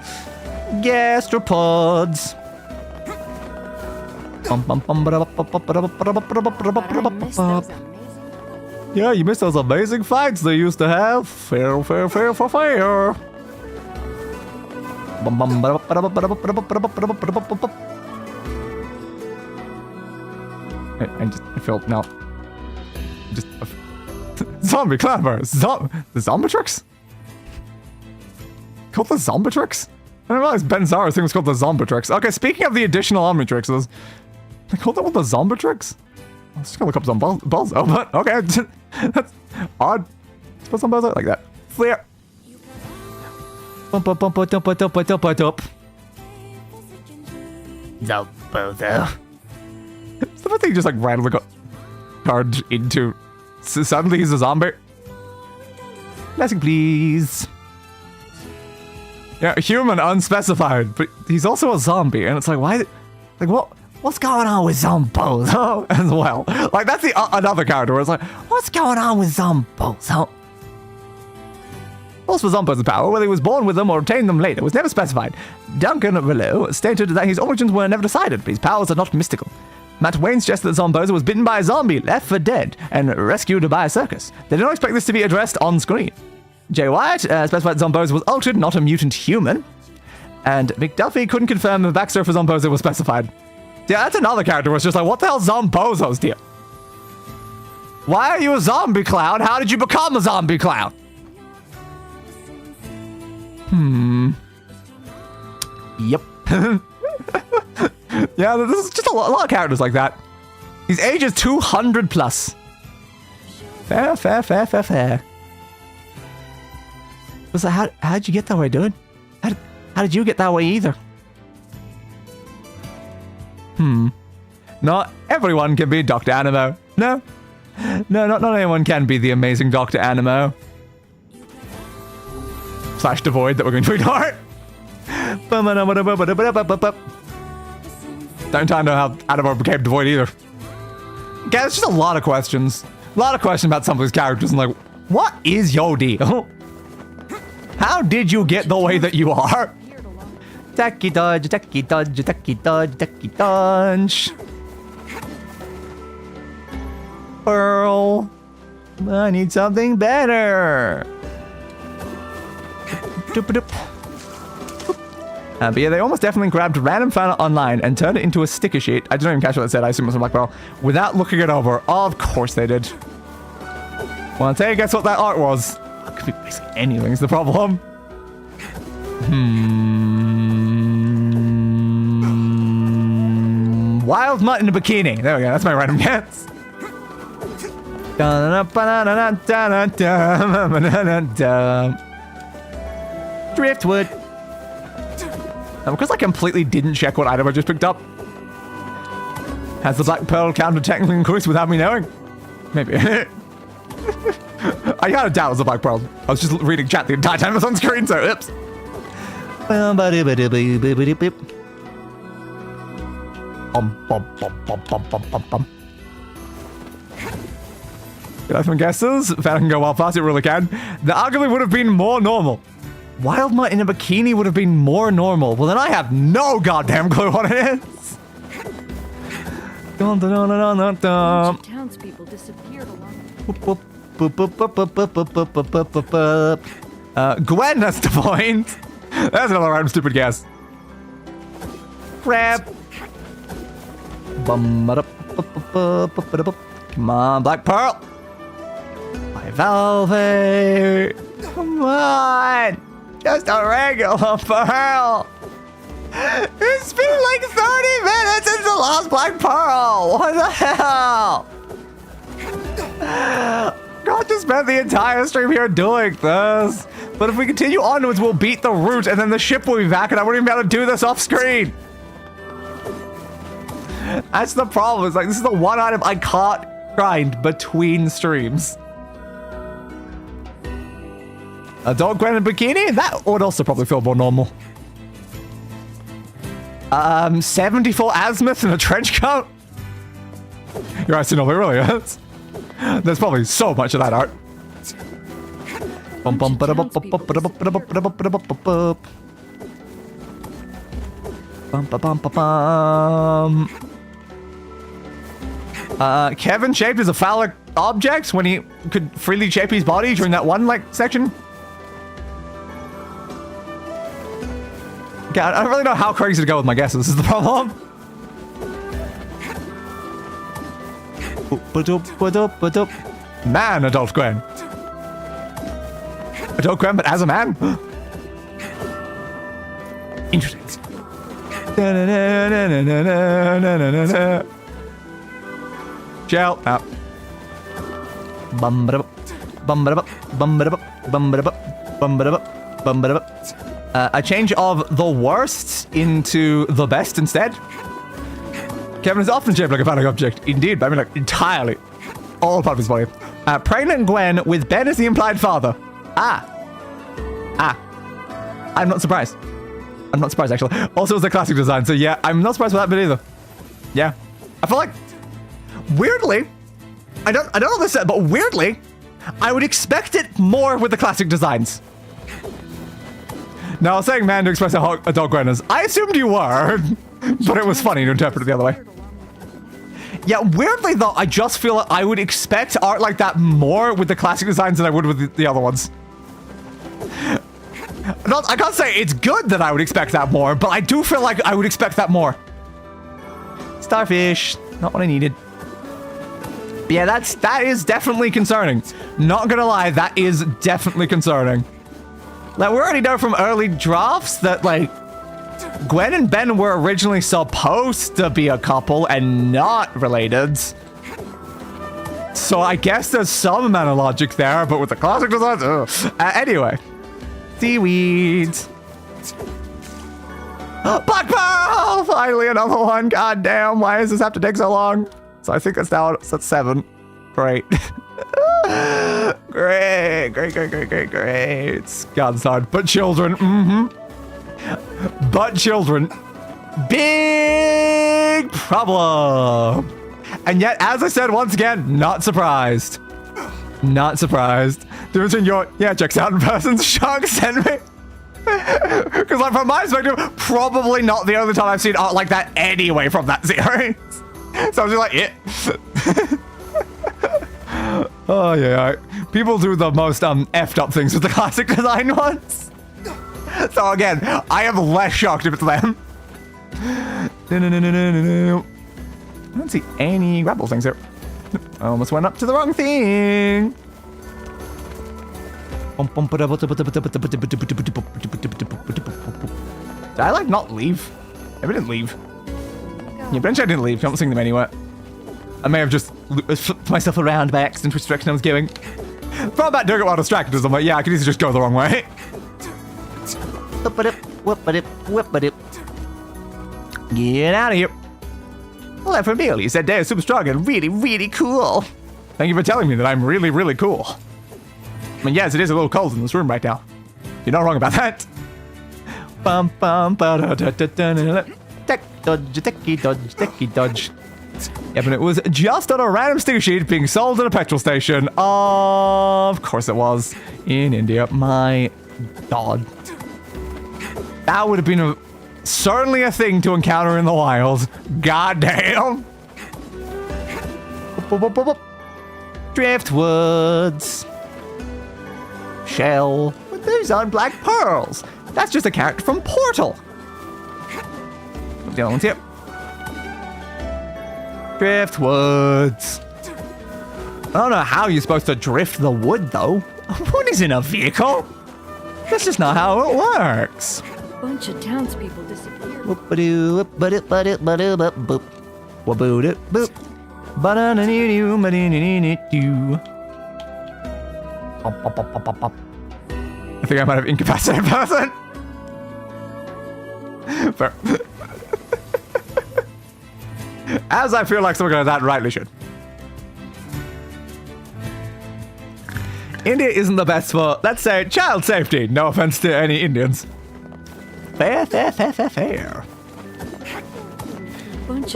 Gastropods. Yeah, you missed those amazing fights they used to have. Fair. I feel now. Just zombie clamor. The Zombitrix? Called the Zombitrix? I didn't realize Ben Zara's thing was called the Zombitrix. Okay, speaking of the additional Omnitrixes, they called that one the Zombitrix? I was just gonna look up Zombozo, but okay. That's odd. Put Zombozo like that. Flare. Zombozo. It's the first thing you just like randomly got charged into. So suddenly he's a zombie. Classic, please. Yeah, human, unspecified, but he's also a zombie, and it's like, why? Like, what's going on with Zombozo as well? Like, that's the another character where it's like, what's going on with Zombozo? As for Zombozo's power, whether he was born with them or obtained them later, was never specified. Duncan Rouleau stated that his origins were never decided, but his powers are not mystical. Matt Wayne suggested that Zombozo was bitten by a zombie, left for dead, and rescued by a circus. They did not expect this to be addressed on screen. Jay Wyatt specified that Zombozo was altered, not a mutant human. And McDuffie couldn't confirm the backstory for Zombozo was specified. Yeah, that's another character where it's just like, what the hell Zombozo's deal? Why are you a zombie clown? How did you become a zombie clown? Yep. Yeah, there's just a lot of characters like that. His age is 200 plus. Fair. So how'd you get that way, dude? How did you get that way either? Not everyone can be Dr. Animo. No, not anyone can be the amazing Dr. Animo. / Devoid that we're going to ignore. Don't entirely know how Animo became Devoid either. Okay, there's just a lot of questions. A lot of questions about some of these characters. And like, what is your deal? How did you get the way that you are? Ducky dodge, ducky dodge, ducky dodge, ducky dodge. Pearl. I need something better. But yeah, they almost definitely grabbed random fan art online and turned it into a sticker sheet. I didn't even catch what it said. I assume it was a Black Pearl. Without looking it over. Of course they did. Well, I'll tell you, guess what that art was? It could be basically anything's the problem. Wild mutt in a bikini. There we go. That's my random guess. Driftwood. Because I completely didn't check what item I just picked up. Has the Black Pearl counter technically increased without me knowing? Maybe. I kind of doubt it was a Black Pearl. I was just reading chat the entire time it was on screen, so oops. Get some guesses. If I can go well fast, it really can. The arguably would have been more normal. Wild mutt in a bikini would have been more normal. Well, then I have no goddamn clue what it is. Townspeople disappeared along. Gwen, that's the point. That's another random stupid guess. Crap. Come on, Black Pearl. My Velvet. Come on. Just a regular pearl. It's been like 30 minutes since the last Black Pearl. What the hell? God just spent the entire stream here doing this. But if we continue onwards, we'll beat the route and then the ship will be back and I wouldn't even be able to do this off screen. That's the problem. It's like, this is the one item I can't grind between streams. A dog Gwen in a bikini? That would also probably feel more normal. 74 azimuth in a trench coat? You're actually not really is. There's probably so much of that art. Kevin shaped as a phallic object when he could freely shape his body during that one section. God, I don't really know how crazy to go with my guesses. This is the problem. Man, adult Gwen. Adult Gwen, but as a man? Interesting. Gel out. A change of the worst into the best instead. Kevin is often shaped like a phallic object. Indeed, but I mean like entirely. All part of his body. Pregnant Gwen with Ben as the implied father. I'm not surprised. I'm not surprised actually. Also, it's the classic design, so yeah, I'm not surprised with that bit either. Yeah. I feel like weirdly, I don't know this, but weirdly, I would expect it more with the classic designs. Now, I was saying man to express how adult Gwen is. I assumed you were, but it was funny to interpret it the other way. Yeah, weirdly though, I just feel like I would expect art like that more with the classic designs than I would with the other ones. I can't say it's good that I would expect that more, but I do feel like I would expect that more. Starfish, not what I needed. But yeah, that is definitely concerning. Not gonna lie, that is definitely concerning. Like, we already know from early drafts that, like, Gwen and Ben were originally supposed to be a couple and not related. So I guess there's some amount of logic there, but with the classic designs, anyway. Seaweeds. Black Pearl! Finally another one. God damn, why does this have to take so long? So I think that's now, that's 7. Great. Great. God, it's hard. But children, But children. Big problem. And yet, as I said once again, not surprised. Not surprised. Difference in your, yeah, checks out in person, shock, send me. Because, like, from my perspective, probably not the only time I've seen art like that anyway from that series. So I was just like, yeah. Oh, yeah. People do the most effed up things with the classic design ones. So, again, I am less shocked if it's them. I don't see any grapple things here. I almost went up to the wrong thing. Did I, like, not leave? I didn't leave. Yeah, but I didn't leave. I don't see them anywhere. I may have just flipped myself around by accident, which direction I was going. Thought about doing it while distracted, so I'm like, yeah, I could easily just go the wrong way. Get out of here. Well, from Neil, you said Deus super strong and really, really cool. Thank you for telling me that I'm really, really cool. I mean, yes, it is a little cold in this room right now. You're not wrong about that. Bum bum ba da da da da da. Tech dodge, techie dodge, techie dodge. Yep, and it was just on a random sticker sheet being sold at a petrol station. Of course it was. In India. My God. That would have been certainly a thing to encounter in the wild. God damn. Driftwoods. Shell. But those aren't black pearls. That's just a character from Portal. The other one's here. Driftwoods. I don't know how you're supposed to drift the wood, though. Wood isn't a vehicle. That's just not how it works. A bunch of townspeople disappeared. I think I might have incapacitated person. Fair. As I feel like someone like that rightly should. India isn't the best for, let's say, child safety. No offense to any Indians. Fair. Bunch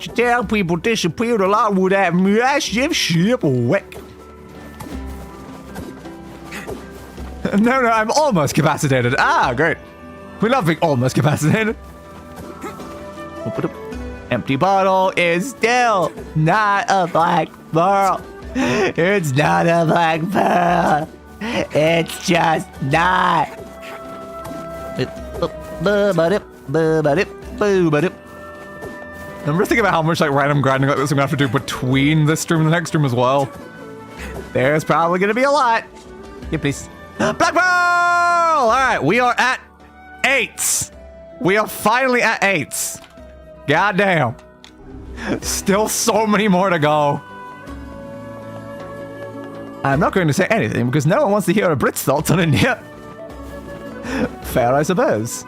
of town people disappeared along with that massive shipwreck. No, I'm almost capacitated. Ah, great. We love being almost capacitated. Empty bottle is still not a black pearl. It's not a black pearl. It's just not. I'm just thinking about how much like random grinding like this I'm gonna have to do between this stream and the next stream as well. There's probably gonna be a lot. Yeah, please. Black pearl! Alright, we are at 8. We are finally at 8. Goddamn. Still so many more to go. I'm not going to say anything because no one wants to hear a Brit's thoughts on India. Fair, I suppose.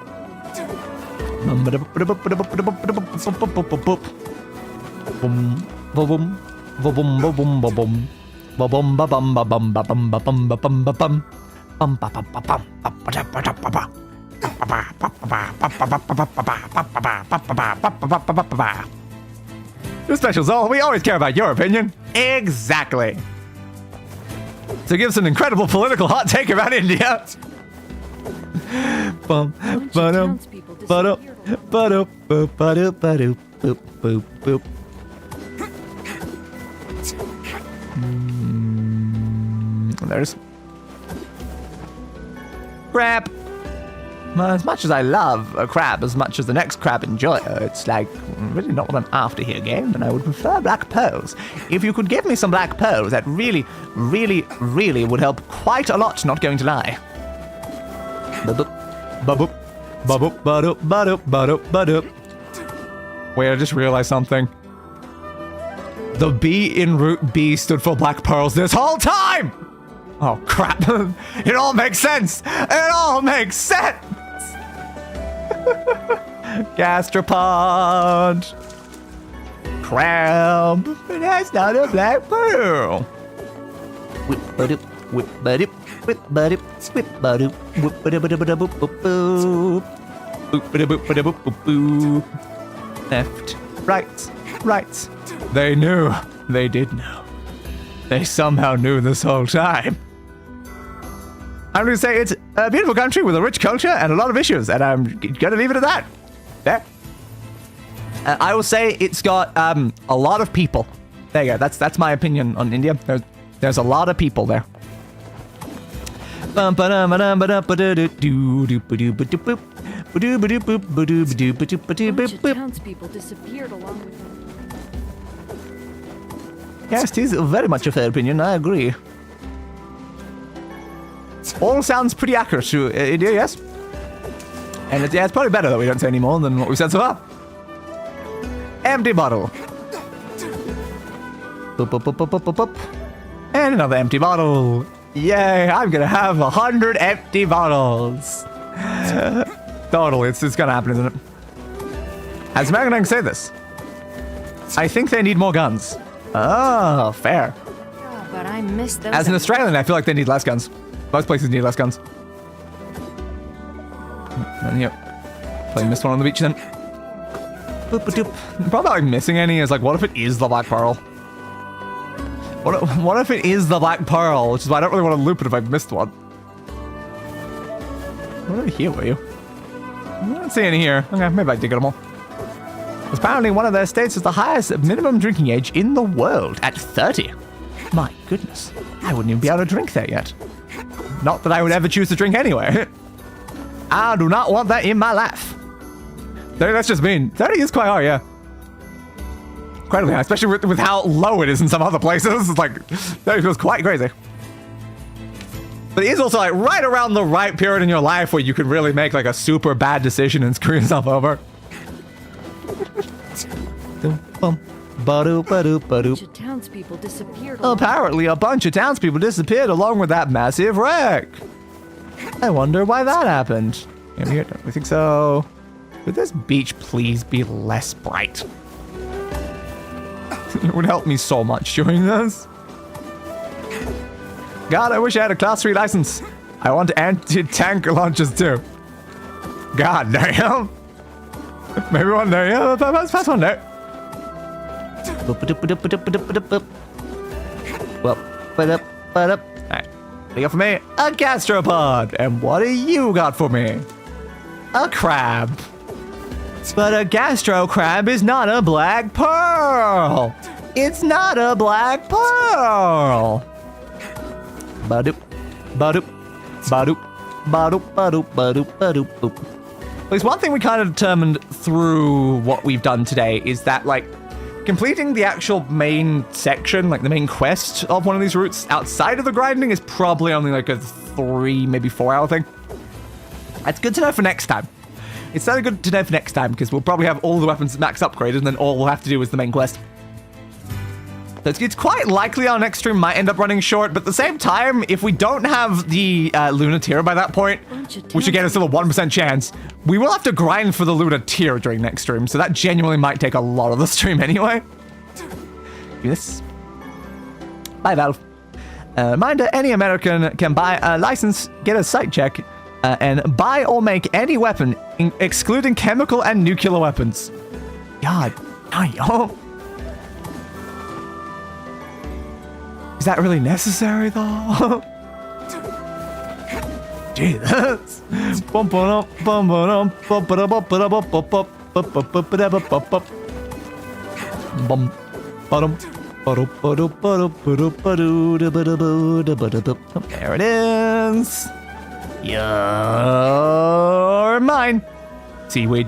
Your special Zol, we always care about your opinion. Exactly. So give us an incredible political hot take about India. There's crab. As much as I love a crab, as much as the next crab enjoyer, it's like really not what I'm after here, game, and I would prefer black pearls. If you could give me some black pearls, that really, really, really would help quite a lot, not going to lie. Wait, I just realized something. The B in Route B stood for black pearls this whole time! Oh, crap. It all makes sense! It all makes sense! Gastropod. Crab. But that's not a black pearl. Whip-ba-dip, whip-ba-dip, whip-ba-dip, whip-ba-dip, whip-ba-dip-ba-dip-ba-boop. Boop-ba-dip-ba-dip-ba-boop. Left, right. They knew. They did know. They somehow knew this whole time. I'm going to say it's a beautiful country with a rich culture and a lot of issues, and I'm going to leave it at that. There. I will say it's got a lot of people. There you go. That's my opinion on India. There's a lot of people there. Bunch of townspeople disappeared along with them. Yes, it is very much a fair opinion. I agree. All sounds pretty accurate to India, yes? And it's probably better that we don't say any more than what we've said so far. Empty bottle. Boop, boop, boop, boop, boop, boop, boop. And another empty bottle. Yay, I'm gonna have 100 empty bottles. Totally, it's gonna happen, isn't it? As a matter, I can say this. I think they need more guns. Oh, fair. Oh, but I miss those. As an Australian, I feel like they need less guns. Most places need less guns. And here, probably missed one on the beach then. Boop, boop, doop. The problem about missing any is like, what if it is the Black Pearl? What if it is the Black Pearl? Which is why I don't really want to loop it if I've missed one. What over here were you? I don't see any here. Okay, maybe I did get them all. Apparently one of their states is the highest minimum drinking age in the world at 30. My goodness. I wouldn't even be able to drink there yet. Not that I would ever choose to drink anyway. I do not want that in my life. 30, that's just mean. 30 is quite hard, yeah. Incredibly high, especially with how low it is in some other places. It's like, 30 feels quite crazy. But it is also like right around the right period in your life where you can really make like a super bad decision and screw yourself over. Bunch of townspeople disappeared. Apparently, a bunch of townspeople disappeared along with that massive wreck. I wonder why that happened. Maybe here, don't we think so? Would this beach please be less bright? It would help me so much doing this. God, I wish I had a class 3 license. I want anti-tank launchers too. God damn. Maybe one day, yeah, pass one day. Well, alright, what do you got for me? A gastropod. And what do you got for me? A crab. But a gastro crab is not a black pearl. It's not a black pearl. Ba-doop, ba-doop, ba-doop, ba-doop, ba-doop, ba-doop, ba-doop, boop. There's one thing we kind of determined through what we've done today is that, like, completing the actual main section, like the main quest of one of these routes outside of the grinding is probably only like a 3, maybe 4 hour thing. That's good to know for next time. It's certainly good to know for next time because we'll probably have all the weapons max upgraded and then all we'll have to do is the main quest. So it's quite likely our next stream might end up running short, but at the same time, if we don't have the Lunar Tier by that point, which again is still a 1% chance, we will have to grind for the Lunar Tier during next stream, so that genuinely might take a lot of the stream anyway. Do this. Bye, Valve. Reminder, any American can buy a license, get a site check, and buy or make any weapon, excluding chemical and nuclear weapons. God, damn. Is that really necessary, though? Jesus. There it is. You're mine. Seaweed.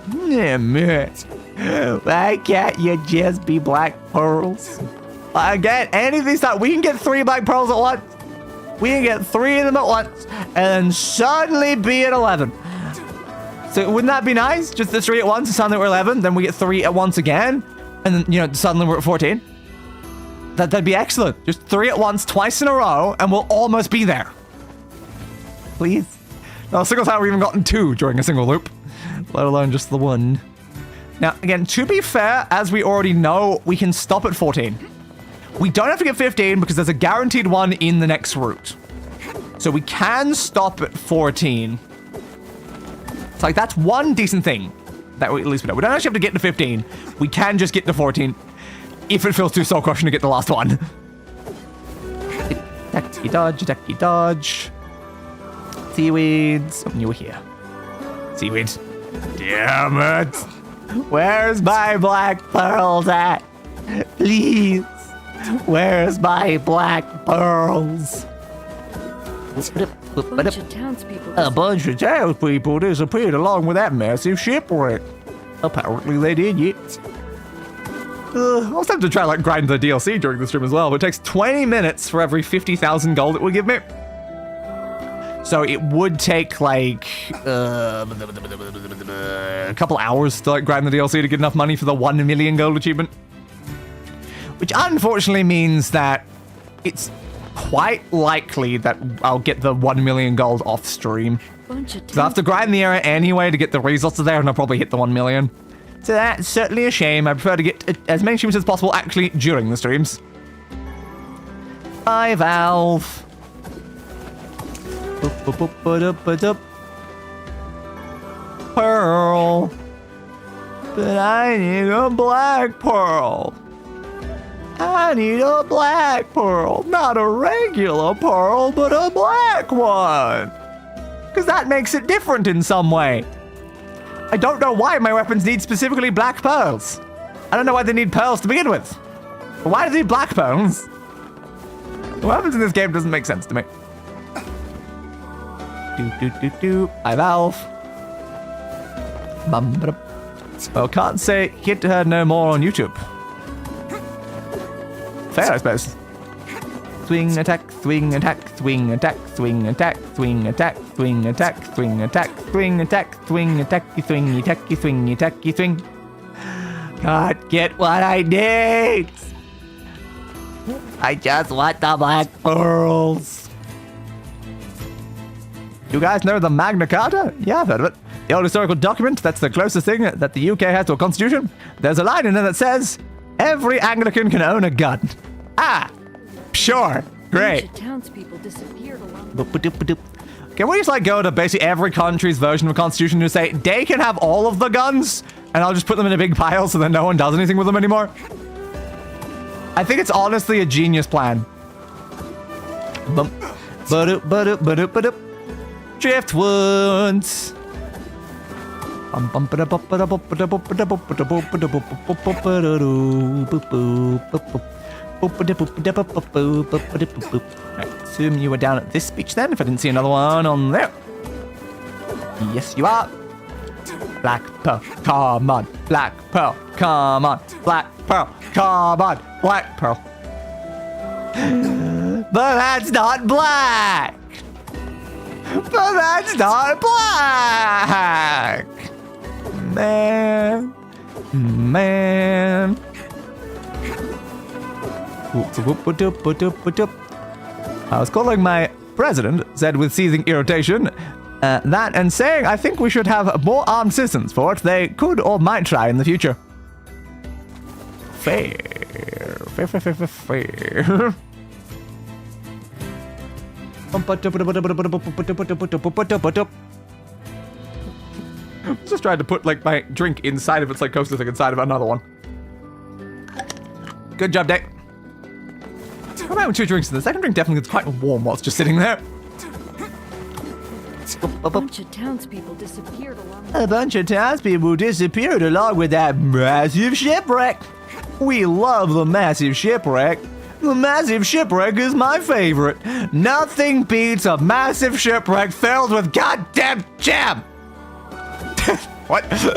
Why can't you just be black pearls? Again, any of these times, we can get 3 black pearls at once. We can get 3 of them at once, and then suddenly be at 11. So wouldn't that be nice? Just the 3 at once, and suddenly we're 11, then we get 3 at once again, and then, you know, suddenly we're at 14. That'd be excellent. Just 3 at once, twice in a row, and we'll almost be there. Please. No, a single time we've even gotten 2 during a single loop, let alone just the 1. Now, again, to be fair, as we already know, we can stop at 14. We don't have to get 15 because there's a guaranteed one in the next route. So we can stop at 14. It's like, that's one decent thing that we, at least we know. We don't actually have to get to 15. We can just get to 14 if it feels too soul crushing to get the last one. Attacky dodge, attacky dodge. Seaweeds. Oh, you were here. Seaweed. Damn it. Where's my black pearls at? Please. Where's my black pearls? A bunch of townspeople disappeared along with that massive shipwreck. Apparently they did, yes. I was tempted to try like grind the DLC during the stream as well, but it takes 20 minutes for every 50,000 gold it would give me. So it would take like a couple hours to like grind the DLC to get enough money for the 1 million gold achievement. Which unfortunately means that it's quite likely that I'll get the 1 million gold off stream. So I have to grind the area anyway to get the resources there, and I'll probably hit the 1 million. So that's certainly a shame. I prefer to get as many achievements as possible actually during the streams. Bye, Valve. Pearl. But I need a black pearl. I need a black pearl. Not a regular pearl, but a black one. Because that makes it different in some way. I don't know why my weapons need specifically black pearls. I don't know why they need pearls to begin with. But why do they need black pearls? The weapons in this game doesn't make sense to me. Hi, Valve. Well, can't say hit her no more on YouTube. Fair, I suppose. Swing attack, swing attack, swing attack, swing attack, swing attack, swing attack, swing attack, swing attack, swing attacky, swing attacky, swing attacky, swing. Can't get what I need. I just want the black pearls. You guys know the Magna Carta? Yeah, I've heard of it. The old historical document that's the closest thing that the UK has to a constitution. There's a line in there that says, every Anglican can own a gun. Ah, sure, great. Townspeople disappeared along. Can we just like go to basically every country's version of a constitution and say they can have all of the guns, and I'll just put them in a big pile so that no one does anything with them anymore? I think it's honestly a genius plan. Driftwoods. Right, assume you were down at this beach then, if I didn't see another one on there. Yes, you are. Black pearl, come on. Black pearl, come on. Black pearl, come on. Black pearl. But that's not black. But that's not black. Man. I was calling my president, said with seething irritation, that and saying I think we should have more armed citizens for it. They could or might try in the future. Fair. Just tried to put like my drink inside of its like coaster thing inside of another one. Good job, Dick. What about 2 drinks? The second drink definitely gets quite warm while it's just sitting there. A bunch of townspeople disappeared along. A bunch of townspeople disappeared along with that massive shipwreck. We love the massive shipwreck. The massive shipwreck is my favorite. Nothing beats a massive shipwreck filled with goddamn jam. What? So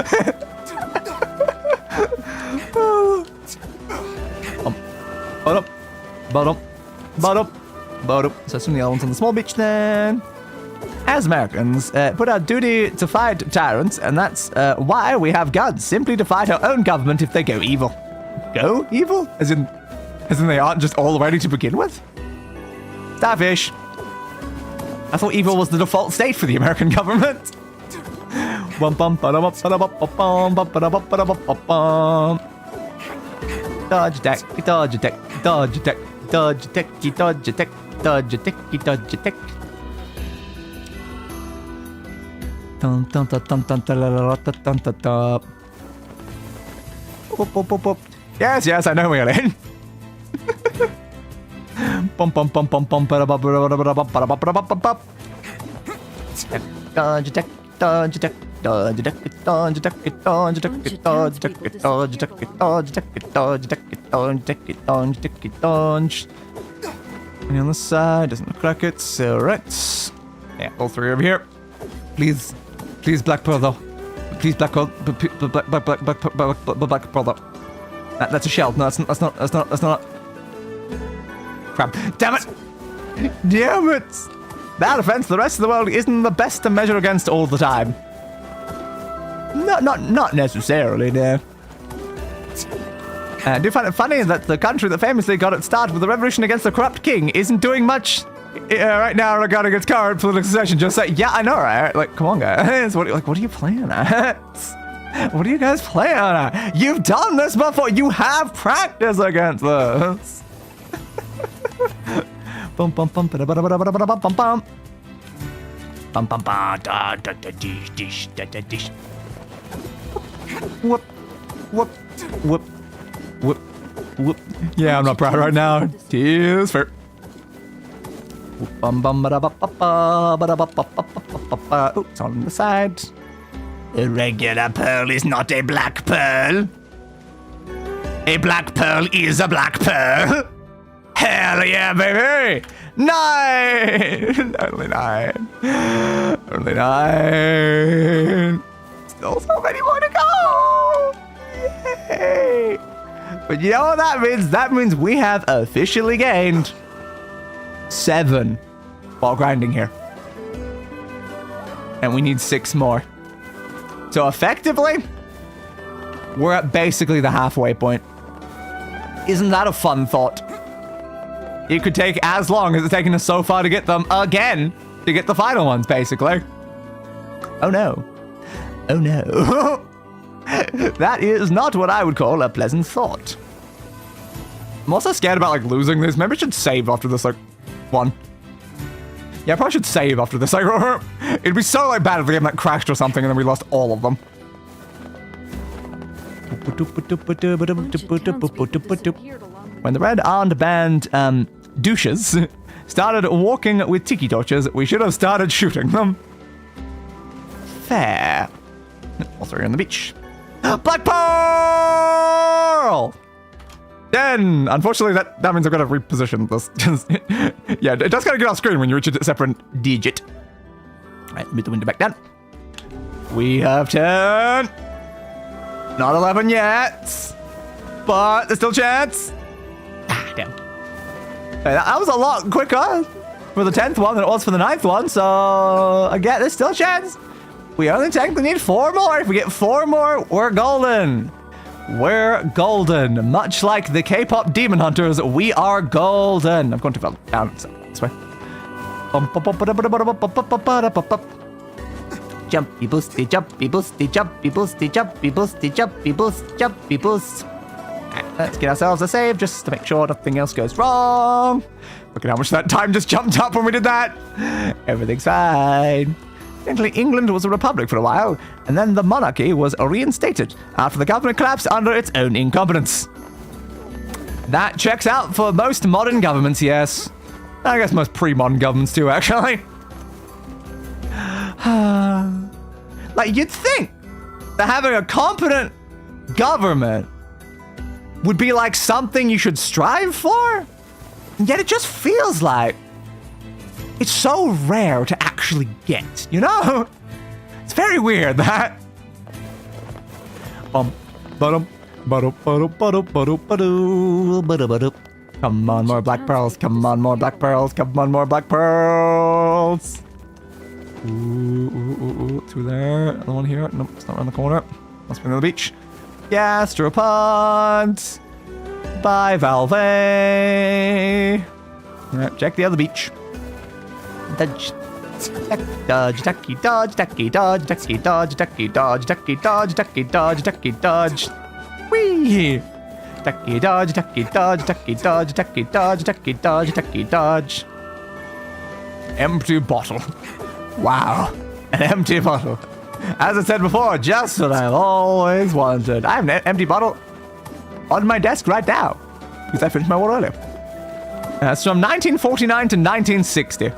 some of the other ones on the small beach then. As Americans, put our duty to fight tyrants, and that's why we have guns, simply to fight our own government if they go evil. Go evil? As in they aren't just all ready to begin with? Starfish. I thought evil was the default state for the American government. Dodge attack, dodge attack, dodge attack, dodge attack, dodge attack, dodge attack, dodge attack. Yes, I know we're in. Dodge attack, dodge attack, dodge attack, dodge attack, dodge attack, dodge attack, dodge attack, dodge attack, dodge attack, dodge attack, dodge attack, dodge. And on the side, doesn't look like it, so right. Yeah, all three over here. Please, please, Black Pearl though. Please, Black Pearl, Black Pearl though. That's a shell. No, that's not. Crap. Damn it! Damn it! That offense, the rest of the world isn't the best to measure against all the time. Not necessarily, no. I do find it funny that the country that famously got its start with the revolution against the corrupt king isn't doing much right now regarding its current political situation. Just like, yeah, I know, right? Like, come on, guys. What are you playing at? What are you guys playing at? You've done this before. You have practice against this. Bum bum bum ba da ba da ba da ba da bum bum bum. Bum bum ba da da da dish da da dish. Whoop whoop whoop whoop whoop. Yeah, I'm not proud right now. Tears for. Bum bum ba da ba ba ba da ba ba ba ba ba. Oh, it's on the side. A regular pearl is not a black pearl. A black pearl is a black pearl. Hell yeah, baby! 9! Only 9. Only 9. Still so many more to go! Yay! But you know what that means? That means we have officially gained 7 while grinding here. And we need 6 more. So effectively, we're at basically the halfway point. Isn't that a fun thought? It could take as long as it's taken us so far to get them again, to get the final ones, basically. Oh no. Oh no. That is not what I would call a pleasant thought. I'm also scared about, like, losing this. Maybe I should save after this, like, one. Yeah, I probably should save after this. Like, it'd be so, like, bad if the game, like, crashed or something and then we lost all of them. When the red-armed band, douches started walking with tiki torches, we should have started shooting them. Fair. All 3 on the beach. Black Pearl! 10! Unfortunately, that means I've got to reposition this. Yeah, it does kind of get off screen when you reach a separate digit. Alright, move the window back down. We have 10. Not 11 yet. But there's still a chance. Ah, damn. Hey, that was a lot quicker for the 10th one than it was for the 9th one, so again, there's still a chance. We only technically need 4 more. If we get 4 more, we're golden. We're golden. Much like the K-pop demon hunters, we are golden. I'm going to fall down so this way. Jumpy boosty, jumpy boosty, jumpy boosty, jumpy boosty, jumpy boost, jumpy boost. Let's get ourselves a save just to make sure nothing else goes wrong. Look at how much that time just jumped up when we did that. Everything's fine. Technically, England was a republic for a while, and then the monarchy was reinstated after the government collapsed under its own incompetence. That checks out for most modern governments, yes. I guess most pre-modern governments too, actually. Like, you'd think that having a competent government would be like something you should strive for, and yet it just feels like it's so rare to actually get, you know? It's very weird, that. Come on, more black pearls. Come on, more black pearls. Come on, more black pearls. Ooh, through there. Another one here. Nope, it's not around the corner. Must be on the beach. Gastropod. Bye, Valve. Alright, check the other beach. Dodge, ducky, dodge, ducky, dodge, ducky, dodge, ducky, dodge, ducky, dodge, ducky, dodge, ducky, dodge. Whee! Ducky, dodge, ducky, dodge, ducky, dodge, ducky, dodge, ducky, dodge, ducky, dodge. Empty bottle. Wow, an empty bottle. As I said before, just what I've always wanted. I have an empty bottle on my desk right now because I finished my water earlier. That's from 1949 to 1960.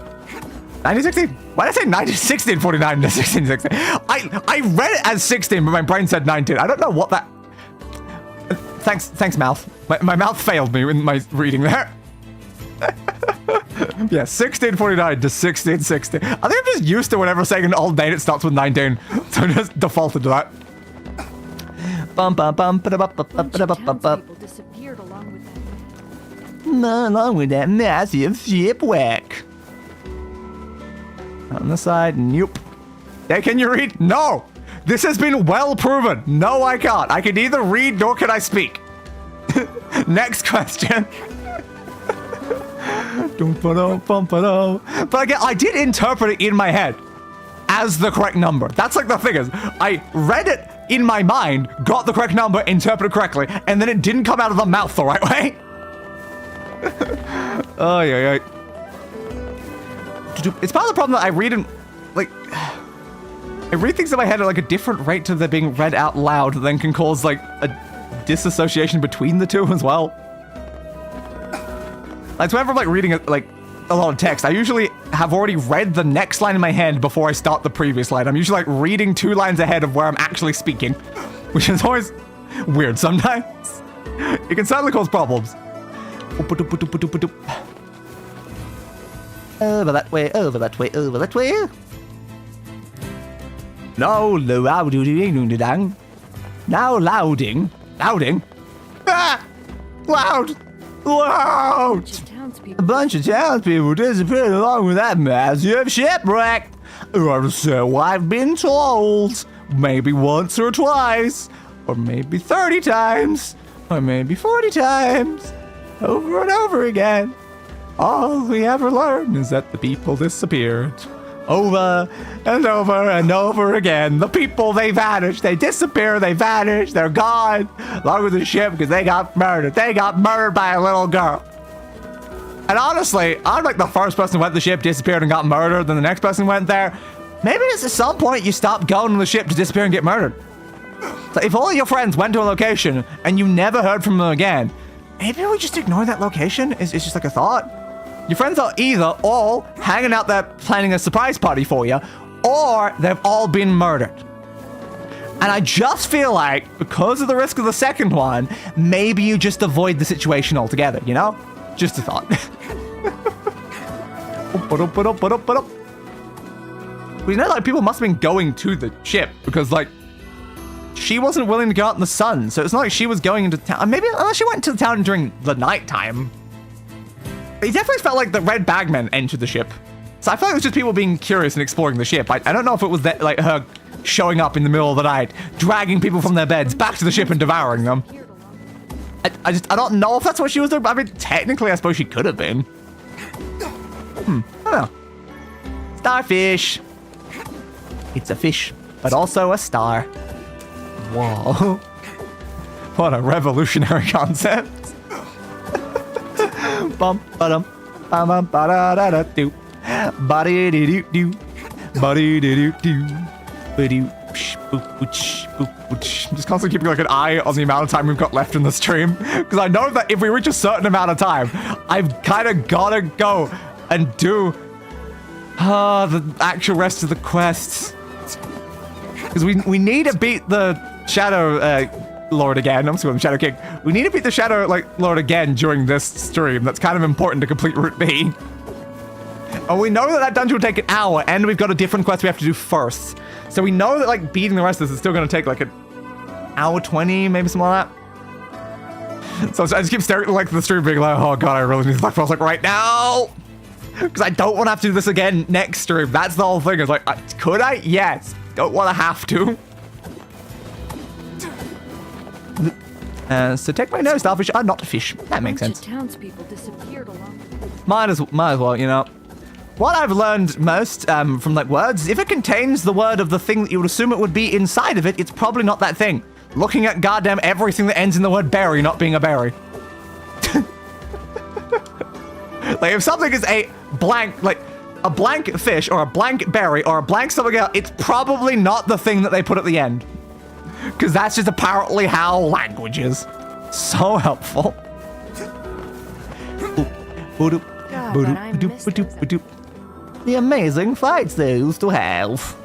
1916? Why did I say 1916, 49 to 1660? I read it as 16, but my brain said 19. I don't know what that... Thanks, mouth. My mouth failed me in my reading there. Yeah, 1649 to 1660. I think I'm just used to whenever saying an old date it starts with 19, so I just defaulted to that. People disappeared along with that massive shipwreck. On the side, nope. Hey, can you read? No! This has been well proven. No, I can't. I can neither read nor can I speak. Next question. But again, I did interpret it in my head as the correct number. That's like the thing is, I read it in my mind, got the correct number, interpreted correctly, and then it didn't come out of the mouth the right way. Oh, yeah. It's part of the problem that I read in, like, I read things in my head at like a different rate to them being read out loud, then can cause like a disassociation between the two as well. Like, whenever I'm like reading like a lot of text, I usually have already read the next line in my head before I start the previous line. I'm usually like reading 2 lines ahead of where I'm actually speaking, which is always weird sometimes. It can certainly cause problems. Over that way, over that way, over that way. No, louding. Now louding. Louding? Ah! Loud! Loud! A bunch of townspeople disappeared along with that massive shipwreck. Or so I've been told. Maybe once or twice. Or maybe 30 times. Or maybe 40 times. Over and over again. All we ever learned is that the people disappeared. Over and over and over again. The people, they vanish. They disappear. They vanish. They're gone. Along with the ship because they got murdered. They got murdered by a little girl. And honestly, I'm like the first person who went to the ship, disappeared, and got murdered. Then the next person went there. Maybe it's at some point you stop going to the ship to disappear and get murdered. So if all of your friends went to a location and you never heard from them again, maybe we just ignore that location? It's just like a thought. Your friends are either all hanging out there planning a surprise party for you, or they've all been murdered. And I just feel like, because of the risk of the second one, maybe you just avoid the situation altogether, you know? Just a thought. We know, like, people must have been going to the ship, because, like, she wasn't willing to go out in the sun, so it's not like she was going into town. Maybe, unless she went to the town during the nighttime. It definitely felt like the red bagmen entered the ship. So I feel like it was just people being curious and exploring the ship. I don't know if it was that, like her showing up in the middle of the night, dragging people from their beds back to the ship and devouring them. I don't know if that's what she was doing. I mean, technically, I suppose she could have been. I don't know. Starfish. It's a fish, but also a star. Whoa. What a revolutionary concept. Bum ba-dum bum bum ba-da-da-da-do ba-dee-dee-doo-doo ba-dee-dee-doo-doo ba-doo I'm just constantly keeping like an eye on the amount of time we've got left in the stream, because I know that if we reach a certain amount of time, I've kind of gotta go and do the actual rest of the quests, because we need to beat the Shadow Lord again. I'm just calling him Shadow King. We need to beat the Shadow Lord again during this stream. That's kind of important to complete Route B. And we know that that dungeon will take an hour, and we've got a different quest we have to do first. So we know that like beating the rest of this is still going to take like an hour 20, maybe something like that. So I just keep staring at like the stream being like, oh god, I really need to Black like right now. Because I don't want to have to do this again next stream. That's the whole thing. It's like, could I? Yes. Don't want to have to. So take my nose, starfish are not a fish. That makes sense. Townspeople disappeared along. Might as well, you know. What I've learned most from like words, if it contains the word of the thing that you would assume it would be inside of it, it's probably not that thing. Looking at goddamn everything that ends in the word berry not being a berry. Like if something is a blank, like a blank fish or a blank berry or a blank something else, it's probably not the thing that they put at the end. Because that's just apparently how language is. So helpful. the amazing fights they used to have.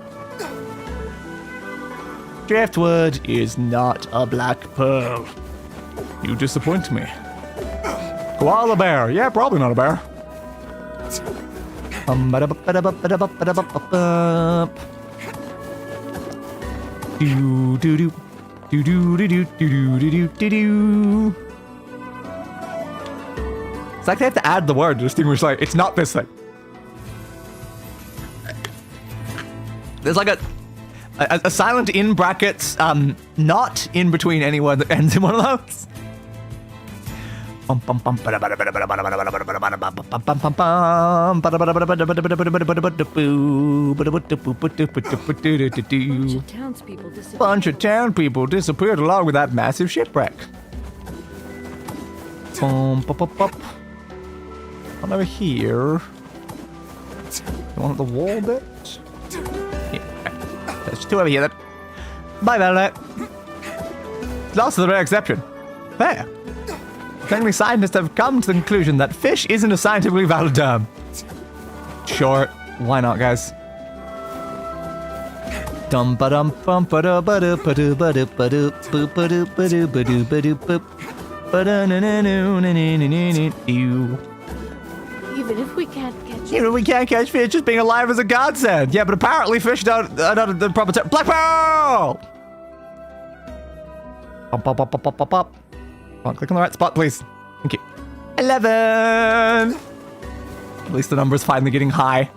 Driftwood is not a black pearl. You disappoint me. Koala bear. Yeah, probably not a bear. Do do do do do do do do do do do. It's like they have to add the word to distinguish, like, it's not this thing. There's like a silent in brackets, not in between any word that ends in one of those. Bunch of townspeople disappeared along with that massive shipwreck. One over here. You want the wall bit? Yeah. There's two over here then. Bye, Violet. Last of the rare exception. There. Apparently scientists have come to the conclusion that fish isn't a scientifically valid term. Sure. Why not, guys? Dum ba dum bum ba da ba da ba da ba da ba da ba da ba da ba da ba da ba da na na na na na na. Even if we can't catch Even if we can't catch fish, just being alive is a godsend. Yeah, but apparently fish don't the proper term. Black Pearl! Pop, pop, pop, pop, pop, pop, pop. Come on, click on the right spot, please. Thank you. 11! At least the number's finally getting high.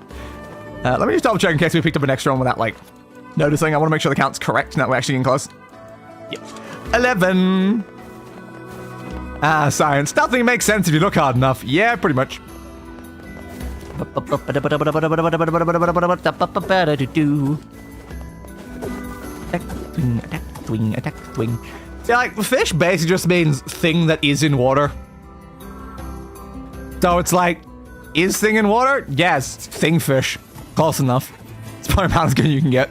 Let me just double check in case we picked up an extra one without, like, noticing. I want to make sure the count's correct and that we're actually getting close. Yep. 11! Ah, science. Nothing makes sense if you look hard enough. Yeah, pretty much. Attack, swing, attack, swing. See, like, fish basically just means thing that is in water. So it's like, is thing in water? Yes, thing fish. Close enough. It's probably about as good as you can get.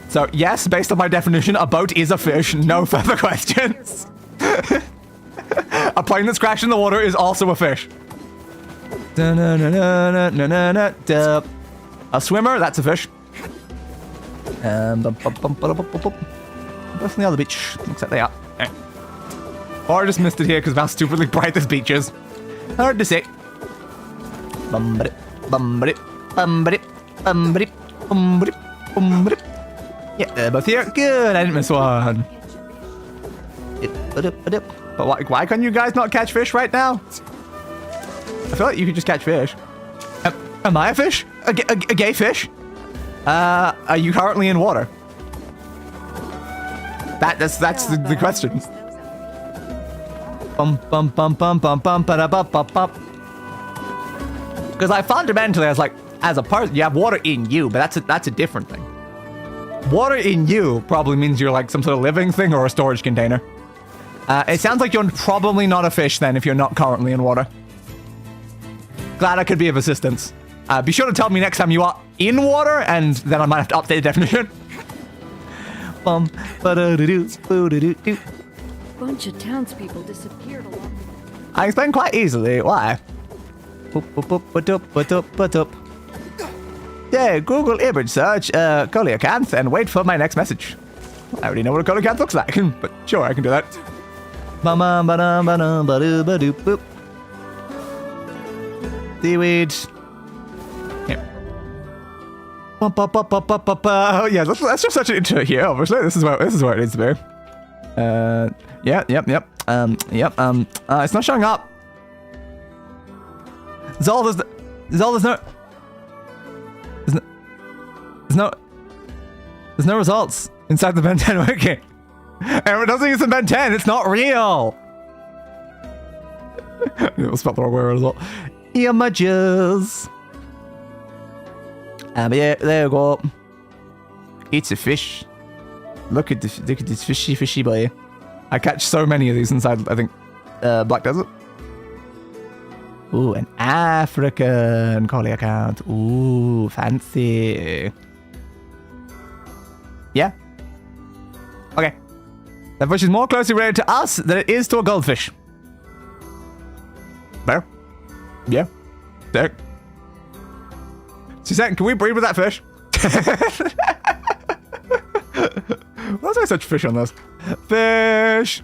So, yes, based on my definition, a boat is a fish. No further questions. A plane that's crashed in the water is also a fish. A swimmer, that's a fish. What's on the other beach? Looks like they are. Or I just missed it here because of how stupidly bright this beach is. Hard to say. Yeah, they're both here. Good, I didn't miss one. But why can you guys not catch fish right now? I feel like you could just catch fish. Am I a fish? A gay fish? Are you currently in water? That's the question. Because I fundamentally, I was like, as a person, you have water in you, but that's a different thing. Water in you probably means you're like some sort of living thing or a storage container. It sounds like you're probably not a fish then if you're not currently in water. Glad I could be of assistance. Be sure to tell me next time you are in water, and then I might have to update the definition. Bunch of townspeople disappeared along the way. I explain quite easily why. Yeah, Google image search coelacanth and wait for my next message. I already know what a coelacanth looks like, but sure, I can do that. Seaweed. Yeah. Yeah, let's just search it into here. Obviously, this is where it needs to be. Yep. It's not showing up. There's no results inside the Ben 10 wiki. And if it doesn't use the Ben 10, it's not real. It was spelled the wrong way as well. Images. But yeah, there you go. It's a fish. Look at this fishy boy. I catch so many of these inside, I think, Black Desert. Ooh, an African coelacanth. Ooh, fancy. Yeah. Okay. That fish is more closely related to us than it is to a goldfish. Bear? Yeah. Dick. Suzanne, can we breed with that fish? Why is there such fish on this? Fish!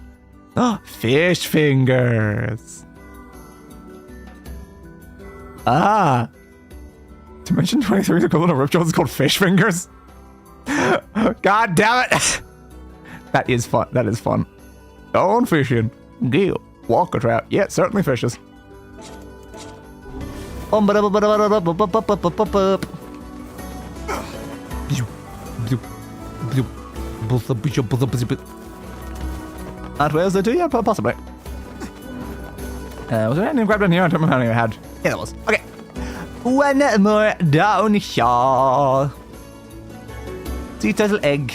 Oh, fish fingers. Ah. Dimension 23's equivalent of Ripjaws is called fish fingers? God damn it! That is fun. That is fun. Going fishing. Deal. Walker trout. Yeah, it certainly fishes. And where's the two? Yeah, possibly. Was there anything grabbed in here? I don't remember how many I had. Yeah, there was. Okay. One more down here. See, turtle egg.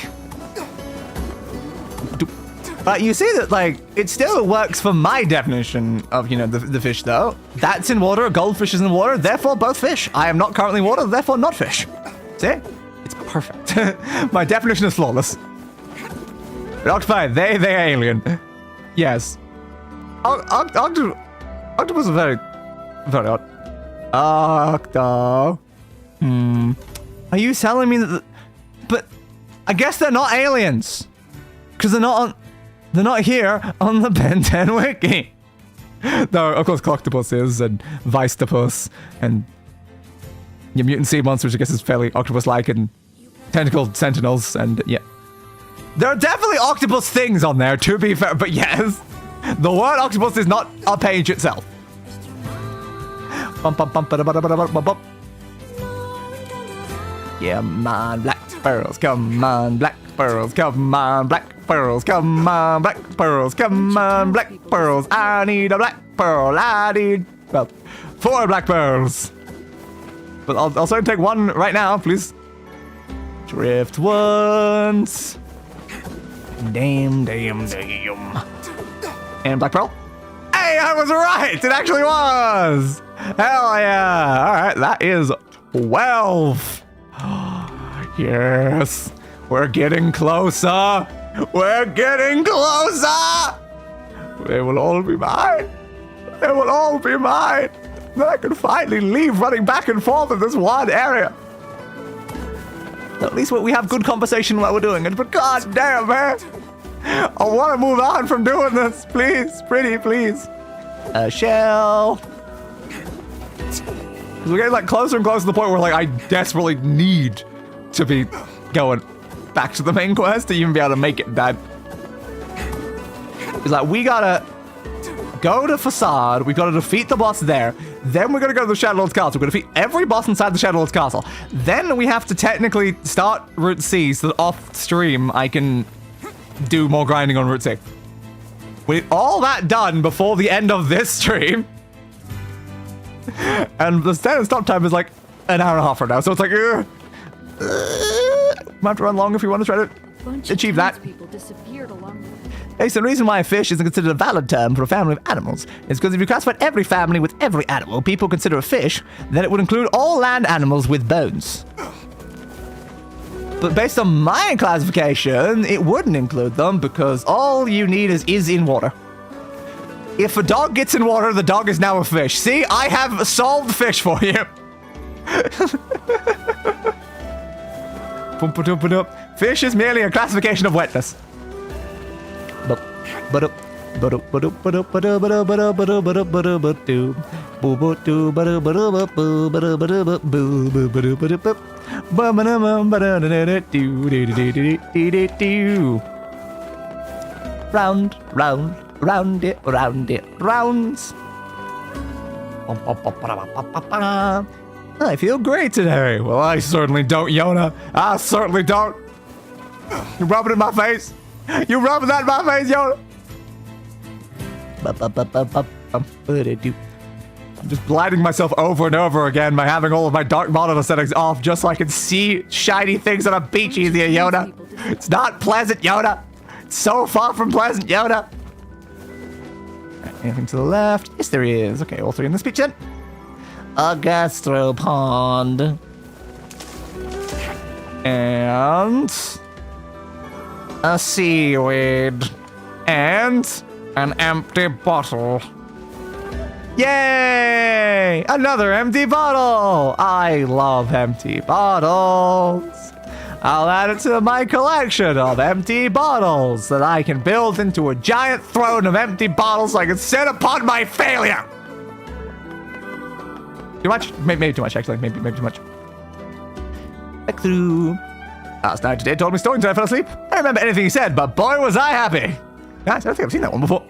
You see that, like, it still works for my definition of, you know, the fish, though. That's in water, a goldfish is in water, therefore both fish. I am not currently in water, therefore not fish. See? It's perfect. My definition is flawless. Octopi, they alien. Yes. Octopus is very odd. Octo. Are you telling me that? But I guess they're not aliens, because they're not here on the Ben 10 wiki. Though, of course, Cloctopus is, and Vicetopus, and your mutant sea monster, which I guess is fairly octopus-like, and tentacled sentinels, and yeah. There are definitely octopus things on there, to be fair, but yes, the word octopus is not a page itself. Come on, black pearls, come on, black pearls, come on, black pearls, come on, black pearls, come on, black pearls. I need a black pearl, I need, well, 4 black pearls. But I'll certainly take one right now, please. Drift once. Damn. And black pearl. Hey, I was right! It actually was! Hell yeah! Alright, that is 12. Yes. We're getting closer. We're getting closer! They will all be mine. They will all be mine. Then I can finally leave running back and forth in this one area. At least we have good conversation while we're doing it, but god damn, man. I want to move on from doing this. Please, pretty, please. A shell. We're getting like closer and closer to the point where like I desperately need to be going back to the main quest to even be able to make it back. It's like we gotta go to Facade, we gotta defeat the boss there, then we're gonna go to the Shadow Lord's Castle, we're gonna defeat every boss inside the Shadow Lord's Castle. Then we have to technically start Route C so that off stream I can do more grinding on Route C. We need all that done before the end of this stream. And the standard stop time is like an hour and a half from now, so it's like, we have to run long if we want to try to achieve that. People disappeared along the way. Hey, so the reason why a fish isn't considered a valid term for a family of animals is because if you classified every family with every animal people consider a fish, then it would include all land animals with bones. But based on my classification, it wouldn't include them because all you need is in water. If a dog gets in water, the dog is now a fish. See, I have solved fish for you. Fish is merely a classification of wetness. Round, round, round it, rounds. I feel great today. Well, I certainly don't, Yonah. I certainly don't. You rubbing it in my face? You rubbing that in my face, Yonah? I'm just blinding myself over and over again by having all of my dark monitor settings off just so I can see shiny things on a beach easier, Yonah. It's not pleasant, Yonah. It's so far from pleasant, Yonah. Anything to the left? Yes, there is. Okay, all 3 in this beach then. A gastropond. And a seaweed. And an empty bottle. Yay! Another empty bottle! I love empty bottles. I'll add it to my collection of empty bottles that I can build into a giant throne of empty bottles so I can sit upon my failure. Too much? Maybe too much, actually. Maybe too much. Back through. Last night today told me story until I fell asleep. I don't remember anything he said, but boy was I happy. Guys, I don't think I've seen that one before.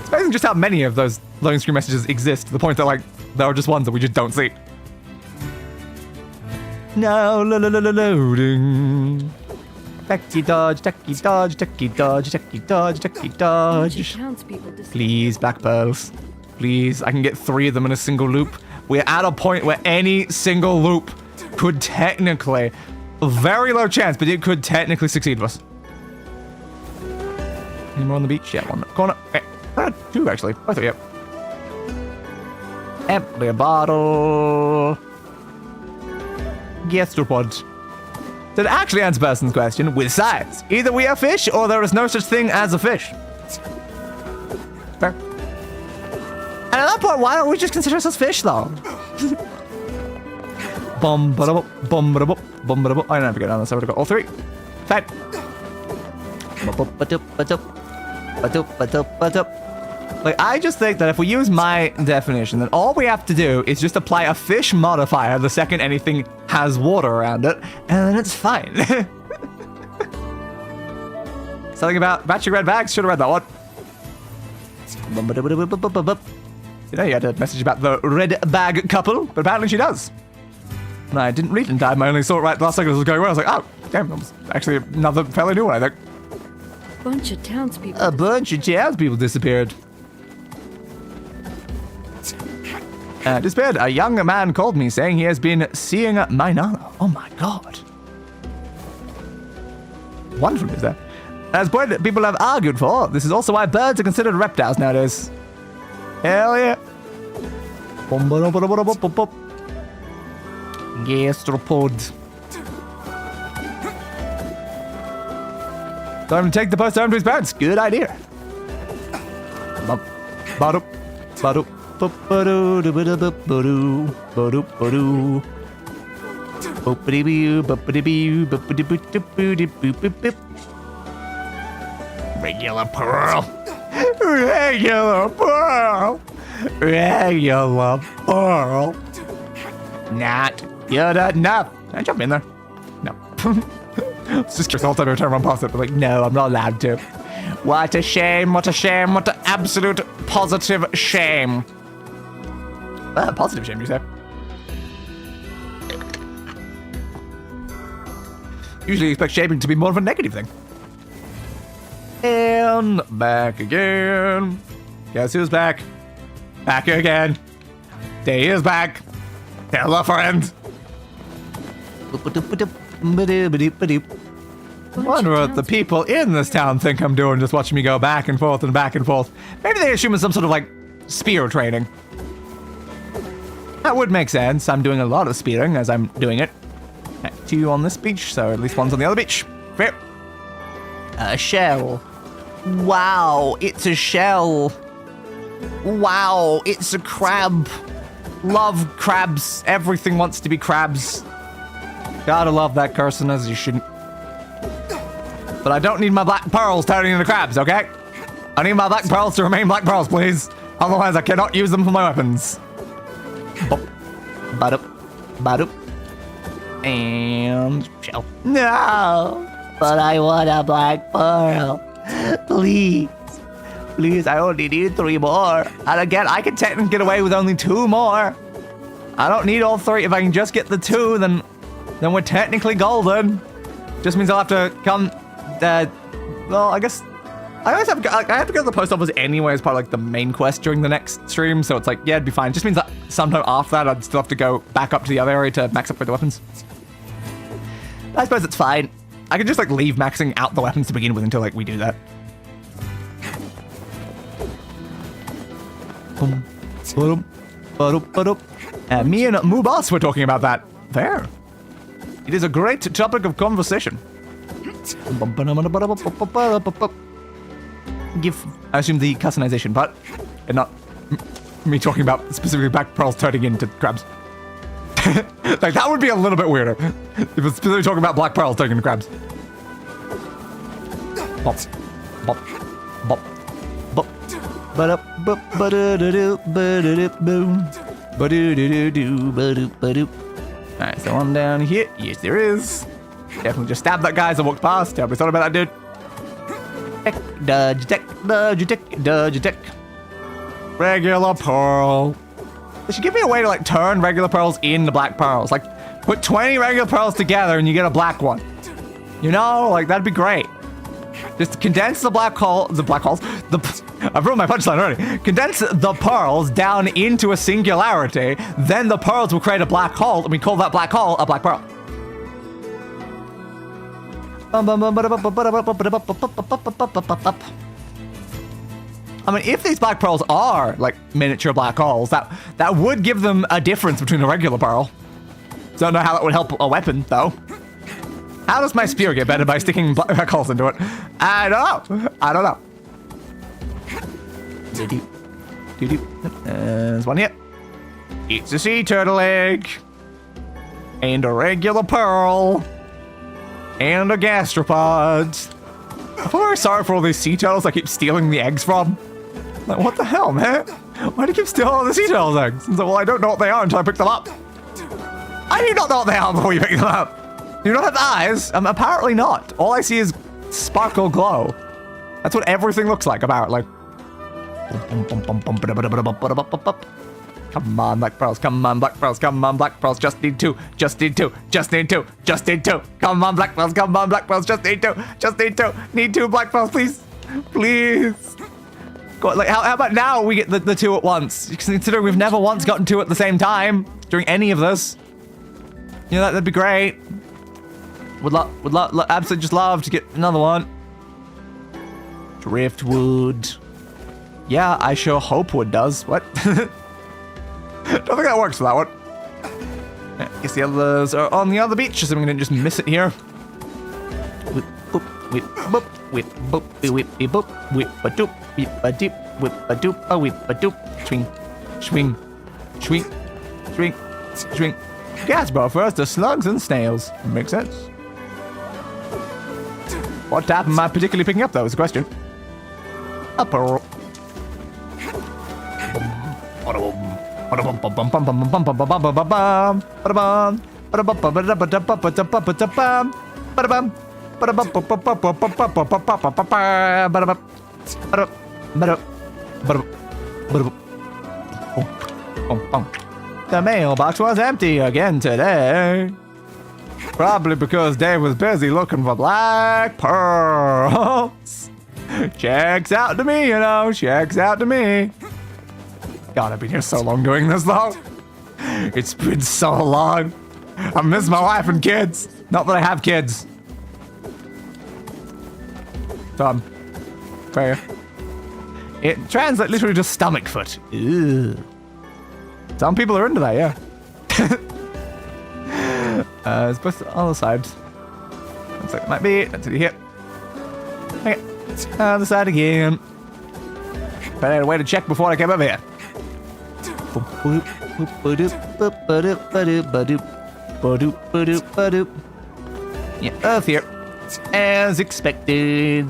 It's amazing just how many of those loading screen messages exist to the point that, like, there are just ones that we just don't see. Now loading. Ducky dodge, ducky dodge, ducky dodge, ducky dodge, ducky dodge. Please, black pearls. Please, I can get 3 of them in a single loop. We're at a point where any single loop could technically, a very low chance, but it could technically succeed with us. Any more on the beach? Yeah, one in the corner. Okay. 2 actually. Both of you. Empty bottle. Gastropod. That actually answers person's question with science. Either we are fish or there is no such thing as a fish. Fair. And at that point, why don't we just consider ourselves fish though? Bum ba da bum ba da bum ba da. I never get on this. I would have got all 3. Fine. Like, I just think that if we use my definition, then all we have to do is just apply a fish modifier the second anything has water around it, and then it's fine. Something about matching red bags. Should have read that one. You know, you had a message about the red bag couple, but apparently she does. And I didn't read it in time. I only saw it right the last second it was going away. I was like, oh, damn, that was actually another fairly new one, I think. A bunch of townspeople disappeared. Disappeared. A young man called me saying he has been seeing my Nana. Oh my god. Wonderful news there. As people have argued for, this is also why birds are considered reptiles nowadays. Hell yeah. Gastropod. Time to take the post home to his parents. Good idea. Regular pearl. Regular pearl. Regular pearl. Not good enough. Can I jump in there? No. It's just the whole time every time I run past it, but like, no, I'm not allowed to. What a shame, what a shame, what an absolute positive shame. Positive shame, you say? Usually you expect shaming to be more of a negative thing. And back again. Guess who's back? Back again. Day is back. Tell a friend. I wonder what the people in this town think I'm doing, just watching me go back and forth and back and forth. Maybe they assume it's some sort of, like, spear training. That would make sense. I'm doing a lot of spearing as I'm doing it. 2 on this beach, so at least 1's on the other beach. Fair. A shell. Wow, it's a shell. Wow, it's a crab. Love crabs. Everything wants to be crabs. Gotta love that cursing as you shouldn't. But I don't need my black pearls turning into crabs, okay? I need my black pearls to remain black pearls, please. Otherwise, I cannot use them for my weapons. Ba-dup. Ba-dup. And shell. No! But I want a black pearl. Please. Please, I only need 3 more. And again, I can technically get away with only 2 more. I don't need all 3. If I can just get the 2, then we're technically golden. Just means I'll have to come... well, I guess... I have to go to the post office anyway as part of, like, the main quest during the next stream, so it's like, yeah, it'd be fine. It just means that sometime after that, I'd still have to go back up to the other area to max up with the weapons. I suppose it's fine. I can just, like, leave maxing out the weapons to begin with until, like, we do that. Me and Mubas were talking about that. There. It is a great topic of conversation. give, I assume, the customization part, and not me talking about specifically black pearls turning into crabs. Like, that would be a little bit weirder. If it's specifically talking about black pearls turning into crabs. Bop, bop, bop, bop. Ba-da, bop, ba-da-da-doo, ba-da-da, boom. Ba-do-do-do-do, ba-do, ba-do. Alright, so one down here. Yes, there is. Definitely just stabbed that guy as I walked past. Tell me something about that dude. Dodge deck, dodge deck, dodge deck. Regular pearl. They should give me a way to like turn regular pearls into black pearls. Like put 20 regular pearls together and you get a black one. You know, like that'd be great. Just condense the black holes. I've ruined my punchline already. Condense the pearls down into a singularity. Then the pearls will create a black hole, and we call that black hole a black pearl. I mean, if these black pearls are like miniature black holes, that would give them a difference between a regular pearl. Don't know how that would help a weapon, though. How does my spear get better by sticking black holes into it? I don't know. I don't know. There's one here. It's a sea turtle egg. And a regular pearl. And a gastropod. I feel very sorry for all these sea turtles I keep stealing the eggs from. Like, what the hell, man? Why do you keep stealing all the sea turtles' eggs? And so, well, I don't know what they are until I pick them up. I do not know what they are before you pick them up. Do you not have eyes? Apparently not. All I see is sparkle glow. That's what everything looks like, apparently. Come on, black pearls. Come on, black pearls. Come on, black pearls. Just need two. Just need two. Just need two. Just need two. Come on, black pearls. Come on, black pearls. Just need two. Just need two. Need two black pearls, please. Please. Go on, like, how about now we get the two at once? Considering we've never once gotten two at the same time during any of this. You know, that'd be great. Would absolutely just love to get another one. Driftwood. Yeah, I sure hope wood does. What? Don't think that works for that one. I guess the others are on the other beach, so I'm gonna just miss it here. Whip, boop, whip, boop, whip, boop, whip, boop, whip, a doop, whip, a dip, whip, a doop, a whip, a doop, swing, swing, swing, swing, swing. Gas buffers to slugs and snails. Makes sense. What type am I particularly picking up, though, is the question. A pearl. The mailbox was empty again today. Probably because Dave was busy looking for black pearls. Checks out to me, you know. Checks out to me. God, I've been here so long doing this, though. It's been so long. I miss my wife and kids. Not that I have kids. Tom. Fair. It translates literally to stomach foot. Ew. Some people are into that, yeah. It's both the other side. Looks like it might be. That's it here. Okay. Other side again. But I had a way to check before I came over here. Yeah, Earth here. As expected.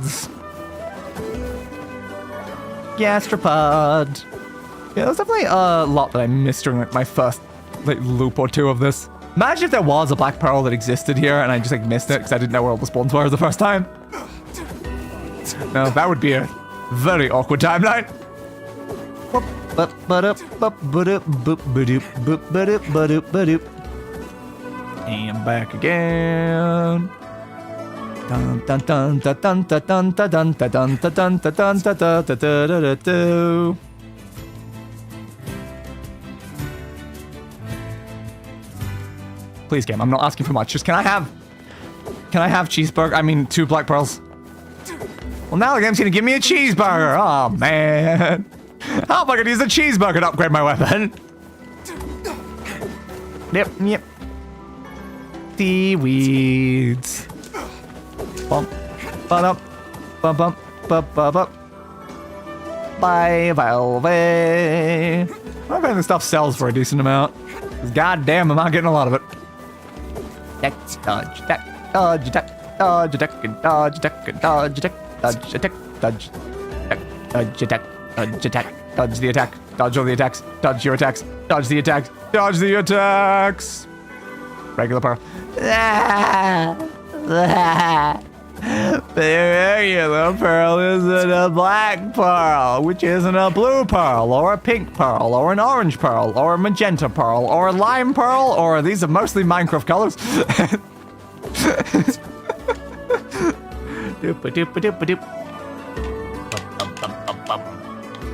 Gastropod. Yeah, there's definitely a lot that I missed during like my first like loop or two of this. Imagine if there was a black pearl that existed here and I just like missed it because I didn't know where all the spawns were the first time. No, that would be a very awkward timeline. And back again. Dun dun dun dun dun dun dun dun dun dun dun dun dun dun dun dun. Please, game. I'm not asking for much. Just can I have cheeseburger? I mean, 2 black pearls. Well, now the game's gonna give me a cheeseburger. Oh man. How am I gonna use a cheeseburger to upgrade my weapon? Yep. Seaweeds. Bump, bump, bump, bump, bump, bump, Bye, Valve. I bet this stuff sells for a decent amount. Because goddamn, am I getting a lot of it. Dodge, attack, dodge, attack, dodge, attack, dodge, attack, dodge, attack, dodge, attack, dodge, dodge, attack, dodge, attack, dodge the attack, dodge all the attacks, dodge your attacks, dodge the attacks, dodge the attacks. Regular pearl. The regular pearl isn't a black pearl, which isn't a blue pearl, or a pink pearl, or an orange pearl, or a magenta pearl, or a lime pearl, or these are mostly Minecraft colors.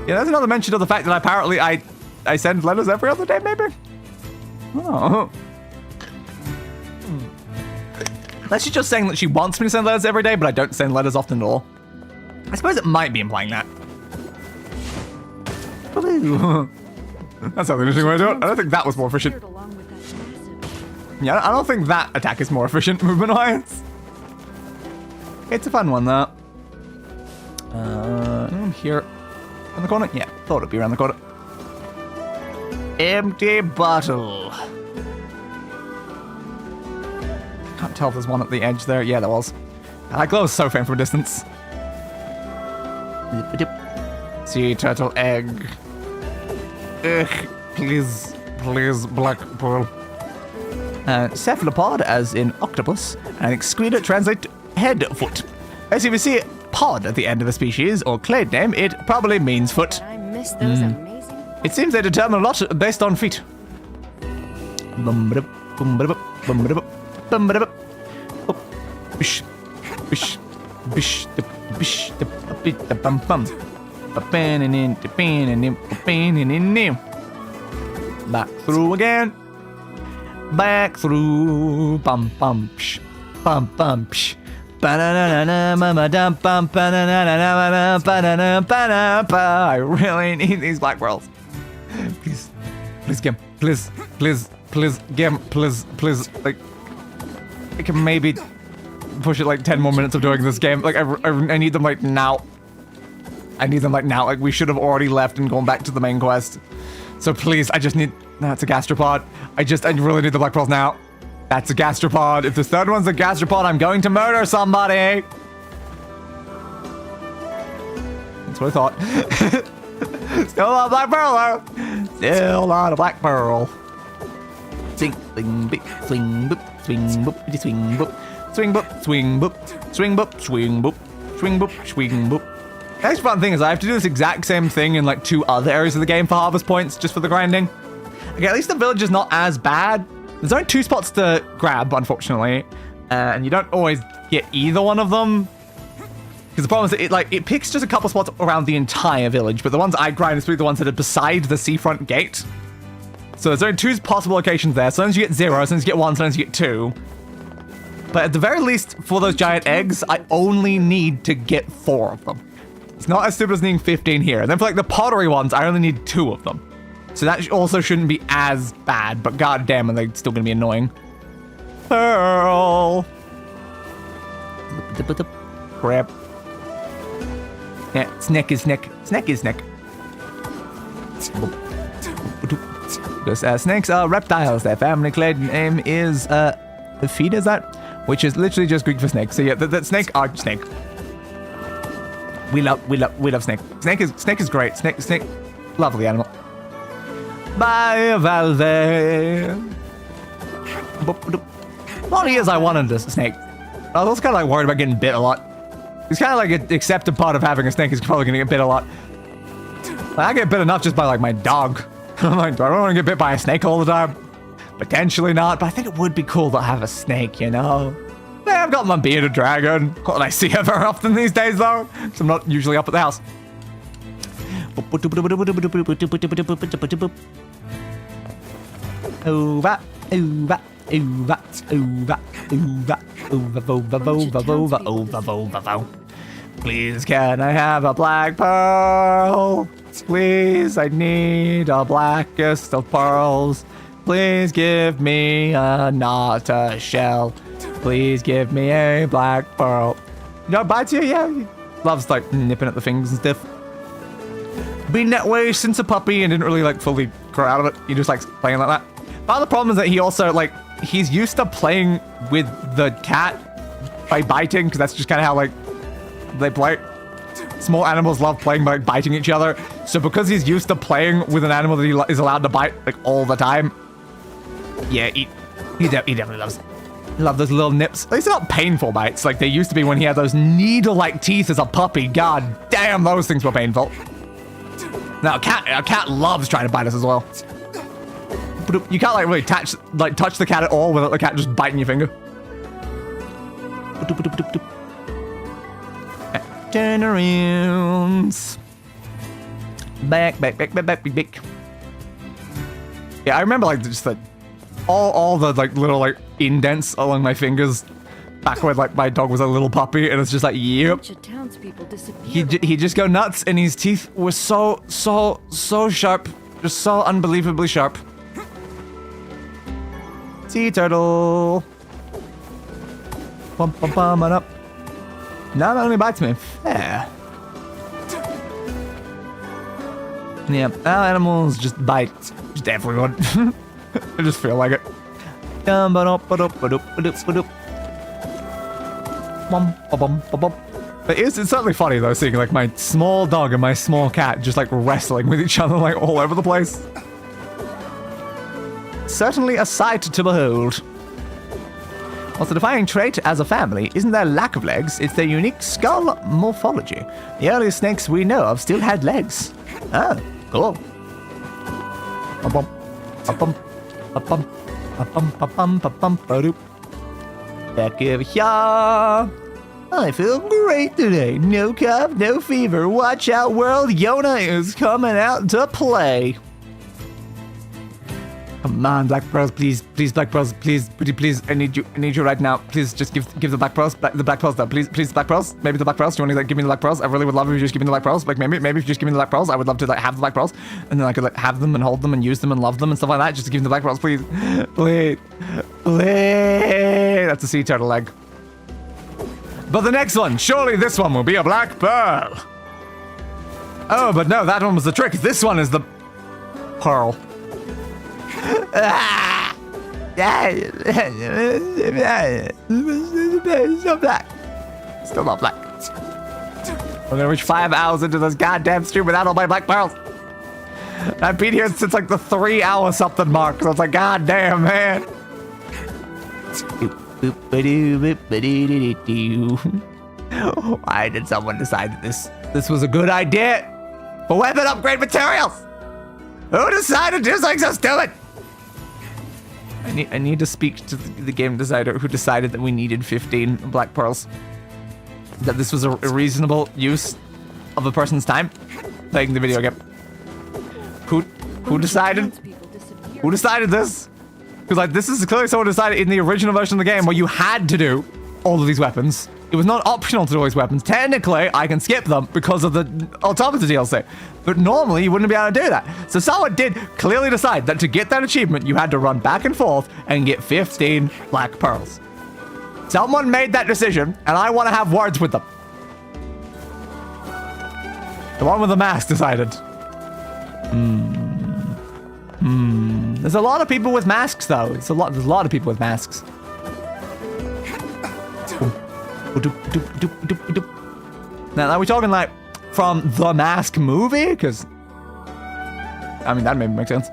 Yeah, that's another mention of the fact that apparently I send letters every other day, maybe? Oh. Unless she's just saying that she wants me to send letters every day, but I don't send letters often at all. I suppose it might be implying that. That's an interesting way to do it. I don't think that was more efficient. Yeah, I don't think that attack is more efficient movement-wise. It's a fun one, though. Here. Around the corner? Yeah, thought it'd be around the corner. Empty bottle. Can't tell if there's one at the edge there. Yeah, there was. I glows so faint from a distance. Sea turtle egg. Ugh, please, black pearl. Cephalopod, as in octopus, and excreta translate to head foot. As if you see pod at the end of a species or clade name, it probably means foot. I miss those amazing. It seems they determine a lot based on feet. Back through again. Back through. Bum bum psh. Bum bum psh. I really need these black pearls. Please. Please get 'em. Please. Please. Please get 'em. Please. Please. Like, I can maybe push it like 10 more minutes of doing this game. Like, I need them like now. I need them like now. Like, we should have already left and gone back to the main quest. So please, I just need... That's a gastropod. I really need the black pearls now. That's a gastropod. If the third one's a gastropod, I'm going to murder somebody. That's what I thought. Still not a black pearl, though. Still not a black pearl. Swing, bing, bing, swing, boop, swing, boop, swing, boop, swing, boop, swing, boop, swing, boop, swing, boop, swing, boop, swing, boop. The next fun thing is I have to do this exact same thing in like 2 other areas of the game for harvest points, just for the grinding. Okay, at least the village is not as bad. There's only 2 spots to grab, unfortunately, and you don't always get either one of them. Because the problem is that it picks just a couple spots around the entire village, but the ones I grind is really the ones that are beside the seafront gate. So there's only 2 possible locations there. Sometimes you get 0, sometimes you get 1, sometimes you get 2. But at the very least, for those giant eggs, I only need to get 4 of them. It's not as stupid as needing 15 here. And then for like the pottery ones, I only need 2 of them. So that also shouldn't be as bad, but goddamn, are they still gonna be annoying. Pearl. Crap. Yeah, snack is snack. Snack is snack. Because snakes are reptiles. Their family clade name is feet, is that? Which is literally just Greek for snake. So yeah, that snake are snake. We love snake. Snake is great. Snake, lovely animal. Bye, Valve. All the years I wanted a snake. I was kind of like worried about getting bit a lot. It's kind of like an accepted part of having a snake is probably gonna get bit a lot. I get bit enough just by like my dog. I'm like, do I want to get bit by a snake all the time? Potentially not, but I think it would be cool to have a snake, you know? Yeah, I've got my bearded dragon. Not that I see her very often these days, though, because I'm not usually up at the house. Over, over, over, over, over. Please, can I have a black pearl? Please, I need a blackest of pearls. Please give me not a shell. Please give me a black pearl. You know, bites you? Yeah. He loves like nipping at the things and stuff. been that way since a puppy and didn't really like fully grow out of it. He just likes playing like that. Part of the problem is that he also like he's used to playing with the cat by biting, because that's just kind of how like they play. Small animals love playing by like, biting each other. So because he's used to playing with an animal that he is allowed to bite like all the time, yeah, he definitely loves those little nips. At least they're not painful bites like they used to be when he had those needle-like teeth as a puppy. God damn, those things were painful. Now a cat loves trying to bite us as well. You can't like really touch the cat at all without the cat just biting your finger. Turn around. Back. Yeah, I remember like just like all the like little like indents along my fingers back when like my dog was a little puppy, and it's just like, yep. He'd just go nuts, and his teeth were so sharp, just so unbelievably sharp. Sea turtle. Bum and up. Not only bites me, fair. Yeah, our animals just bite just everyone. I just feel like it. But it's certainly funny though, seeing like my small dog and my small cat just like wrestling with each other like all over the place. Certainly a sight to behold. What's the defining trait as a family isn't their lack of legs, it's their unique skull morphology. The earliest snakes we know of still had legs. Oh, cool. Back over here. I feel great today. No cough, no fever. Watch out, world. Yonah is coming out to play. Come on, Black Pearls, please, Black Pearls, please, pretty please, I need you right now. Please, just give the Black Pearls, the Black Pearls though, please, Black Pearls, maybe the Black Pearls. Do you want to like give me the Black Pearls? I really would love if you just give me the Black Pearls. Like maybe if you just give me the Black Pearls, I would love to like have the Black Pearls, and then I could like have them and hold them and use them and love them and stuff like that. Just to give me the Black Pearls, please, please. That's a sea turtle egg. But the next one, surely this one will be a Black Pearl. Oh, but no, that one was the trick. This one is the pearl. Still black. Still not black. I'm gonna reach 5 hours into this goddamn stream without all my Black Pearls. I've been here since like the 3 hour something mark, so it's like, goddamn, man. Why did someone decide that this was a good idea for weapon upgrade materials? Who decided to do something so stupid? I need to speak to the game designer who decided that we needed 15 Black Pearls. That this was a reasonable use of a person's time playing the video game. Who decided? Who decided this? Because like this is clearly someone decided in the original version of the game where you had to do all of these weapons. It was not optional to do all these weapons. Technically, I can skip them because of the Automata DLC. But normally, you wouldn't be able to do that. So someone did clearly decide that to get that achievement, you had to run back and forth and get 15 Black Pearls. Someone made that decision, and I want to have words with them. The one with the mask decided. There's a lot of people with masks, though. There's a lot of people with masks. Now, are we talking like from the Mask movie? Because, I mean, that maybe makes sense.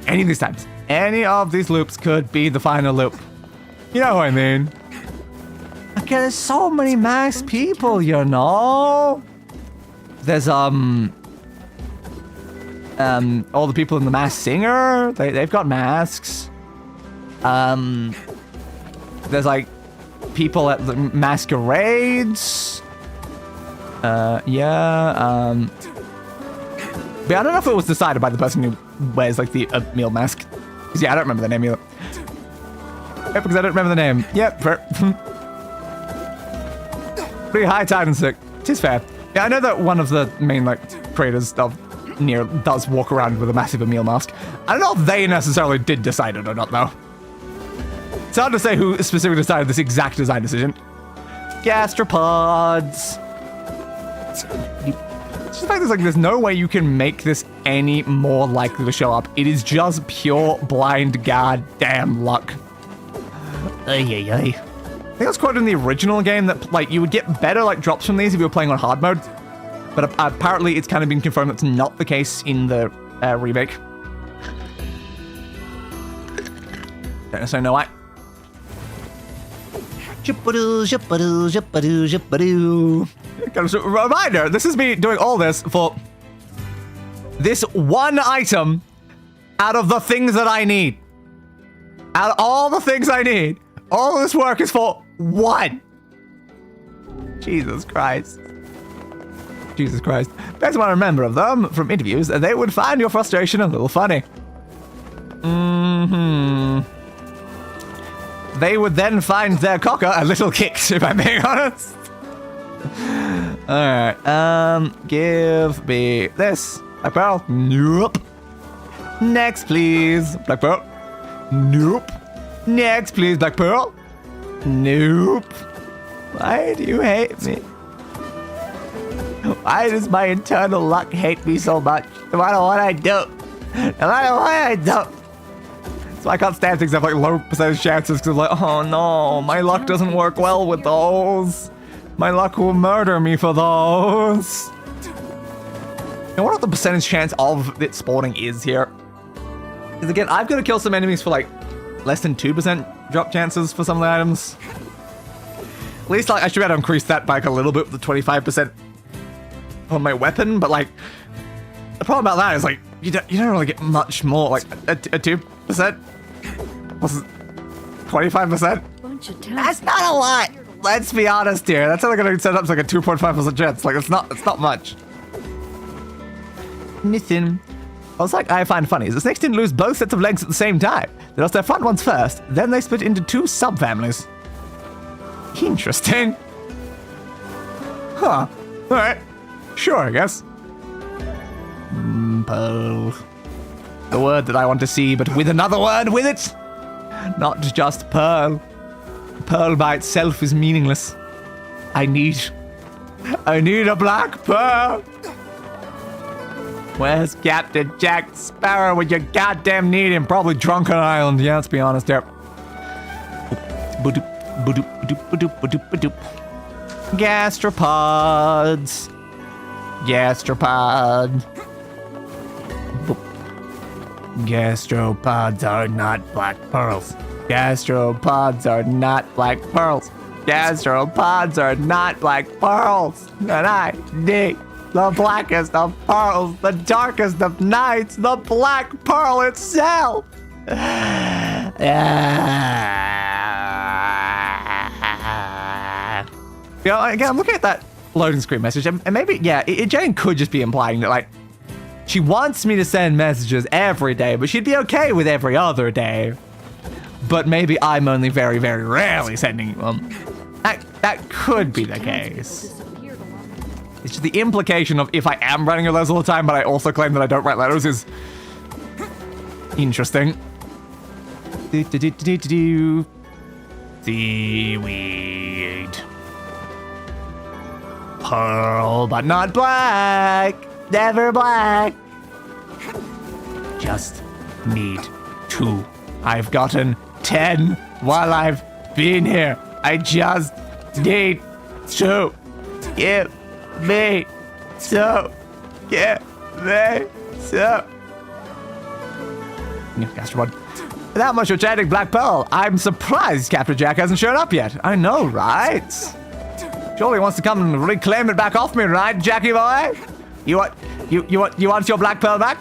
Any of these times, any of these loops could be the final loop. You know what I mean? Okay, there's so many masked people, you know? There's, all the people in the Masked Singer, they've got masks. There's like people at the masquerades. But I don't know if it was decided by the person who wears like the meal mask. Because yeah, I don't remember the name either. Yep, because I don't remember the name. Yep. Pretty high tide and sick. Tis fair. Yeah, I know that one of the main like creators of NieR does walk around with a massive Emil mask. I don't know if they necessarily did decide it or not, though. It's hard to say who specifically decided this exact design decision. Gastropods. It's just the fact that there's no way you can make this any more likely to show up. It is just pure blind goddamn luck. I think that's quoted in the original game that like you would get better like drops from these if you were playing on hard mode. But apparently it's kind of been confirmed that's not the case in the remake. Don't necessarily know why. Reminder, this is me doing all this for this one item out of the things that I need. Out of all the things I need, all of this work is for one. Jesus Christ. Jesus Christ. Best one I remember of them from interviews, they would find your frustration a little funny. They would then find their cocker a little kicked, if I'm being honest. Alright, give me this. Black Pearl. Nope. Next, please. Black Pearl. Nope. Next, please, Black Pearl. Nope. Why do you hate me? Why does my internal luck hate me so much? No matter what I do. No matter what I do. So I can't stand things that have like low percentage chances because I'm like, oh no, my luck doesn't work well with those. My luck will murder me for those. I wonder what the percentage chance of it spawning is here. Because again, I've got to kill some enemies for like less than 2% drop chances for some of the items. At least like I should be able to increase that by like a little bit with the 25% on my weapon, but like the problem about that is like you don't really get much more. Like a 2%. What's it? 25%? That's not a lot. Let's be honest here. That's only gonna set up to like a 2.5% chance. Like it's not much. Nothing. I was like, I find funny is the snakes didn't lose both sets of legs at the same time. They lost their front ones first, then they split into 2 subfamilies. Interesting. Huh. Alright. Sure, I guess. Pearl. The word that I want to see, but with another word with it. Not just pearl. Pearl by itself is meaningless. I need a black pearl. Where's Captain Jack Sparrow when you goddamn need him? Probably drunk on an island. Yeah, let's be honest there. Gastropods. Gastropod. Gastropods are not black pearls. Gastropods are not black pearls. Gastropods are not black pearls. And I need the blackest of pearls, the darkest of nights, the black pearl itself. You know, again, I'm looking at that loading screen message, and maybe, yeah, Jane could just be implying that, like, she wants me to send messages every day, but she'd be okay with every other day. But maybe I'm only very, very rarely sending them. That could be the case. It's just the implication of if I am writing her letters all the time, but I also claim that I don't write letters is interesting. Seaweed. Pearl, but not black. Never black. Just need 2. I've gotten 10 while I've been here. I just need 2. Give me 2. Give me 2. Gastrobot. Without much of chanting Black Pearl, I'm surprised Captain Jack hasn't shown up yet. I know, right? Surely wants to come and reclaim it back off me, right, Jackie boy? You want your Black Pearl back?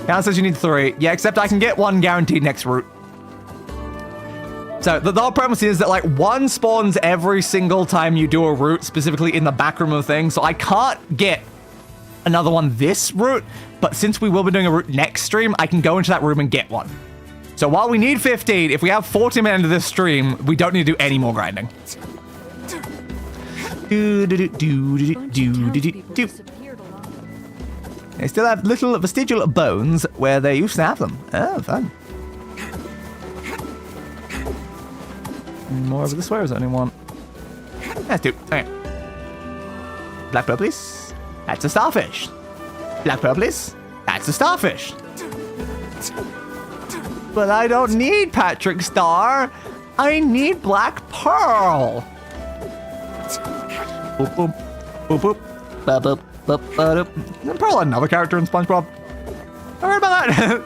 Now it says you need 3. Yeah, except I can get 1 guaranteed next route. So the whole premise is that like 1 spawns every single time you do a route, specifically in the back room of things. So I can't get another one this route, but since we will be doing a route next stream, I can go into that room and get 1. So while we need 15, if we have 40 minutes into this stream, we don't need to do any more grinding. They still have little vestigial bones where they used to have them. Oh, fun. More over this way, or is there only one? That's two. Okay. Black pearl, please. That's a starfish. Black pearl, please. That's a starfish. But I don't need Patrick Star. I need Black Pearl. Boop, boop, boop, boop, boop, boop, boop, boop. Isn't Pearl another character in SpongeBob? I heard about that.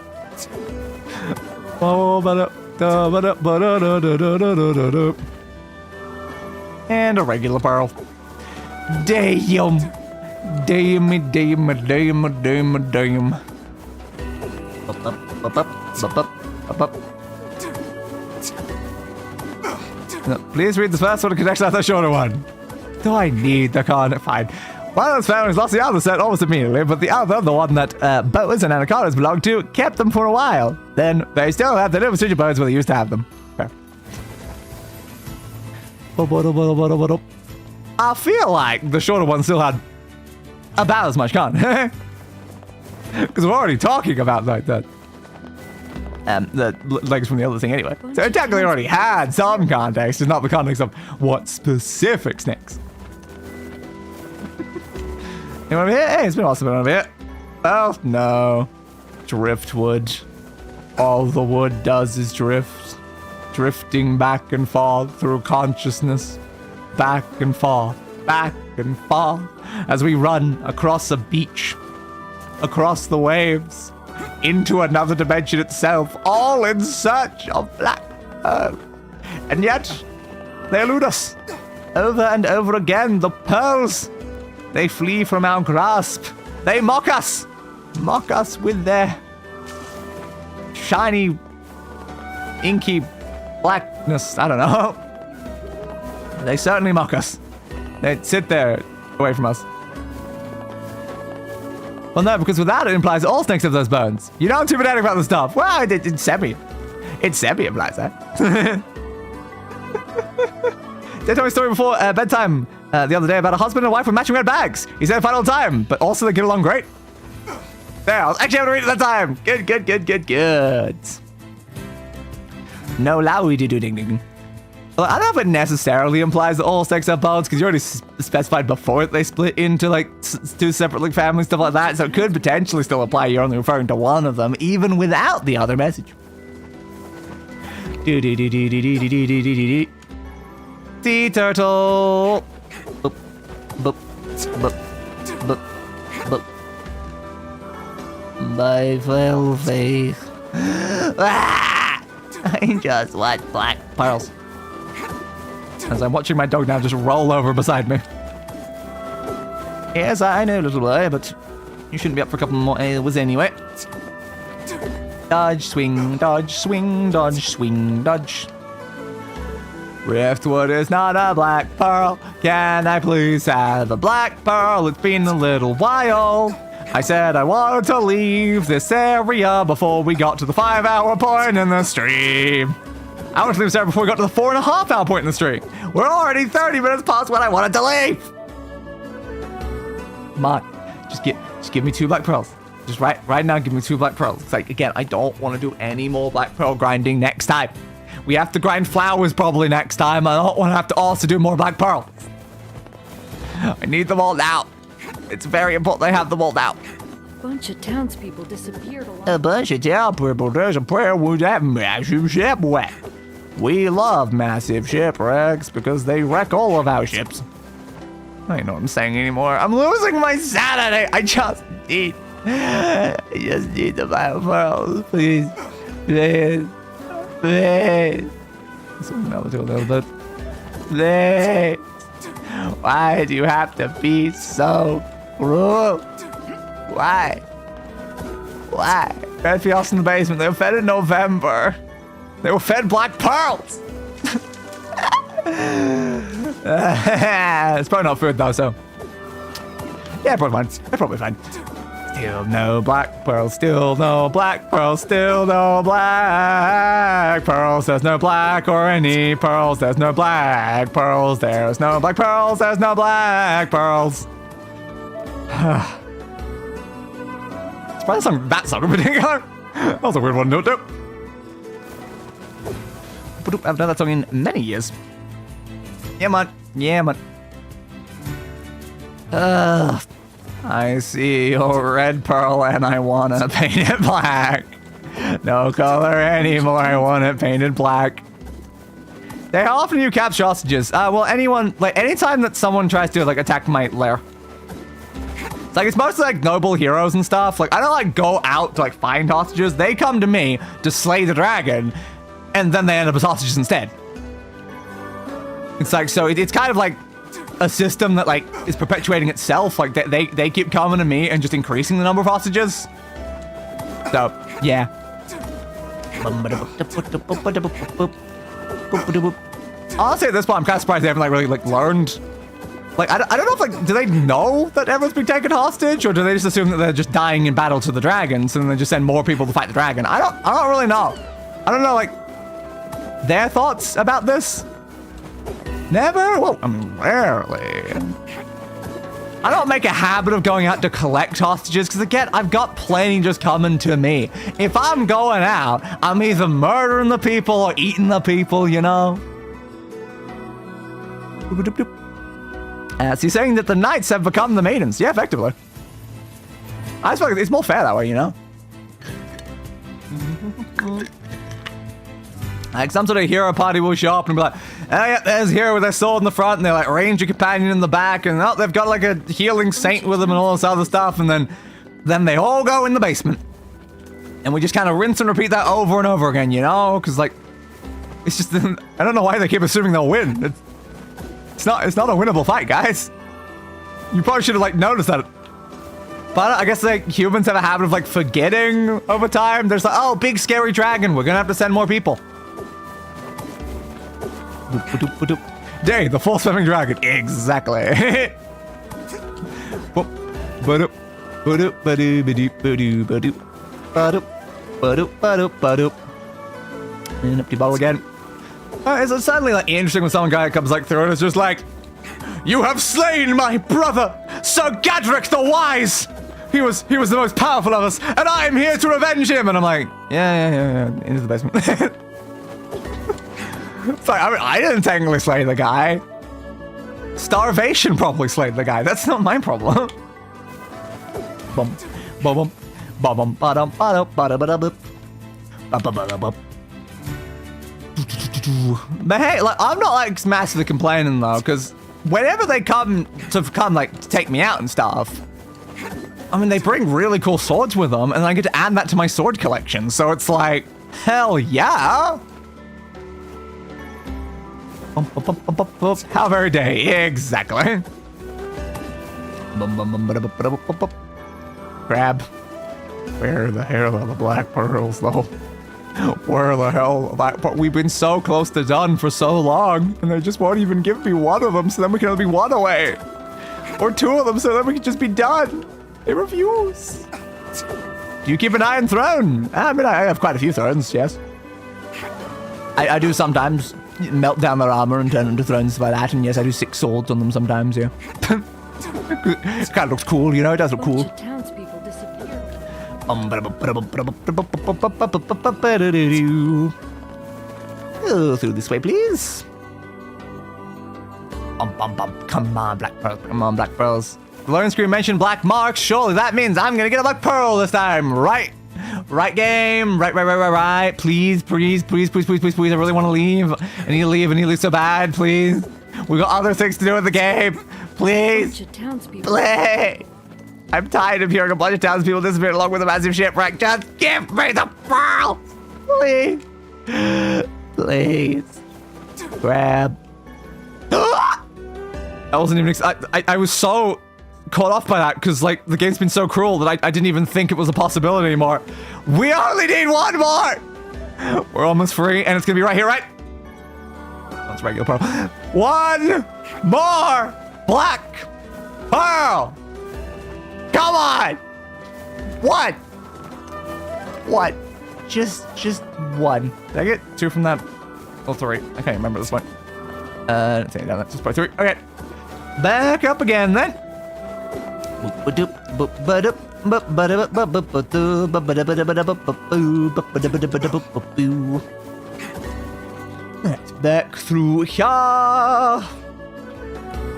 And a regular Pearl. Damn. Damn. Up, up, up, up, up, up. Up. No, please read the first one and connect out the shorter one. Do I need the card? Fine. One of those families lost the other set almost immediately, but the other, the one that boas and anacondas belonged to, kept them for a while. Then they still have the little sigil bones where they used to have them. Okay. I feel like the shorter one still had about as much con. Because we're already talking about like that. The legs from the other thing anyway. So it technically already had some context, just not the context of what specific snakes. Anyone over here? Hey, it's been awesome over here. Oh, no. Driftwood. All the wood does is drift. Drifting back and forth through consciousness. Back and forth. Back and forth. As we run across a beach. Across the waves. Into another dimension itself, all in search of Black Pearl. And yet, they elude us. Over and over again, the pearls, they flee from our grasp. They mock us. Mock us with their shiny, inky blackness. I don't know. They certainly mock us. They sit there away from us. Well, no, because with that, it implies all snakes have those bones. You know I'm too pedantic about the stuff. Well, it's semi. It semi implies that. They told me a story before bedtime the other day about a husband and wife with matching red bags. He said final time, but also they get along great. There, I was actually able to read it that time. Good. No lowy ding ding. Well, I don't know if it necessarily implies that all snakes have bones, because you already specified before they split into like two separate like families, stuff like that. So it could potentially still apply. You're only referring to one of them, even without the other message. Sea turtle. Boop, boop, boop, boop, boop. My little face. I just want black pearls. As I'm watching my dog now just roll over beside me. Yes, I know, little boy, but you shouldn't be up for a couple more hours anyway. Dodge, swing, dodge, swing, dodge, swing, dodge. Driftwood is not a black pearl. Can I please have a black pearl? It's been a little while. I said I wanted to leave this area before we got to the 5-hour point in the stream. I wanted to leave this area before we got to the 4.5-hour point in the stream. We're already 30 minutes past when I wanted to leave. Come on, just give me 2 black pearls. Just right now, give me 2 black pearls. It's like, again, I don't want to do any more black pearl grinding next time. We have to grind flowers probably next time. I don't want to have to also do more black pearls. I need them all now. It's very important I have them all now. A bunch of townspeople disappeared A bunch of townspeople disappeared with that massive shipwreck. We love massive shipwrecks because they wreck all of our ships. I don't know what I'm saying anymore. I'm losing my sanity. I just need the black pearls, please. Please. I'll do a little bit. Please. Why do you have to be so cruel? Why? Red Fios in the basement. They were fed in November. They were fed black pearls. It's probably not food though, so yeah, probably fine. They're probably fine. Still no black pearls. Still no black pearls. Still no black pearls. There's no black or any pearls. There's no black pearls. There's no black pearls. There's no black pearls. It's probably that song in particular. That was a weird one to do. I've done that song in many years. Yeah, man. Yeah, man. I see your red pearl and I wanna paint it black. No color anymore, I want it painted black. They often you capture hostages. Well, anyone, like, anytime that someone tries to, like, attack my lair. It's like, it's mostly, like, noble heroes and stuff. Like, I don't, like, go out to, like, find hostages. They come to me to slay the dragon, and then they end up as hostages instead. It's like, so it's kind of like a system that, like, is perpetuating itself. Like, they keep coming to me and just increasing the number of hostages. So, yeah. Honestly, at this point, I'm kind of surprised they haven't, like, really, like, learned. Like, I don't know if, like, do they know that everyone's being taken hostage, or do they just assume that they're just dying in battle to the dragons, and then they just send more people to fight the dragon? I don't really know. I don't know, like, their thoughts about this. Never? Well, I mean, rarely. I don't make a habit of going out to collect hostages, because again, I've got plenty just coming to me. If I'm going out, I'm either murdering the people or eating the people, you know? So you're saying that the knights have become the maidens? Yeah, effectively. I just feel like it's more fair that way, you know? Like, some sort of hero party will show up and be like, oh yeah, there's a hero with their sword in the front, and they're like ranger companion in the back, and oh, they've got like a healing saint with them and all this other stuff, and then they all go in the basement. And we just kind of rinse and repeat that over and over again, you know? Because, like, it's just, I don't know why they keep assuming they'll win. It's not a winnable fight, guys. You probably should have, like, noticed that. But I guess, like, humans have a habit of, like, forgetting over time. There's like, oh, big scary dragon, we're gonna have to send more people. Day, the full swimming dragon. Exactly. And empty bottle again. It's suddenly like interesting when some guy comes like through and it's just like, you have slain my brother, Sir Gadrick the Wise. He was the most powerful of us, and I am here to revenge him. And I'm like, yeah, into the basement. It's like, I mean, I didn't technically slay the guy. Starvation probably slayed the guy. That's not my problem. Bum, bum, bum, bum, ba-dum, ba-dum, ba-da-ba-da-bup. Ba-ba-ba-da-bup. But hey, like, I'm not like massively complaining though, because whenever they come like to take me out and stuff, I mean, they bring really cool swords with them, and I get to add that to my sword collection. So it's like, hell yeah. How very day, exactly. Grab. Where the hell are the black pearls, though? Where the hell? But we've been so close to done for so long, and they just won't even give me one of them, so then we can only be one away. Or two of them, so then we can just be done. They refuse. Do you keep an iron throne? I mean, I have quite a few thrones, yes. I do sometimes melt down their armor and turn into thrones by that, and yes, I do 6 swords on them sometimes, yeah. It kind of looks cool, you know, it does look cool. Townspeople disappeared. Oh, through this way, please. Come on, black pearls. Come on, black pearls. The loading screen mentioned black marks. Surely that means I'm gonna get a black pearl this time, right? Right, game. Right. Please. I really want to leave. I need to leave so bad, please. We got other things to do with the game. Please. Play. I'm tired of hearing a bunch of townspeople disappear along with a massive shipwreck. Just give me the pearl. Please. Please. Grab. I wasn't even. I was so caught off by that because like the game's been so cruel that I didn't even think it was a possibility anymore. We only need one more. We're almost free, and it's gonna be right here, right? That's regular pearl. One more black pearl. Come on. What? Just one. Did I get 2 from that? Oh, 3. I can't remember this one. Didn't say down that. Just by 3. Okay. Back up again then. Right, back through here.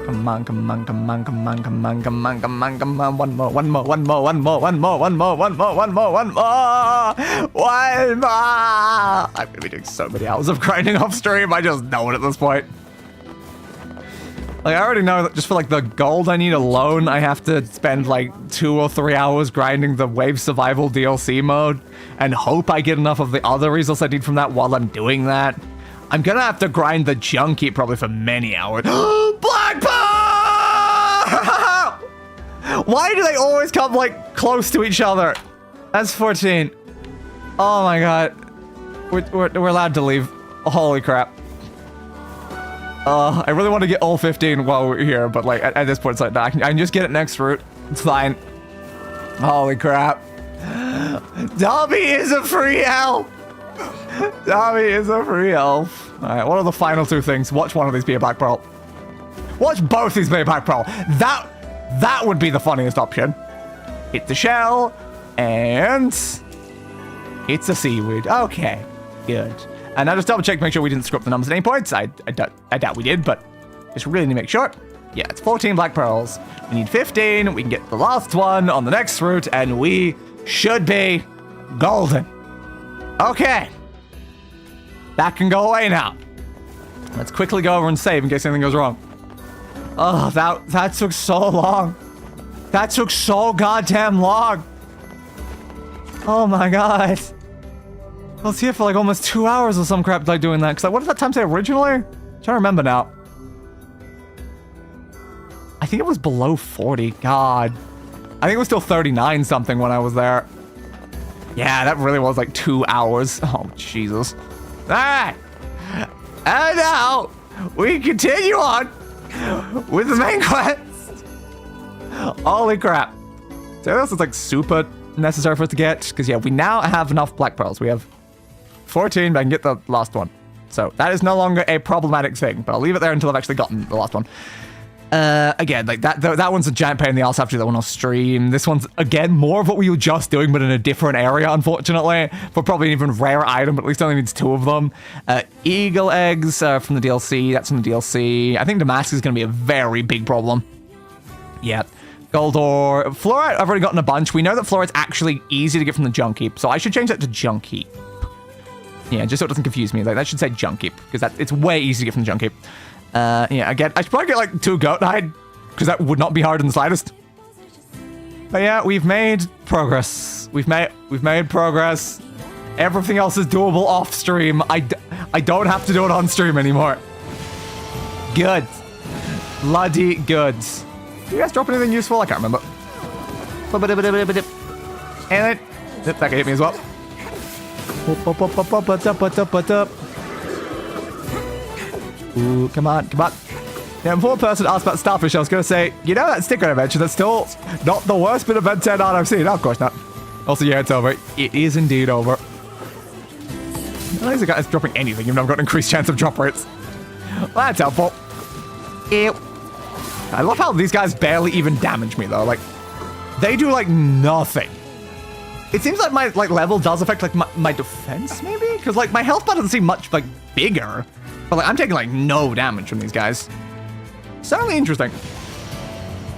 Come on, come on, come on, come on, come on, come on, come on, come on. One more, one more, one more, one more, one more, one more, one more, one more, one more. One more. I'm gonna be doing so many hours of grinding off stream. I just know it at this point. Like, I already know that just for like the gold I need alone, I have to spend like 2 or 3 hours grinding the Wave Survival DLC mode and hope I get enough of the other results I need from that while I'm doing that. I'm gonna have to grind the junkie probably for many hours. Black Pearl! Why do they always come like close to each other? That's 14. Oh my god. We're allowed to leave. Holy crap. I really want to get all 15 while we're here, but like at this point it's like, nah, I can just get it next route. It's fine. Holy crap. Dobby is a free elf! Dobby is a free elf. Alright, what are the final 2 things? Watch one of these be a Black Pearl. Watch both these be a Black Pearl. That would be the funniest option. It's a shell, and it's a seaweed. Okay, good. And now just double check to make sure we didn't screw up the numbers at any points. I doubt we did, but just really need to make sure. Yeah, it's 14 Black Pearls. We need 15. We can get the last one on the next route, and we should be golden. Okay. That can go away now. Let's quickly go over and save in case anything goes wrong. Oh, that took so long. That took so goddamn long. Oh my god. I was here for like almost 2 hours or some crap like doing that. Cause like, what did that time say originally? I'm trying to remember now. I think it was below 40. God. I think it was still 39 something when I was there. Yeah, that really was like 2 hours. Oh, Jesus. Alright. And now, we continue on with the main quest. Holy crap. So this is like super necessary for us to get. Because yeah, we now have enough Black Pearls. We have 14, but I can get the last one. So that is no longer a problematic thing. But I'll leave it there until I've actually gotten the last one. Again, like that one's a giant pain in the ass after that one off stream. This one's, again, more of what we were just doing, but in a different area, unfortunately. For probably an even rare item, but at least only needs 2 of them. Eagle eggs from the DLC. That's from the DLC. I think Damascus is going to be a very big problem. Yeah. Gold ore. Fluorite, I've already gotten a bunch. We know that fluorite's actually easy to get from the junk heap, so I should change that to junk heap. Yeah, just so it doesn't confuse me. Like, that should say junk heap, because it's way easier to get from the junk heap. Yeah, again, I should probably get like 2 goat hide, because that would not be hard in the slightest. But yeah, we've made progress. We've made progress. Everything else is doable off stream. I don't have to do it on stream anymore. Good. Bloody good. Do you guys drop anything useful? I can't remember. And that can hit me as well. Ooh, come on, come on. Yeah, before a person asked about Starfish, I was going to say, you know that sticker adventure, that's still not the worst bit of Ben 10 art I've seen. No, of course not. Also, yeah, it's over. It is indeed over. I don't think it's dropping anything, even though I've got an increased chance of drop rates. Well, that's helpful. Ew. I love how these guys barely even damage me, though. Like, they do, like, nothing. It seems like my, like, level does affect, like, my defense, maybe? Because, like, my health bar doesn't seem much, like, bigger. But, like, I'm taking, like, no damage from these guys. Certainly interesting.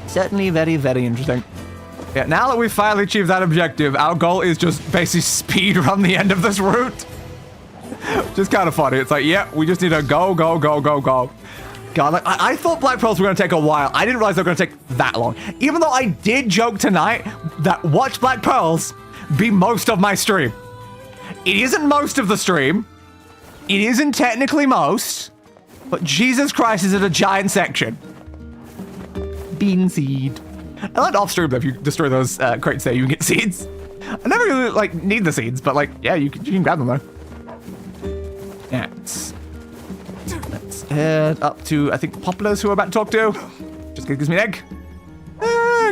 Certainly very, very interesting. Yeah, now that we've finally achieved that objective, our goal is just basically speed run the end of this route. Just kind of funny. It's like, yeah, we just need to go, go, go, go, go. God, like, I thought Black Pearls were going to take a while. I didn't realize they were going to take that long. Even though I did joke tonight that watch Black Pearls be most of my stream. It isn't most of the stream. It isn't technically most. But Jesus Christ, is it a giant section. Bean seed. I like off stream though, if you destroy those crates there, you can get seeds. I never really, like, need the seeds, but, like, yeah, you can grab them though. Yeah, let's head up to, I think, Poplars, who we're about to talk to. Just gives me an egg.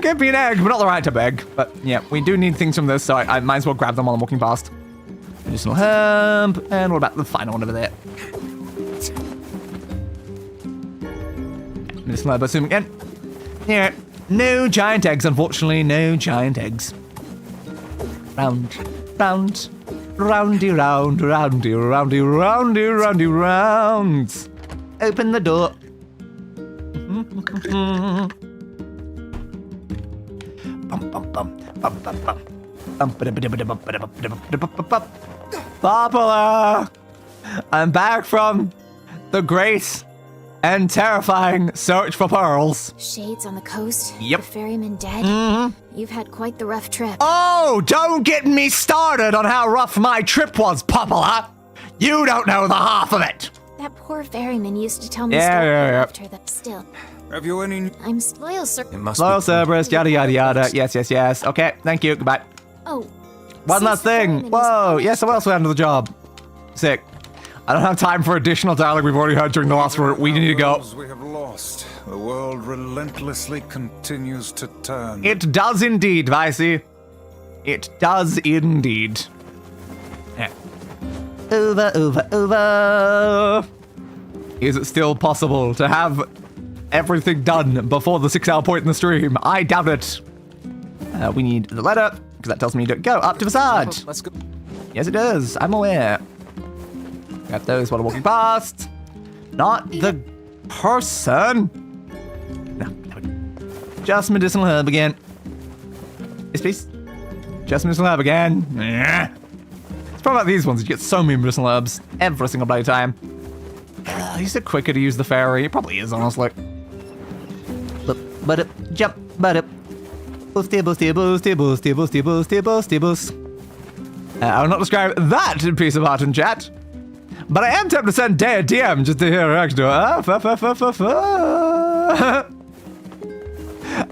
Give me an egg, but not the right type of egg. But yeah, we do need things from this, so I might as well grab them while I'm walking past. Medicinal herb, and what about the final one over there? Medicinal herb, assuming again. Yeah, no giant eggs, unfortunately, no giant eggs. Round, round, Roundy, round, roundy, roundy, roundy, roundy, rounds. Open the door. Popala! I'm back from the great and terrifying search for pearls. Shades on the coast? Yep. The ferryman dead? You've had quite the rough trip. Oh, don't get me started on how rough my trip was, Popala. You don't know the half of it. That poor ferryman used to tell me Yeah, stories yeah, yeah. after that. Still, Have you any... I'm loyal, sir. It must Loyal be Cerberus, yada yada yada. Yes, yes, yes. Okay, thank you. Goodbye. Oh. One since last the thing. ferryman is Whoa, punished- yes, someone else will handle the job. Sick. I don't have time for additional dialogue we've already heard during the last route. We need to go. Those we have lost. The world relentlessly continues to turn. It does indeed, Vicey. It does indeed. Yeah. Over. Is it still possible to have everything done before the 6-hour point in the stream? I doubt it. We need the letter, because that tells me to go up to facade. Let's go. Yes, it does. I'm aware. Got those while I'm walking past. Not the person. No. Just medicinal herb again. Yes, please. Just medicinal herb again. It's probably about these ones. You get so many medicinal herbs every single bloody time. Is it quicker to use the ferry? It probably is, honestly. But jump, but boosty. I will not describe that piece of art in chat. But I am tempted to send Day a DM just to hear her reaction to it.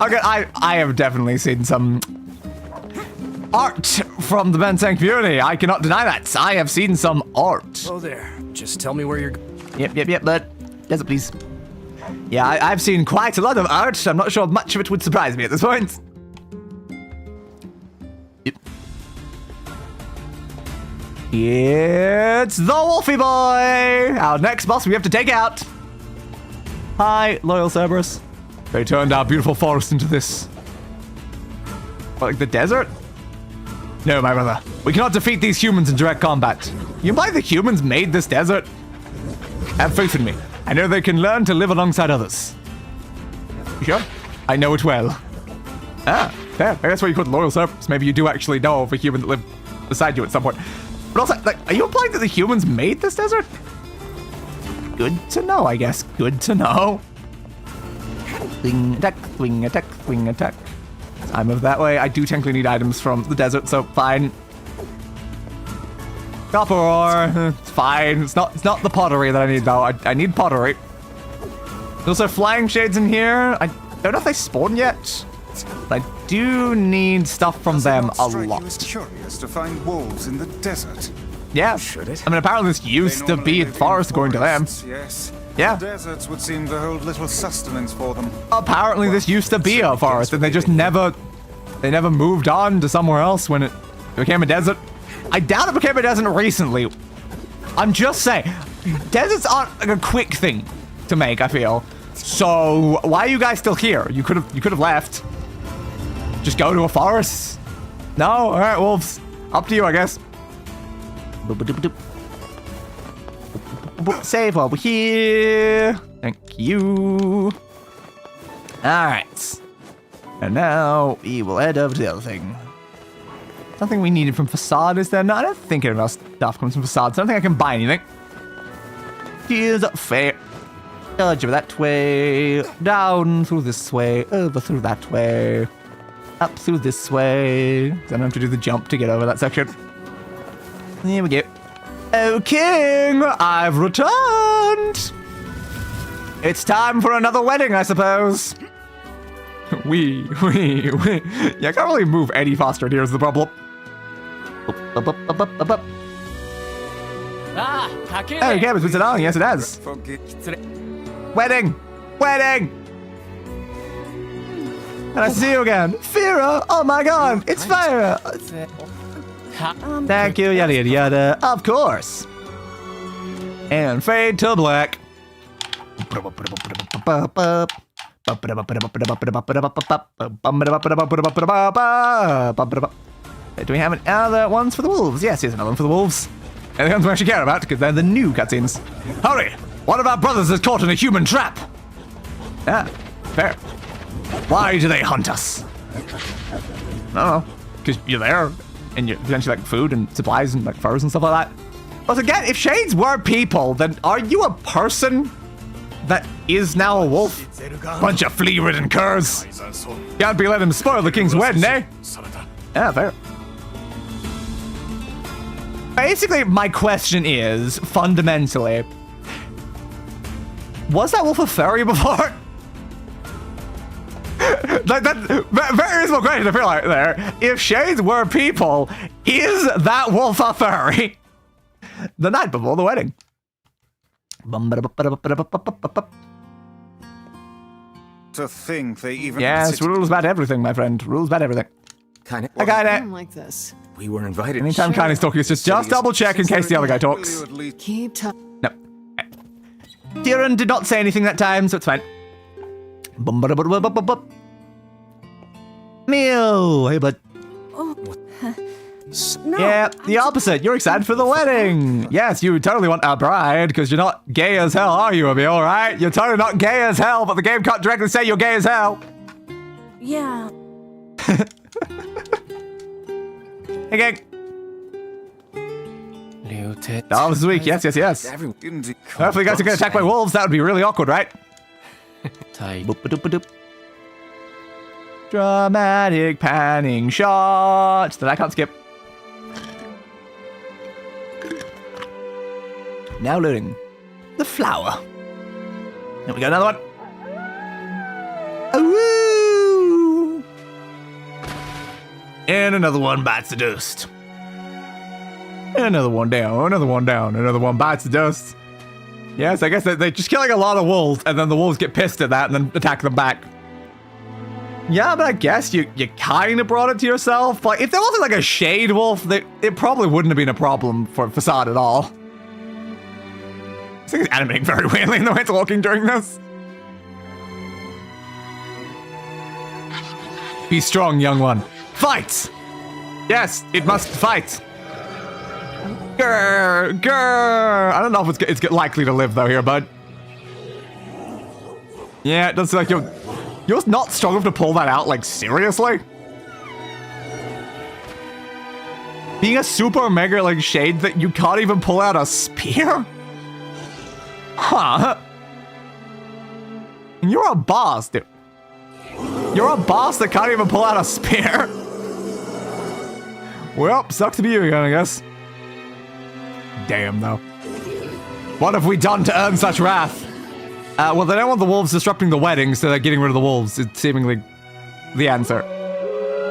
Okay, I have definitely seen some art from the Bentang community. I cannot deny that. I have seen some art. Oh there. Just tell me where you're... Yep, but desert, please. Yeah, I've seen quite a lot of art. I'm not sure much of it would surprise me at this point. Yep. It's the Wolfie Boy! Our next boss we have to take out. Hi, loyal Cerberus. They turned our beautiful forest into this... what, like the desert? No, my brother. We cannot defeat these humans in direct combat. You imply the humans made this desert? Have faith in me. I know they can learn to live alongside others. You sure? I know it well. Ah, fair. Maybe that's why you called loyal Cerberus. Maybe you do actually know of a human that lived beside you at some point. But also, like, are you implying that the humans made this desert? Good to know, I guess. Good to know. Swing attack, swing attack, swing attack. I move that way. I do technically need items from the desert, so fine. Copper ore. It's fine. It's not the pottery that I need though. I need pottery. There's also flying shades in here. I don't know if they spawn yet. But I do need stuff from them a lot. It's curious to find wolves in the desert. Yeah. Should it? I mean, apparently this used to be a forest according to them. Yes. Yeah. The deserts would seem to hold little sustenance for them. Apparently this used to be a forest and they just never moved on to somewhere else when it became a desert. I doubt it became a desert recently. I'm just saying, deserts aren't like a quick thing to make, I feel. So why are you guys still here? You could have left. Just go to a forest. No? Alright, wolves. Up to you, I guess. Save while we're here. Thank you. Alright. And now we will head over to the other thing. Nothing we needed from Facade, is there? No, I don't think enough stuff comes from Facade, so I don't think I can buy anything. Here's fair. Dodge over that way. Down through this way. Over through that way. Up through this way. I don't have to do the jump to get over that section. Here we go. Oh, King! I've returned! It's time for another wedding, I suppose. Yeah, I can't really move any faster in here is the problem. Oh, yeah, it's been on. Yes, it has. Wedding! And I see you again. Fira! Oh my god, it's Fira! Thank you, yada yada yada. Of course. And fade to black. Do we have any other ones for the wolves? Yes, here's another one for the wolves. And the ones we actually care about, because they're the new cutscenes. Hurry! One of our brothers is caught in a human trap! Ah, fair. Why do they hunt us? I don't know. Because you're there, and you're potentially like food and supplies and like furs and stuff like that. But again, if shades were people, then are you a person that is now a wolf? Bunch of flea-ridden curs. Can't be letting them spoil the king's wedding, eh? Yeah, fair. Basically, my question is, fundamentally, was that wolf a furry before? Like, that's very reasonable question to feel like there. If shades were people, is that wolf a furry? The night before the wedding. To think they even... Yes, rules about everything, my friend. Rules about everything. Kind of. I got I it. don't like this. We were invited. Anytime Kylie's talking, it's just double check in case the other guy talks. Keep talking. No. Tyrion did not say anything that time, so it's fine. Meow. Hey, bud. No, Yeah, the opposite. You're excited for the wedding. Yes, you totally want a bride because you're not gay as hell, are you, Emil, right? You're totally not gay as hell, but the game can't directly say you're gay as hell. Yeah. Hey, gang. Oh, this is weak. Yes, yes, yes. Hopefully you guys are getting attacked by wolves. That would be really awkward, right? Boop-a-doop-a-doop. Dramatic panning shots that I can't skip. Now loading the flower. There we go, another one. Woo! And another one bites the dust. And another one down, another one down, another one bites the dust. Yes, I guess they're just killing a lot of wolves, and then the wolves get pissed at that and then attack them back. Yeah, but I guess you kind of brought it to yourself. Like, if there wasn't like a shade wolf, it probably wouldn't have been a problem for Facade at all. This thing is animating very weirdly in the way it's walking during this. Be strong, young one. Fight! Yes, it must fight. Grr, grr. I don't know if it's likely to live though here, bud. Yeah, it does seem like you're not strong enough to pull that out, like, seriously? Being a super mega, like, shade that you can't even pull out a spear? Huh? And you're a boss, dude. You're a boss that can't even pull out a spear? Well, sucks to be you again, I guess. Damn, though. What have we done to earn such wrath? Well, they don't want the wolves disrupting the wedding, so they're getting rid of the wolves. It's seemingly the answer.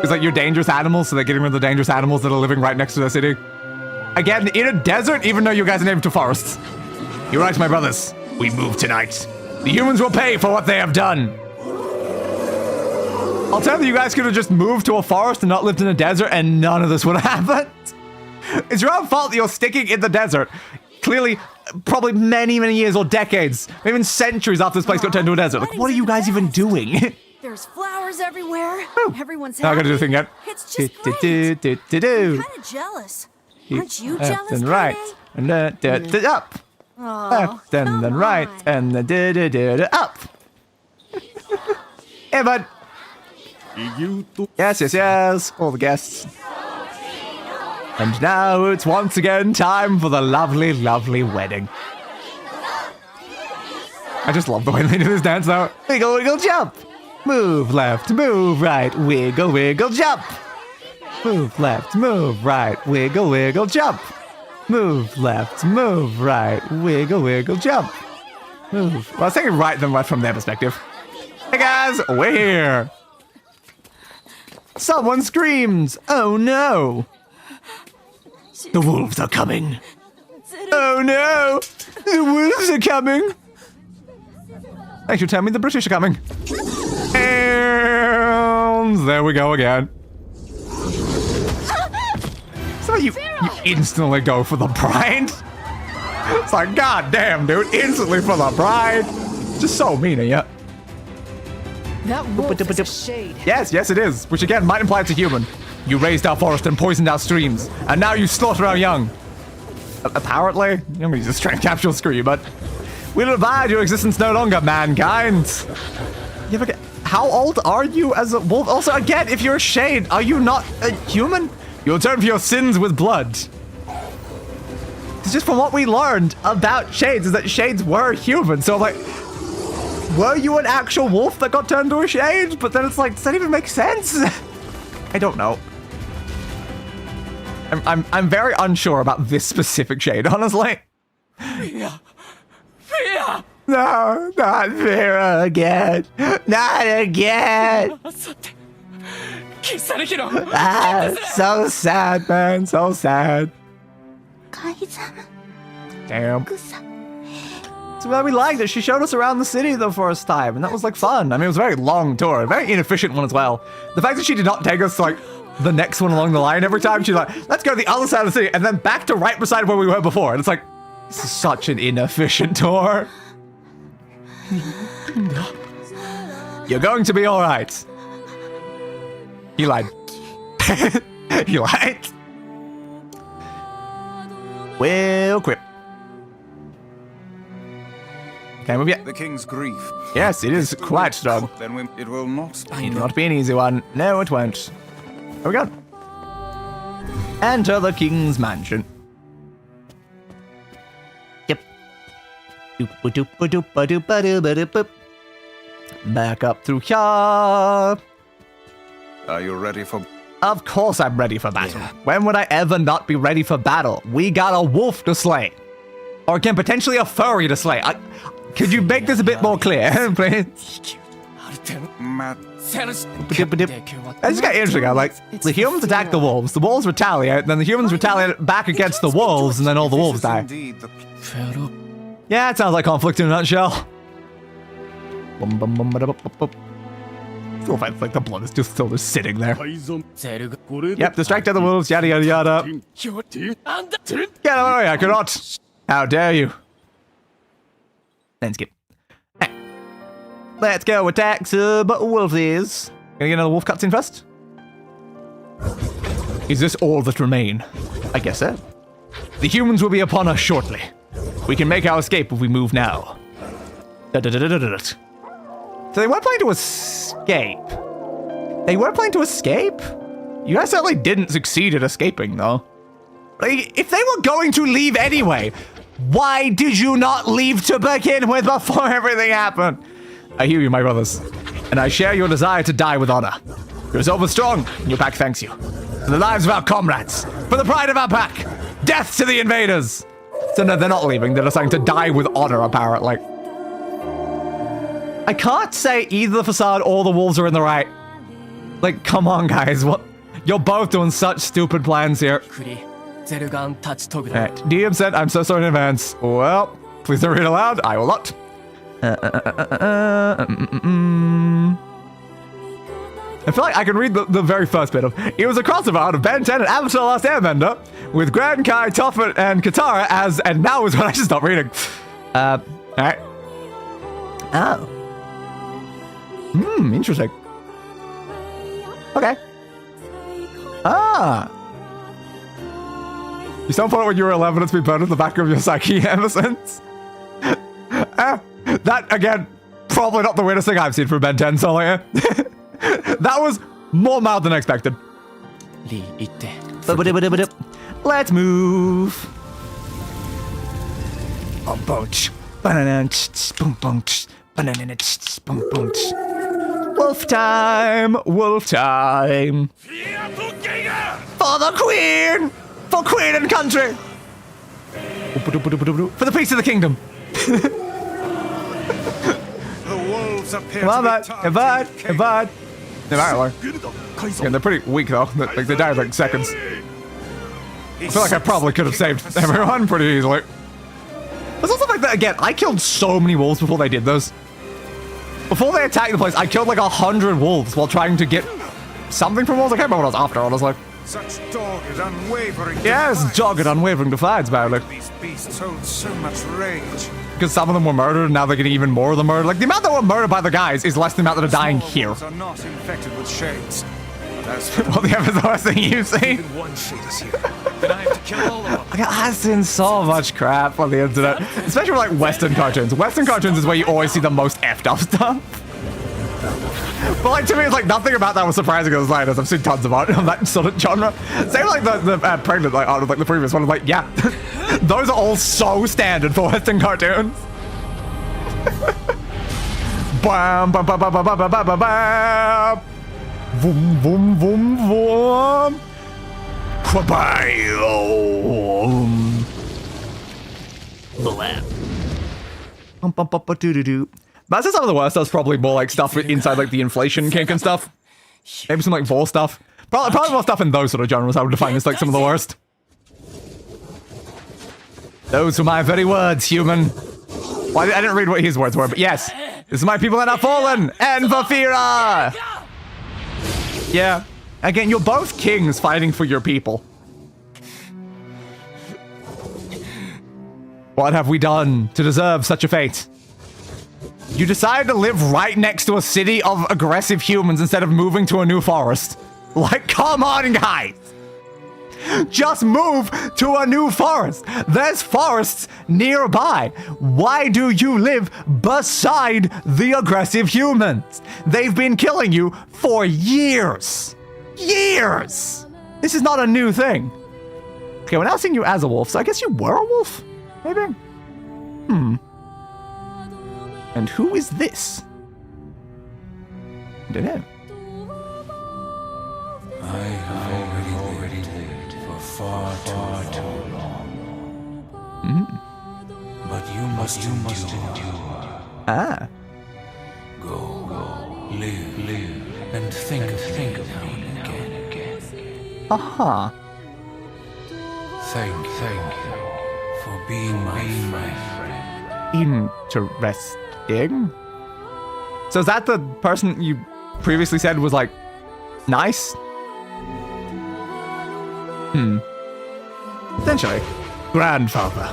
It's like, you're dangerous animals, so they're getting rid of the dangerous animals that are living right next to the city. Again, in a desert, even though you guys are named to forests. You're right, my brothers. We move tonight. The humans will pay for what they have done. I'll tell you, you guys could have just moved to a forest and not lived in a desert, and none of this would have happened. It's your own fault that you're sticking in the desert. Clearly, probably many, many years or decades, even centuries after this place got turned into a desert. Like, what are you guys even doing? There's flowers everywhere. Everyone's I happy. gotta do the thing again. It's just great. I'm kind of jealous. Aren't you jealous, Left and right, and up. Oh, Left and then right, and the up. Hey, bud. Yes, yes, yes. All the guests. And now it's once again time for the lovely, lovely wedding. I just love the way they do this dance though. Wiggle, wiggle, jump. Move left, move right, wiggle, wiggle, jump. Move left, move right, wiggle, wiggle, jump. Move left, move right, wiggle, wiggle, jump. Move. Well, I was saying right then left from their perspective. Hey guys, we're here. Someone screams. Oh no. The wolves are coming. Oh no! The wolves are coming! Thanks for telling me the British are coming. And there we go again. So you instantly go for the bride? It's like, god damn, dude, instantly for the bride. Just so mean of you. That wolf is a shade. Yes, yes it is. Which again might imply it's a human. You raised our forest and poisoned our streams, and now you slaughter our young. Apparently, I'm gonna use a strength capsule screw, but we'll abide your existence no longer, mankind. You ever get? How old are you as a wolf? Also, again, if you're a shade, are you not a human? You'll atone for your sins with blood. It's just from what we learned about shades is that shades were human. So like, were you an actual wolf that got turned to a shade? But then it's like, does that even make sense? I don't know. I'm very unsure about this specific shade, honestly. Vera! Vera! No, not Vera again. Not again. So sad, man. So sad. Damn. So well, we liked it. She showed us around the city the first time, and that was like fun. I mean, it was a very long tour, a very inefficient one as well. The fact that she did not take us to like the next one along the line every time, she's like, let's go to the other side of the city, and then back to right beside where we were before. And it's like, this is such an inefficient tour. You're going to be all right. He lied. He lied. Well, quip. Can't move yet. The king's grief. Yes, it is quite strong. Then it will not be an easy one. No, it won't. There we go. Enter the king's mansion. Yep. Back up through here. Are you ready for... Of course I'm ready for battle. Yeah. When would I ever not be ready for battle? We got a wolf to slay. Or again, potentially a furry to slay. Could you make this a bit more clear, please? This is kind of interesting. Like, the humans attack the wolves retaliate, then the humans retaliate back against the wolves, and then all the wolves die. Yeah, it sounds like conflict in a nutshell. Like the blood is just still just sitting there. Yep, distracted the wolves, yada yada yada. Get away, I cannot. How dare you? Then skip. Hey. Let's go attack some wolfies. Gonna get another wolf cutscene first? Is this all that remain? I guess so. The humans will be upon us shortly. We can make our escape if we move now. So they weren't planning to escape. They weren't planning to escape? You guys certainly didn't succeed at escaping, though. Like, if they were going to leave anyway, why did you not leave to begin with before everything happened? I hear you, my brothers, and I share your desire to die with honor. Your resolve is strong, and your pack thanks you. For the lives of our comrades, for the pride of our pack, death to the invaders! So no, they're not leaving, they're deciding to die with honor, apparently. I can't say either the facade or the wolves are in the right. Like, come on, guys. What? You're both doing such stupid plans here. Alright, DM said, I'm so sorry in advance. Well, please don't read aloud. I will not. I feel like I can read the very first bit of. It was a crossover out of Ben 10 and Avatar Last Airbender with Gran Kai, Tophet, and Katara as, and now is when I should stop reading. Alright. Oh. Interesting. Okay. Ah. You still thought when you were 11 it's been burned in the back of your psyche ever since? That, again, probably not the weirdest thing I've seen from Ben 10 so later. That was more mild than expected. Let's move. Wolf time! Wolf time! For the queen! For queen and country! For the peace of the kingdom! The wolves appear Come on, bud! Bud! Yeah, they're pretty weak though. Like, they die in like seconds. I feel like I probably could have saved everyone pretty easily. There's also like that again, I killed so many wolves before they did those. Before they attacked the place, I killed like 100 wolves while trying to get something from wolves. I can't remember what I was after. I was like, such dogged, unwavering yes, dogged, unwavering defiance, badly. These beasts hold so much rage. Because some of them were murdered, and now they're getting even more of them murdered. Like, the amount that were murdered by the guys is less than the amount that are dying here. Are not infected with shades. Well, the F is the worst thing you've seen. Even one shade is here. Then I have to kill all of them. Like, I've seen so much crap on the internet, especially with, like, Western cartoons. Western cartoons is where you always see the most effed up stuff. But, like, to me, it's like nothing about that was surprising as like, I've seen tons of art on that sort of genre. Same like the pregnant like art of like the previous one. I'm like, yeah, those are all so standard for Western cartoons. Bam, bam, bam, bam, bam, bam, bam, bam, bam. Boom, boom, boom, boom. Quabayo. Blap. Bum, bum, bum, doo, doo, doo. That's just some of the worst stuff's probably more like stuff inside like the inflation kink and stuff. Maybe some like Vol stuff. Probably more stuff in those sort of genres I would define as like some of the worst. Those were my very words, human. Well, I didn't read what his words were, but yes. This is my people that have fallen! And Vafira! Yeah. Again, you're both kings fighting for your people. What have we done to deserve such a fate? You decided to live right next to a city of aggressive humans instead of moving to a new forest. Like, come on, guys! Just move to a new forest. There's forests nearby. Why do you live beside the aggressive humans? They've been killing you for years. Years! This is not a new thing. Okay, we're now seeing you as a wolf, so I guess you were a wolf? Maybe? And who is this? I don't know. I have already lived for far too long. But you must endure. Ah. Go, live, and think of me again. Aha. Thank you for being my friend. Interesting. So is that the person you previously said was like nice? Potentially. Grandfather.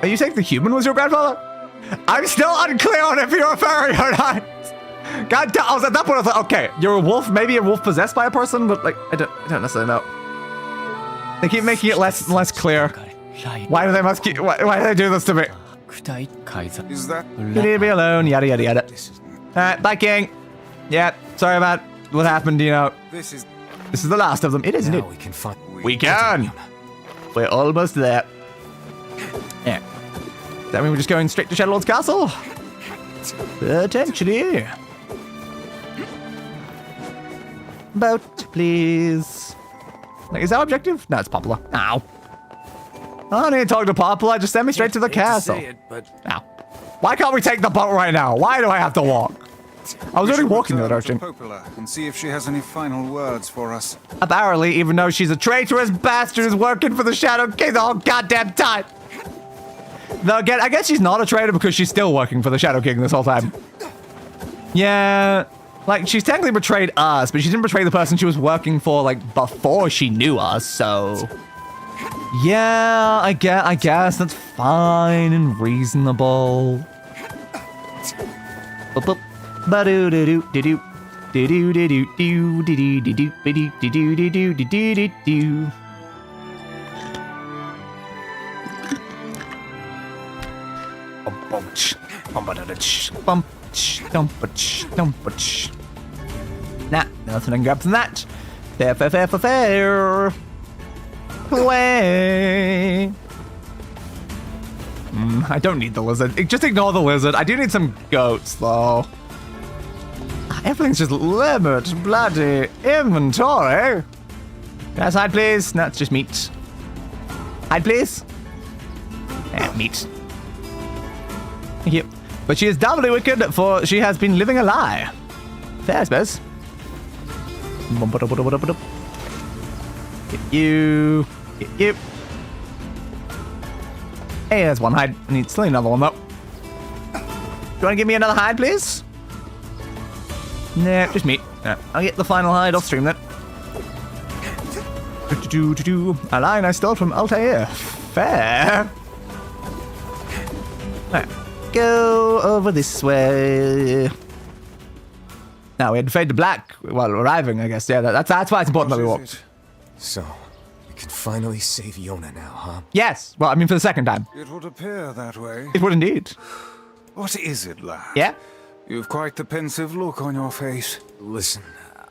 Are you saying the human was your grandfather? I'm still unclear on if you're a furry or not. God damn, I was at that point I was like, okay, you're a wolf, maybe a wolf possessed by a person, but like I don't necessarily know. They keep making it less clear. Why do they why do they do this to me? Is that? You need to be alone, yada yada yada. Alright, bye king. Yeah, sorry about what happened, you know. This is the last of them. It is, isn't it? We can find. We can! We're almost there. Yeah. Does that mean we're just going straight to Shadowlord's castle? Potentially. Boat, please. Like, is that objective? No, it's Poplar. Ow. I don't need to talk to Poplar. Just send me straight to the castle. Ow. Why can't we take the boat right now? Why do I have to walk? I was already walking the other direction. And see if she has any final words for us. Apparently, even though she's a traitorous bastard who's working for the Shadow King the whole goddamn time. Though again, I guess she's not a traitor because she's still working for the Shadow King this whole time. Yeah, like she's technically betrayed us, but she didn't betray the person she was working for like before she knew us, so... Yeah, I guess that's fine and reasonable. Boop, boop. Ba-do-do-do-do-do. Do-do-do-do-do-do-do-do-do-do-do-do-do-do. Nah, nothing I can grab from that. Fair. Play. I don't need the lizard. Just ignore the lizard. I do need some goats, though. Everything's just limit bloody inventory. Guys, hide, please. No, it's just meat. Hide, please. Meat. Thank you. But she is doubly wicked, for she has been living a lie. Fair, I suppose. Get you. Get you. Hey, there's one hide. I need still another one, though. Do you want to give me another hide, please? Nah, just meat. Nah, I'll get the final hide off stream then. A line I stole from Altair. Fair. Right. Go over this way. Now we had to fade to black while arriving, I guess. Yeah, that's why it's important that we walk. So, we can finally save Yonah now, huh? Yes. Well, I mean, for the second time. It would appear that way. It would indeed. What is it, lad? Yeah? You've quite the pensive look on your face. Listen,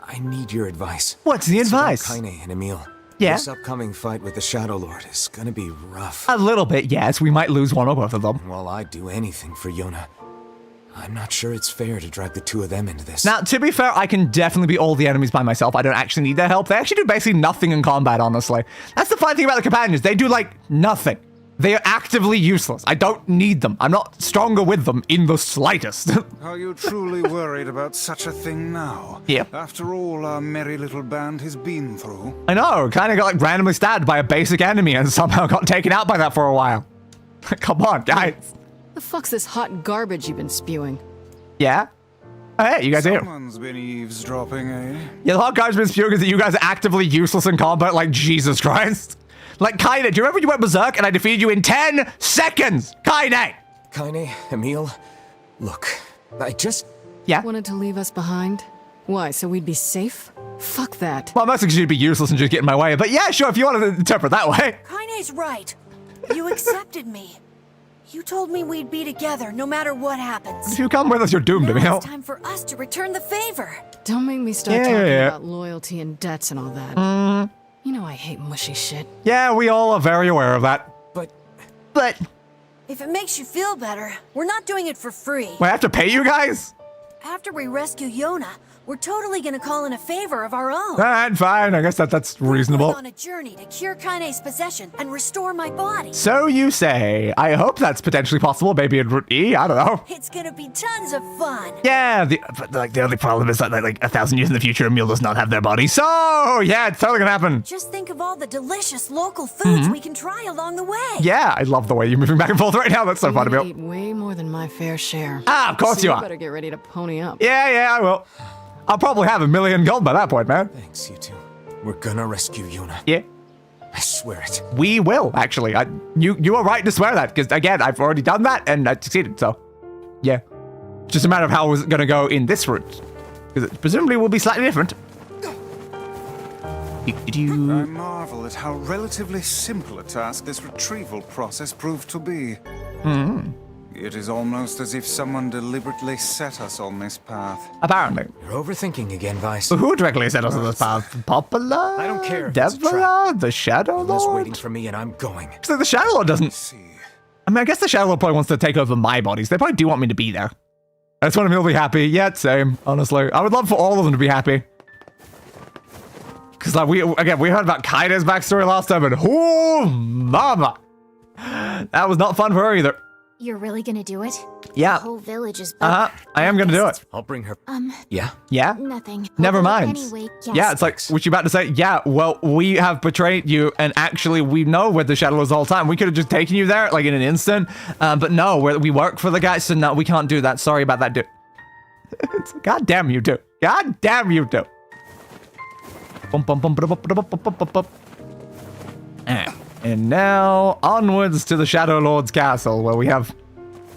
I need your advice. What's the advice? Kaine and Emil. Yeah? This upcoming fight with the Shadow Lord is gonna be rough. A little bit, yes. We might lose one or both of them. While I'd do anything for Yonah, I'm not sure it's fair to drag the two of them into this. Now, to be fair, I can definitely beat all the enemies by myself. I don't actually need their help. They actually do basically nothing in combat, honestly. That's the fun thing about the companions. They do, like, nothing. They are actively useless. I don't need them. I'm not stronger with them in the slightest. Are you truly worried about such a thing now? Yep. After all our merry little band has been through. I know. Kind of got, like, randomly stabbed by a basic enemy and somehow got taken out by that for a while. Come on, guys. The fuck's this hot garbage you've been spewing? Yeah? Oh, hey, you guys here. Someone's been eavesdropping, eh? Yeah, the hot guy's been spewing is that you guys are actively useless in combat, like Jesus Christ. Like, Kaine, do you remember when you went berserk and I defeated you in 10 seconds? Kaine! Kaine, Emil, look, I just... Yeah? Wanted to leave us behind? Why, so we'd be safe? Fuck that. Well, mostly because you'd be useless and just get in my way, but yeah, sure, if you want to interpret that way. Kaine's right. You accepted me. You told me we'd be together no matter what happens. If you come with us, you're doomed, Now Emil. it's time for us to return the favor. Don't make me start talking about loyalty and debts and all that. You know I hate mushy shit. Yeah, we all are very aware of that. But... If it makes you feel better, we're not doing it for free. Wait, I have to pay you guys? After we rescue Yonah, we're totally gonna call in a favor of our own. Alright, fine. I guess that's reasonable. We're on a journey to cure Kaine's possession and restore my body. So you say. I hope that's potentially possible. Maybe in Route E. I don't know. It's gonna be tons of fun. Yeah, but the only problem is that like 1,000 years in the future, Emil does not have their body. So yeah, it's totally gonna happen. Just think of all the delicious local foods we can try along the way. Yeah, I love the way you're moving back and forth right now. That's so fun, Emil. Eat way more than my fair share. Ah, of course so you are. Better get ready to pony up. Yeah, I will. I'll probably have 1 million gold by that point, man. Thanks, you two. We're gonna rescue Yonah. Yeah. I swear it. We will, actually. You are right to swear that, because, again, I've already done that, and I succeeded, so... Yeah. Just a matter of how it's going to go in this route. Because it presumably will be slightly different. I marvel at how relatively simple a task this retrieval process proved to be. It is almost as if someone deliberately set us on this path. Apparently. You're overthinking again, Weiss. But who directly set us on this path? Popular? I don't care if it's a Devla? The Shadow Yonah's Lord? waiting for me and I'm going. So the Shadow Lord doesn't... I mean, I guess the Shadow Lord probably wants to take over my bodies. They probably do want me to be there. I just want them to be happy. Yeah, same, honestly. I would love for all of them to be happy. Because, like, we heard about Kaine's backstory last time, and oh, mama! That was not fun for her either. You're really gonna do it? Yeah. The whole village is I am gonna do it. I'll bring her. Yeah? Yeah? Nothing. Never Although, mind. Anyway, yes. Yeah, it's like, what you about to say? Yeah, well, we have betrayed you, and actually, we know where the Shadow was all the time. We could have just taken you there, like, in an instant. But no, we work for the guy, so no, we can't do that. Sorry about that, dude. God damn you, dude. God damn you, dude. And now, onwards to the Shadow Lord's castle, where we have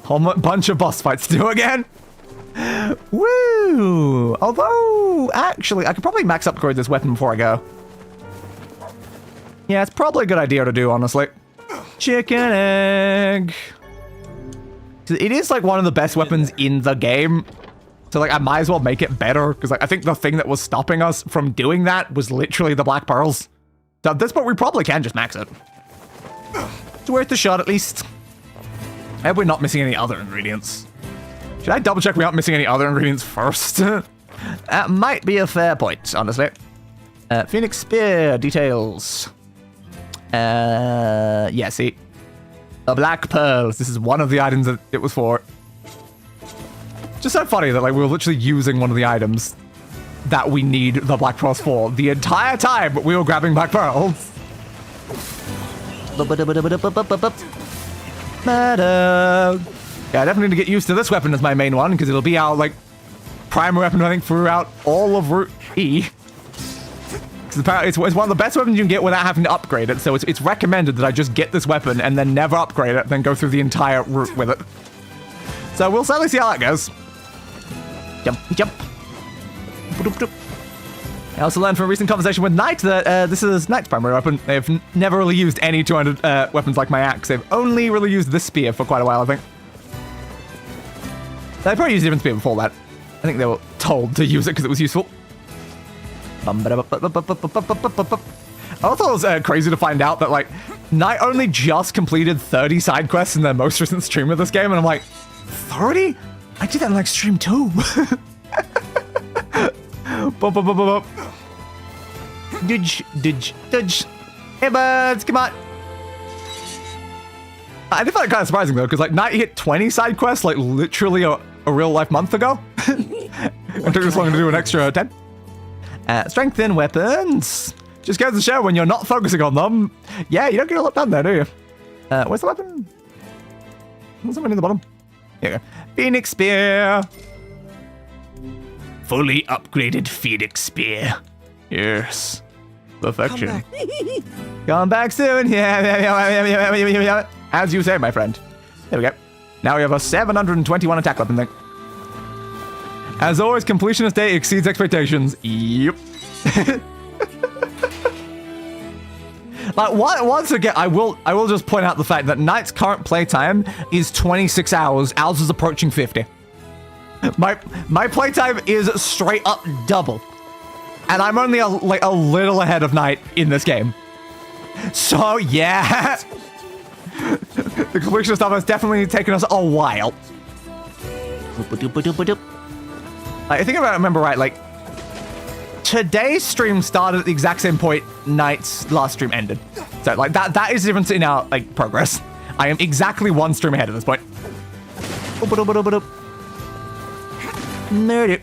a bunch of boss fights to do again. Woo! Although, actually, I could probably max upgrade this weapon before I go. Yeah, it's probably a good idea to do, honestly. Chicken egg. It is, like, one of the best weapons in the game. So, like, I might as well make it better, because, like, I think the thing that was stopping us from doing that was literally the Black Pearls. So at this point, we probably can just max it. It's worth a shot, at least. I hope we're not missing any other ingredients. Should I double check we aren't missing any other ingredients first? That might be a fair point, honestly. Phoenix Spear details. Yeah, see. The Black Pearls. This is one of the items that it was for. Just so funny that, like, we were literally using one of the items that we need the Black Pearls for the entire time we were grabbing Black Pearls. Yeah, I definitely need to get used to this weapon as my main one, because it'll be our, like, primary weapon, I think, throughout all of Route E. It's one of the best weapons you can get without having to upgrade it, so it's recommended that I just get this weapon and then never upgrade it, then go through the entire route with it. So we'll certainly see how that goes. Jump, jump. I also learned from a recent conversation with Knight that this is Knight's primary weapon. They've never really used any 200 weapons like my axe. They've only really used this spear for quite a while, I think. They probably used a different spear before that. I think they were told to use it because it was useful. I thought it was crazy to find out that, like, Knight only just completed 30 side quests in their most recent stream of this game, and I'm like, 30? I did that in, like, stream 2. Dudge. Hey, buds, come on. I did find it kind of surprising, though, because, like, Knight hit 20 side quests, like, literally a real-life month ago. It took this long to do an extra 10. Strengthen weapons. Just goes to show when you're not focusing on them, yeah, you don't get a lot done there, do you? Where's the weapon? There's something in the bottom. Here you go. Phoenix Spear. Fully upgraded Phoenix Spear. Yes. Perfection. Come back soon. Yeah. As you say, my friend. There we go. Now we have a 721 attack weapon thing. As always, completionist day exceeds expectations. Yep. Like, once again, I will just point out the fact that Knight's current playtime is 26 hours. Ours is approaching 50. My playtime is straight up double. And I'm only a little ahead of Knight in this game. So, yeah. The completion stuff has definitely taken us a while. I think if I remember right, like, today's stream started at the exact same point Knight's last stream ended. So, like, that is the difference in our, like, progress. I am exactly one stream ahead at this point. Nerd.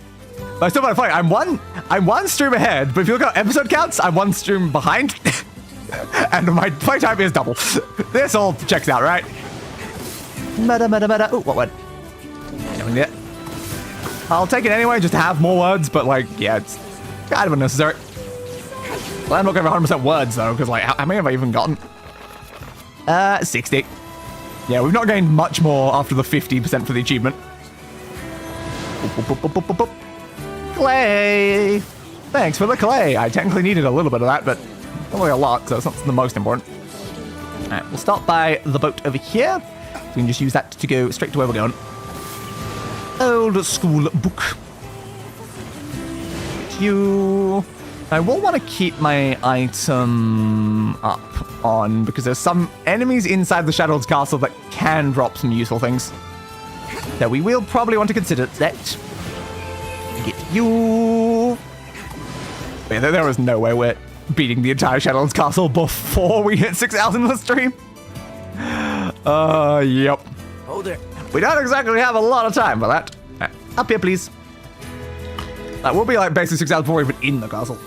But I still find it funny. I'm one stream ahead, but if you look at episode counts, I'm one stream behind. And my playtime is double. This all checks out, right? Ooh, what word? I'll take it anyway, just to have more words, but, like, yeah, it's kind of unnecessary. Well, I'm not going to 100% words, though, because, like, how many have I even gotten? 60. Yeah, we've not gained much more after the 50% for the achievement. Clay! Thanks for the clay. I technically needed a little bit of that, but not really a lot, so it's not the most important. Alright, we'll start by the boat over here. We can just use that to go straight to where we're going. Old school book. I will want to keep my item up on because there's some enemies inside the Shadow's Castle that can drop some useful things. So we will probably want to consider that. Get you. Yeah, there was no way we're beating the entire Shadow's Castle before we hit 6 hours in the stream. Yep. Oh, there. We don't exactly have a lot of time for that. Up here, please. That will be like basically 6 hours before we're even in the castle.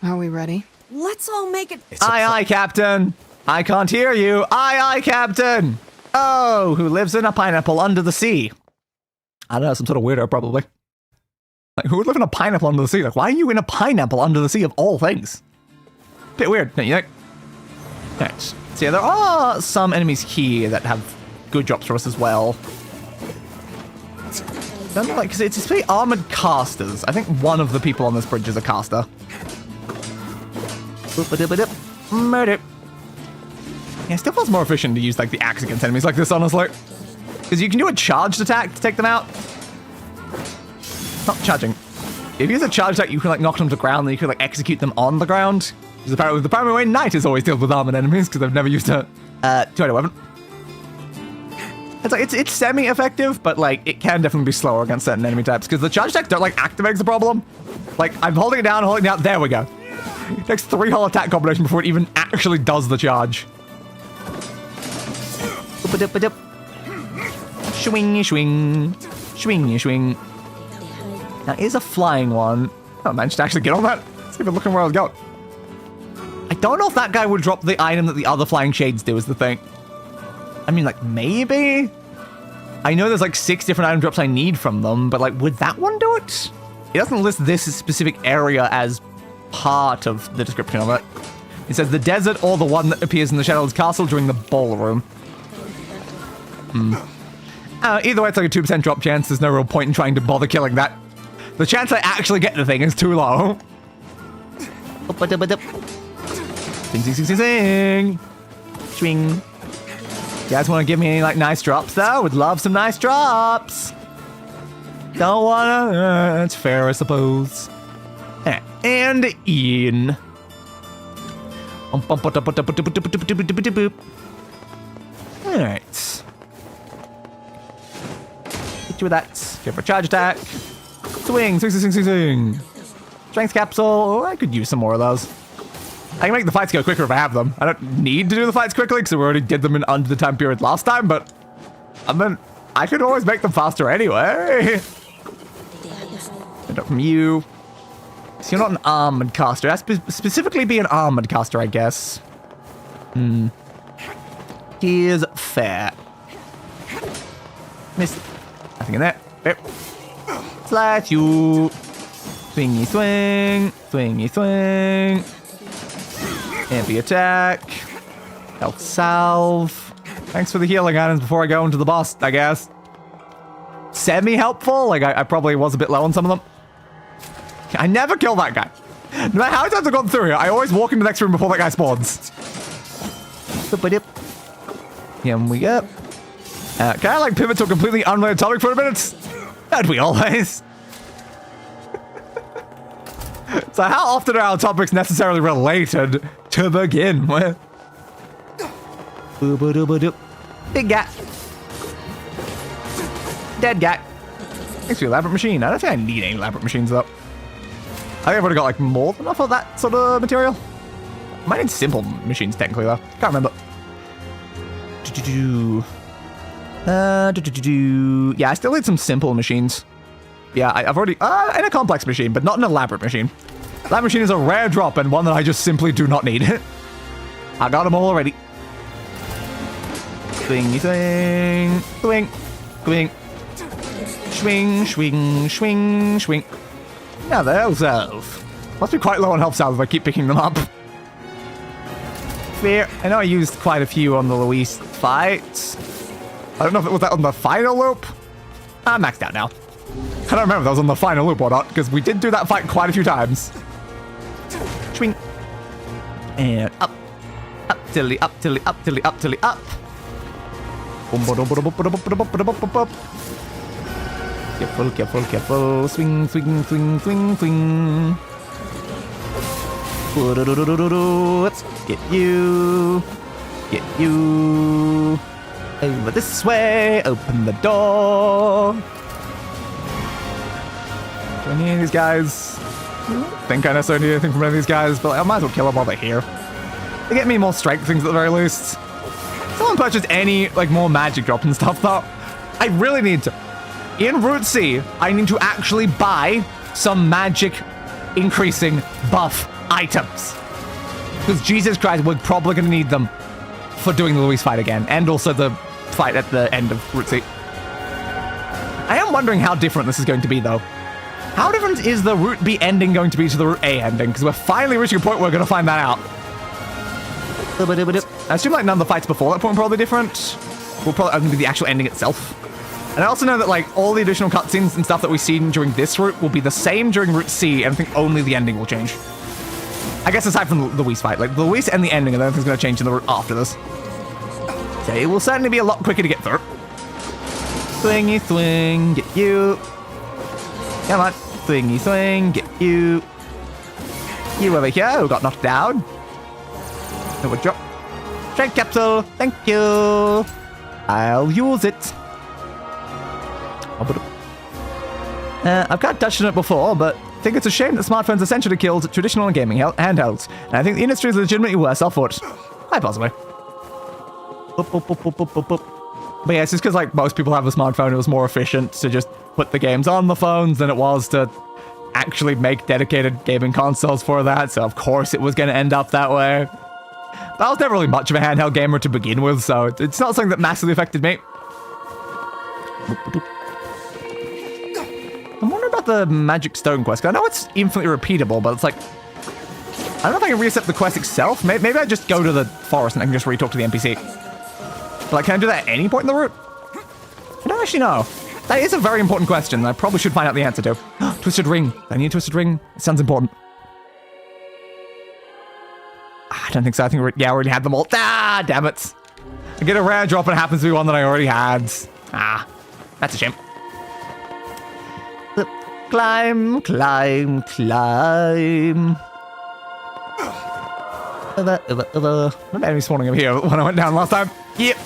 Are we ready? Let's all make it. Aye, Captain. I can't hear you. Aye, Captain. Oh, who lives in a pineapple under the sea? I don't know, some sort of weirdo, probably. Like, who would live in a pineapple under the sea? Like, why are you in a pineapple under the sea of all things? Bit weird, don't you think? Right. So yeah, there are some enemies here that have good drops for us as well. Don't know, like, because it's pretty armored casters. I think one of the people on this bridge is a caster. Murder. Yeah, it still feels more efficient to use, like, the axe against enemies like this, honestly. Because you can do a charged attack to take them out. Not charging. If you use a charged attack, you can, like, knock them to the ground, then you can, like, execute them on the ground. Because apparently the primary way Knight is always dealt with armored enemies, because they've never used a two-handed weapon. It's like, it's semi-effective, but, like, it can definitely be slower against certain enemy types, because the charge attack don't, like, activate the problem. Like, I'm holding it down, there we go. It takes 3 whole attack combination before it even actually does the charge. Swing, swing. Swing, swing. Now, is a flying one. I managed to actually get on that. Let's even looking where I was going. I don't know if that guy would drop the item that the other flying shades do is the thing. I mean, like, maybe? I know there's, like, 6 different item drops I need from them, but, like, would that one do it? It doesn't list this specific area as part of the description of it. It says the desert or the one that appears in the Shadow's Castle during the ballroom. Either way, it's like a 2% drop chance. There's no real point in trying to bother killing that. The chance I actually get the thing is too low. Sing, sing, sing, sing, sing. Swing. You guys want to give me any, like, nice drops, though? Would love some nice drops. Don't wanna... that's fair, I suppose. And in. Alright. Hit you with that. Go for a charge attack. Swing, swing, swing, swing, swing. Strength capsule. Oh, I could use some more of those. I can make the fights go quicker if I have them. I don't need to do the fights quickly because we already did them in under the time period last time, but I mean, I could always make them faster anyway. Get up from you. So you're not an armored caster. That's specifically be an armored caster, I guess. Here's fair. Miss. Nothing in there. Yep. Slash you. Swingy swing. Swingy swing. Ampy attack. Health salve. Thanks for the healing items before I go into the boss, I guess. Semi-helpful. Like, I probably was a bit low on some of them. I never kill that guy. No matter how many times I've gone through here, I always walk into the next room before that guy spawns. Here we go. Can I, like, pivot to a completely unrelated topic for a minute? Don't we always? So how often are our topics necessarily related to begin with? Big guy. Dead guy. Thanks for your elaborate machine. I don't think I need any elaborate machines, though. I think I've already got, like, more than enough of that sort of material. I might need simple machines, technically, though. Can't remember. Yeah, I still need some simple machines. Yeah, I've already... and a complex machine, but not an elaborate machine. That machine is a rare drop and one that I just simply do not need. I got them all already. Swing, swing, swing, swing. Swing, swing, swing, swing. Now the health salve. Must be quite low on health salve if I keep picking them up. Fair. I know I used quite a few on the Luis fight. I don't know if it was that on the final loop. I'm maxed out now. I don't remember if that was on the final loop or not, because we did do that fight quite a few times. Swing. And up. Up, tilly, up, tilly, up, tilly, up, tilly, up. Careful, careful, careful. Swing, swing, swing, swing, swing. Let's get you. Get you. Over this way. Open the door. Do I need any of these guys? I think I necessarily need anything from any of these guys, but I might as well kill them while they're here. They get me more strength things at the very least. Someone purchased any, like, more magic drop and stuff, though. I really need to. In Route C, I need to actually buy some magic increasing buff items. Because Jesus Christ, we're probably going to need them for doing the Luis fight again, and also the fight at the end of Route C. I am wondering how different this is going to be, though. How different is the Route B ending going to be to the Route A ending? Because we're finally reaching a point where we're going to find that out. I assume like none of the fights before that point are probably different. Will probably only be the actual ending itself. And I also know that like all the additional cutscenes and stuff that we've seen during this route will be the same during Route C, and I think only the ending will change. I guess aside from the Luis fight, like the Luis and the ending, and everything's going to change in the route after this. So it will certainly be a lot quicker to get through. Swingy swing, get you. Come on, swingy swing, get you. You over here who got knocked down. No, drop. Strength capsule, thank you. I'll use it. I've kind of touched on it before, but I think it's a shame that smartphones essentially killed traditional gaming handhelds, and I think the industry is legitimately worse off for it. Quite possibly. But yeah, it's just because like most people have a smartphone, it was more efficient to just put the games on the phones than it was to actually make dedicated gaming consoles for that, so of course it was going to end up that way. But I was never really much of a handheld gamer to begin with, so it's not something that massively affected me. I'm wondering about the Magic Stone quest. I know it's infinitely repeatable, but it's like... I don't know if I can reset the quest itself. Maybe I just go to the forest and I can just re-talk to the NPC. But like, can I do that at any point in the route? I don't actually know. That is a very important question. I probably should find out the answer to. Twisted ring. I need a twisted ring. It sounds important. I don't think so. I think I already had them all. Ah, damn it. I get a rare drop and it happens to be one that I already had. Ah, that's a shame. Climb, climb, climb. What enemy spawning over here when I went down last time? Yep.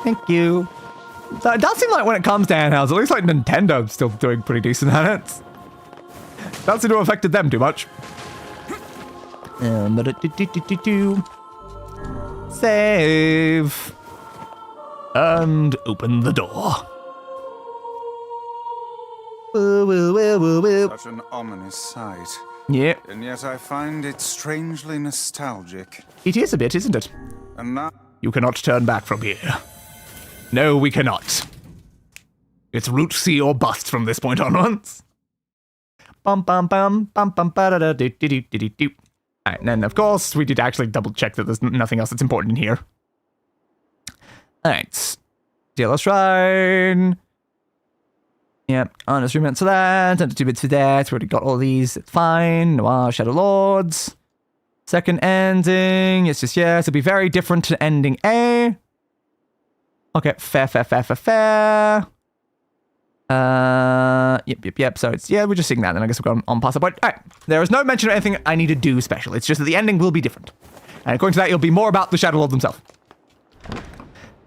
Thank you. So it does seem like when it comes to handhelds, it looks like Nintendo's still doing pretty decent at it. Doesn't seem to have affected them too much. Save. And open the door. Such an ominous sight. Yeah. And yet I find it strangely nostalgic. It is a bit, isn't it? And now You cannot turn back from here. No, we cannot. It's root C or bust from this point onwards. Bum bum bum bum bum ba da da do do do do do. Alright, and then of course we did actually double check that there's nothing else that's important in here. Alright. DLS Shrine. Yep, honest remnants for that, and 2 bits for that. We already got all these, it's fine. Noir, Shadow Lords. Second ending, it's just yes, it'll be very different to ending A. Okay, fair. Yep. So it's, yeah, we're just seeing that, and I guess we'll go on past the point. Alright, there is no mention of anything I need to do special. It's just that the ending will be different. And according to that, it'll be more about the Shadow Lords themselves.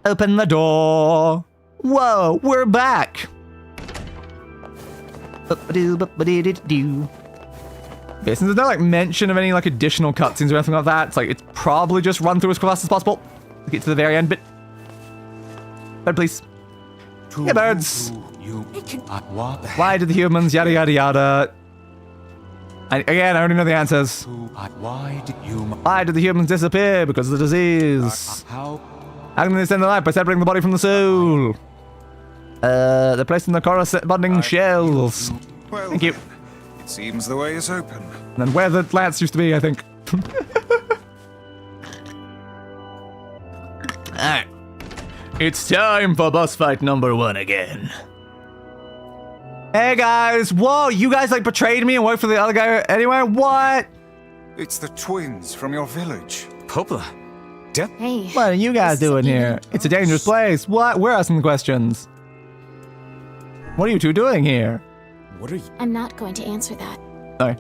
Open the door. Whoa, we're back. Okay, since there's no like mention of any like additional cutscenes or anything like that, it's like it's probably just run through as fast as possible to get to the very end bit. Bird, please. Yeah, birds. Why did the humans yada yada yada? Again, I already know the answers. Why did the humans disappear? Because of the disease. How can they extend the life by separating the body from the soul? They're placed in the corresponding shells. Well, thank you. It seems the way is open. And then where the lance used to be, I think. Alright. It's time for boss fight number 1 again. Hey guys, whoa, you guys like betrayed me and worked for the other guy anyway? What? It's the twins from your village. Popla. Hey. What are you guys doing here? It's a dangerous place. What? We're asking the questions. What are you two doing here? What are you? I'm not going to answer that. Sorry.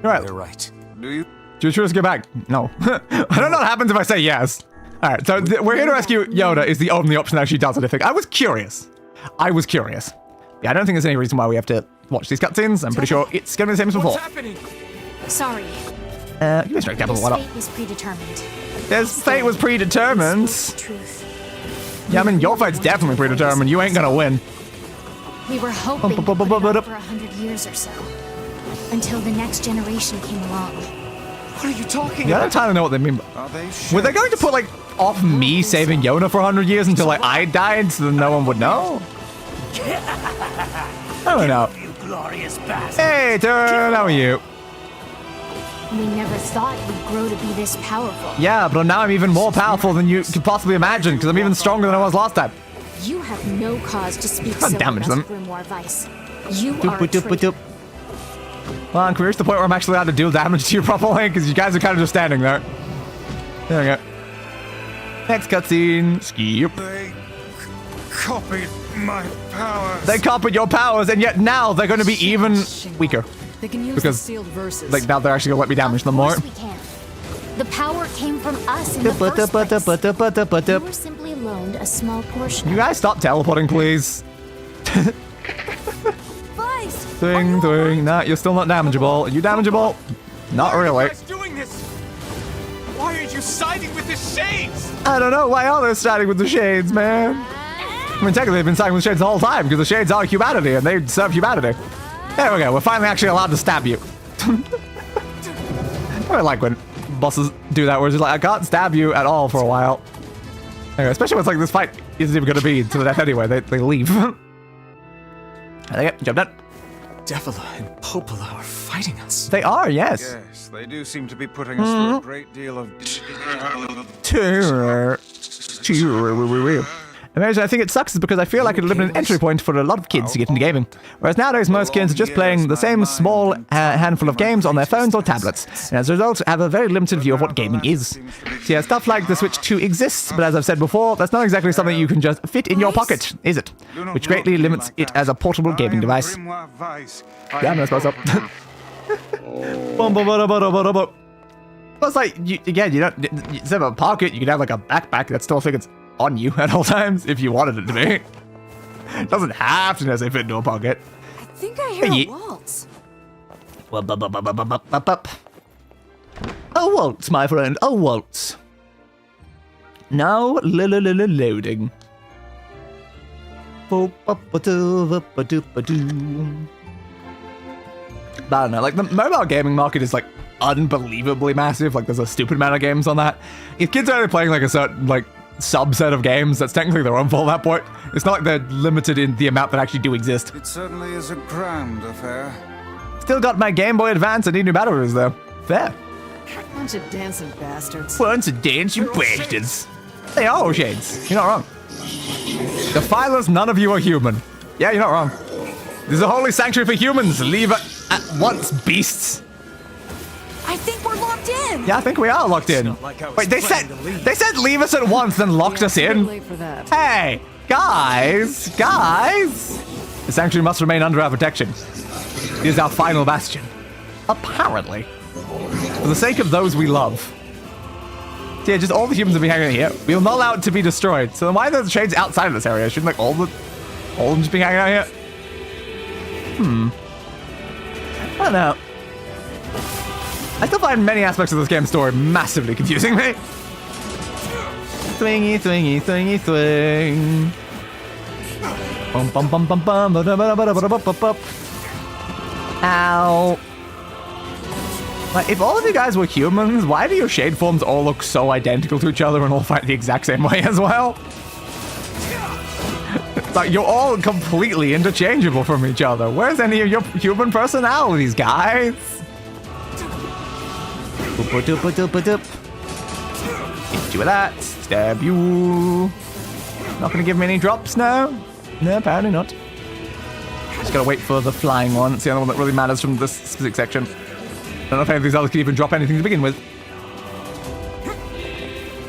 You're right. They're right. Do you? Do you choose to get back? No. I don't know what happens if I say yes. Alright, so we're here to rescue Yonah is the only option that actually does anything. I was curious. Yeah, I don't think there's any reason why we have to watch these cutscenes. I'm pretty sure it's going to be the same as before. What's happening? Sorry. Give me a straight capital, why not? Fate was predetermined. Fate was predetermined. Yeah, I mean, your fate's definitely predetermined. You ain't gonna win. We were hoping to put it off for 100 years or so. Until the next generation came along. What are you talking Yeah, I about? don't entirely know what they mean. Were they going to put, like, off me saving Yonah for 100 years until, like, I died so that no one would know? I don't know. You glorious bastard. Hey, Turn, how are you? We never thought we'd grow to be this powerful. Yeah, but now I'm even more powerful than you could possibly imagine, because I'm even stronger than I was last time. You have no cause to speak Can't so damage about them. Grimoire Weiss. You are a traitor. Well, I'm curious to the point where I'm actually allowed to deal damage to you properly, because you guys are kind of just standing there. There we go. Next cutscene. Skip. They copied my powers. They copied your powers, and yet now they're going to be even weaker. They can use Because, the sealed verses. like, now they're actually going to let me damage them more. Of course we can. The power came from us in the first place. You were simply loaned a small portion. You guys stop teleporting, please. Doing. Nah, you're still not damageable. Are you damageable? Not really. Why are you guys doing this? Why are you siding with the Shades? I don't know. Why are they siding with the Shades, man? I mean, technically, they've been siding with the Shades the whole time, because the Shades are humanity, and they serve humanity. There we go. We're finally actually allowed to stab you. I like when bosses do that, where it's just like, I can't stab you at all for a while. Anyway, especially when it's like this fight isn't even going to be to the death anyway. They leave. There you go. Job done. Devila and Popola are fighting us. They are, yes. Yes, they do seem to be putting us through a great deal of Terror. And I think it sucks is because I feel like it eliminated an entry point for a lot of kids to get into gaming. Whereas nowadays most kids are just playing the same small handful of games on their phones or tablets, and as a result have a very limited view of what gaming is. So yeah, stuff like the Switch 2 exists, but as I've said before, that's not exactly something you can just fit in your pocket, is it? Which greatly limits it as a portable gaming device. Grimoire Weiss. Yeah, I'm gonna spice up. Plus, like, you don't, instead of a pocket, you can have like a backpack that still fits on you at all times if you wanted it to be. It doesn't have to necessarily fit into a pocket. I think I hear a waltz. A waltz, my friend, a waltz. Now, loading. But I don't know, like, the mobile gaming market is, like, unbelievably massive. Like, there's a stupid amount of games on that. If kids are only playing, like, a certain, like, subset of games, that's technically their own fault at that point. It's not like they're limited in the amount that actually do exist. It certainly is a grand affair. Still got my Game Boy Advance and need new batteries, though. Fair. Bunch of dancing bastards. Bunch of dancing bastards. They are all shades. You're not wrong. Defilers, none of you are human. Yeah, you're not wrong. This is a holy sanctuary for humans. Leave at once, beasts. I think we're locked in. Yeah, I think we are locked in. Wait, they said leave us at once, then locked us in. Hey, guys. The sanctuary must remain under our protection. It is our final bastion. Apparently. For the sake of those we love. So yeah, just all the humans will be hanging out here. We will not allow it to be destroyed. So then why are there shades outside of this area? Shouldn't like all of them just be hanging out here? I don't know. I still find many aspects of this game's story massively confusing me. Swingy, swingy, swingy, swing. Bum bum bum bum bum ba da ba da ba da ba da ba. Ow. Like, if all of you guys were humans, why do your shade forms all look so identical to each other and all fight the exact same way as well? It's like, you're all completely interchangeable from each other. Where's any of your human personalities, guys? Hit you with that. Stab you. Not gonna give me any drops now? No, apparently not. Just gotta wait for the flying one. It's the only one that really matters from this specific section. I don't know if any of these others can even drop anything to begin with.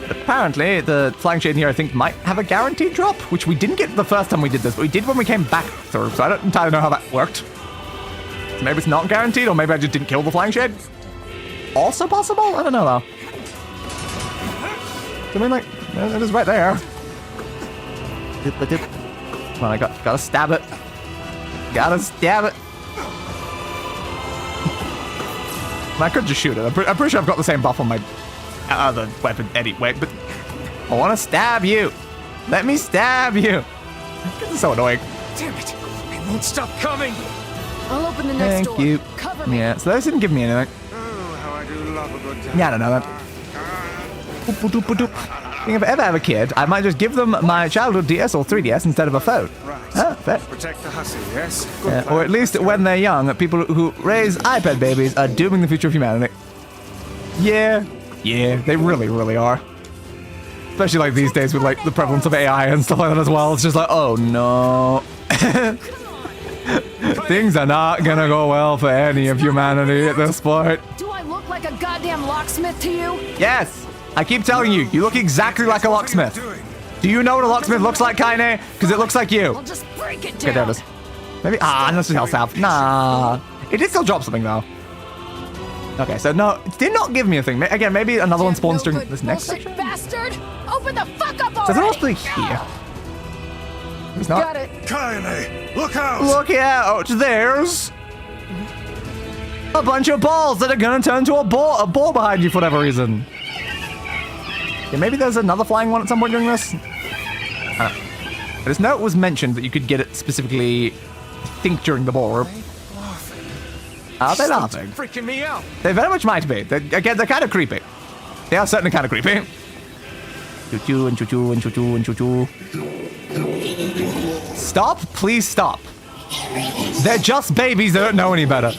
But apparently, the flying shade here, I think, might have a guaranteed drop, which we didn't get the first time we did this, but we did when we came back through, so I don't entirely know how that worked. So maybe it's not guaranteed, or maybe I just didn't kill the flying shade. Also possible? I don't know, though. I mean, like, it is right there. Come on, I gotta stab it. Gotta stab it. I could just shoot it. I'm pretty sure I've got the same buff on my other weapon anyway, but I want to stab you. Let me stab you. This is so annoying. Damn it! They won't stop coming. I'll open the next door. Thank you. Cover me. Yeah, so those didn't give me anything. Oh, how I do love a good time. Yeah, I don't know that. I think if I ever have a kid, I might just give them my childhood DS or 3DS instead of a phone. Right. Ah, fair. Protect the hussy, yes? Good Or at least when they're young, people who raise iPad babies are dooming the future of humanity. Yeah, they really, really are. Especially like these days with like the prevalence of AI and stuff like that as well. It's just like, oh no. Things are not gonna go well for any of humanity at this point. Do I look like a goddamn locksmith to you? Yes, I keep telling you, you look exactly like a locksmith. Do you know what a locksmith looks like, Kaine? Because it looks like you. I'll just break it down. Okay, there it is. Maybe, let's just health salve. Nah. It did still drop something, though. Okay, so no, it did not give me a thing. Again, maybe another one spawns during this next section? Bastard! Open the fuck up already! So they're also here. It's not. Got it. Kaine, look out! Look out! There's a bunch of balls that are gonna turn to a ball behind you for whatever reason. Yeah, maybe there's another flying one at some point during this. I just know it was mentioned that you could get it specifically, I think, during the ballroom. Are they laughing? Freaking me out. They very much might be. Again, they're kind of creepy. They are certainly kind of creepy. Choo-choo and choo-choo and choo-choo and choo-choo. Stop, please stop. They're just babies, they don't know any better.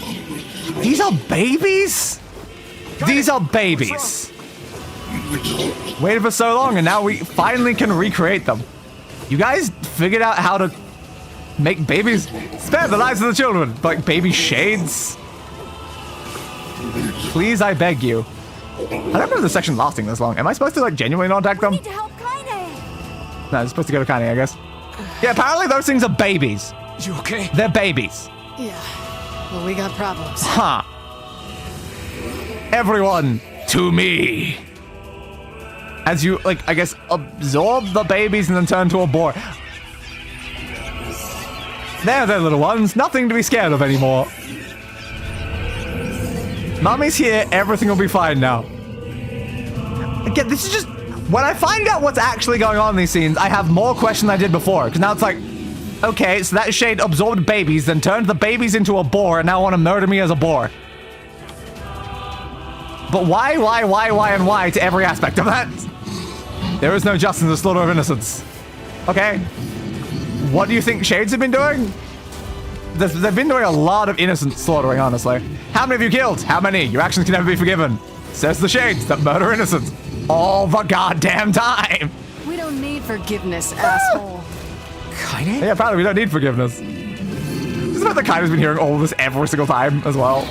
These are babies? These are babies. Waited for so long and now we finally can recreate them. You guys figured out how to make babies? Spare the lives of the children. Like baby shades? Please, I beg you. I don't remember the section lasting this long. Am I supposed to like genuinely not attack them? We need to help Kaine. No, I'm supposed to go to Kaine, I guess. Yeah, apparently those things are babies. You okay? They're babies. Yeah. Well, we got problems. Huh. Everyone, to me. As you, like, I guess, absorb the babies and then turn to a boar. There, they're little ones. Nothing to be scared of anymore. Mommy's here. Everything will be fine now. Again, this is just... When I find out what's actually going on in these scenes, I have more questions than I did before. Because now it's like, okay, so that shade absorbed babies, then turned the babies into a boar, and now want to murder me as a boar. But why, and why to every aspect of that? There is no justice in the slaughter of innocents. Okay. What do you think Shades have been doing? They've been doing a lot of innocent slaughtering, honestly. How many have you killed? How many? Your actions can never be forgiven. Says the Shades that murder innocents all the goddamn time. We don't need forgiveness, asshole. Kaine? Yeah, apparently we don't need forgiveness. Isn't it that Kaine's been hearing all of this every single time as well?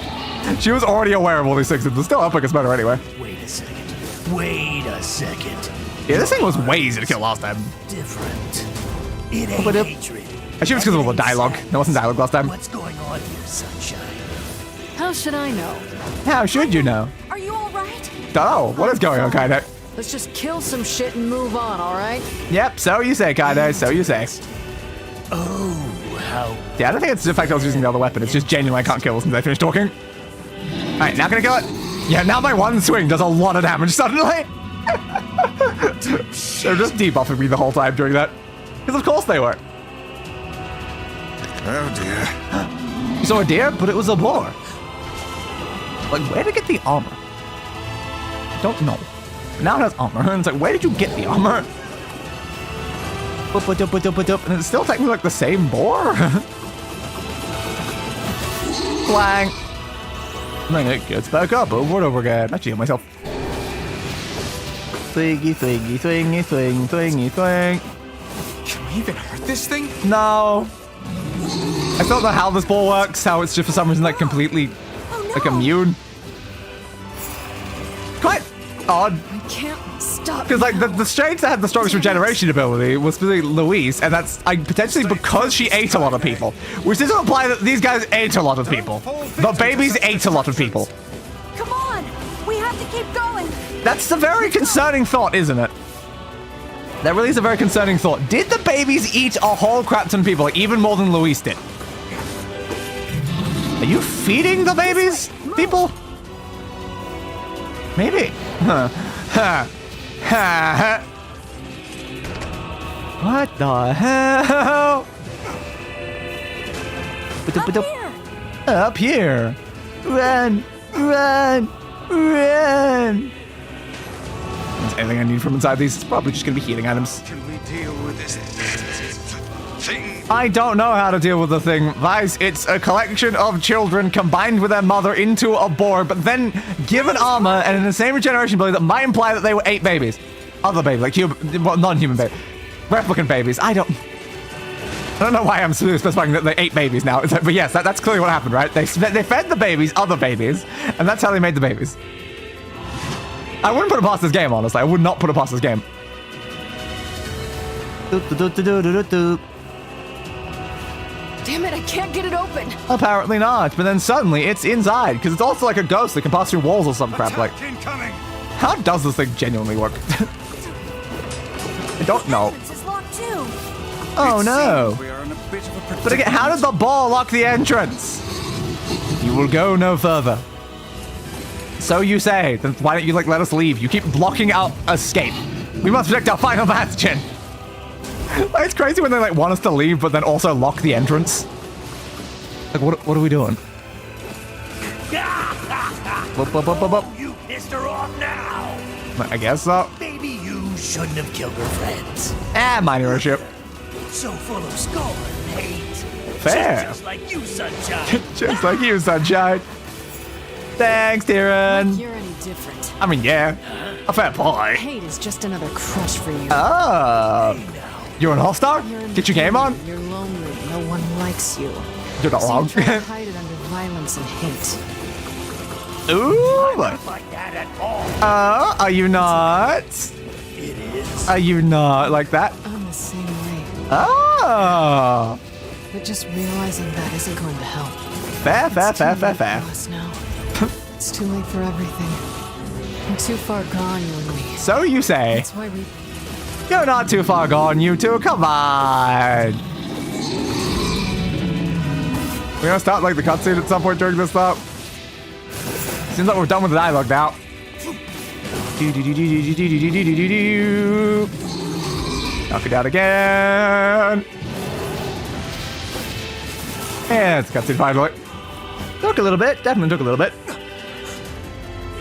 She was already aware of all these things. It's still up against murder anyway. Wait a second. Wait a second. Yeah, this thing was way easier to kill last time. Different. It ain't hatred. I assume it's because of all the dialogue. There wasn't dialogue last time. What's going on here, Sunshine? How should I know? How should you know? Are you all right? Oh, what is going on, Kaine? Let's just kill some shit and move on, all right? Yep, so you say, Kaine, so you say. Oh, how... Yeah, I don't think it's the fact I was using the other weapon. It's just genuine I can't kill since I finished talking. Alright, now can I kill it? Yeah, now my one swing does a lot of damage suddenly. They're just debuffing me the whole time doing that. Because of course they were. Oh dear. You saw a deer, but it was a boar. Like, where did it get the armor? I don't know. Now it has armor, and it's like, where did you get the armor? And it's still technically like the same boar. Clang. And then it gets back up over and over again. I heal myself. Swingy, swingy, swingy, swing, swingy, swing. Can we even hurt this thing? No. I don't know how this ball works, how it's just for some reason like completely like immune. Quite odd. I can't stop. Because like the Strange that had the strongest regeneration ability was specifically Louise, and that's potentially because she ate a lot of people. Which doesn't imply that these guys ate a lot of people. The babies ate a lot of people. Come on! We have to keep going! That's a very concerning thought, isn't it? That really is a very concerning thought. Did the babies eat a whole crap ton of people, like even more than Louise did? Are you feeding the babies? People? Maybe. Huh. Ha. Ha. Ha. What the hell? Up here. Run. Run. Run. There's anything I need from inside these. It's probably just gonna be healing items. Can we deal with this thing? I don't know how to deal with the thing, Weiss. It's a collection of children combined with their mother into a boar, but then given armor and in the same regeneration ability that might imply that they were 8 babies. Other babies, like human, well, non-human babies. Replicant babies. I don't know why I'm specifying that they're 8 babies now. It's like, but yes, that's clearly what happened, right? They fed the babies other babies, and that's how they made the babies. I wouldn't put it past this game, honestly. I would not put it past this game. Damn it, I can't get it open. Apparently not, but then suddenly it's inside, because it's also like a ghost that can pass through walls or some crap. Like, how does this thing genuinely work? I don't know. Oh no. But again, how did the ball lock the entrance? You will go no further. So you say, then why don't you like let us leave? You keep blocking out escape. We must protect our final bastion. Like, it's crazy when they like want us to leave, but then also lock the entrance. Like, what are we doing? You pissed her off now. I guess so. Maybe you shouldn't have killed her friends. Minor issue. So full of scorn and hate. fair. Just like you, Sunshine. Just like you, Sunshine. Thanks, Darren. Like you're any different. I mean, yeah. A fair point. Hate is just another crush for you. Oh. You're an all-star? Get your game on? You're lonely. No one likes you. You're not So wrong. you try to hide it under violence and hate. Ooh. Not like that at all. Are you not? It is. Are you not like that? I'm the same way. Oh. But just realizing that isn't going to help. Fair. For us now. It's too late for everything. I'm too far gone, you and me. So you say. That's why we... You're not too far gone, you two. Come on. We're gonna start like the cutscene at some point during this stuff. Seems like we're done with the dialogue now. Knock it out again. And it's cutscene finally. Took a little bit. Definitely took a little bit.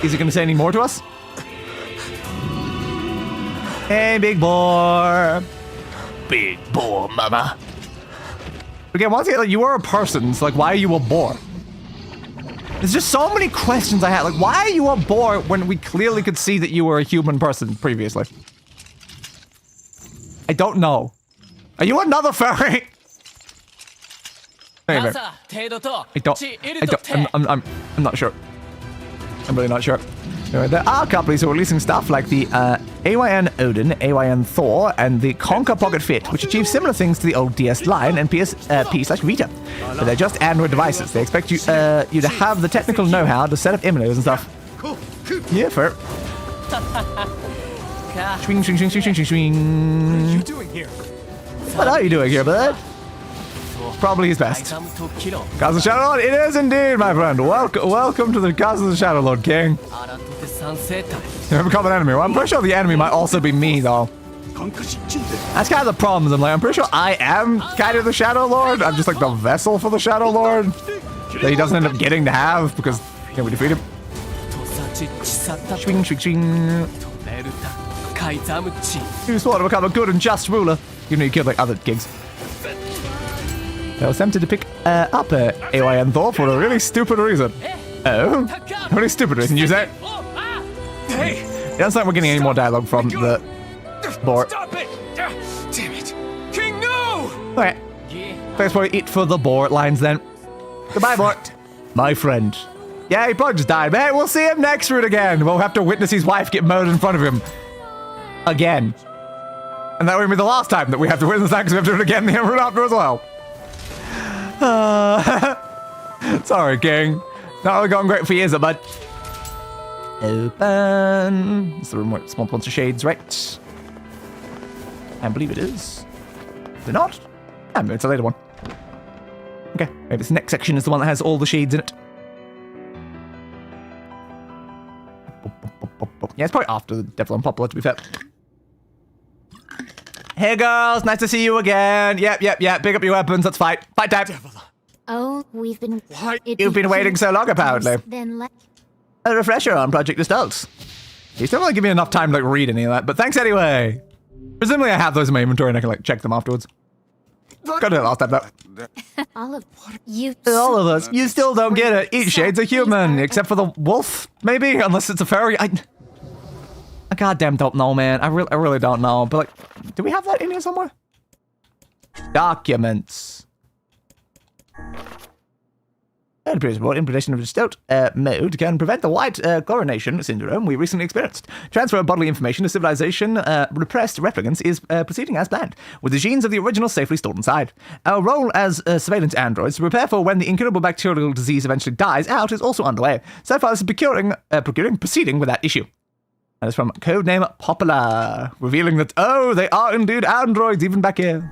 Is he gonna say any more to us? Hey, big boy. Big boy, mama. Again, once again, like, you are a person, so like, why are you a boar? There's just so many questions I had. Like, why are you a boar when we clearly could see that you were a human person previously? I don't know. Are you another furry? Anyway. I'm not sure. I'm really not sure. Anyway, there are companies who are releasing stuff like the AYN Odin, AYN Thor, and the Conker Pocket Fit, which achieve similar things to the old DS line and PSP/Vita. But they're just Android devices. They expect you to have the technical know-how to set up emulators and stuff. Yeah, fair. Swing, swing, swing, swing, swing, swing, swing. What are you doing here? What are you doing here, bud? Probably his best. Castle Shadow Lord, it is indeed, my friend. Welcome to the Castle Shadow Lord, King. You have a common enemy. Well, I'm pretty sure the enemy might also be me, though. That's kind of the problem. I'm pretty sure I am kind of the Shadow Lord. I'm just like the vessel for the Shadow Lord that he doesn't end up getting to have because we defeat him. Swing, swing, swing. You swore to become a good and just ruler. Even though you killed like other gigs. I was tempted to pick up AYN Thor for a really stupid reason. Oh? A really stupid reason, you say? Hey! It doesn't like we're getting any more dialogue from the board. Stop it! Damn it! King, no! Okay. Thanks for it for the board lines then. Goodbye, board. My friend. Yeah, he probably just died. Hey, we'll see him next route again. We'll have to witness his wife get murdered in front of him. Again. And that will be the last time that we have to witness that because we have to do it again the route after as well. Sorry, King. Not really going great for you, is it, bud? Open. It's the room where small bunch of shades, right? I believe it is. Is it not? Maybe it's a later one. Okay, maybe this next section is the one that has all the shades in it. Yeah, it's probably after the Devil Unpopular, to be fair. Hey, girls, nice to see you again. Yep. Pick up your weapons. Let's fight. Fight time. Oh, we've been... You've been waiting so long, apparently. Then A refresher on Project Gestalt. You still don't give me enough time to like read any of that, but thanks anyway. Presumably I have those in my inventory and I can like check them afterwards. Got to it last time though. all of you... All of us. You still don't get it. Each shade's a human, except for the wolf, maybe? Unless it's a furry. I goddamn don't know, man. I really don't know. But like, do we have that in here somewhere? Documents. And previous report, implementation of the stealth mode can prevent the white coronation syndrome we recently experienced. Transfer of bodily information to civilization repressed replicants is proceeding as planned, with the genes of the original safely stored inside. Our role as surveillance androids to prepare for when the incurable bacterial disease eventually dies out is also underway. So far, this is proceeding with that issue. That is from codename Popular, revealing that, oh, they are indeed androids even back here.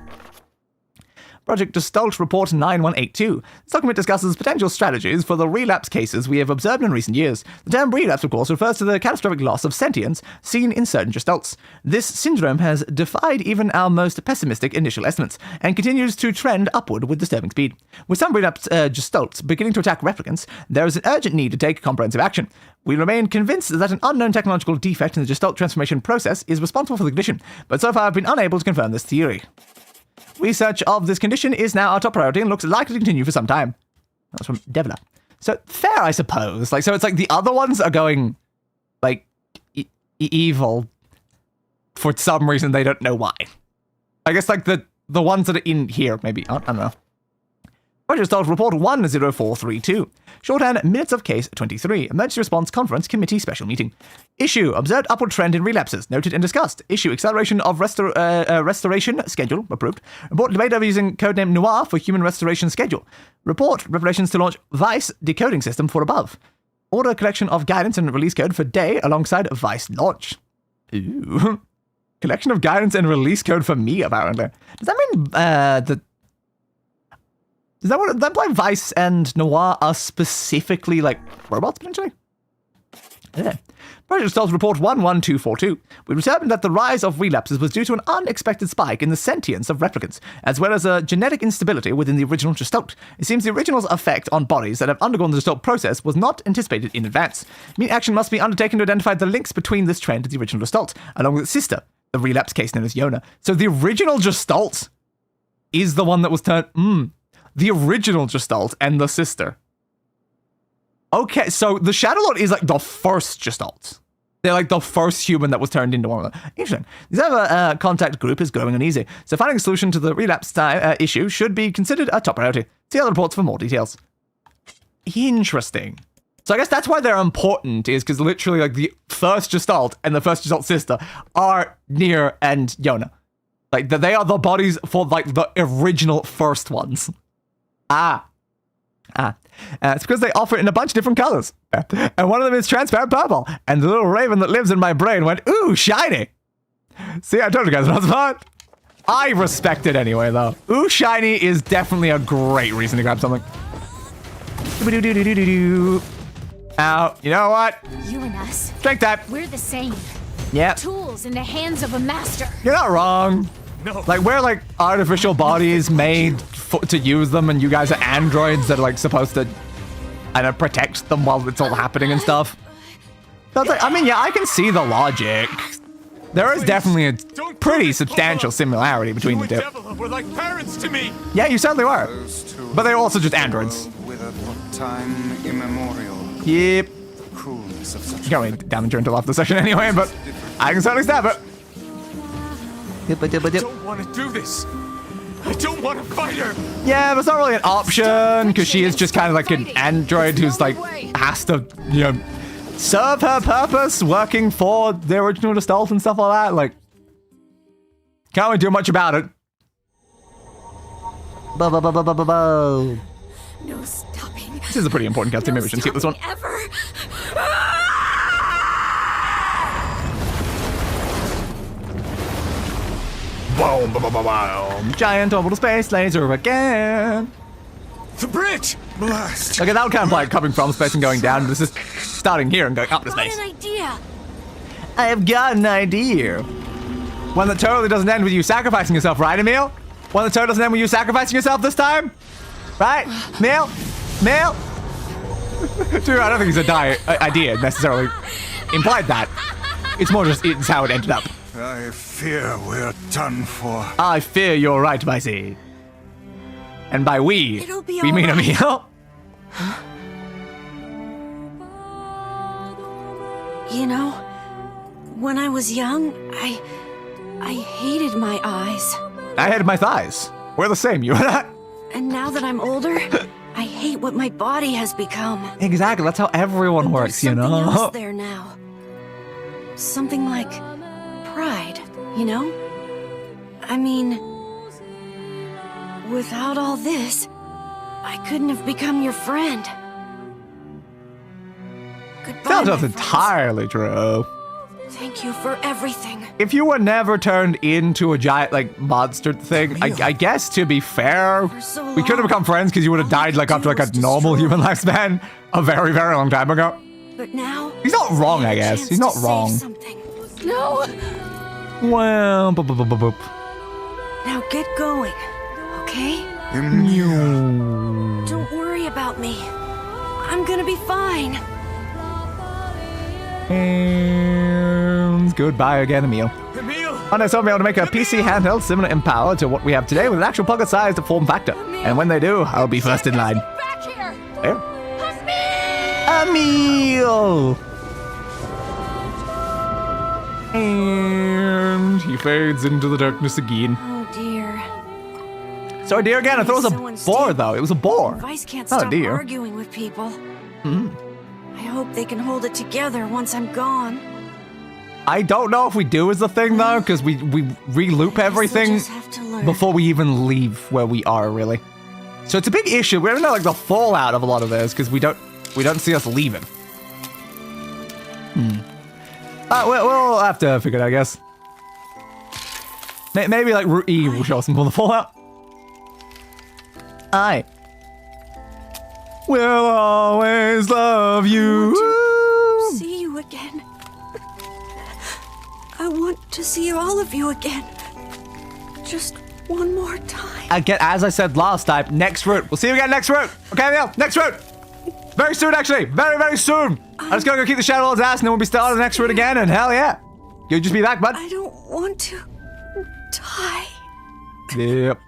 Project Gestalt Report 9182. This document discusses potential strategies for the relapse cases we have observed in recent years. The term relapse, of course, refers to the catastrophic loss of sentience seen in certain Gestalts. This syndrome has defied even our most pessimistic initial estimates, and continues to trend upward with disturbing speed. With some relapsed Gestalts beginning to attack replicants, there is an urgent need to take comprehensive action. We remain convinced that an unknown technological defect in the Gestalt transformation process is responsible for the condition, but so far have been unable to confirm this theory. Research of this condition is now our top priority and looks likely to continue for some time. That's from Devla. So, fair, I suppose. Like, so it's like the other ones are going, like, evil for some reason they don't know why. I guess, like, the ones that are in here, maybe. I don't know. Project Start Report 10432. Shorthand, minutes of case 23. Emergency Response Conference Committee Special Meeting. Issue, observed upward trend in relapses. Noted and discussed. Issue, acceleration of restoration schedule. Approved. Report, debate over using codename NieR for human restoration schedule. Report, preparations to launch Weiss decoding system for above. Order collection of guidance and release code for day alongside Weiss launch. Ooh. Collection of guidance and release code for me, apparently. Does that mean does that imply Weiss and NieR are specifically, like, robots, potentially? Yeah. Project Results Report 11242. We determined that the rise of relapses was due to an unexpected spike in the sentience of replicants, as well as a genetic instability within the original Gestalt. It seems the original's effect on bodies that have undergone the Gestalt process was not anticipated in advance. Immediate action must be undertaken to identify the links between this trend and the original Gestalt, along with its sister, the relapse case known as Yonah. So the original Gestalt is the one that was turned... The original Gestalt and the sister. Okay, so the Shadow Lord is like the first Gestalt. They're like the first human that was turned into one of them. Interesting. This other contact group is growing uneasy, so finding a solution to the relapse issue should be considered a top priority. See other reports for more details. Interesting. So I guess that's why they're important, is because literally like the first Gestalt and the first Gestalt sister are NieR and Yonah. Like they are the bodies for like the original first ones. It's because they offer it in a bunch of different colors. And one of them is transparent purple. And the little raven that lives in my brain went, ooh, shiny. See, I told you guys about smart. I respect it anyway, though. Ooh, shiny is definitely a great reason to grab something. Ow, you know what? You and us. Strength type. We're the same. Yeah. Tools in the hands of a master. You're not wrong. No. Like, we're like artificial bodies made to use them, and you guys are androids that are like supposed to, I don't know, protect them while it's all happening and stuff. So it's like, I mean, yeah, I can see the logic. There is definitely a pretty substantial similarity between the two. We're like parents to me. Yeah, you certainly were. But they're also just androids. Time immemorial. Yep. Coolness of such. You can't really damage her until after the session anyway, but I can certainly stab it. I don't want to do this. I don't want to fight her. Yeah, but it's not really an option because she is just kind of like an android who's like has to, you know, serve her purpose, working for the original Gestalt and stuff like that. Like, can't really do much about it. No stopping. This is a pretty important cutscene. Maybe we should skip this one. Ever. Boom, boom, boom, boom, boom. Giant orbital space laser again. The bridge! Blast! Okay, that would kind of like coming from space and going down. This is starting here and going up to space. An idea. I have got an idea. One that totally doesn't end with you sacrificing yourself, right, Emil? One that totally doesn't end with you sacrificing yourself this time? Right? Emil? Emil? Dude, I don't think it's a idea necessarily implied that. It's more just it's how it ended up. I fear we're done for. I fear you're right, Vicey. And by we mean Emil. You know, when I was young, I hated my eyes. I hated my thighs. We're the same, you and I. And now that I'm older, I hate what my body has become. Exactly, that's how everyone works, you know. There's something else there now. Something like pride, you know? I mean, without all this, I couldn't have become your friend. Goodbye, That's entirely true. Thank you for everything. If you were never turned into a giant, like, monster thing, I guess, to be fair, we could have become friends because you would have died, like, after, like, a normal human lifespan a very, very long time ago. But now... He's not wrong, I guess. He's not wrong. No! Well, boop, boop, boop, boop. Now get going, okay? Don't worry about me. I'm gonna be fine. And goodbye again, Emil. Emil! Honda told me I want to make a PC handheld similar in power to what we have today with an actual pocket-sized form factor. And when they do, I'll be first in line. Back here! There. Emil! And he fades into the darkness again. Oh dear. Sorry, dear, again. I thought it was a boar, though. It was a boar. Weiss can't Not a stop deer. arguing with people. Hmm. I hope they can hold it together once I'm gone. I don't know if we do as a thing, though, because we re-loop everything just have to learn. before we even leave where we are, really. So it's a big issue. We don't know, like, the fallout of a lot of this, because we don't see us leaving. We'll have to figure it out, I guess. Maybe, like, Route E will show us some of the fallout. I will always love you. See you again. I want to see all of you again. Just one more time. Again, as I said last time, next route. We'll see you again next route. Okay, Emil, next route. Very soon, actually. Very, very soon. I'm just gonna go keep the Shadow Lord's ass, and then we'll be starting the next route again, and hell yeah. You'll just be back, bud. I don't want to die. Yep.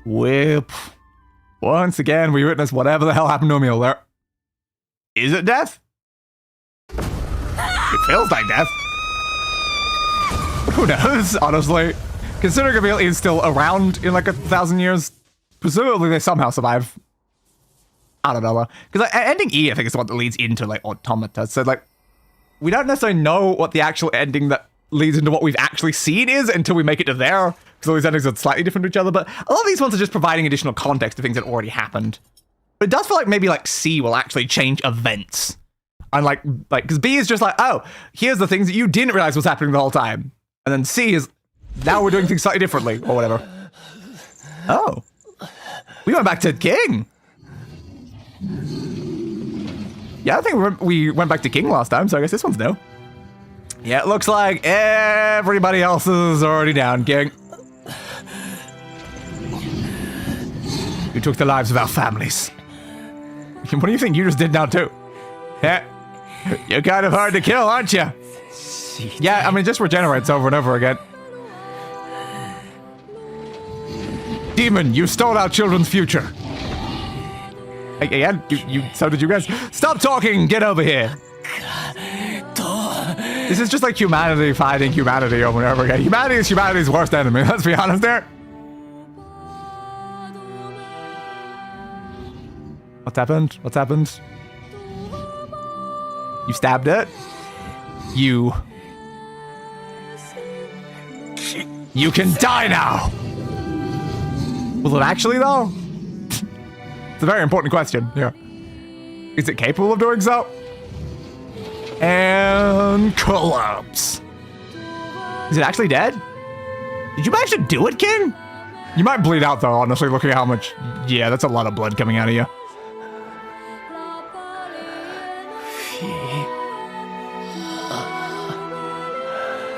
Whip. Once again, we witness whatever the hell happened to Emil there. Is it death? It feels like death. Who knows, honestly? Considering Emil is still around in like 1,000 years, presumably they somehow survive. I don't know. Because like, ending E, I think, is the one that leads into like Automata. So like, we don't necessarily know what the actual ending that leads into what we've actually seen is until we make it to there. Because all these endings are slightly different to each other. But a lot of these ones are just providing additional context to things that already happened. But it does feel like maybe like C will actually change events. And like, because B is just like, oh, here's the things that you didn't realize was happening the whole time. And then C is, now we're doing things slightly differently, or whatever. Oh. We went back to King. Yeah, I think we went back to King last time, so I guess this one's new. Yeah, it looks like everybody else is already down, King. You took the lives of our families. What do you think you just did now, too? Yeah. You're kind of hard to kill, aren't you? Yeah, I mean, it just regenerates over and over again. Demon, you stole our children's future. Again, so did you guys. Stop talking, get over here. This is just like humanity fighting humanity over and over again. Humanity is humanity's worst enemy, let's be honest there. What's happened? What's happened? You stabbed it? You can die now! Will it actually, though? It's a very important question, yeah. Is it capable of doing so? And collapse. Is it actually dead? Did you manage to do it, King? You might bleed out, though, honestly, looking at how much... Yeah, that's a lot of blood coming out of you.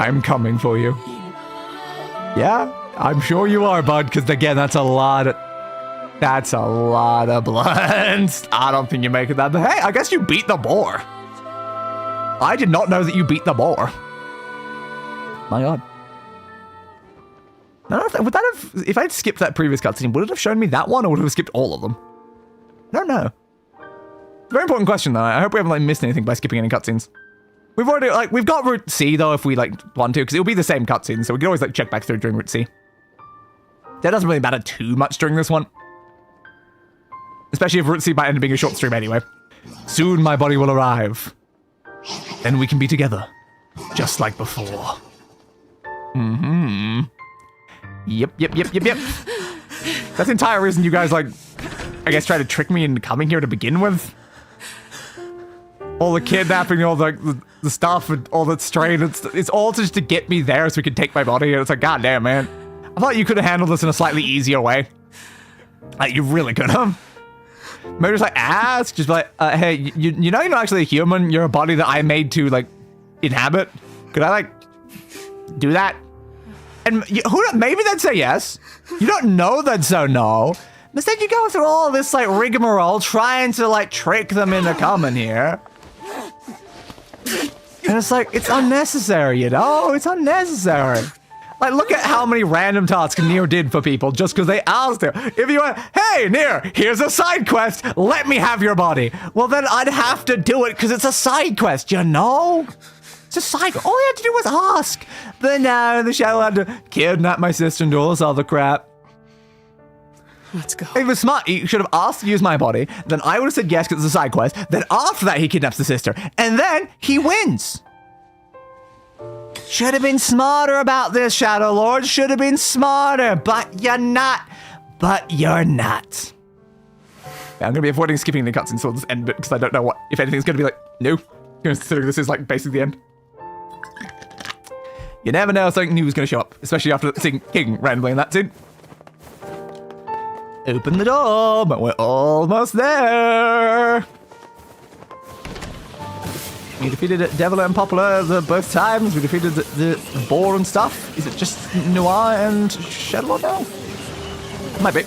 I'm coming for you. Yeah, I'm sure you are, bud, because again, that's a lot of blood. I don't think you make it that, but hey, I guess you beat the boar. I did not know that you beat the boar. My god. No, would that have, if I'd skipped that previous cutscene, would it have shown me that one, or would it have skipped all of them? I don't know. Very important question, though. I hope we haven't like missed anything by skipping any cutscenes. We've already, like, we've got Route C, though, if we, like, want to, because it'll be the same cutscene, so we can always, like, check back through during Route C. That doesn't really matter too much during this one. Especially if Route C might end up being a short stream anyway. Soon my body will arrive. Then we can be together. Just like before. Mm-hmm. Yep. That's the entire reason you guys, like, I guess try to trick me into coming here to begin with. All the kidnapping, all the stuff, and all that strain. It's all just to get me there so we can take my body. And it's like, goddamn, man. I thought you could have handled this in a slightly easier way. Like, you really could have. Maybe just like ask, just like, hey, you know you're not actually a human. You're a body that I made to like inhabit. Could I like do that? And maybe they'd say yes. You don't know they'd say no. Instead, you go through all this like rigmarole trying to like trick them into coming here. And it's like, it's unnecessary, you know? It's unnecessary. Like, look at how many random tasks NieR did for people just because they asked him. If you went, hey, NieR, here's a side quest. Let me have your body. Well, then I'd have to do it because it's a side quest, you know? It's a side. All he had to do was ask. But no, the Shadow had to kidnap my sister and do all this other crap. Let's go. He was smart. He should have asked to use my body. Then I would have said yes because it's a side quest. Then after that, he kidnaps the sister. And then he wins. Should have been smarter about this, Shadow Lord. Should have been smarter. But you're not. But you're not. Yeah, I'm going to be avoiding skipping the cutscenes until this end bit because I don't know what, if anything's going to be like, no. Considering this is like basically the end. You never know something new is going to show up. Especially after seeing King randomly in that scene. Open the door, but we're almost there. We defeated Devil and Poplar both times. We defeated the boar and stuff. Is it just Noir and Shadowlord now? Might be.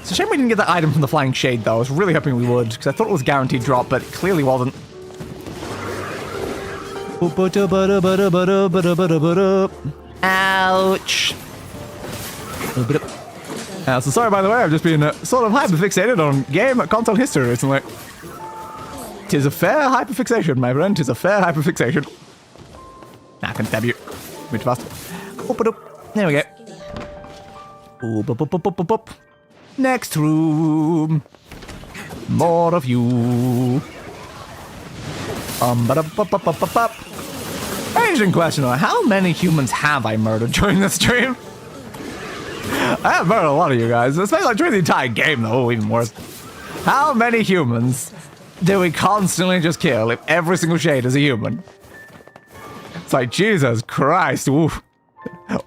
It's a shame we didn't get that item from the Flying Shade, though. I was really hoping we would, because I thought it was guaranteed drop, but it clearly wasn't. Ouch. So sorry, by the way, I've just been sort of hyperfixated on game console history recently. Tis a fair hyperfixation, my friend. Tis a fair hyperfixation. I can stab you. Bit fast. There we go. Next room. More of you. Interesting question, how many humans have I murdered during this stream? I have murdered a lot of you guys, especially like during the entire game, though, even worse. How many humans do we constantly just kill if every single shade is a human? It's like, Jesus Christ, oof.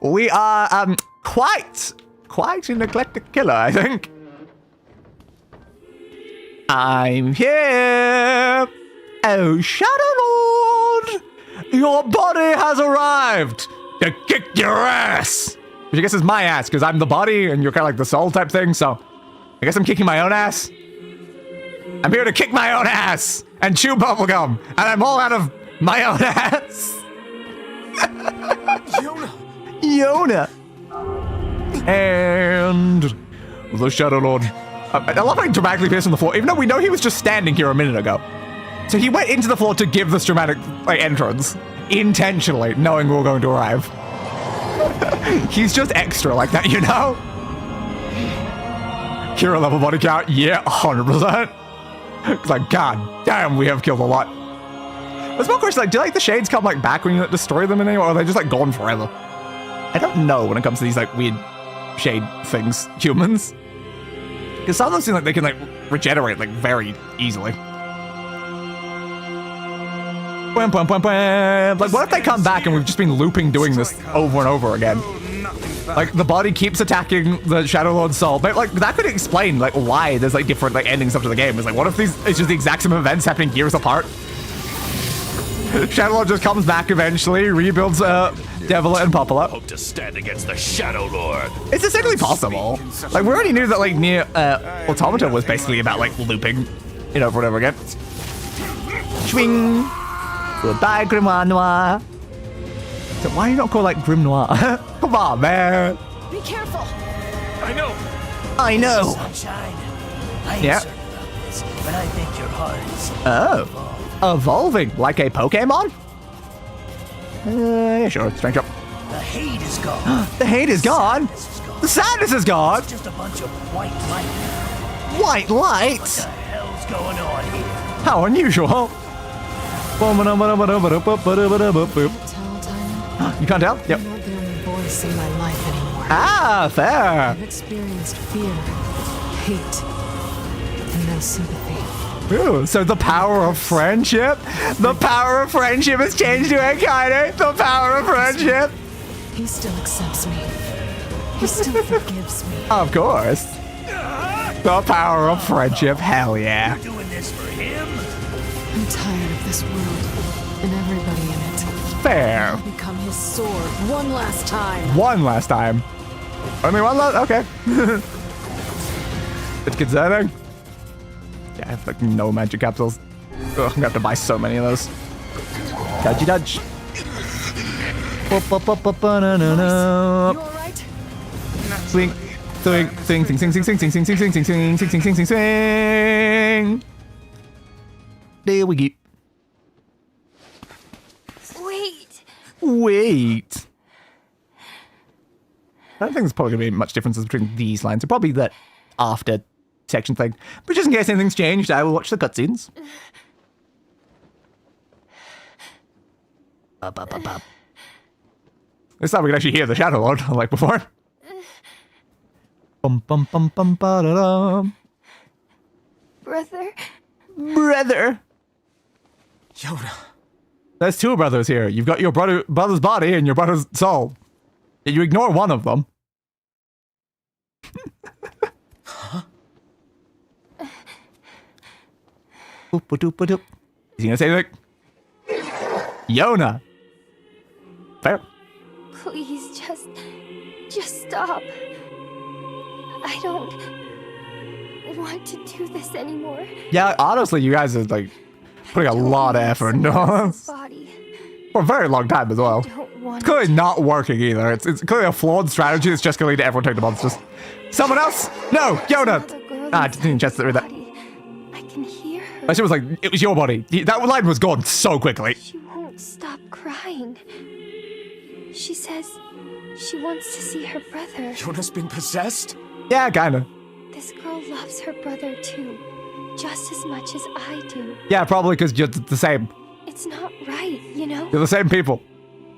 We are, quite an eclectic killer, I think. I'm here. Oh, Shadow Lord, your body has arrived to kick your ass. Which I guess is my ass, because I'm the body and you're kind of like the soul type thing, so I guess I'm kicking my own ass. I'm here to kick my own ass and chew bubblegum, and I'm all out of my own ass. Yonah. And the Shadow Lord. I love how he dramatically appears on the floor, even though we know he was just standing here a minute ago. So he went into the floor to give this dramatic entrance, intentionally, knowing we were going to arrive. He's just extra like that, you know? Hero level body count, yeah, 100%. It's like, god damn, we have killed a lot. There's one question, like, do like the shades come like back when you like, destroy them in any, or are they just like gone forever? I don't know when it comes to these like weird shade things, humans. Because some of them seem like they can like regenerate like very easily. Like, what if they come back and we've just been looping doing this over and over again? Like, the body keeps attacking the Shadow Lord's soul, but like, that could explain like why there's like different like endings up to the game. It's like, what if it's just the exact same events happening years apart? Shadow Lord just comes back eventually, rebuilds Devil and Popula. Hope to stand against the Shadow Lord. It's essentially possible. Like, we already knew that like NieR Automata was basically about like looping it over and over again. Swing. Goodbye, Grimoire Noir. So why are you not called like Grim Noir? Come on, man. Be careful. I know. I know. Sunshine. I ain't Yeah. certain about this, but I think your heart is Evolving like a Pokemon? Yeah, sure. Strange up. The hate is gone. The hate is gone. The sadness is gone. It's just a bunch of white light. White light. What the hell's going on here? How unusual. You can't tell? Yep. You're not the only voice in my life anymore. Ah, fair. I've experienced fear, hate, and no sympathy. Ooh, so the power of friendship? The power of friendship has changed you, eh, Kaine? The power of friendship? He still accepts me. He still forgives me. Of course. The power of friendship, hell yeah. You're doing this for him? I'm tired of this world and everybody in it. Fair. I'll become his sword one last time. One last time. Only one last? Okay. It's concerning. Yeah, I have like no magic capsules. Ugh, I'm gonna have to buy so many of those. Dodgy dodge. You alright? Swing, swing, swing, swing, swing, swing, swing, swing, swing, swing, swing, swing, swing, swing, swing, swing, swing, swing. There we go. Wait. I don't think there's probably going to be much differences between these lines. They're probably the after section thing. But just in case anything's changed, I will watch the cutscenes. This time we can actually hear the Shadow Lord, like before. Bum bum bum bum ba da dum. Brother. Yonah. There's two brothers here. You've got your brother's body and your brother's soul. You ignore one of them. Huh? Is he gonna say anything? Yonah. Fair. Please, just stop. I don't want to do this anymore. Yeah, honestly, you guys are like putting a lot of effort into this. For a very long time as well. It's clearly not working either. It's clearly a flawed strategy that's just gonna lead to everyone taking the monsters. Someone else? No, Yonah! I didn't just read that. I can hear her. That shit was like, it was your body. That line was gone so quickly. She won't stop crying. She says she wants to see her brother. Yonah's been possessed? Yeah, kinda. This girl loves her brother too, just as much as I do. Yeah, probably because you're the same. It's not right, you know? You're the same people.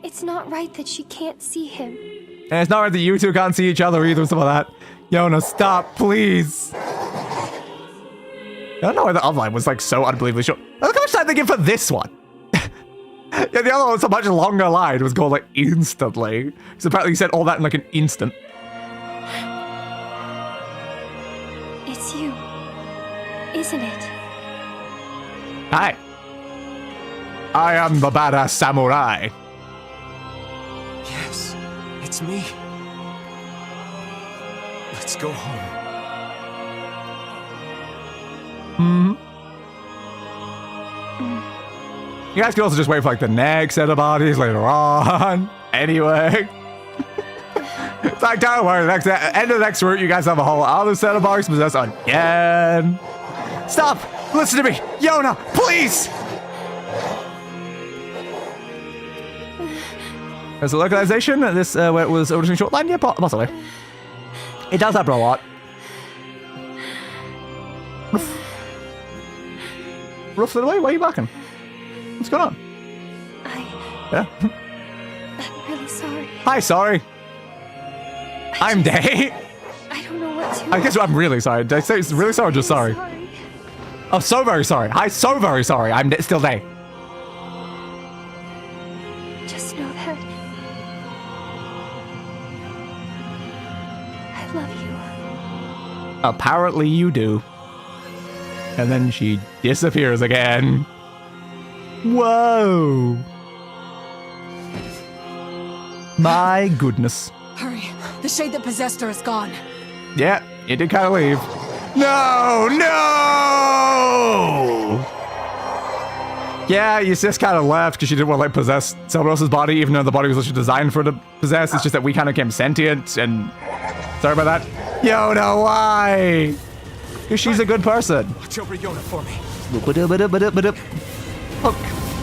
It's not right that she can't see him. And it's not right that you two can't see each other either, stuff like that. Yonah, stop, please. I don't know why the other line was like so unbelievably short. Look how much time they give for this one. Yeah, the other one was a much longer line. It was called like instantly. So apparently he said all that in like an instant. It's you, isn't it? Hi. I am the badass samurai. Yes, it's me. Let's go home. You guys can also just wait for like the next set of bodies later on. Anyway. It's like, don't worry, end of the next route, you guys have a whole other set of bodies possessed again. Stop! Listen to me! Yonah, please! There's a localization. This where it was originally short line? Yeah, possibly. It does happen a lot. Ruff it away, why are you barking? What's going on? Yeah? I'm really sorry. Hi, sorry. I'm Day. I don't know what to. I guess I'm really sorry. Did I say it's really sorry or just sorry? Oh, so very sorry. Hi, so very sorry. I'm still Day. Just know that I love you. Apparently you do. And then she disappears again. Whoa. My goodness. Hurry. The shade that possessed her is gone. Yeah, it did kind of leave. No! Yeah, you just kind of left because she didn't want to like possess someone else's body, even though the body was literally designed for her to possess. It's just that we kind of became sentient, and sorry about that. Yonah, why? Because she's a good person. Watch over Yonah for me. Poke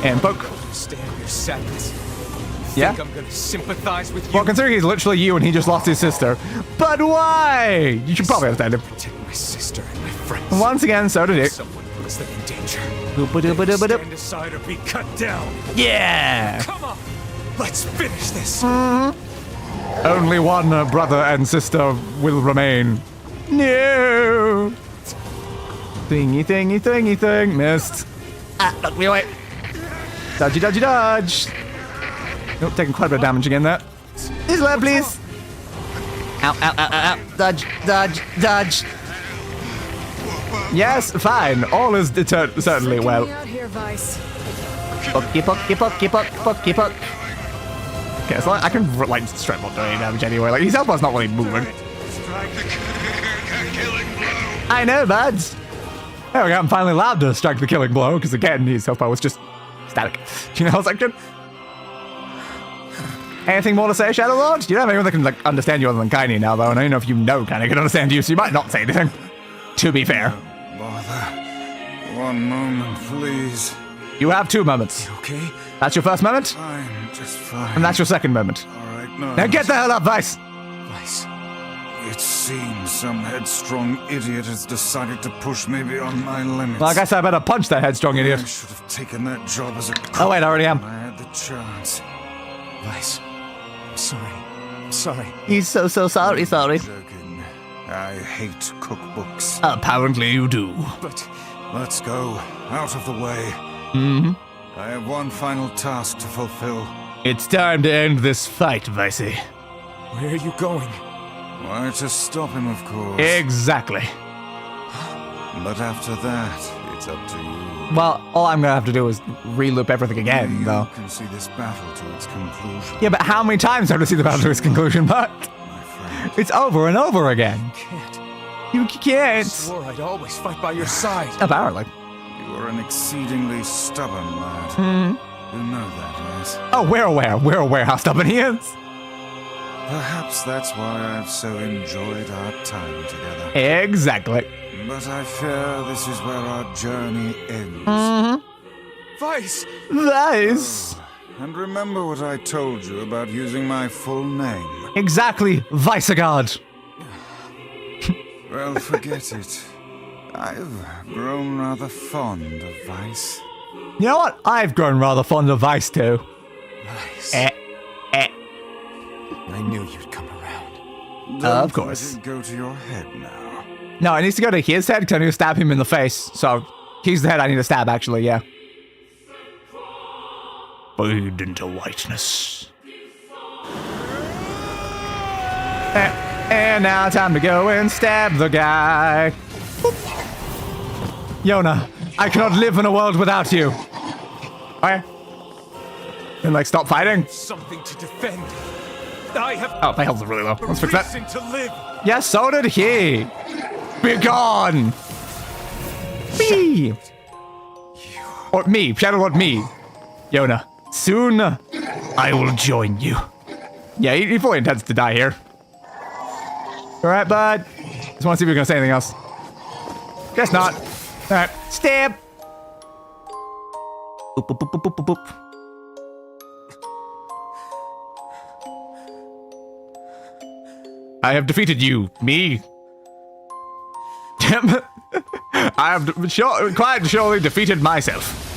and poke. Understand your sadness. Yeah. Think I'm gonna sympathize with you. Well, considering he's literally you and he just lost his sister. But why? You should probably understand him. Protect my sister and my friends. Once again, so did it. Someone puts them in danger. Stand aside or be cut down. Yeah. Come on. Let's finish this. Only one brother and sister will remain. No. Thingy, thingy, thingy, thing. Missed. Ah, look me away. Dodgy, dodgy, dodge. Nope, taking quite a bit of damage again there. This way, please. Ow, ow, ow, ow, ow. Dodge, dodge, dodge. Yes, fine. All is certainly well. Out here, Weiss. Poke, poke, poke, poke, poke, poke. Okay, so I can like straight up doing damage anyway. Like his elbow's not really moving. I know, buds. There we go. I'm finally allowed to strike the killing blow because again, his health bar was just Static. Email section. Anything more to say, Shadow Lord? You don't have anyone that can like understand you other than Kaini now, though, and I don't know if you know Kaini can understand you, so you might not say anything. To be fair. Bother. One moment, please. You have 2 moments. You okay? That's your first moment? I'm just fine. And that's your second moment. Alright, no. Now get the hell up, Weiss! Weiss. It seems some headstrong idiot has decided to push me beyond my limits. Well, I guess I better punch that headstrong idiot. I should have taken that job as a cook. Oh wait, I already am. when I had the chance. Weiss, I'm sorry. I'm sorry. He's so sorry. Joking. I hate cookbooks. Apparently you do. But let's go. Out of the way. Mm-hmm. I have one final task to fulfill. It's time to end this fight, Weissy. Where are you going? Why, to stop him, of course. Exactly. But after that, it's up to you. Well, all I'm gonna have to do is re-loop everything again, You though. can see this battle to its conclusion. Yeah, but how many times do I have to see the battle to its conclusion, But it's over and over again. You can't. I swore I'd always fight by your side. Apparently. You are an exceedingly stubborn lad. Hmm. You know that, yes? Oh, we're aware. We're aware how stubborn he is. Perhaps that's why I've so enjoyed our time together. Exactly. But I fear this is where our journey ends. Mm-hmm. Weiss! And remember what I told you about using my full name. Exactly, Weissegard. Well, forget it. I've grown rather fond of Weiss. You know what? I've grown rather fond of Weiss too. Weiss. I knew you'd come around. Don't Of course. let it go to your head now. No, it needs to go to his head because I need to stab him in the face. So, he's the head I need to stab, actually, yeah. Fade into whiteness. And now time to go and stab the guy. Boop. Yonah, I cannot live in a world without you. Okay. Then, like, stop fighting. Something to defend. I have. Oh, my health is really low. Let's fix that. reason to live. Yes, so did he. Be gone. Me. Or me, Shadow Lord me. Yonah, soon I will join you. Yeah, he fully intends to die here. Alright, bud. Just want to see if you're going to say anything else. Guess not. Alright, stab. Boop, boop, boop, boop, boop, boop, boop. I have defeated you, me. I have quite surely defeated myself.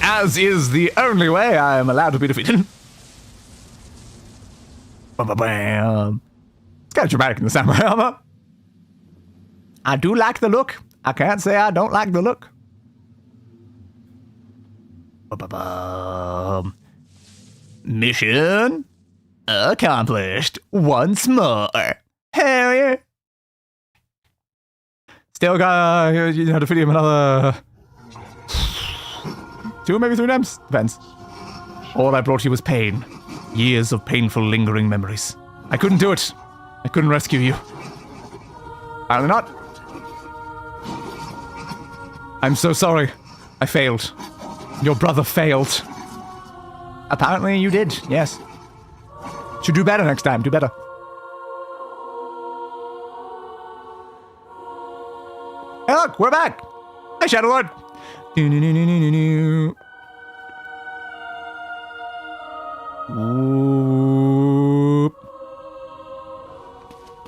As is the only way I am allowed to be defeated. Ba-ba-bam. It's kind of dramatic in the samurai armor. I do like the look. I can't say I don't like the look. Ba-ba-bam. Mission accomplished once more. Hell yeah. Still got, defeat him another 2, maybe 3 times? Depends. All I brought you was pain. Years of painful, lingering memories. I couldn't do it. I couldn't rescue you. Apparently not. I'm so sorry. I failed. Your brother failed. Apparently you did, yes. Should do better next time. Do better. Hey, look, we're back. Hi, Shadow Lord. Whoop.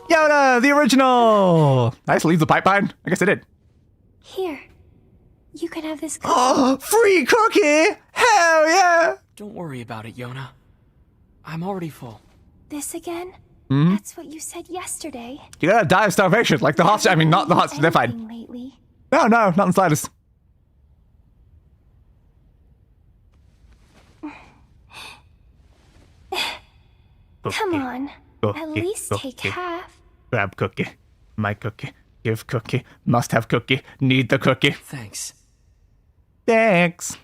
Yonah, the original. Nice, leave the pipe behind. I guess I did. Here. You could have this Oh, free cookie! Hell yeah! Don't worry about it, Yonah. I'm already full. This again? Hmm? That's what you said yesterday. You gotta die of starvation, like the hostage. I mean, not the hostage. They're fine. Lately. No, not in the slightest. Come on. Cookie, At least take cookie. half. Grab cookie. My cookie. Give cookie. Must have cookie. Need the cookie. Thanks. Thanks.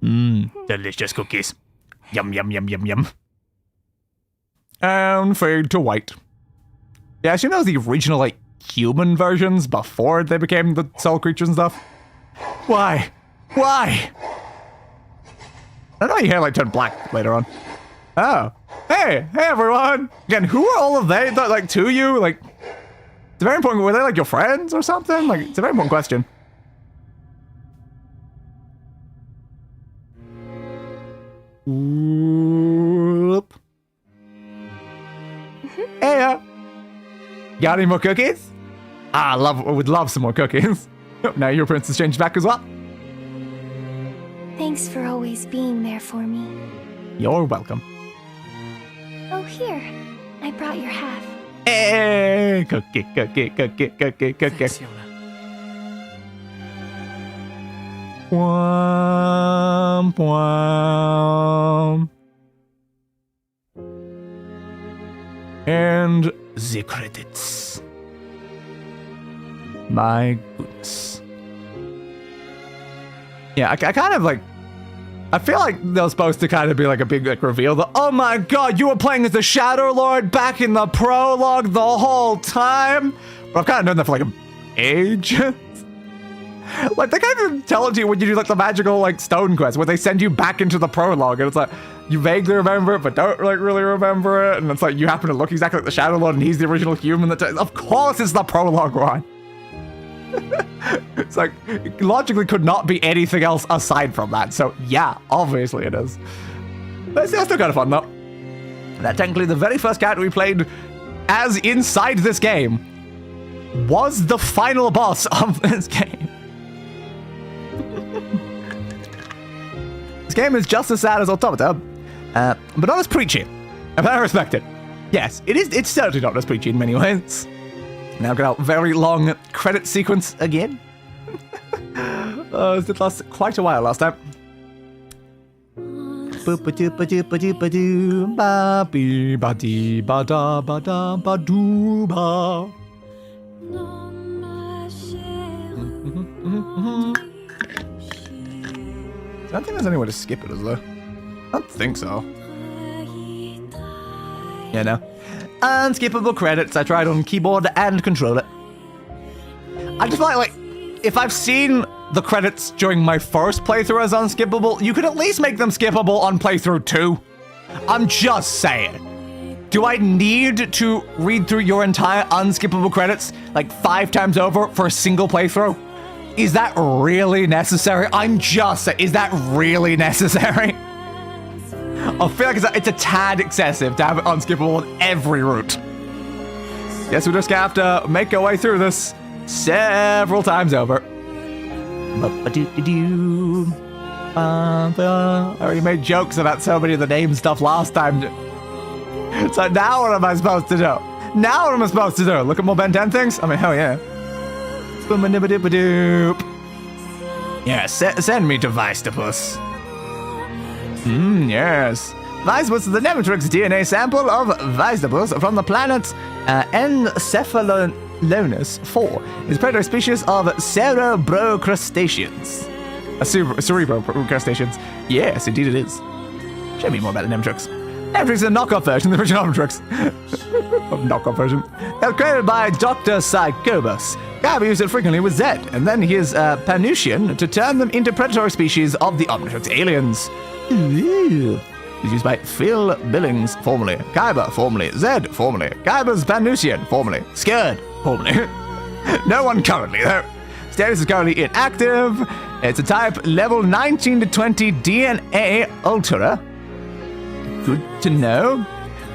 Delicious cookies. Yum, yum, yum, yum, yum. And fade to white. Yeah, I assume that was the original, like, human versions before they became the soul creatures and stuff. Why? Why? I know your hair like turned black later on. Oh. Hey everyone! Again, who are all of they that like to you? Like, it's a very important, were they like your friends or something? Like, it's a very important question. Whoop. Hey, got any more cookies? I would love some more cookies. Oh, now your prince has changed back as well. Thanks for always being there for me. You're welcome. Oh, here. I brought your half. Hey, cookie. Thanks, Yonah. Womp womp. And the credits. My goodness. Yeah, I kind of like, I feel like they're supposed to kind of be like a big like reveal that, oh my god, you were playing as the Shadow Lord back in the prologue the whole time? But I've kind of known that for like an age. Like, they kind of tell it to you when you do like the magical like stone quest, where they send you back into the prologue, and it's like, you vaguely remember it, but don't like really remember it, and it's like, you happen to look exactly like the Shadow Lord, and he's the original human that, of course it's the prologue one. It's like, it logically could not be anything else aside from that, so yeah, obviously it is. But it's still kind of fun though. That technically the very first character we played as inside this game was the final boss of this game. This game is just as sad as Automata, but not as preachy. And I respect it. Yes, it's certainly not as preachy in many ways. Now get out very long credit sequence again. It did last quite a while last time. I don't think there's any way to skip it, is there? I don't think so. Yeah, no. Unskippable credits. I tried on keyboard and controller. I just like, if I've seen the credits during my first playthrough as unskippable, you could at least make them skippable on playthrough 2. I'm just saying. Do I need to read through your entire unskippable credits like 5 times over for a single playthrough? Is that really necessary? I'm just saying, is that really necessary? I feel like it's a tad excessive to have it unskippable on every route. Guess we just have to make our way through this several times over. I already made jokes about so many of the name stuff last time. So now what am I supposed to do? Now what am I supposed to do? Look at more Ben 10 things? I mean, hell yeah. Yeah, send me to Weistopus. Yes. Weistopus is the Nemetrix DNA sample of Weistopus from the planet Encephalonus 4. It's a predatory species of cerebrocrustaceans. Cerebrocrustaceans. Yes, indeed it is. Show me more about the Nemetrix. Nemetrix is a knockoff version of the original Nemetrix. Knockoff version. It was created by Dr. Psychobus. Kaiba used it frequently with Zed, and then his Panusian to turn them into predatory species of the Omnitrix aliens. It was used by Phil Billings, formerly Kaiba, formerly Zed, formerly Kaiba's Panusian, formerly Scared, formerly. No one currently, though. Status is currently inactive. It's a type level 19 to 20 DNA Ultra. Good to know.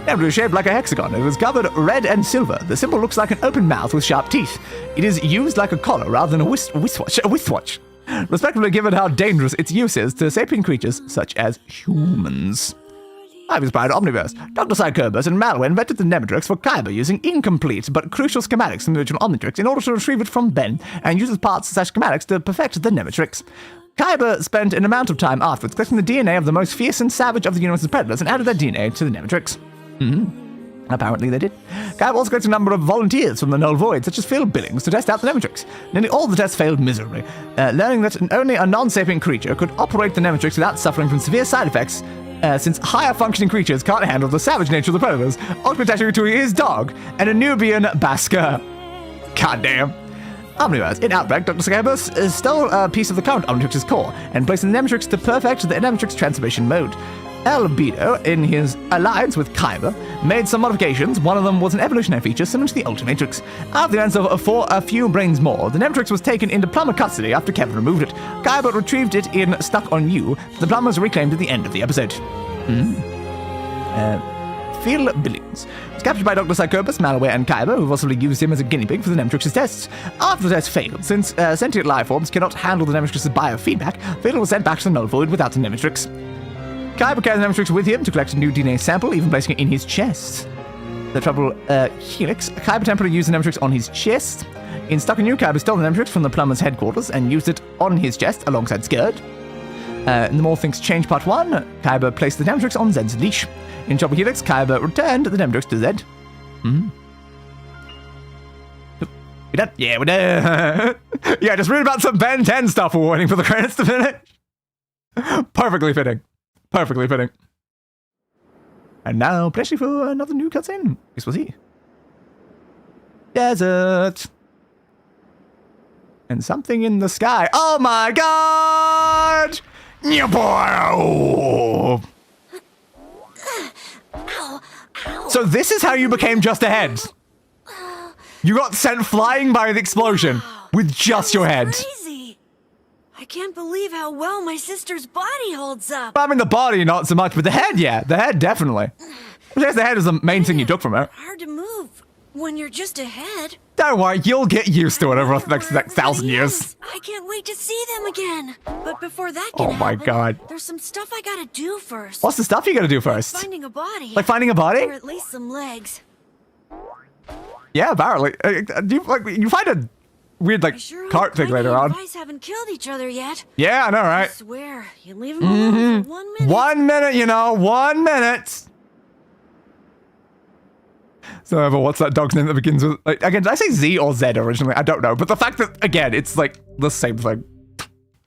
Nemetrix is shaped like a hexagon. It is covered red and silver. The symbol looks like an open mouth with sharp teeth. It is used like a collar rather than a wristwatch. Respectively given how dangerous its use is to sapient creatures such as humans. I've inspired Omniverse. Dr. Psychobus and Malware invented the Nemetrix for Kaiba using incomplete but crucial schematics from the original Omnitrix in order to retrieve it from Ben and uses parts/schematics to perfect the Nemetrix. Kaiba spent an amount of time afterwards collecting the DNA of the most fierce and savage of the universe's predators and added their DNA to the Nemetrix. Apparently they did. Kaiba also collected a number of volunteers from the Null Void, such as Phil Billings, to test out the Nemetrix. Nearly all the tests failed miserably, learning that only a non-sapient creature could operate the Nemetrix without suffering from severe side effects, since higher functioning creatures can't handle the savage nature of the predators, ultimately attaching to his dog, and a Nubian Basker. Goddamn. Omniverse. In Outbreak, Dr. Scabus stole a piece of the current Omnitrix's core and placed the Nemetrix to perfect the Nemetrix transformation mode. Albedo, in his alliance with Kyber, made some modifications. One of them was an evolutionary feature similar to the Ultimatrix. After the answer for a few brains more, the Nemetrix was taken into Plumber custody after Kevin removed it. Kyber retrieved it in Stuck on You. The Plumbers reclaimed at the end of the episode. Phil Billings was captured by Dr. Psychopus, Malware, and Kyber, who possibly used him as a guinea pig for the Nemetrix's tests. After the test failed, since sentient life forms cannot handle the Nemetrix's biofeedback, Phil was sent back to the Null Void without the Nemetrix. Kyber carried the Nemetrix with him to collect a new DNA sample, even placing it in his chest. The trouble, Helix, Kyber temporarily used the Nemetrix on his chest. In Stuck on You, Kyber stole the Nemetrix from the Plumber's headquarters and used it on his chest alongside Skird. In The More Things Change Part 1, Kyber placed the Nemetrix on Zed's leash. In Trouble Helix, Kyber returned the Nemetrix to Zed. We done? Yeah, we're done. Yeah, just read about some Ben 10 stuff we're waiting for the credits to finish. Perfectly fitting. Perfectly fitting. And now, potentially for another new cutscene. Guess we'll see. Desert. And something in the sky. Oh my god! So this is how you became just a head. You got sent flying by the explosion with just your head. Crazy. I can't believe how well my sister's body holds up. I mean, the body, not so much, but the head, yeah. The head, definitely. I guess the head is the main thing you took from her. Hard to move when you're just a head. Don't worry, you'll get used to it over the next 1,000 years. I can't wait to see them again. But before that can Oh my happen, god. there's some stuff I gotta do first. What's the stuff you gotta do first? Finding a body. Like finding a body? Or at least some legs. Yeah, apparently. You find a weird, cart thing later on. Weiss haven't killed each other yet. Yeah, I know, right? I swear, you leave them alone for 1 minute. 1 minute, you know, 1 minute. So, but what's that dog's name that begins with, again, did I say Z or Z originally? I don't know. But the fact that, again, it's the same thing.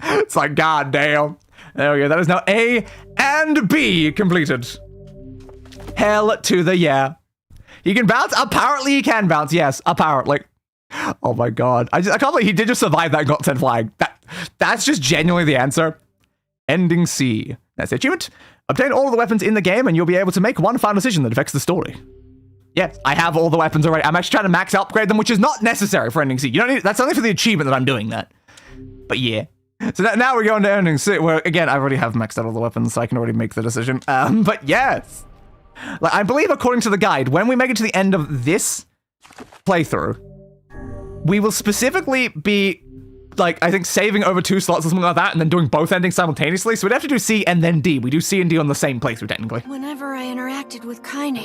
It's god damn. There we go. That is now A and B completed. Hell to the yeah. He can bounce? Apparently he can bounce, yes, apparently. Oh my god. I can't believe he did just survive that and got sent flying. That's just genuinely the answer. Ending C. That's the achievement. Obtain all of the weapons in the game and you'll be able to make one final decision that affects the story. Yes, I have all the weapons already. I'm actually trying to max upgrade them, which is not necessary for Ending C. You don't need, that's only for the achievement that I'm doing that. But yeah. So now we're going to Ending C, where, again, I already have maxed out all the weapons, so I can already make the decision. But yes. I believe, according to the guide, when we make it to the end of this playthrough, we will specifically be, I think saving over 2 slots or something like that, and then doing both endings simultaneously. So we'd have to do C and then D. We do C and D on the same playthrough, technically. Whenever I interacted with Kaine,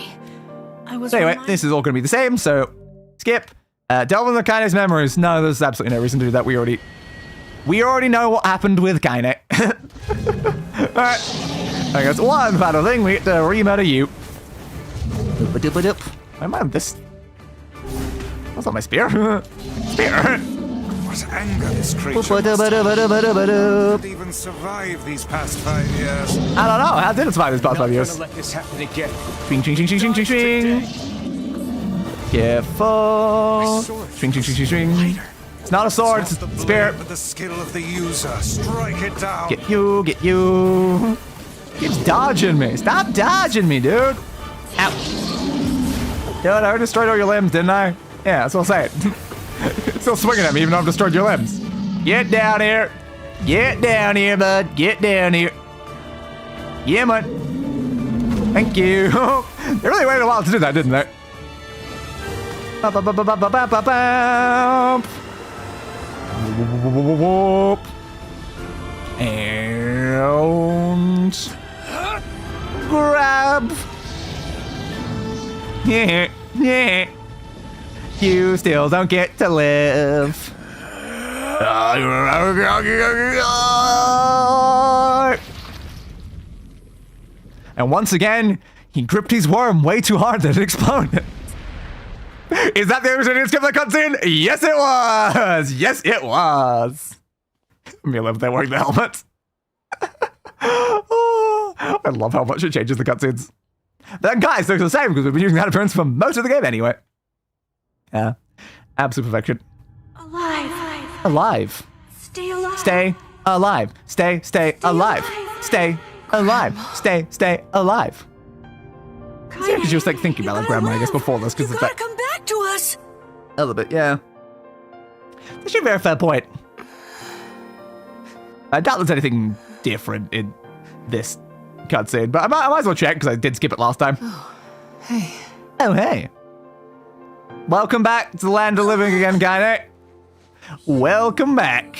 I was so anyway, this is all going to be the same, so skip. Delve into Kaine's memories. No, there's absolutely no reason to do that. We already know what happened with Kaine. Alright. I guess one final thing, we get to re-murder you. Why am I on this? That's not my spear. Spear. What anger this creature must even survive these past 5 years. I don't know. How did it survive these past 5 years? Let this happen again. Swing, swing, swing, swing, swing, swing. Careful. Swing, swing, swing, swing, swing. It's not a sword, it's a spear. But the skill of the user. Strike it down. Get you, get you. Keeps dodging me. Stop dodging me, dude. Ow. Dude, I already destroyed all your limbs, didn't I? Yeah, that's what I'm saying. It's still swinging at me, even though I've destroyed your limbs. Get down here. Get down here, bud. Get down here. Yeah, man. Thank you. They really waited a while to do that, didn't they? And grab. Yeah, yeah. You still don't get to live. And once again, he gripped his worm way too hard that it exploded. Is that the reason you skipped the cutscene? Yes, it was. Yes, it was. Me love that wearing the helmet. Oh, I love how much it changes the cutscenes. That guy looks the same because we've been using that appearance for most of the game anyway. Yeah. Absolute perfection. Alive. Alive. Stay alive. Stay alive. Stay alive. Stay alive. Stay alive. Yeah, because she was like thinking about like grandma, I guess, before this, because it's Gotta like come back to us. a little bit, yeah. That's a very fair point. I doubt there's anything different in this cutscene, but I might as well check because I did skip it last time. Oh, hey. Oh, hey. Welcome back to the land of living again, Kaine. Welcome back.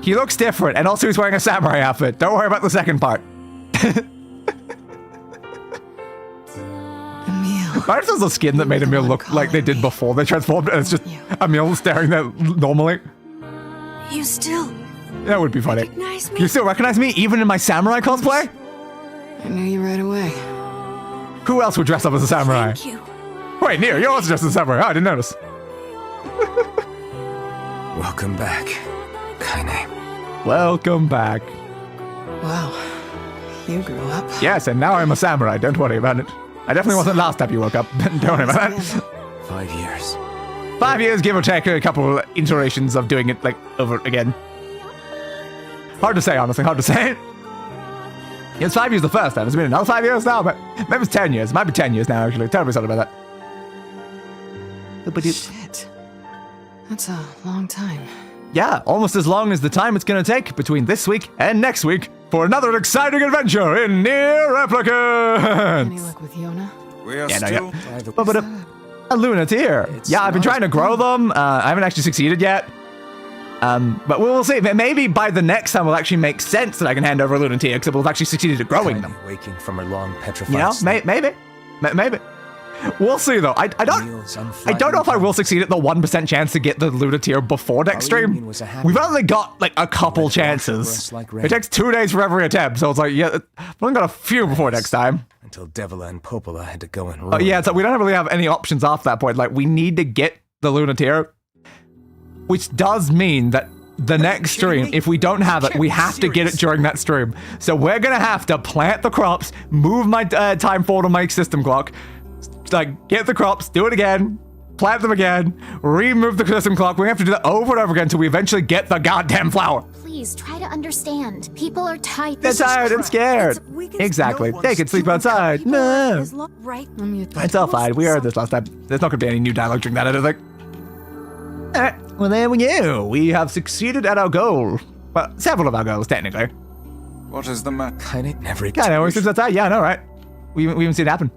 He looks different, and also he's wearing a samurai outfit. Don't worry about the second part. Imagine there's a skin that made Emil look like they did before they transformed, and it's just Emil staring there normally. You still That would be funny. recognize me? You still recognize me, even in my samurai cosplay? I knew you right away. Who else would dress up as a samurai? Thank you. Wait, NieR, you're also dressed as a samurai. Oh, I didn't notice. Welcome back, Kaine. Welcome back. Wow. You grew up. Yes, and now I'm a samurai. Don't worry about it. I definitely wasn't last time you woke up. Don't worry about that. 5 years. 5 years, give or take a couple iterations of doing it, like, over again. Hard to say, honestly. Hard to say. It was 5 years the first time. It's been another 5 years now, but maybe it's 10 years. It might be 10 years now, actually. Terribly sorry about that. Shit. That's a long time. Yeah, almost as long as the time it's going to take between this week and next week for another exciting adventure in NieR Replicant. Any luck with Yonah? We are Yeah, no, still... But a lunateer. Yeah, I've been trying to grow them. I haven't actually succeeded yet. But we'll see. Maybe by the next time will actually make sense that I can hand over a lunateer because it will have actually succeeded at growing them. Waking from her long petrified You know, sleep. maybe. We'll see though. I don't know if I will succeed at the 1% chance to get the lunateer before next stream. We've only got like a couple chances. It takes 2 days for every attempt, so it's like, yeah, we've only got a few before next time. Until Devila and Popola had to go and Oh yeah, so we don't really have any options after that point. Like, we need to get the lunateer, which does mean that the next stream, if we don't have it, we have to get it during that stream. So we're gonna have to plant the crops, move my time forward on my system clock, like get the crops, do it again, plant them again, remove the system clock. We have to do that over and over again until we eventually get the goddamn flower. Please try to understand. People are tired. They're tired and scared. Exactly. They can sleep outside. No. Right. It's all fine. We heard this last time. There's not going to be any new dialogue during that, I don't think. Alright, well there we go. We have succeeded at our goal. Well, several of our goals, technically. What is the matter? Kaine never... Yeah, no, sleeps outside. Yeah, I know, right? We haven't seen it happen.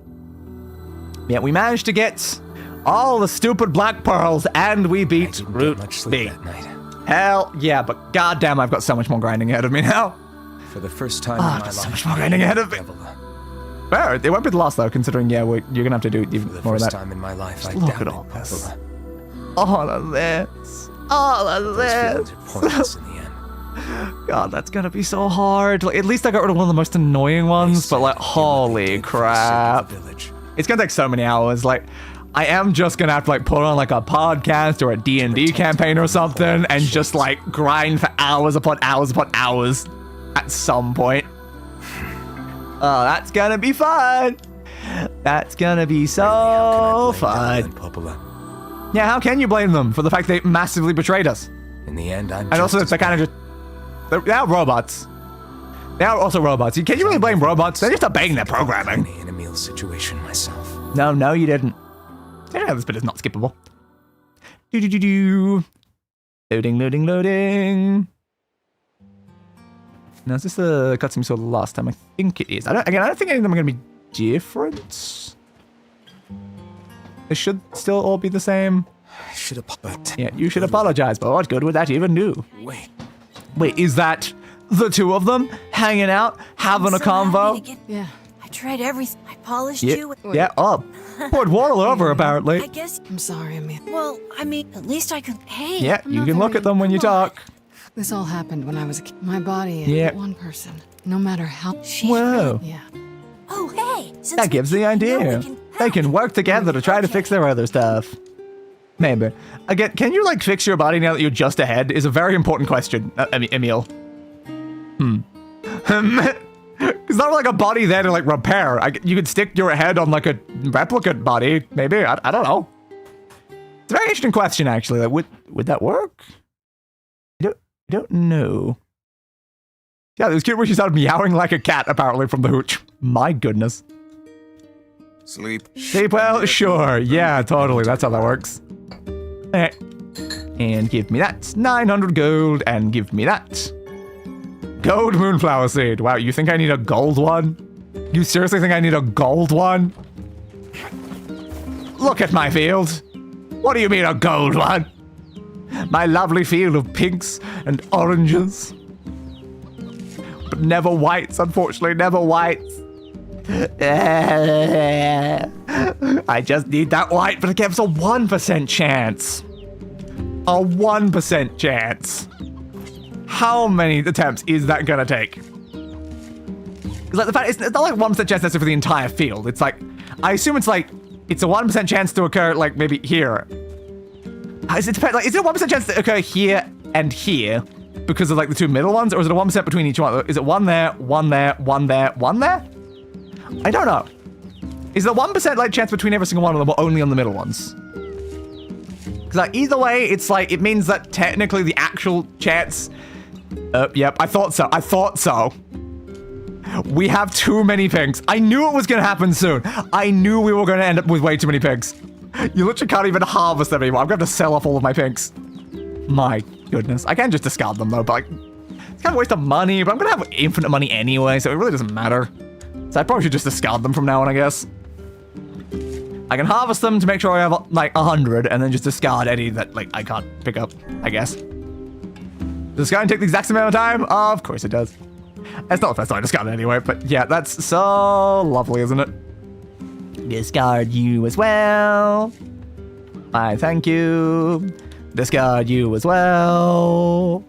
Yeah, we managed to get all the stupid black pearls, and we beat Route B. Hell yeah, but goddamn, I've got so much more grinding ahead of me now. For the first time in my life, so much more grinding ahead of me. Fair, it won't be the last though, considering yeah, you're gonna have to do even more of that. For the first time in my life, I look at all this. All of this. All of this. God, that's gonna be so hard. Like, at least I got rid of one of the most annoying ones, but like, holy crap. It's gonna take so many hours. Like, I am just gonna have to like put on like a podcast or a D&D campaign or something and just like grind for hours upon hours upon hours at some point. Oh, that's gonna be fun. That's gonna be so fun. Yeah, how can you blame them for the fact they massively betrayed us? In the end, I'm and also they're kind of just they are robots. They are also robots. Can you really blame robots? They're just obeying their programming. In Emil's situation myself. No, you didn't. Yeah, this bit is not skippable. Loading. Now, is this the cutscene we saw last time? I think it is. I don't think any of them are going to be different. They should still all be the same. Yeah, you should apologize, but what good would that even do? Wait, is that the two of them hanging out, having a convo? Yeah. I tried everything. I polished Yeah, you. yeah, poured water over, apparently. I guess. I'm sorry, Emil. Well, I mean, at least I could. Hey. Yeah, you can look at them when you talk. This all happened when I was a kid. My body is Yeah. one person, no matter how. Whoa. Yeah. Oh, hey. That gives the idea. They can work together to try to fix their other stuff. Maybe. Again, can you like fix your body now that you're just ahead? Is a very important question, Emil. Is there like a body there to like repair? You could stick your head on like a replicant body, maybe. I don't know. It's a very interesting question, actually. Like, would that work? I don't know. Yeah, it was cute when she started meowing like a cat, apparently, from the hooch. My goodness. Sleep. Sleep well? Sure. Yeah, totally. That's how that works. Alright. And give me that. 900 gold, and give me that. Gold moonflower seed. Wow, you think I need a gold one? You seriously think I need a gold one? Look at my field. What do you mean a gold one? My lovely field of pinks and oranges. But never whites, unfortunately, never whites. I just need that white, but it gives a 1% chance. A 1% chance. How many attempts is that gonna take? Because like the fact it's not like 1% chance necessarily for the entire field. It's like, I assume it's like, it's a 1% chance to occur like maybe here. Is it a 1% chance to occur here and here because of like the two middle ones, or is it a 1% between each one? Is it one there, one there, one there, one there? I don't know. Is there 1% like chance between every single one of them, or only on the middle ones? Because like either way, it's like it means that technically the actual chance. Yep, I thought so. I thought so. We have too many pigs. I knew it was gonna happen soon. I knew we were gonna end up with way too many pigs. You literally can't even harvest them anymore. I'm gonna have to sell off all of my pigs. My goodness. I can just discard them though, but like, it's kind of a waste of money, but I'm gonna have infinite money anyway, so it really doesn't matter. So I probably should just discard them from now on, I guess. I can harvest them to make sure I have like 100, and then just discard any that like I can't pick up, I guess. Does discarding take the exact same amount of time? Of course it does. It's not the first time I discard it anyway, but yeah, that's so lovely, isn't it? Discard you as well. I thank you. Discard you as well.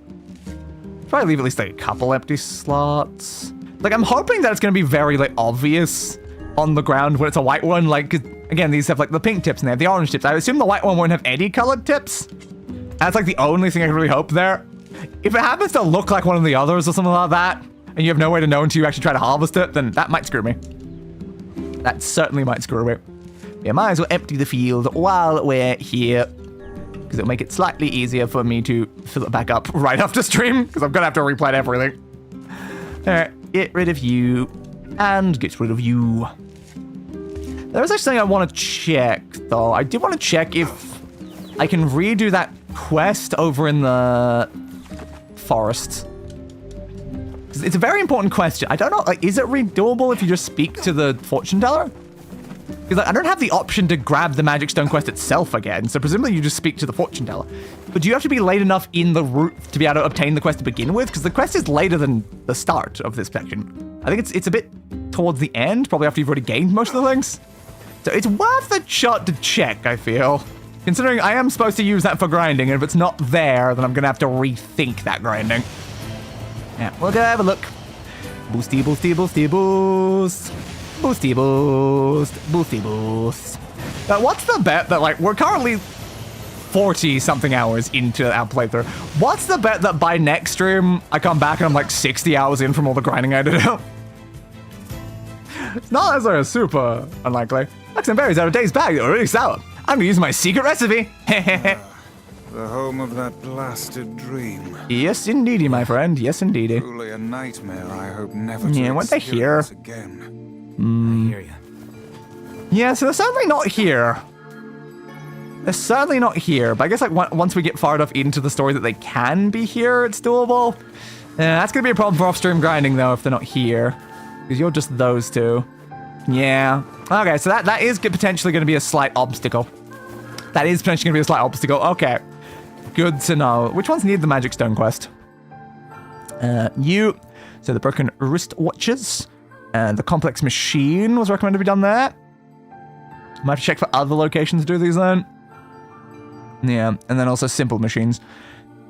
Probably leave at least like a couple empty slots. Like, I'm hoping that it's going to be very, like, obvious on the ground when it's a white one. Like, 'cause, again, these have, like, the pink tips and they have the orange tips. I assume the white one won't have any colored tips. That's, like, the only thing I can really hope there. If it happens to look like one of the others or something like that, and you have no way to know until you actually try to harvest it, then that might screw me. That certainly might screw me. Yeah, might as well empty the field while we're here, because it'll make it slightly easier for me to fill it back up right after stream, because I'm going to have to replant everything. Alright. Get rid of you, and get rid of you. There is actually something I want to check, though. I do want to check if I can redo that quest over in the forest. It's a very important question. I don't know, like, is it redoable if you just speak to the fortune teller? Because like, I don't have the option to grab the magic stone quest itself again, so presumably you just speak to the fortune teller. But do you have to be late enough in the route to be able to obtain the quest to begin with? Because the quest is later than the start of this section. I think it's a bit towards the end, probably after you've already gained most of the things. So it's worth a shot to check, I feel. Considering I am supposed to use that for grinding, and if it's not there, then I'm going to have to rethink that grinding. Yeah, we'll go have a look. Boosty, boosty, boosty, boost. Boosty, boost. Boosty, boost. Now, what's the bet that, like, we're currently 40-something hours into our playthrough. What's the bet that by next stream, I come back and I'm, like, 60 hours in from all the grinding I did out? It's not necessarily super unlikely. Like some berries out of Dave's bag that were really sour. I'm gonna use my secret recipe. The home of that blasted dream. Yes, indeedy, my friend. Yes, indeedy. Truly a nightmare I hope never yeah, to what they hear? again. I hear you. Yeah, so they're certainly not here. They're certainly not here, but I guess like once we get far enough into the story that they can be here, it's doable. That's gonna be a problem for off-stream grinding though if they're not here. Because you're just those two. Yeah. Okay, so that is potentially gonna be a slight obstacle. That is potentially gonna be a slight obstacle. Okay. Good to know. Which ones need the magic stone quest? You. So the broken wristwatches. The complex machine was recommended to be done there. Might have to check for other locations to do these then. Yeah, and then also simple machines.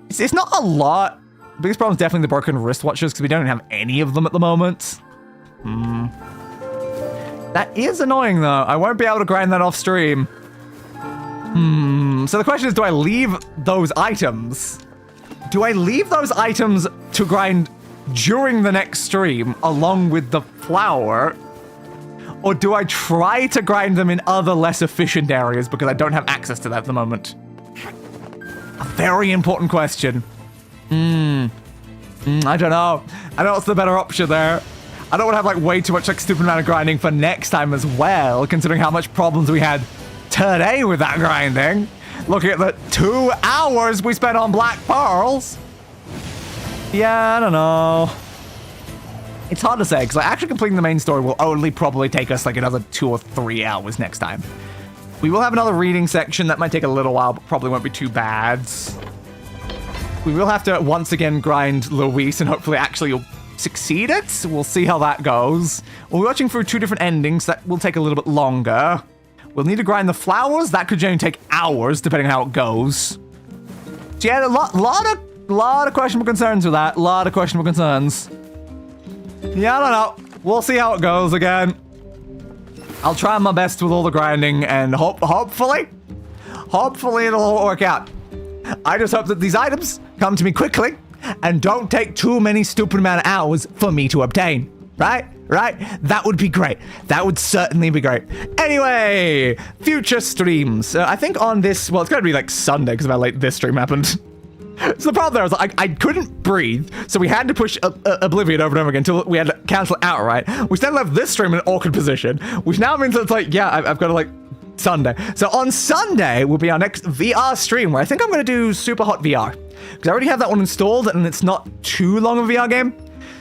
It's not a lot. The biggest problem is definitely the broken wristwatches because we don't have any of them at the moment. That is annoying though. I won't be able to grind that off stream. So the question is, do I leave those items? Do I leave those items to grind during the next stream along with the flour? Or do I try to grind them in other less efficient areas because I don't have access to that at the moment? A very important question. I don't know. I don't know what's the better option there. I don't want to have like way too much like stupid amount of grinding for next time as well, considering how much problems we had today with that grinding. Looking at the 2 hours we spent on Black Pearls. Yeah, I don't know. It's hard to say, because like, actually completing the main story will only probably take us like another 2 or 3 hours next time. We will have another reading section that might take a little while, but probably won't be too bad. We will have to once again grind Luis and hopefully actually succeed it. We'll see how that goes. We're watching through 2 different endings. That will take a little bit longer. We'll need to grind the flowers. That could generally take hours, depending on how it goes. So yeah, a lot of questionable concerns with that. A lot of questionable concerns. Yeah, I don't know. We'll see how it goes again. I'll try my best with all the grinding and hopefully it'll all work out. I just hope that these items come to me quickly and don't take too many stupid amount of hours for me to obtain. Right? That would be great. That would certainly be great. Anyway, future streams. I think on this, well, it's going to be like Sunday because of how late this stream happened. So the problem there was I couldn't breathe, so we had to push Oblivion over and over again until we had to cancel it outright, which then left this stream in an awkward position, which now means that it's like, yeah, I've got to like Sunday. So on Sunday will be our next VR stream where I think I'm going to do Super Hot VR because I already have that one installed and it's not too long of a VR game.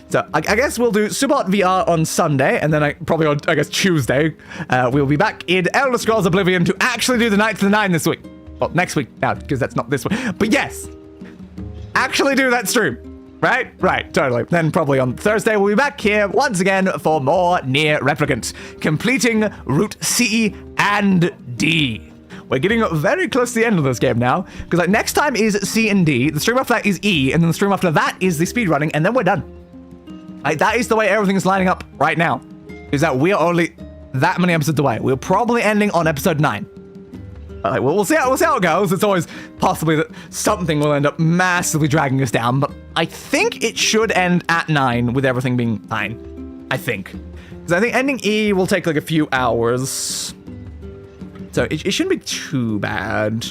So I guess we'll do Super Hot VR on Sunday, and then probably on, I guess, Tuesday, we'll be back in Elder Scrolls Oblivion to actually do the Night to the Nine this week. Well, next week now, because that's not this week. But yes, actually do that stream. Right, totally. Then probably on Thursday, we'll be back here once again for more NieR Replicant, completing Route C and D. We're getting very close to the end of this game now, because like next time is C and D, the stream after that is E, and then the stream after that is the speedrunning, and then we're done. Like, that is the way everything is lining up right now, is that we're only that many episodes away. We're probably ending on episode 9. Well, we'll see how it goes. It's always possibly that something will end up massively dragging us down, but I think it should end at 9 with everything being fine. I think. Because I think ending E will take like a few hours. So it shouldn't be too bad.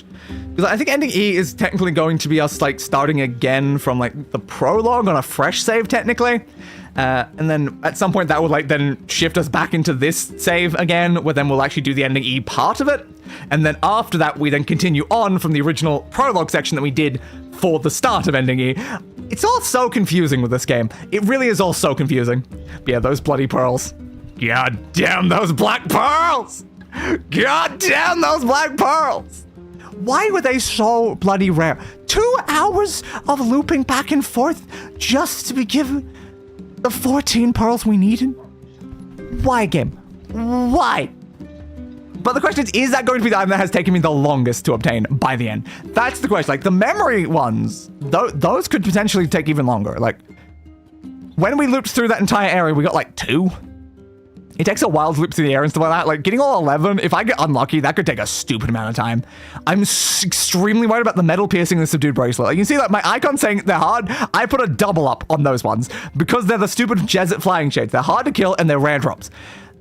Because I think ending E is technically going to be us like starting again from like the prologue on a fresh save technically. And then at some point that would like then shift us back into this save again, where then we'll actually do the ending E part of it. And then after that, we then continue on from the original prologue section that we did for the start of ending E. It's all so confusing with this game. It really is all so confusing. But yeah, those bloody pearls. God damn those black pearls! God damn those black pearls! Why were they so bloody rare? 2 hours of looping back and forth just to be given the 14 pearls we needed? Why, game? Why? But the question is that going to be the item that has taken me the longest to obtain by the end? That's the question. Like, the memory ones, those could potentially take even longer. Like, when we looped through that entire area, we got like 2. It takes a while to loop through the air and stuff like that. Like, getting all 11, if I get unlucky, that could take a stupid amount of time. I'm extremely worried about the metal piercing the subdued bracelet. Like, you see that my icon saying they're hard? I put a double up on those ones because they're the stupid Jesuit flying shades. They're hard to kill and they're rare drops.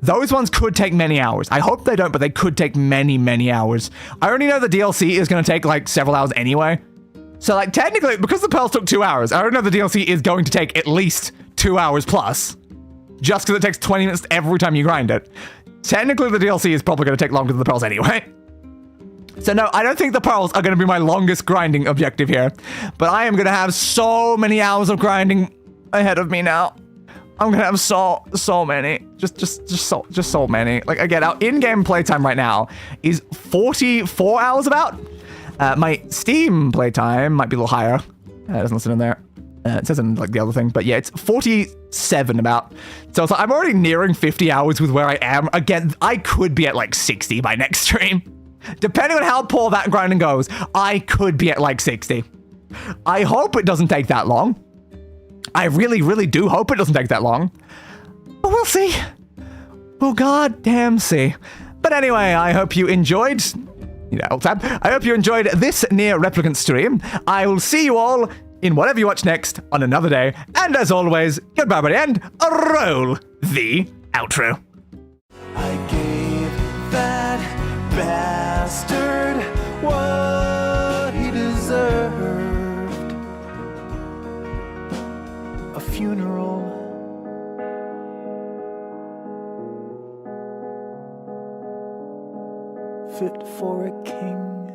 Those ones could take many hours. I hope they don't, but they could take many, many hours. I already know the DLC is going to take like several hours anyway. So like technically, because the pearls took 2 hours, I already know the DLC is going to take at least 2 hours plus. Just because it takes 20 minutes every time you grind it. Technically, the DLC is probably going to take longer than the pearls anyway. So no, I don't think the pearls are going to be my longest grinding objective here. But I am going to have so many hours of grinding ahead of me now. I'm going to have so many. Just so many. Like, again, our in-game playtime right now is 44 hours about. My Steam playtime might be a little higher. It doesn't listen in there. It says in like the other thing, but yeah, it's 47 about. So it's like, I'm already nearing 50 hours with where I am. Again, I could be at like 60 by next stream. Depending on how poor that grinding goes, I could be at like 60. I hope it doesn't take that long. I really, really do hope it doesn't take that long. But we'll see. We'll goddamn see. But anyway, I hope you enjoyed. I hope you enjoyed this NieR Replicant stream. I will see you all in whatever you watch next on another day. And as always, goodbye, buddy, and roll the outro. I gave that bastard what he deserved. A funeral. Fit for a king.